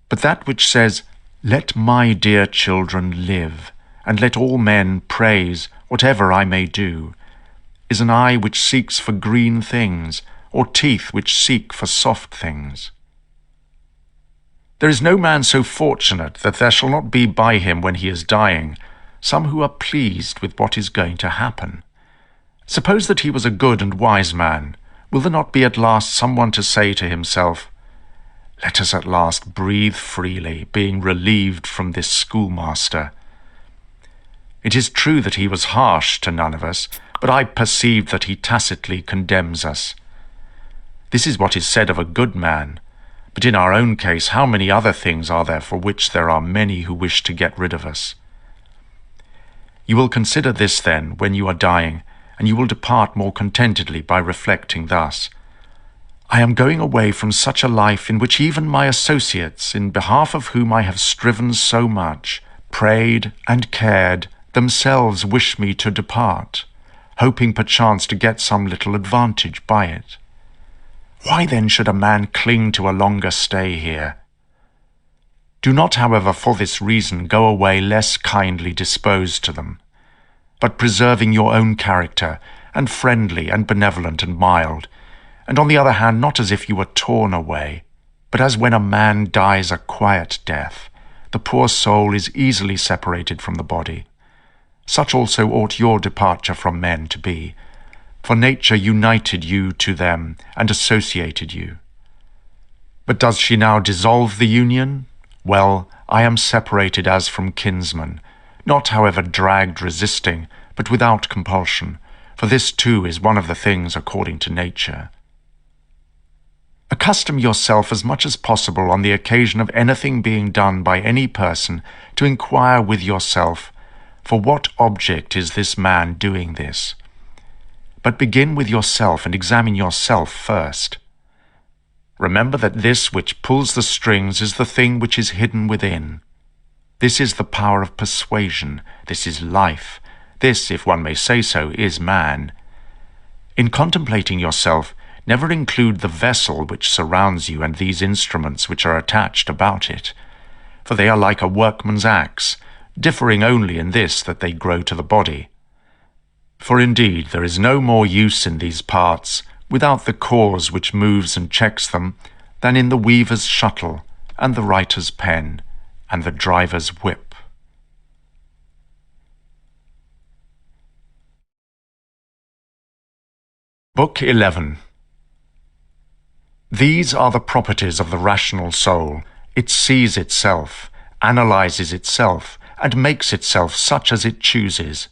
But that which says, Let my dear children live, and let all men praise whatever I may do, is an eye which seeks for green things, or teeth which seek for soft things. There is no man so fortunate that there shall not be by him when he is dying some who are pleased with what is going to happen. Suppose that he was a good and wise man, Will there not be at last someone to say to himself, "Let us at last breathe freely, being relieved from this schoolmaster"? It is true that he was harsh to none of us, but I perceive that he tacitly condemns us. This is what is said of a good man, but in our own case how many other things are there for which there are many who wish to get rid of us? You will consider this then when you are dying, and you will depart more contentedly by reflecting thus: I am going away from such a life in which even my associates, in behalf of whom I have striven so much, prayed and cared, themselves wish me to depart, hoping perchance to get some little advantage by it. Why then should a man cling to a longer stay here? Do not, however, for this reason go away less kindly disposed to them, but preserving your own character, and friendly and benevolent and mild, and on the other hand not as if you were torn away, but as when a man dies a quiet death, the poor soul is easily separated from the body. Such also ought your departure from men to be, for nature united you to them and associated you. But does she now dissolve the union? Well, I am separated as from kinsmen, not however dragged resisting, but without compulsion, for this too is one of the things according to nature. Accustom yourself as much as possible on the occasion of anything being done by any person to inquire with yourself, for what object is this man doing this? But begin with yourself and examine yourself first. Remember that this which pulls the strings is the thing which is hidden within. This is the power of persuasion. This is life. This, if one may say so, is man. In contemplating yourself, never include the vessel which surrounds you and these instruments which are attached about it, for they are like a workman's axe, differing only in this that they grow to the body. For indeed there is no more use in these parts, without the cause which moves and checks them, than in the weaver's shuttle, and the writer's pen, and the driver's whip. Book 11. These are the properties of the rational soul. It sees itself, analyzes itself, and makes itself such as it chooses.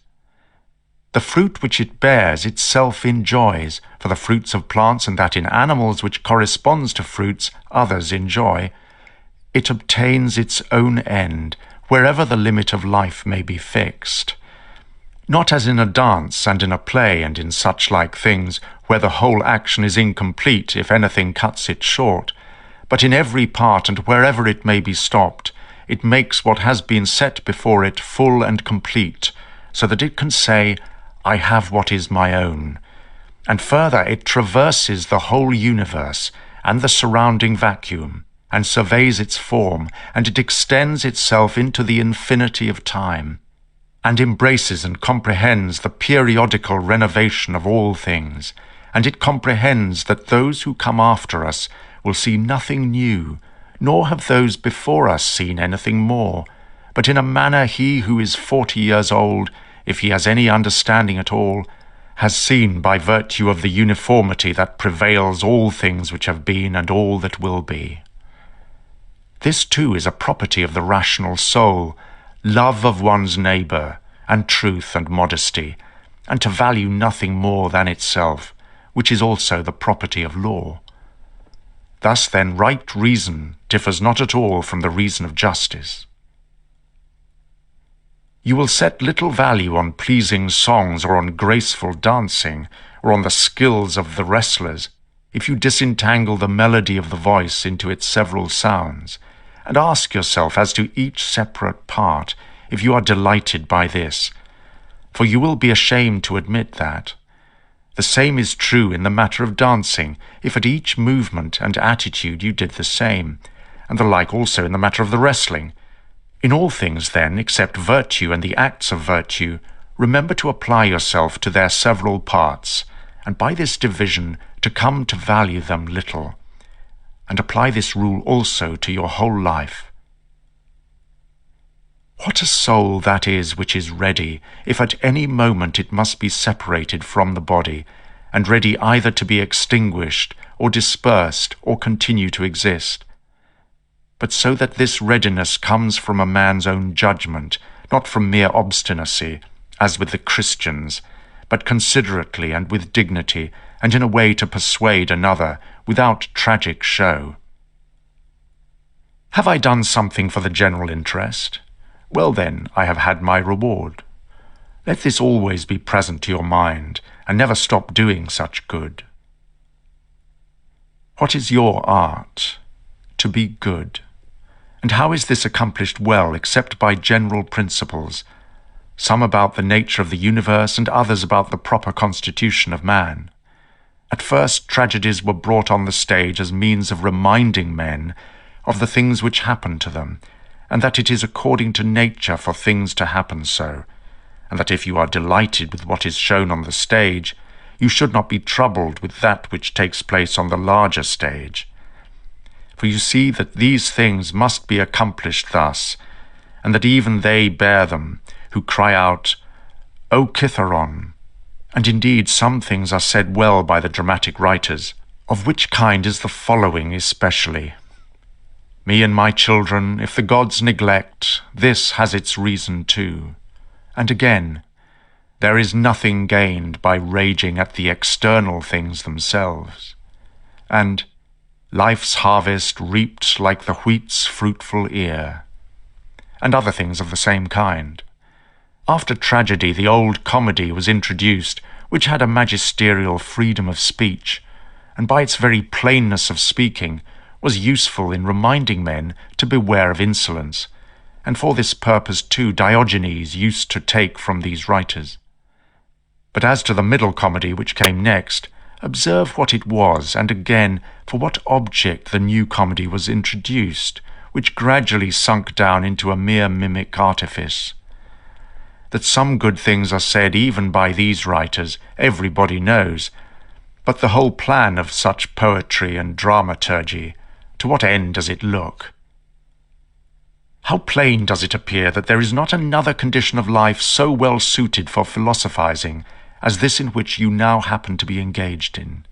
The fruit which it bears itself enjoys, for the fruits of plants and that in animals which corresponds to fruits others enjoy. It obtains its own end, wherever the limit of life may be fixed. Not as in a dance and in a play and in such like things, where the whole action is incomplete if anything cuts it short, but in every part and wherever it may be stopped, it makes what has been set before it full and complete, so that it can say, I have what is my own. And further, it traverses the whole universe and the surrounding vacuum, and surveys its form, and it extends itself into the infinity of time, and embraces and comprehends the periodical renovation of all things, and it comprehends that those who come after us will see nothing new, nor have those before us seen anything more, but in a manner he who is 40 years old, if he has any understanding at all, has seen by virtue of the uniformity that prevails all things which have been and all that will be. This too is a property of the rational soul, love of one's neighbour, and truth and modesty, and to value nothing more than itself, which is also the property of law. Thus then right reason differs not at all from the reason of justice. You will set little value on pleasing songs or on graceful dancing, or on the skills of the wrestlers, if you disentangle the melody of the voice into its several sounds, and ask yourself as to each separate part, if you are delighted by this, for you will be ashamed to admit that. The same is true in the matter of dancing, if at each movement and attitude you did the same, and the like also in the matter of the wrestling. In all things, then, except virtue and the acts of virtue, remember to apply yourself to their several parts, and by this division to come to value them little, and apply this rule also to your whole life. What a soul that is which is ready, if at any moment it must be separated from the body, and ready either to be extinguished or dispersed or continue to exist. But so that this readiness comes from a man's own judgment, not from mere obstinacy, as with the Christians, but considerately and with dignity, and in a way to persuade another, without tragic show. Have I done something for the general interest? Well then, I have had my reward. Let this always be present to your mind, and never stop doing such good. What is your art? To be good. And how is this accomplished well except by general principles, some about the nature of the universe and others about the proper constitution of man? At first, tragedies were brought on the stage as means of reminding men of the things which happen to them, and that it is according to nature for things to happen so, and that if you are delighted with what is shown on the stage, you should not be troubled with that which takes place on the larger stage. For you see that these things must be accomplished thus, and that even they bear them, who cry out, O Kitharon! And indeed some things are said well by the dramatic writers, of which kind is the following especially. Me and my children, if the gods neglect, this has its reason too. And again, there is nothing gained by raging at the external things themselves. And life's harvest reaped like the wheat's fruitful ear. And other things of the same kind. After tragedy, the old comedy was introduced, which had a magisterial freedom of speech, and by its very plainness of speaking, was useful in reminding men to beware of insolence, and for this purpose too Diogenes used to take from these writers. But as to the middle comedy which came next, observe what it was, and again for what object the new comedy was introduced, which gradually sunk down into a mere mimic artifice. That some good things are said even by these writers, everybody knows, but the whole plan of such poetry and dramaturgy, to what end does it look? How plain does it appear that there is not another condition of life so well suited for philosophizing as this in which you now happen to be engaged in.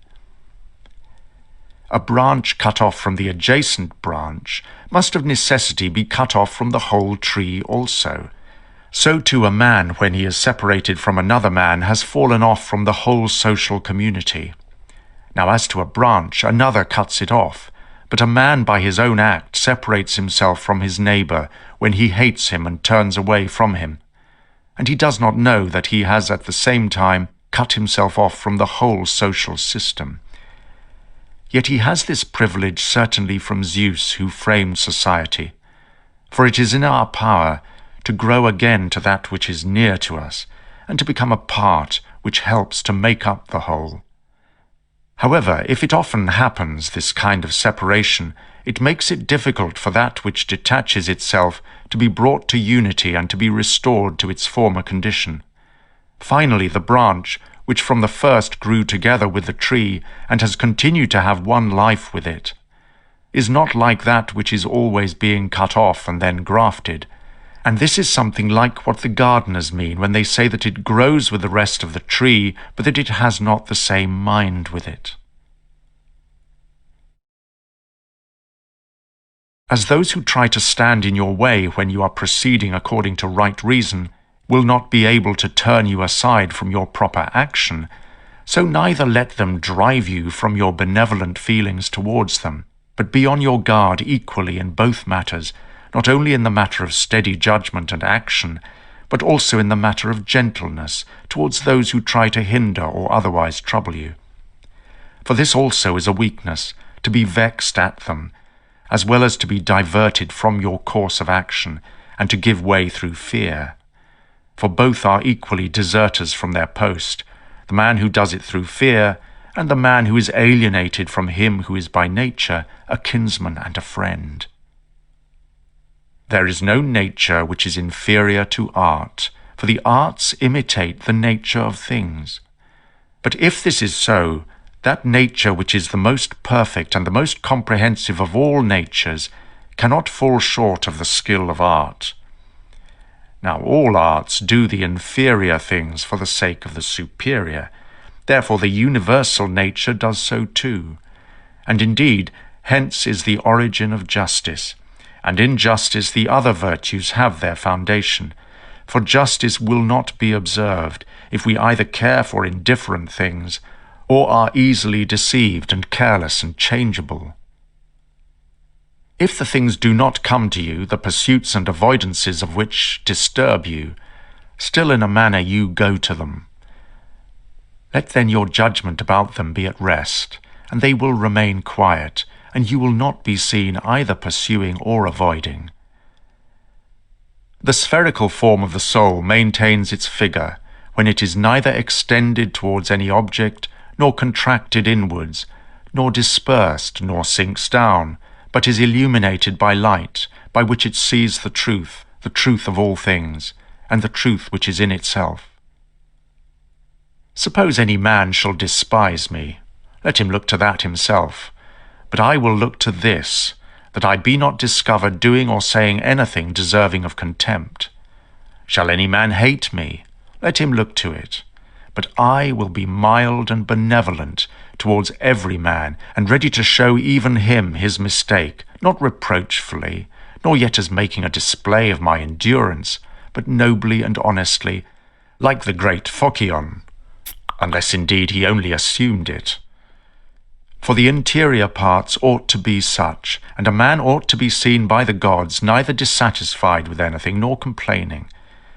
A branch cut off from the adjacent branch must of necessity be cut off from the whole tree also. So too a man, when he is separated from another man, has fallen off from the whole social community. Now as to a branch, another cuts it off, but a man by his own act separates himself from his neighbour when he hates him and turns away from him, and he does not know that he has at the same time cut himself off from the whole social system. Yet he has this privilege certainly from Zeus, who framed society, for it is in our power to grow again to that which is near to us, and to become a part which helps to make up the whole. However, if it often happens, this kind of separation, it makes it difficult for that which detaches itself to be brought to unity and to be restored to its former condition. Finally, the branch, which from the first grew together with the tree and has continued to have one life with it, is not like that which is always being cut off and then grafted. And this is something like what the gardeners mean when they say that it grows with the rest of the tree, but that it has not the same mind with it. As those who try to stand in your way when you are proceeding according to right reason will not be able to turn you aside from your proper action, so neither let them drive you from your benevolent feelings towards them, but be on your guard equally in both matters, not only in the matter of steady judgment and action, but also in the matter of gentleness towards those who try to hinder or otherwise trouble you. For this also is a weakness, to be vexed at them, as well as to be diverted from your course of action, and to give way through fear. For both are equally deserters from their post, the man who does it through fear, and the man who is alienated from him who is by nature a kinsman and a friend. There is no nature which is inferior to art, for the arts imitate the nature of things. But if this is so, that nature which is the most perfect and the most comprehensive of all natures cannot fall short of the skill of art. Now all arts do the inferior things for the sake of the superior, Therefore the universal nature does so too. And indeed, hence is the origin of justice. And in justice the other virtues have their foundation. For justice will not be observed if we either care for indifferent things, or are easily deceived and careless and changeable. If the things do not come to you, the pursuits and avoidances of which disturb you, still in a manner you go to them. Let then your judgment about them be at rest, and they will remain quiet, and you will not be seen either pursuing or avoiding. The spherical form of the soul maintains its figure when it is neither extended towards any object, nor contracted inwards, nor dispersed, nor sinks down, but is illuminated by light, by which it sees the truth of all things, and the truth which is in itself. Suppose any man shall despise me, let him look to that himself. But I will look to this, that I be not discovered doing or saying anything deserving of contempt. Shall any man hate me? Let him look to it. But I will be mild and benevolent towards every man, and ready to show even him his mistake, not reproachfully, nor yet as making a display of my endurance, but nobly and honestly, like the great Phocion, unless indeed he only assumed it. For the interior parts ought to be such, and a man ought to be seen by the gods neither dissatisfied with anything nor complaining.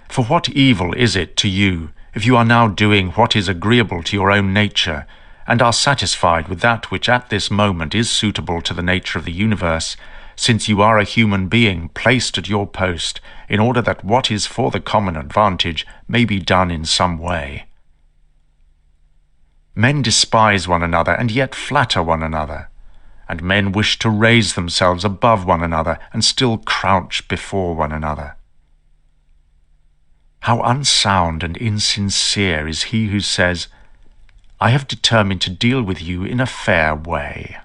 For what evil is it to you, if you are now doing what is agreeable to your own nature, and are satisfied with that which at this moment is suitable to the nature of the universe, since you are a human being placed at your post, in order that what is for the common advantage may be done in some way? Men despise one another, and yet flatter one another, and men wish to raise themselves above one another, and still crouch before one another. How unsound and insincere is he who says, I have determined to deal with you in a fair way.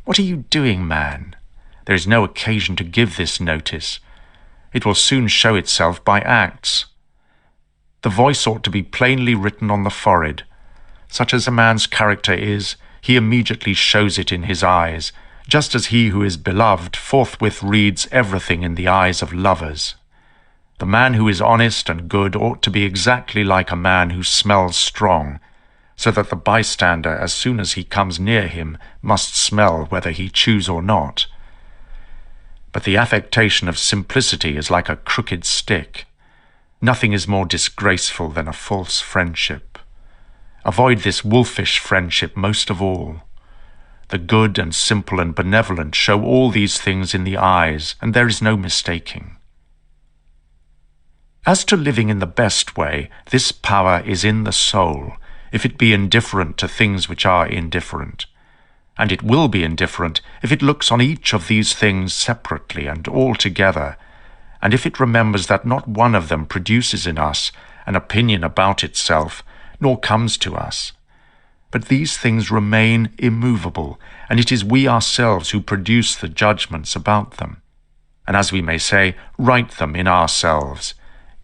What are you doing, man? There is no occasion to give this notice. It will soon show itself by acts. The voice ought to be plainly written on the forehead. Such as a man's character is, he immediately shows it in his eyes, just as he who is beloved forthwith reads everything in the eyes of lovers. The man who is honest and good ought to be exactly like a man who smells strong, so that the bystander, as soon as he comes near him, must smell whether he choose or not. But the affectation of simplicity is like a crooked stick. Nothing is more disgraceful than a false friendship. Avoid this wolfish friendship most of all. The good and simple and benevolent show all these things in the eyes, and there is no mistaking. As to living in the best way, this power is in the soul, if it be indifferent to things which are indifferent. And it will be indifferent if it looks on each of these things separately and all together, and if it remembers that not one of them produces in us an opinion about itself, nor comes to us. But these things remain immovable, and it is we ourselves who produce the judgments about them, and as we may say, write them in ourselves,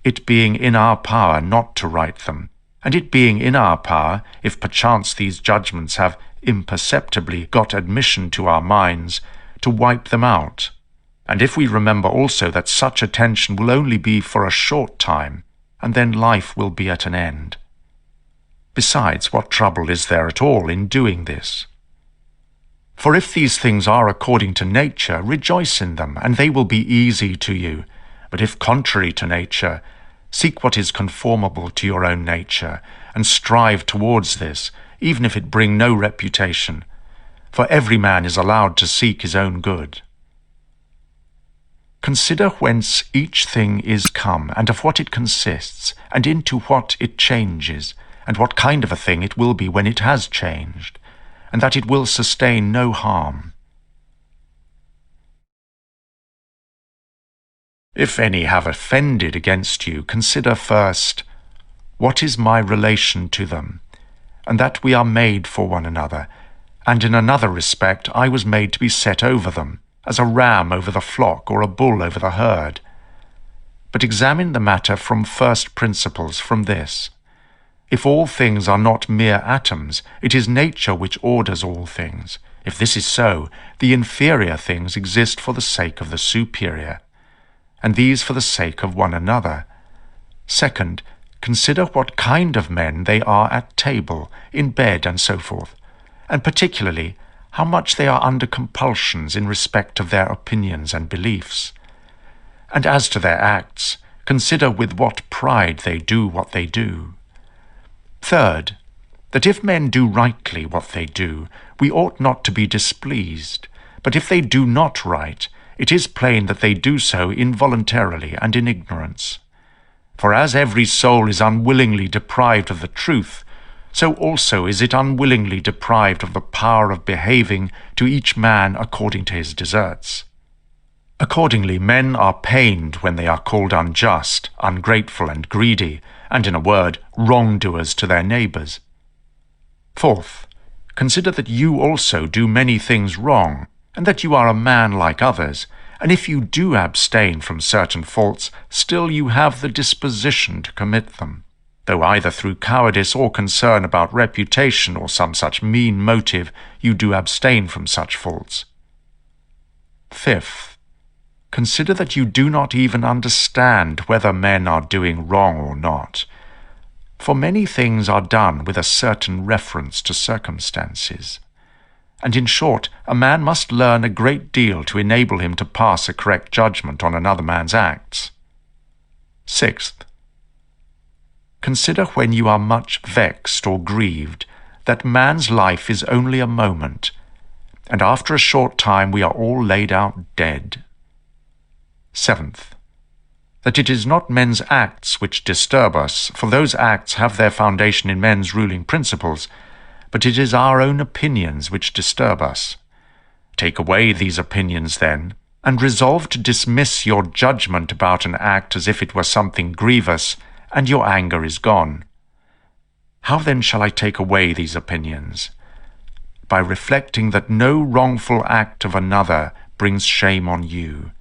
it being in our power not to write them, and it being in our power, if perchance these judgments have imperceptibly got admission to our minds, to wipe them out. And if we remember also that such attention will only be for a short time, and then life will be at an end. Besides, what trouble is there at all in doing this? For if these things are according to nature, rejoice in them, and they will be easy to you. But if contrary to nature, seek what is conformable to your own nature, and strive towards this, even if it bring no reputation. For every man is allowed to seek his own good. Consider whence each thing is come, and of what it consists, and into what it changes, and what kind of a thing it will be when it has changed, and that it will sustain no harm. If any have offended against you, consider first, what is my relation to them, and that we are made for one another, and in another respect I was made to be set over them, as a ram over the flock or a bull over the herd. But examine the matter from first principles, from this. If all things are not mere atoms, it is nature which orders all things. If this is so, the inferior things exist for the sake of the superior, and these for the sake of one another. Second, consider what kind of men they are at table, in bed, and so forth, and particularly how much they are under compulsions in respect of their opinions and beliefs. And as to their acts, consider with what pride they do what they do. Third, that if men do rightly what they do, we ought not to be displeased, but if they do not right, it is plain that they do so involuntarily and in ignorance. For as every soul is unwillingly deprived of the truth, so also is it unwillingly deprived of the power of behaving to each man according to his deserts. Accordingly, men are pained when they are called unjust, ungrateful, and greedy, and in a word, wrongdoers to their neighbours. Fourth, consider that you also do many things wrong, and that you are a man like others, and if you do abstain from certain faults, still you have the disposition to commit them, though either through cowardice or concern about reputation or some such mean motive you do abstain from such faults. Fifth, consider that you do not even understand whether men are doing wrong or not, for many things are done with a certain reference to circumstances. And in short, a man must learn a great deal to enable him to pass a correct judgment on another man's acts. Sixth, consider when you are much vexed or grieved that man's life is only a moment, and after a short time we are all laid out dead. Seventh, that it is not men's acts which disturb us, for those acts have their foundation in men's ruling principles, but it is our own opinions which disturb us. Take away these opinions, then, and resolve to dismiss your judgment about an act as if it were something grievous, and your anger is gone. How then shall I take away these opinions? By reflecting that no wrongful act of another brings shame on you.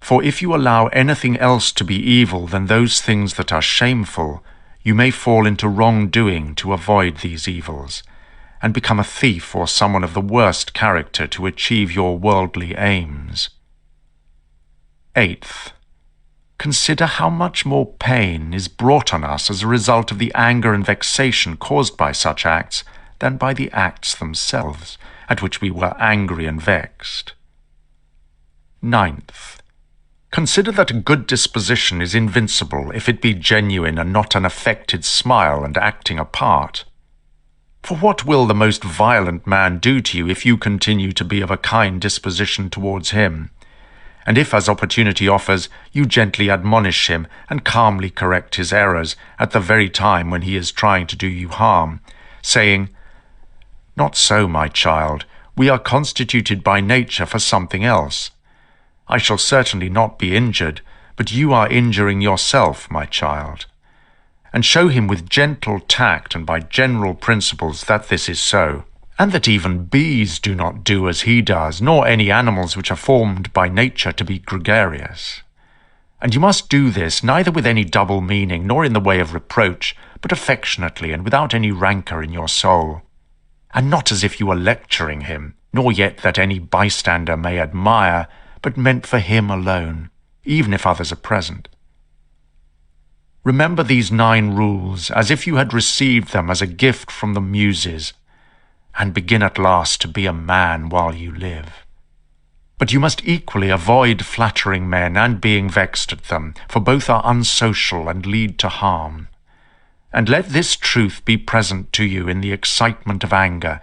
For if you allow anything else to be evil than those things that are shameful, you may fall into wrongdoing to avoid these evils, and become a thief or someone of the worst character to achieve your worldly aims. Eighth, consider how much more pain is brought on us as a result of the anger and vexation caused by such acts than by the acts themselves, at which we were angry and vexed. Ninth, consider that a good disposition is invincible if it be genuine and not an affected smile and acting a part. For what will the most violent man do to you if you continue to be of a kind disposition towards him? And if, as opportunity offers, you gently admonish him and calmly correct his errors at the very time when he is trying to do you harm, saying, "Not so, my child, we are constituted by nature for something else. I shall certainly not be injured, but you are injuring yourself, my child," and show him with gentle tact and by general principles that this is so, and that even bees do not do as he does, nor any animals which are formed by nature to be gregarious. And you must do this neither with any double meaning, nor in the way of reproach, but affectionately and without any rancour in your soul, and not as if you were lecturing him, nor yet that any bystander may admire, but meant for him alone, even if others are present. Remember these 9 rules as if you had received them as a gift from the Muses, and begin at last to be a man while you live. But you must equally avoid flattering men and being vexed at them, for both are unsocial and lead to harm. And let this truth be present to you in the excitement of anger,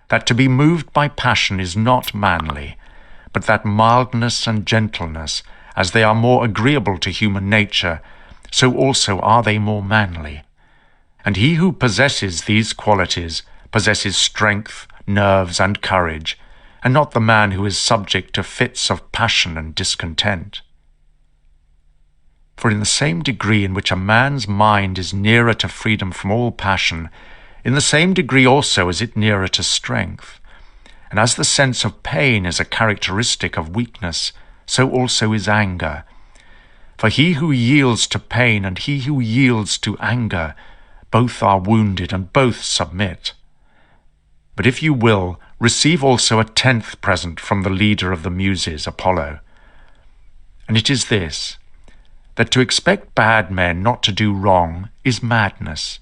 that to be moved by passion is not manly, but that mildness and gentleness, as they are more agreeable to human nature, so also are they more manly. And he who possesses these qualities possesses strength, nerves, and courage, and not the man who is subject to fits of passion and discontent. For in the same degree in which a man's mind is nearer to freedom from all passion, in the same degree also is it nearer to strength. And as the sense of pain is a characteristic of weakness, so also is anger. For he who yields to pain and he who yields to anger both are wounded and both submit. But if you will, receive also a 10th present from the leader of the Muses, Apollo. And it is this, that to expect bad men not to do wrong is madness.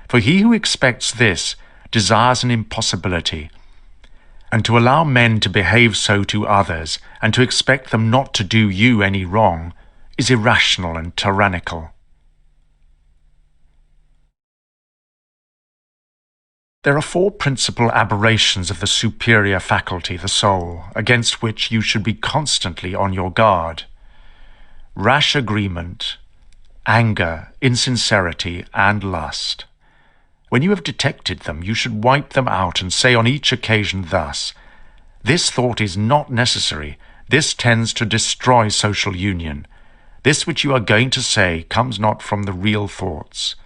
For he who expects this desires an impossibility, and to allow men to behave so to others, and to expect them not to do you any wrong, is irrational and tyrannical. There are 4 principal aberrations of the superior faculty, the soul, against which you should be constantly on your guard: rash agreement, anger, insincerity, and lust. When you have detected them, you should wipe them out and say on each occasion thus: "This thought is not necessary. This tends to destroy social union. This which you are going to say comes not from the real thoughts."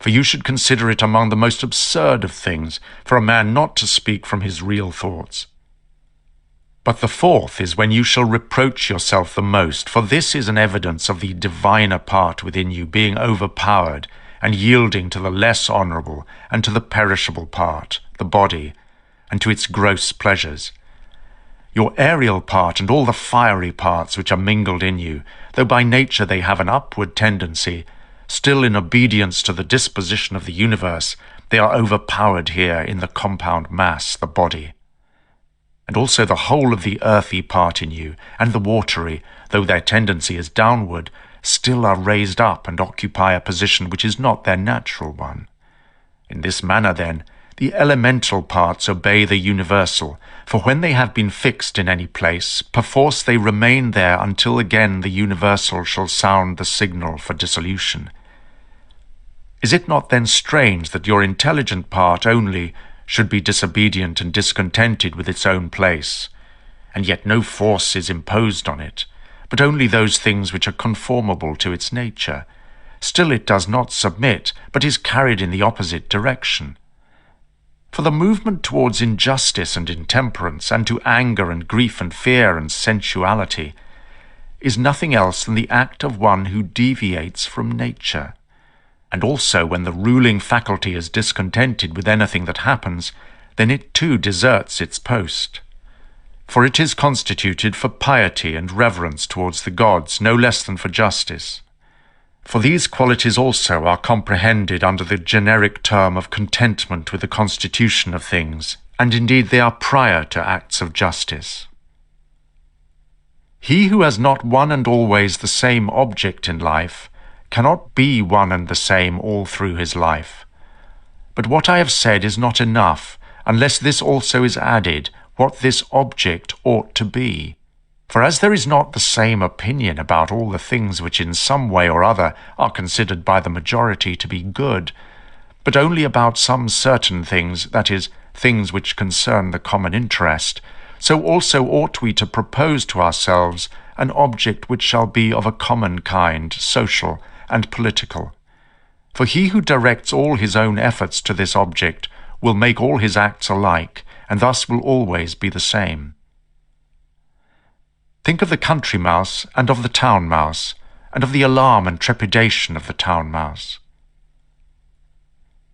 For you should consider it among the most absurd of things for a man not to speak from his real thoughts. But the 4th is when you shall reproach yourself the most, for this is an evidence of the diviner part within you being overpowered and yielding to the less honourable and to the perishable part, the body, and to its gross pleasures. Your aerial part and all the fiery parts which are mingled in you, though by nature they have an upward tendency, still in obedience to the disposition of the universe, they are overpowered here in the compound mass, the body. And also the whole of the earthy part in you, and the watery, though their tendency is downward, still are raised up and occupy a position which is not their natural one. In this manner, then, the elemental parts obey the universal, for when they have been fixed in any place, perforce they remain there until again the universal shall sound the signal for dissolution. Is it not then strange that your intelligent part only should be disobedient and discontented with its own place, and yet no force is imposed on it, but only those things which are conformable to its nature? Still it does not submit, but is carried in the opposite direction. For the movement towards injustice and intemperance, and to anger and grief and fear and sensuality, is nothing else than the act of one who deviates from nature. And also when the ruling faculty is discontented with anything that happens, then it too deserts its post. For it is constituted for piety and reverence towards the gods, no less than for justice. For these qualities also are comprehended under the generic term of contentment with the constitution of things, and indeed they are prior to acts of justice. He who has not one and always the same object in life cannot be one and the same all through his life. But what I have said is not enough, unless this also is added, what this object ought to be. For as there is not the same opinion about all the things which in some way or other are considered by the majority to be good, but only about some certain things, that is, things which concern the common interest, so also ought we to propose to ourselves an object which shall be of a common kind, social and political. For he who directs all his own efforts to this object will make all his acts alike, and thus will always be the same. Think of the country mouse and of the town mouse, and of the alarm and trepidation of the town mouse.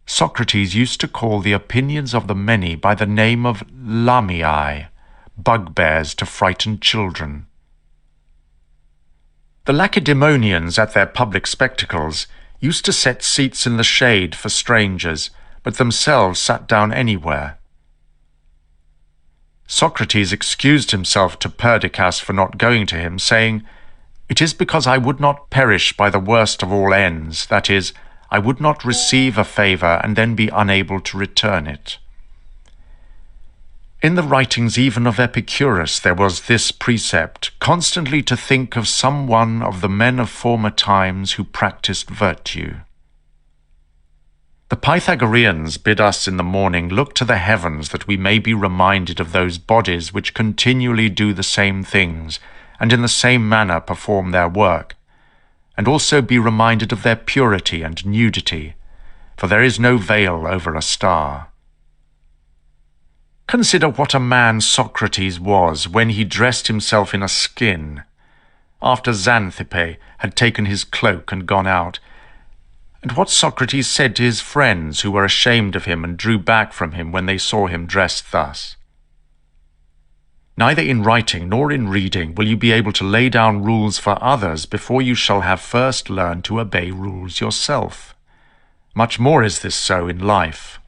Socrates used to call the opinions of the many by the name of lamiae, bugbears to frighten children. The Lacedaemonians at their public spectacles used to set seats in the shade for strangers, but themselves sat down anywhere. Socrates excused himself to Perdiccas for not going to him, saying, "It is because I would not perish by the worst of all ends, that is, I would not receive a favour and then be unable to return it." In the writings even of Epicurus there was this precept, constantly to think of some one of the men of former times who practised virtue. The Pythagoreans bid us in the morning look to the heavens that we may be reminded of those bodies which continually do the same things, and in the same manner perform their work, and also be reminded of their purity and nudity, for there is no veil over a star. Consider what a man Socrates was when he dressed himself in a skin, after Xanthippe had taken his cloak and gone out, And what Socrates said to his friends who were ashamed of him and drew back from him when they saw him dressed thus. Neither in writing nor in reading will you be able to lay down rules for others before you shall have first learned to obey rules yourself. Much more is this so in life.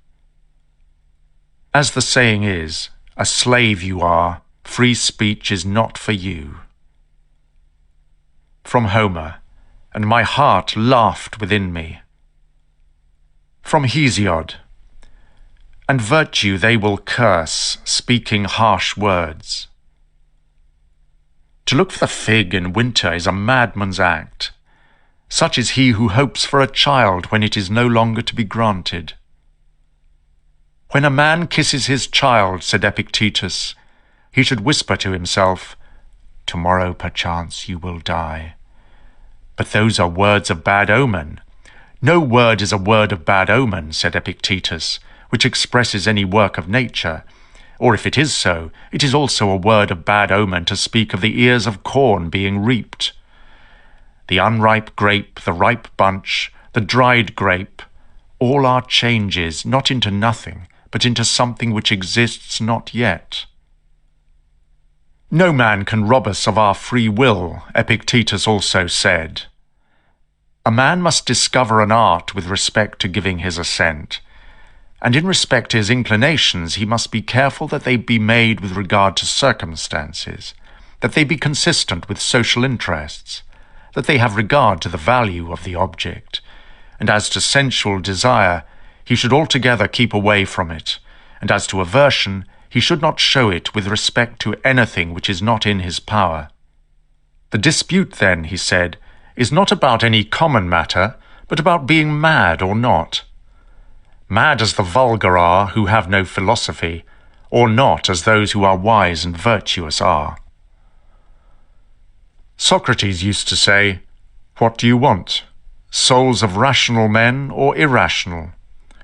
As the saying is, a slave you are, free speech is not for you. From Homer, and my heart laughed within me. From Hesiod, and virtue they will curse, speaking harsh words. To look for the fig in winter is a madman's act. Such is he who hopes for a child when it is no longer to be granted. When a man kisses his child, said Epictetus, he should whisper to himself, "Tomorrow perchance you will die." But those are words of bad omen. No word is a word of bad omen, said Epictetus, which expresses any work of nature, or if it is so, it is also a word of bad omen to speak of the ears of corn being reaped. The unripe grape, the ripe bunch, the dried grape, all are changes, not into nothing, but into something which exists not yet. No man can rob us of our free will, Epictetus also said. A man must discover an art with respect to giving his assent, and in respect to his inclinations he must be careful that they be made with regard to circumstances, that they be consistent with social interests, that they have regard to the value of the object, and as to sensual desire, he should altogether keep away from it, and as to aversion, he should not show it with respect to anything which is not in his power. The dispute, then, he said, is not about any common matter, but about being mad or not. Mad as the vulgar are, who have no philosophy, or not as those who are wise and virtuous are. Socrates used to say, "What do you want? Souls of rational men or irrational?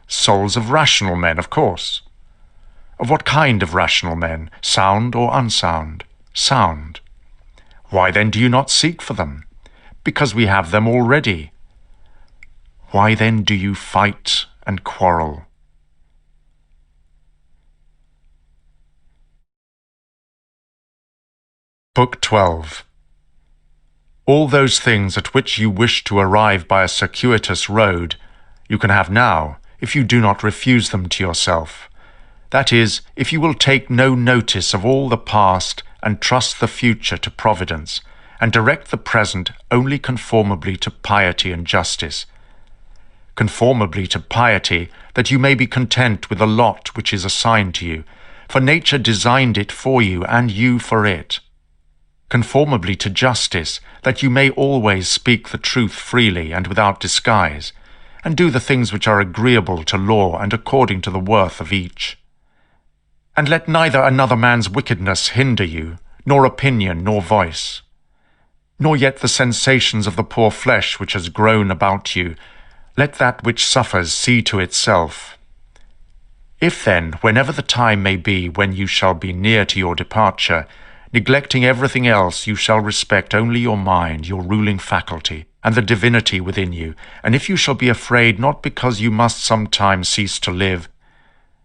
Souls of rational men, of course." Of what kind of rational men? Sound or unsound? Sound. Why then do you not seek for them? Because we have them already. Why then do you fight and quarrel? Book 12. All those things at which you wish to arrive by a circuitous road, you can have now, if you do not refuse them to yourself. That is, if you will take no notice of all the past and trust the future to Providence, and direct the present only conformably to piety and justice. Conformably to piety, that you may be content with the lot which is assigned to you, for nature designed it for you and you for it. Conformably to justice, that you may always speak the truth freely and without disguise, and do the things which are agreeable to law and according to the worth of each. And let neither another man's wickedness hinder you, nor opinion, nor voice, nor yet the sensations of the poor flesh which has grown about you. Let that which suffers see to itself. If then, whenever the time may be when you shall be near to your departure, neglecting everything else, you shall respect only your mind, your ruling faculty, and the divinity within you, and if you shall be afraid not because you must sometime cease to live,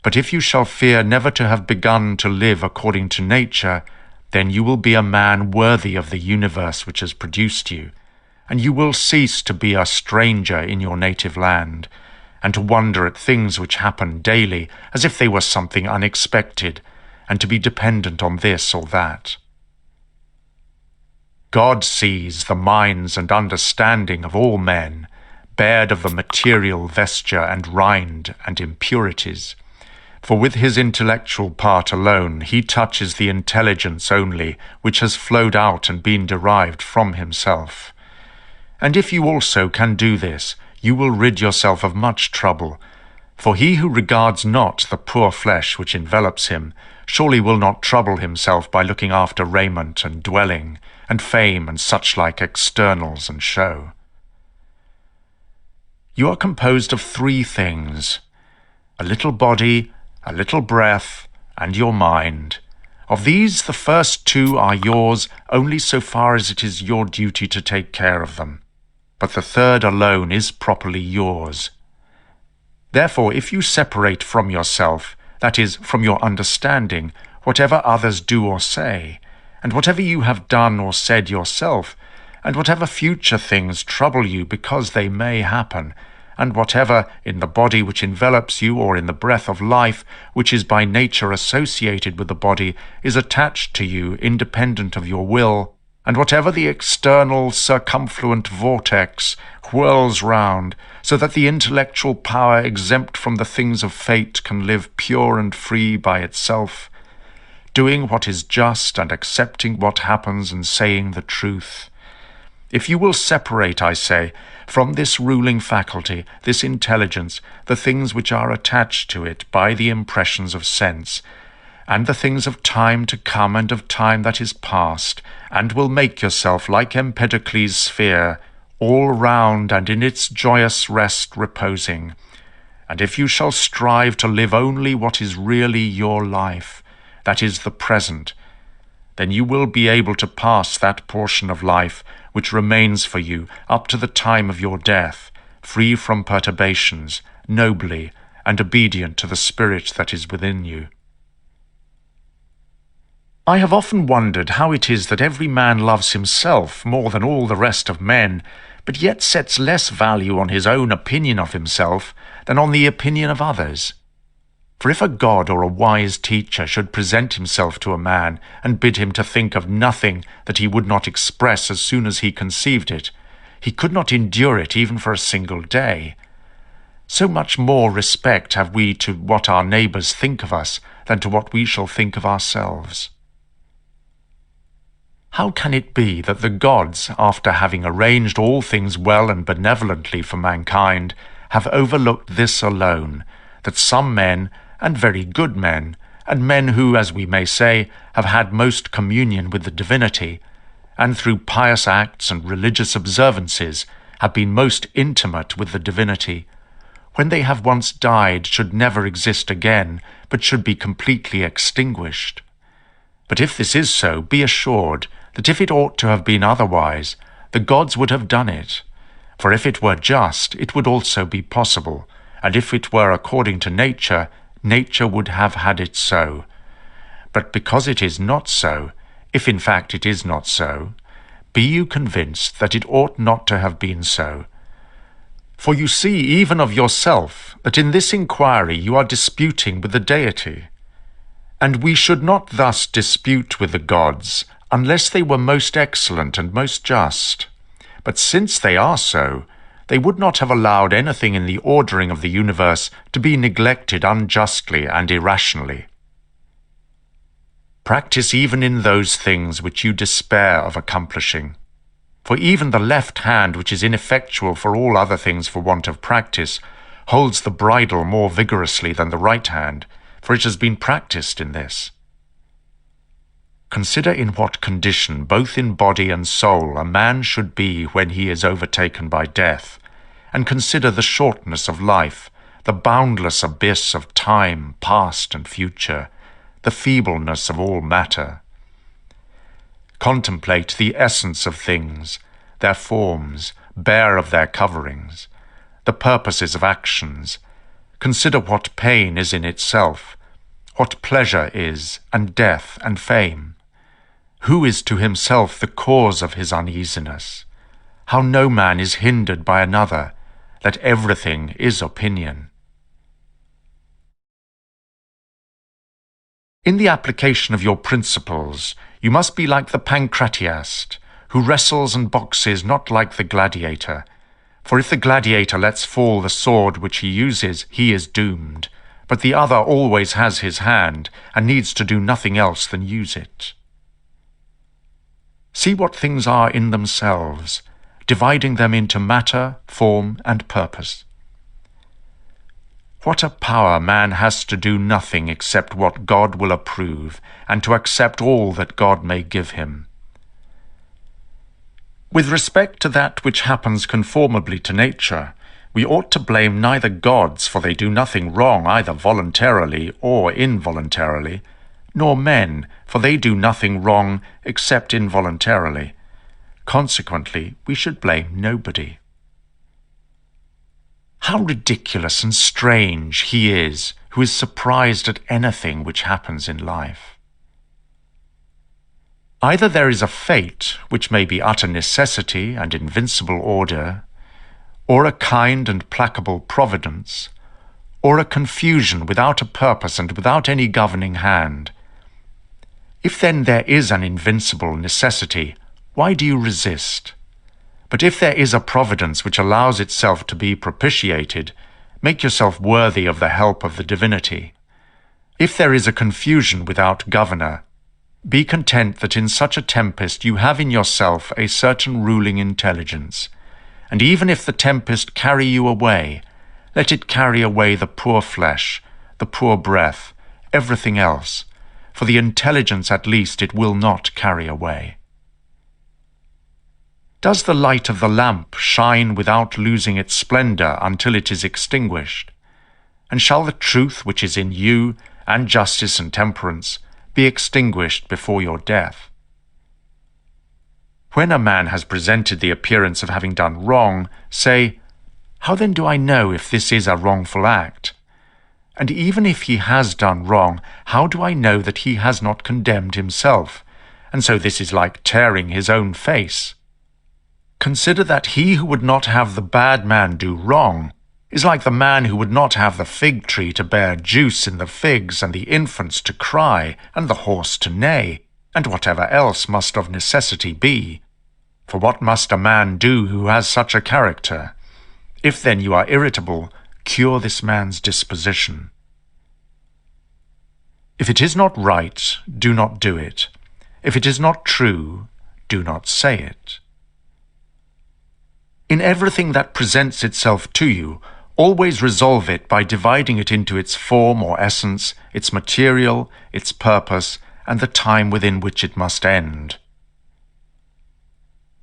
but if you shall fear never to have begun to live according to nature, then you will be a man worthy of the universe which has produced you, and you will cease to be a stranger in your native land, and to wonder at things which happen daily as if they were something unexpected, and to be dependent on this or that. God sees the minds and understanding of all men, bared of the material vesture and rind and impurities. For with his intellectual part alone he touches the intelligence only which has flowed out and been derived from himself. And if you also can do this, you will rid yourself of much trouble, for he who regards not the poor flesh which envelops him surely will not trouble himself by looking after raiment and dwelling, and fame and such like externals and show. You are composed of 3 things, a little body, a little breath, and your mind. Of these, the first 2 are yours only so far as it is your duty to take care of them. but the third alone is properly yours. Therefore, if you separate from yourself, that is, from your understanding, whatever others do or say, and whatever you have done or said yourself, and whatever future things trouble you because they may happen, and whatever in the body which envelops you or in the breath of life which is by nature associated with the body is attached to you independent of your will, and whatever the external circumfluent vortex whirls round, so that the intellectual power exempt from the things of fate can live pure and free by itself, doing what is just and accepting what happens and saying the truth. If you will separate, I say, from this ruling faculty, this intelligence, the things which are attached to it by the impressions of sense, and the things of time to come and of time that is past, and will make yourself like Empedocles' sphere, all round and in its joyous rest reposing. And if you shall strive to live only what is really your life, that is the present, then you will be able to pass that portion of life which remains for you up to the time of your death, free from perturbations, nobly, and obedient to the spirit that is within you. I have often wondered how it is that every man loves himself more than all the rest of men, but yet sets less value on his own opinion of himself than on the opinion of others. For if a god or a wise teacher should present himself to a man and bid him to think of nothing that he would not express as soon as he conceived it, he could not endure it even for a single day. So much more respect have we to what our neighbours think of us than to what we shall think of ourselves. How can it be that the gods, after having arranged all things well and benevolently for mankind, have overlooked this alone, that some men, and very good men, and men who, as we may say, have had most communion with the divinity, and through pious acts and religious observances have been most intimate with the divinity, when they have once died should never exist again, but should be completely extinguished? But if this is so, be assured that if it ought to have been otherwise, the gods would have done it. For if it were just, it would also be possible, and if it were according to nature, nature would have had it so. But because it is not so, if in fact it is not so, be you convinced that it ought not to have been so. For you see even of yourself that in this inquiry you are disputing with the deity. And we should not thus dispute with the gods, unless they were most excellent and most just. But since they are so, they would not have allowed anything in the ordering of the universe to be neglected unjustly and irrationally. Practice even in those things which you despair of accomplishing. For even the left hand, which is ineffectual for all other things for want of practice, holds the bridle more vigorously than the right hand, for it has been practised in this. Consider in what condition, both in body and soul, a man should be when he is overtaken by death, and consider the shortness of life, the boundless abyss of time, past and future, the feebleness of all matter. Contemplate the essence of things, their forms, bare of their coverings, the purposes of actions. Consider what pain is in itself, what pleasure is, and death and fame. Who is to himself the cause of his uneasiness? How no man is hindered by another, that everything is opinion. In the application of your principles, you must be like the pancratiast, who wrestles and boxes not like the gladiator. For if the gladiator lets fall the sword which he uses, he is doomed, but the other always has his hand, and needs to do nothing else than use it. See what things are in themselves, dividing them into matter, form, and purpose. What a power man has to do nothing except what God will approve, and to accept all that God may give him. With respect to that which happens conformably to nature, we ought to blame neither gods, for they do nothing wrong either voluntarily or involuntarily, nor men, for they do nothing wrong except involuntarily. Consequently, we should blame nobody. How ridiculous and strange he is who is surprised at anything which happens in life. Either there is a fate, which may be utter necessity and invincible order, or a kind and placable providence, or a confusion without a purpose and without any governing hand. If then there is an invincible necessity, why do you resist? But if there is a providence which allows itself to be propitiated, make yourself worthy of the help of the divinity. If there is a confusion without governor, be content that in such a tempest you have in yourself a certain ruling intelligence, and even if the tempest carry you away, let it carry away the poor flesh, the poor breath, everything else, for the intelligence at least it will not carry away. Does the light of the lamp shine without losing its splendor until it is extinguished? And shall the truth which is in you, and justice and temperance, be extinguished before your death? When a man has presented the appearance of having done wrong, say, "How then do I know if this is a wrongful act? And even if he has done wrong, how do I know that he has not condemned himself? And so this is like tearing his own face." Consider that he who would not have the bad man do wrong is like the man who would not have the fig tree to bear juice in the figs, and the infants to cry, and the horse to neigh, and whatever else must of necessity be. For what must a man do who has such a character? If then you are irritable, cure this man's disposition. If it is not right, do not do it. If it is not true, do not say it. In everything that presents itself to you, always resolve it by dividing it into its form or essence, its material, its purpose, and the time within which it must end.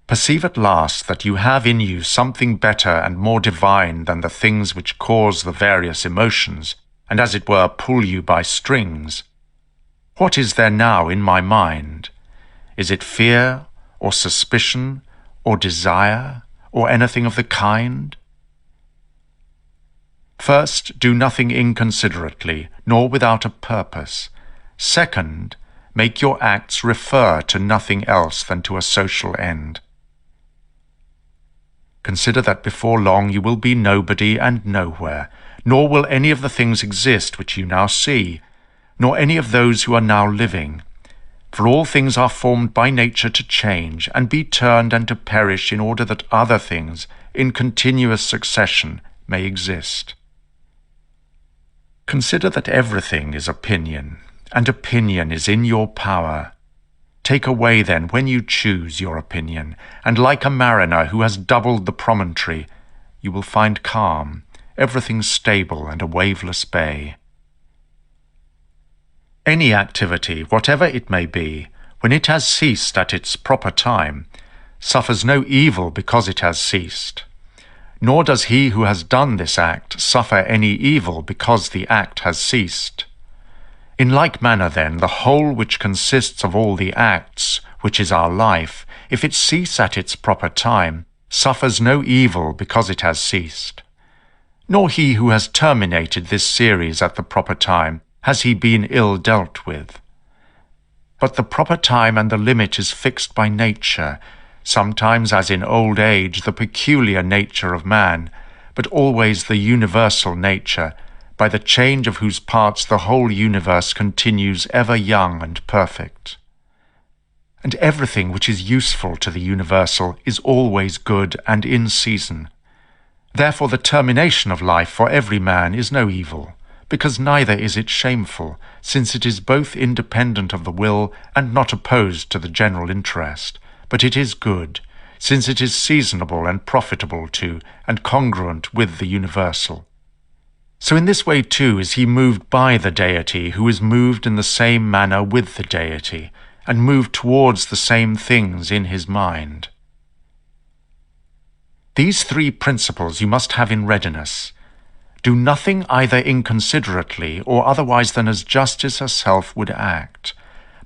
Perceive at last that you have in you something better and more divine than the things which cause the various emotions, and as it were pull you by strings. What is there now in my mind? Is it fear, or suspicion, or desire, or anything of the kind? First, do nothing inconsiderately, nor without a purpose. Second, make your acts refer to nothing else than to a social end. Consider that before long you will be nobody and nowhere, nor will any of the things exist which you now see, nor any of those who are now living. For all things are formed by nature to change, and be turned and to perish in order that other things, in continuous succession, may exist. Consider that everything is opinion, and opinion is in your power. Take away then, when you choose, your opinion, and like a mariner who has doubled the promontory, you will find calm, everything stable and a waveless bay. Any activity, whatever it may be, when it has ceased at its proper time, suffers no evil because it has ceased. Nor does he who has done this act suffer any evil because the act has ceased. In like manner, then, the whole which consists of all the acts, which is our life, if it cease at its proper time, suffers no evil because it has ceased. Nor he who has terminated this series at the proper time has he been ill dealt with. But the proper time and the limit is fixed by nature, sometimes as in old age the peculiar nature of man, but always the universal nature, by the change of whose parts the whole universe continues ever young and perfect. And everything which is useful to the universal is always good and in season. Therefore the termination of life for every man is no evil, because neither is it shameful, since it is both independent of the will and not opposed to the general interest, but it is good, since it is seasonable and profitable to, and congruent with the universal. So in this way too is he moved by the deity, who is moved in the same manner with the deity, and moved towards the same things in his mind. These three principles you must have in readiness. Do nothing either inconsiderately or otherwise than as justice herself would act,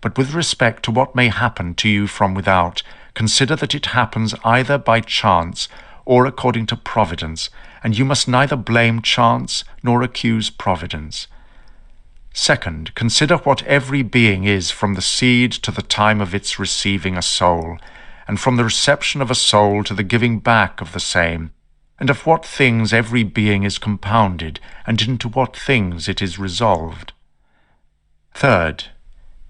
but with respect to what may happen to you from without, consider that it happens either by chance or according to providence, and you must neither blame chance nor accuse providence. Second, consider what every being is from the seed to the time of its receiving a soul, and from the reception of a soul to the giving back of the same, and of what things every being is compounded, and into what things it is resolved. Third,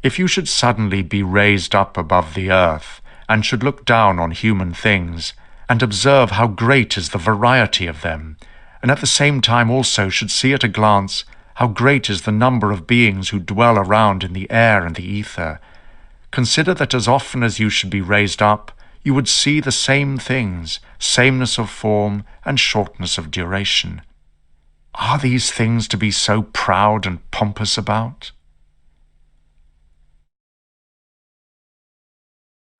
if you should suddenly be raised up above the earth, and should look down on human things, and observe how great is the variety of them, and at the same time also should see at a glance how great is the number of beings who dwell around in the air and the ether, consider that as often as you should be raised up, you would see the same things, sameness of form and shortness of duration. Are these things to be so proud and pompous about?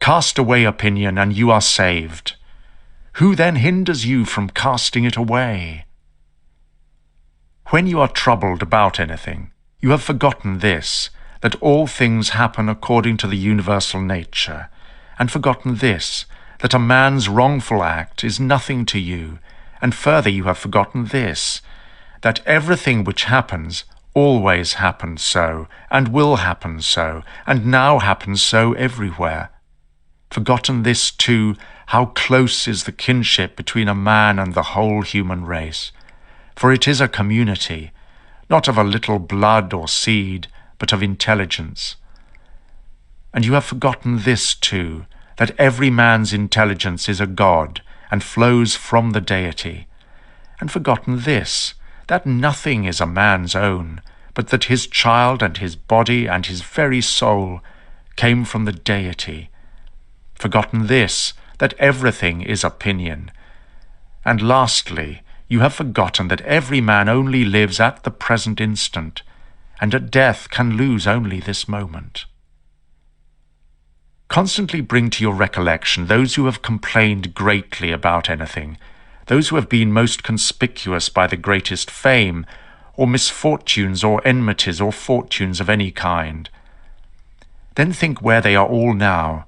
Cast away opinion, and you are saved. Who then hinders you from casting it away? When you are troubled about anything, you have forgotten this, that all things happen according to the universal nature, and forgotten this, that a man's wrongful act is nothing to you, and further you have forgotten this, that everything which happens always happened so, and will happen so, and now happens so everywhere. Forgotten this too, how close is the kinship between a man and the whole human race, for it is a community, not of a little blood or seed, but of intelligence. And you have forgotten this too, that every man's intelligence is a god, and flows from the deity, and forgotten this, that nothing is a man's own, but that his child and his body and his very soul came from the deity. Forgotten this, that everything is opinion. And lastly, you have forgotten that every man only lives at the present instant, and at death can lose only this moment. Constantly bring to your recollection those who have complained greatly about anything, those who have been most conspicuous by the greatest fame, or misfortunes or enmities or fortunes of any kind. Then think where they are all now,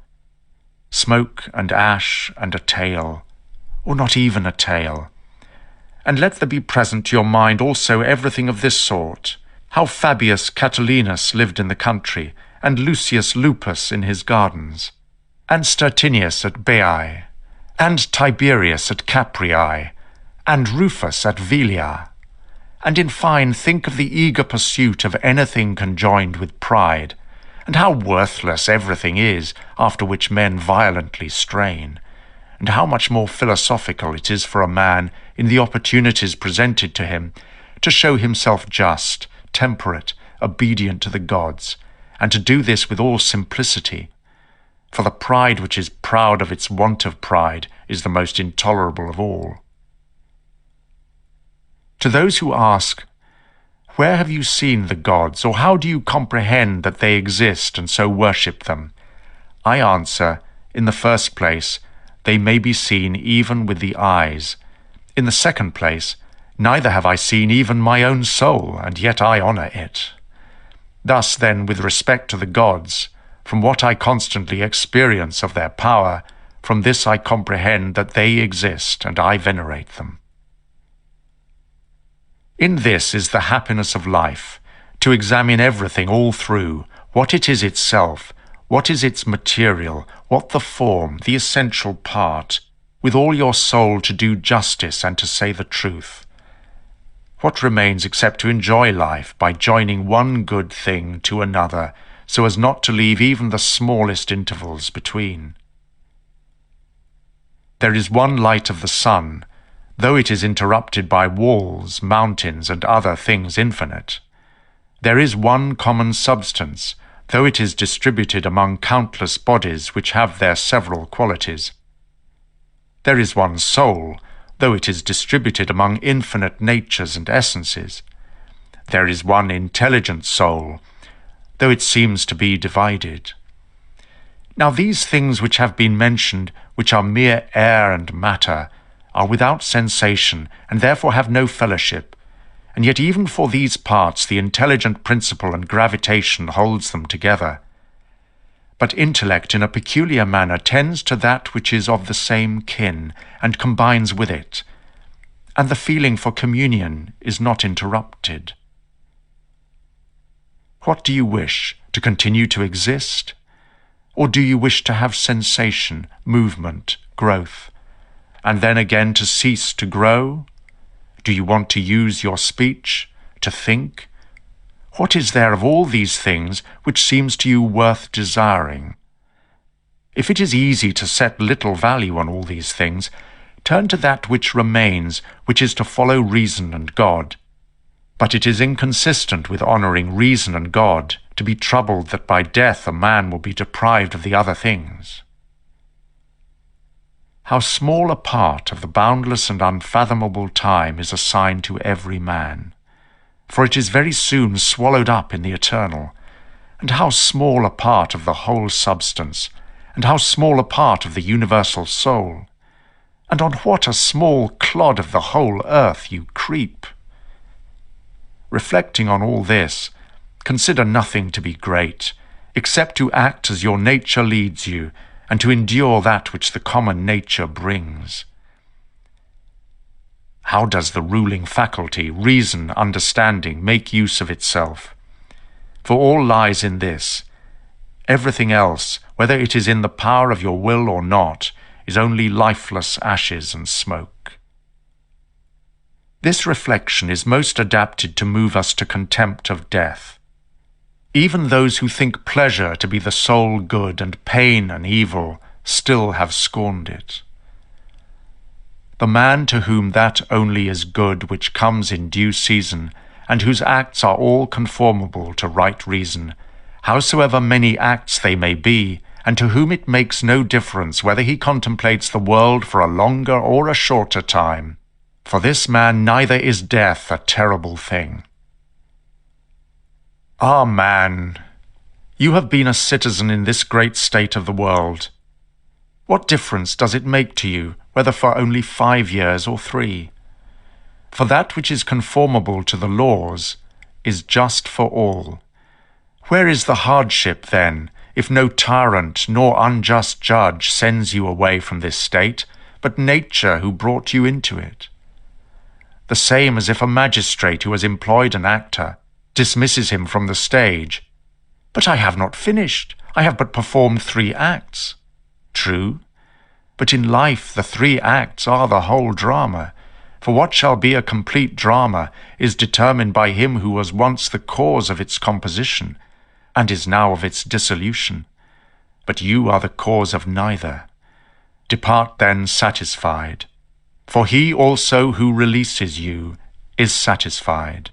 smoke and ash and a tale, or not even a tale. And let there be present to your mind also everything of this sort, how Fabius Catilinus lived in the country, and Lucius Lupus in his gardens, and Stertinius at Baiae, and Tiberius at Capreae, and Rufus at Velia. And in fine, think of the eager pursuit of anything conjoined with pride, and how worthless everything is, after which men violently strain, and how much more philosophical it is for a man, in the opportunities presented to him, to show himself just, temperate, obedient to the gods, and to do this with all simplicity. For the pride which is proud of its want of pride is the most intolerable of all. To those who ask, where have you seen the gods, or how do you comprehend that they exist and so worship them? I answer, in the first place, they may be seen even with the eyes. In the second place, neither have I seen even my own soul, and yet I honour it. Thus then, with respect to the gods, from what I constantly experience of their power, from this I comprehend that they exist, and I venerate them. In this is the happiness of life, to examine everything all through, what it is itself, what is its material, what the form, the essential part, with all your soul to do justice and to say the truth. What remains except to enjoy life by joining one good thing to another, so as not to leave even the smallest intervals between? There is one light of the sun, though it is interrupted by walls, mountains, and other things infinite. There is one common substance, though it is distributed among countless bodies which have their several qualities. There is one soul, though it is distributed among infinite natures and essences. There is one intelligent soul, though it seems to be divided. Now these things which have been mentioned, which are mere air and matter, are without sensation, and therefore have no fellowship, and yet even for these parts the intelligent principle and gravitation holds them together. But intellect in a peculiar manner tends to that which is of the same kin, and combines with it, and the feeling for communion is not interrupted. What do you wish? To continue to exist? Or do you wish to have sensation, movement, growth, and then again to cease to grow? Do you want to use your speech, to think? What is there of all these things which seems to you worth desiring? If it is easy to set little value on all these things, turn to that which remains, which is to follow reason and God. But it is inconsistent with honouring reason and God to be troubled that by death a man will be deprived of the other things. How small a part of the boundless and unfathomable time is assigned to every man, for it is very soon swallowed up in the eternal, and how small a part of the whole substance, and how small a part of the universal soul, and on what a small clod of the whole earth you creep. Reflecting on all this, consider nothing to be great, except to act as your nature leads you, and to endure that which the common nature brings. How does the ruling faculty, reason, understanding, make use of itself? For all lies in this. Everything else, whether it is in the power of your will or not, is only lifeless ashes and smoke. This reflection is most adapted to move us to contempt of death. Even those who think pleasure to be the sole good and pain an evil still have scorned it. The man to whom that only is good which comes in due season, and whose acts are all conformable to right reason, howsoever many acts they may be, and to whom it makes no difference whether he contemplates the world for a longer or a shorter time, for this man neither is death a terrible thing. Ah, man, you have been a citizen in this great state of the world. What difference does it make to you, whether for only 5 years or 3? For that which is conformable to the laws is just for all. Where is the hardship, then, if no tyrant nor unjust judge sends you away from this state, but nature who brought you into it? The same as if a magistrate who has employed an actor dismisses him from the stage. But I have not finished. I have but performed 3 acts. True, but in life the 3 acts are the whole drama, for what shall be a complete drama is determined by him who was once the cause of its composition, and is now of its dissolution. But you are the cause of neither. Depart then satisfied, for he also who releases you is satisfied.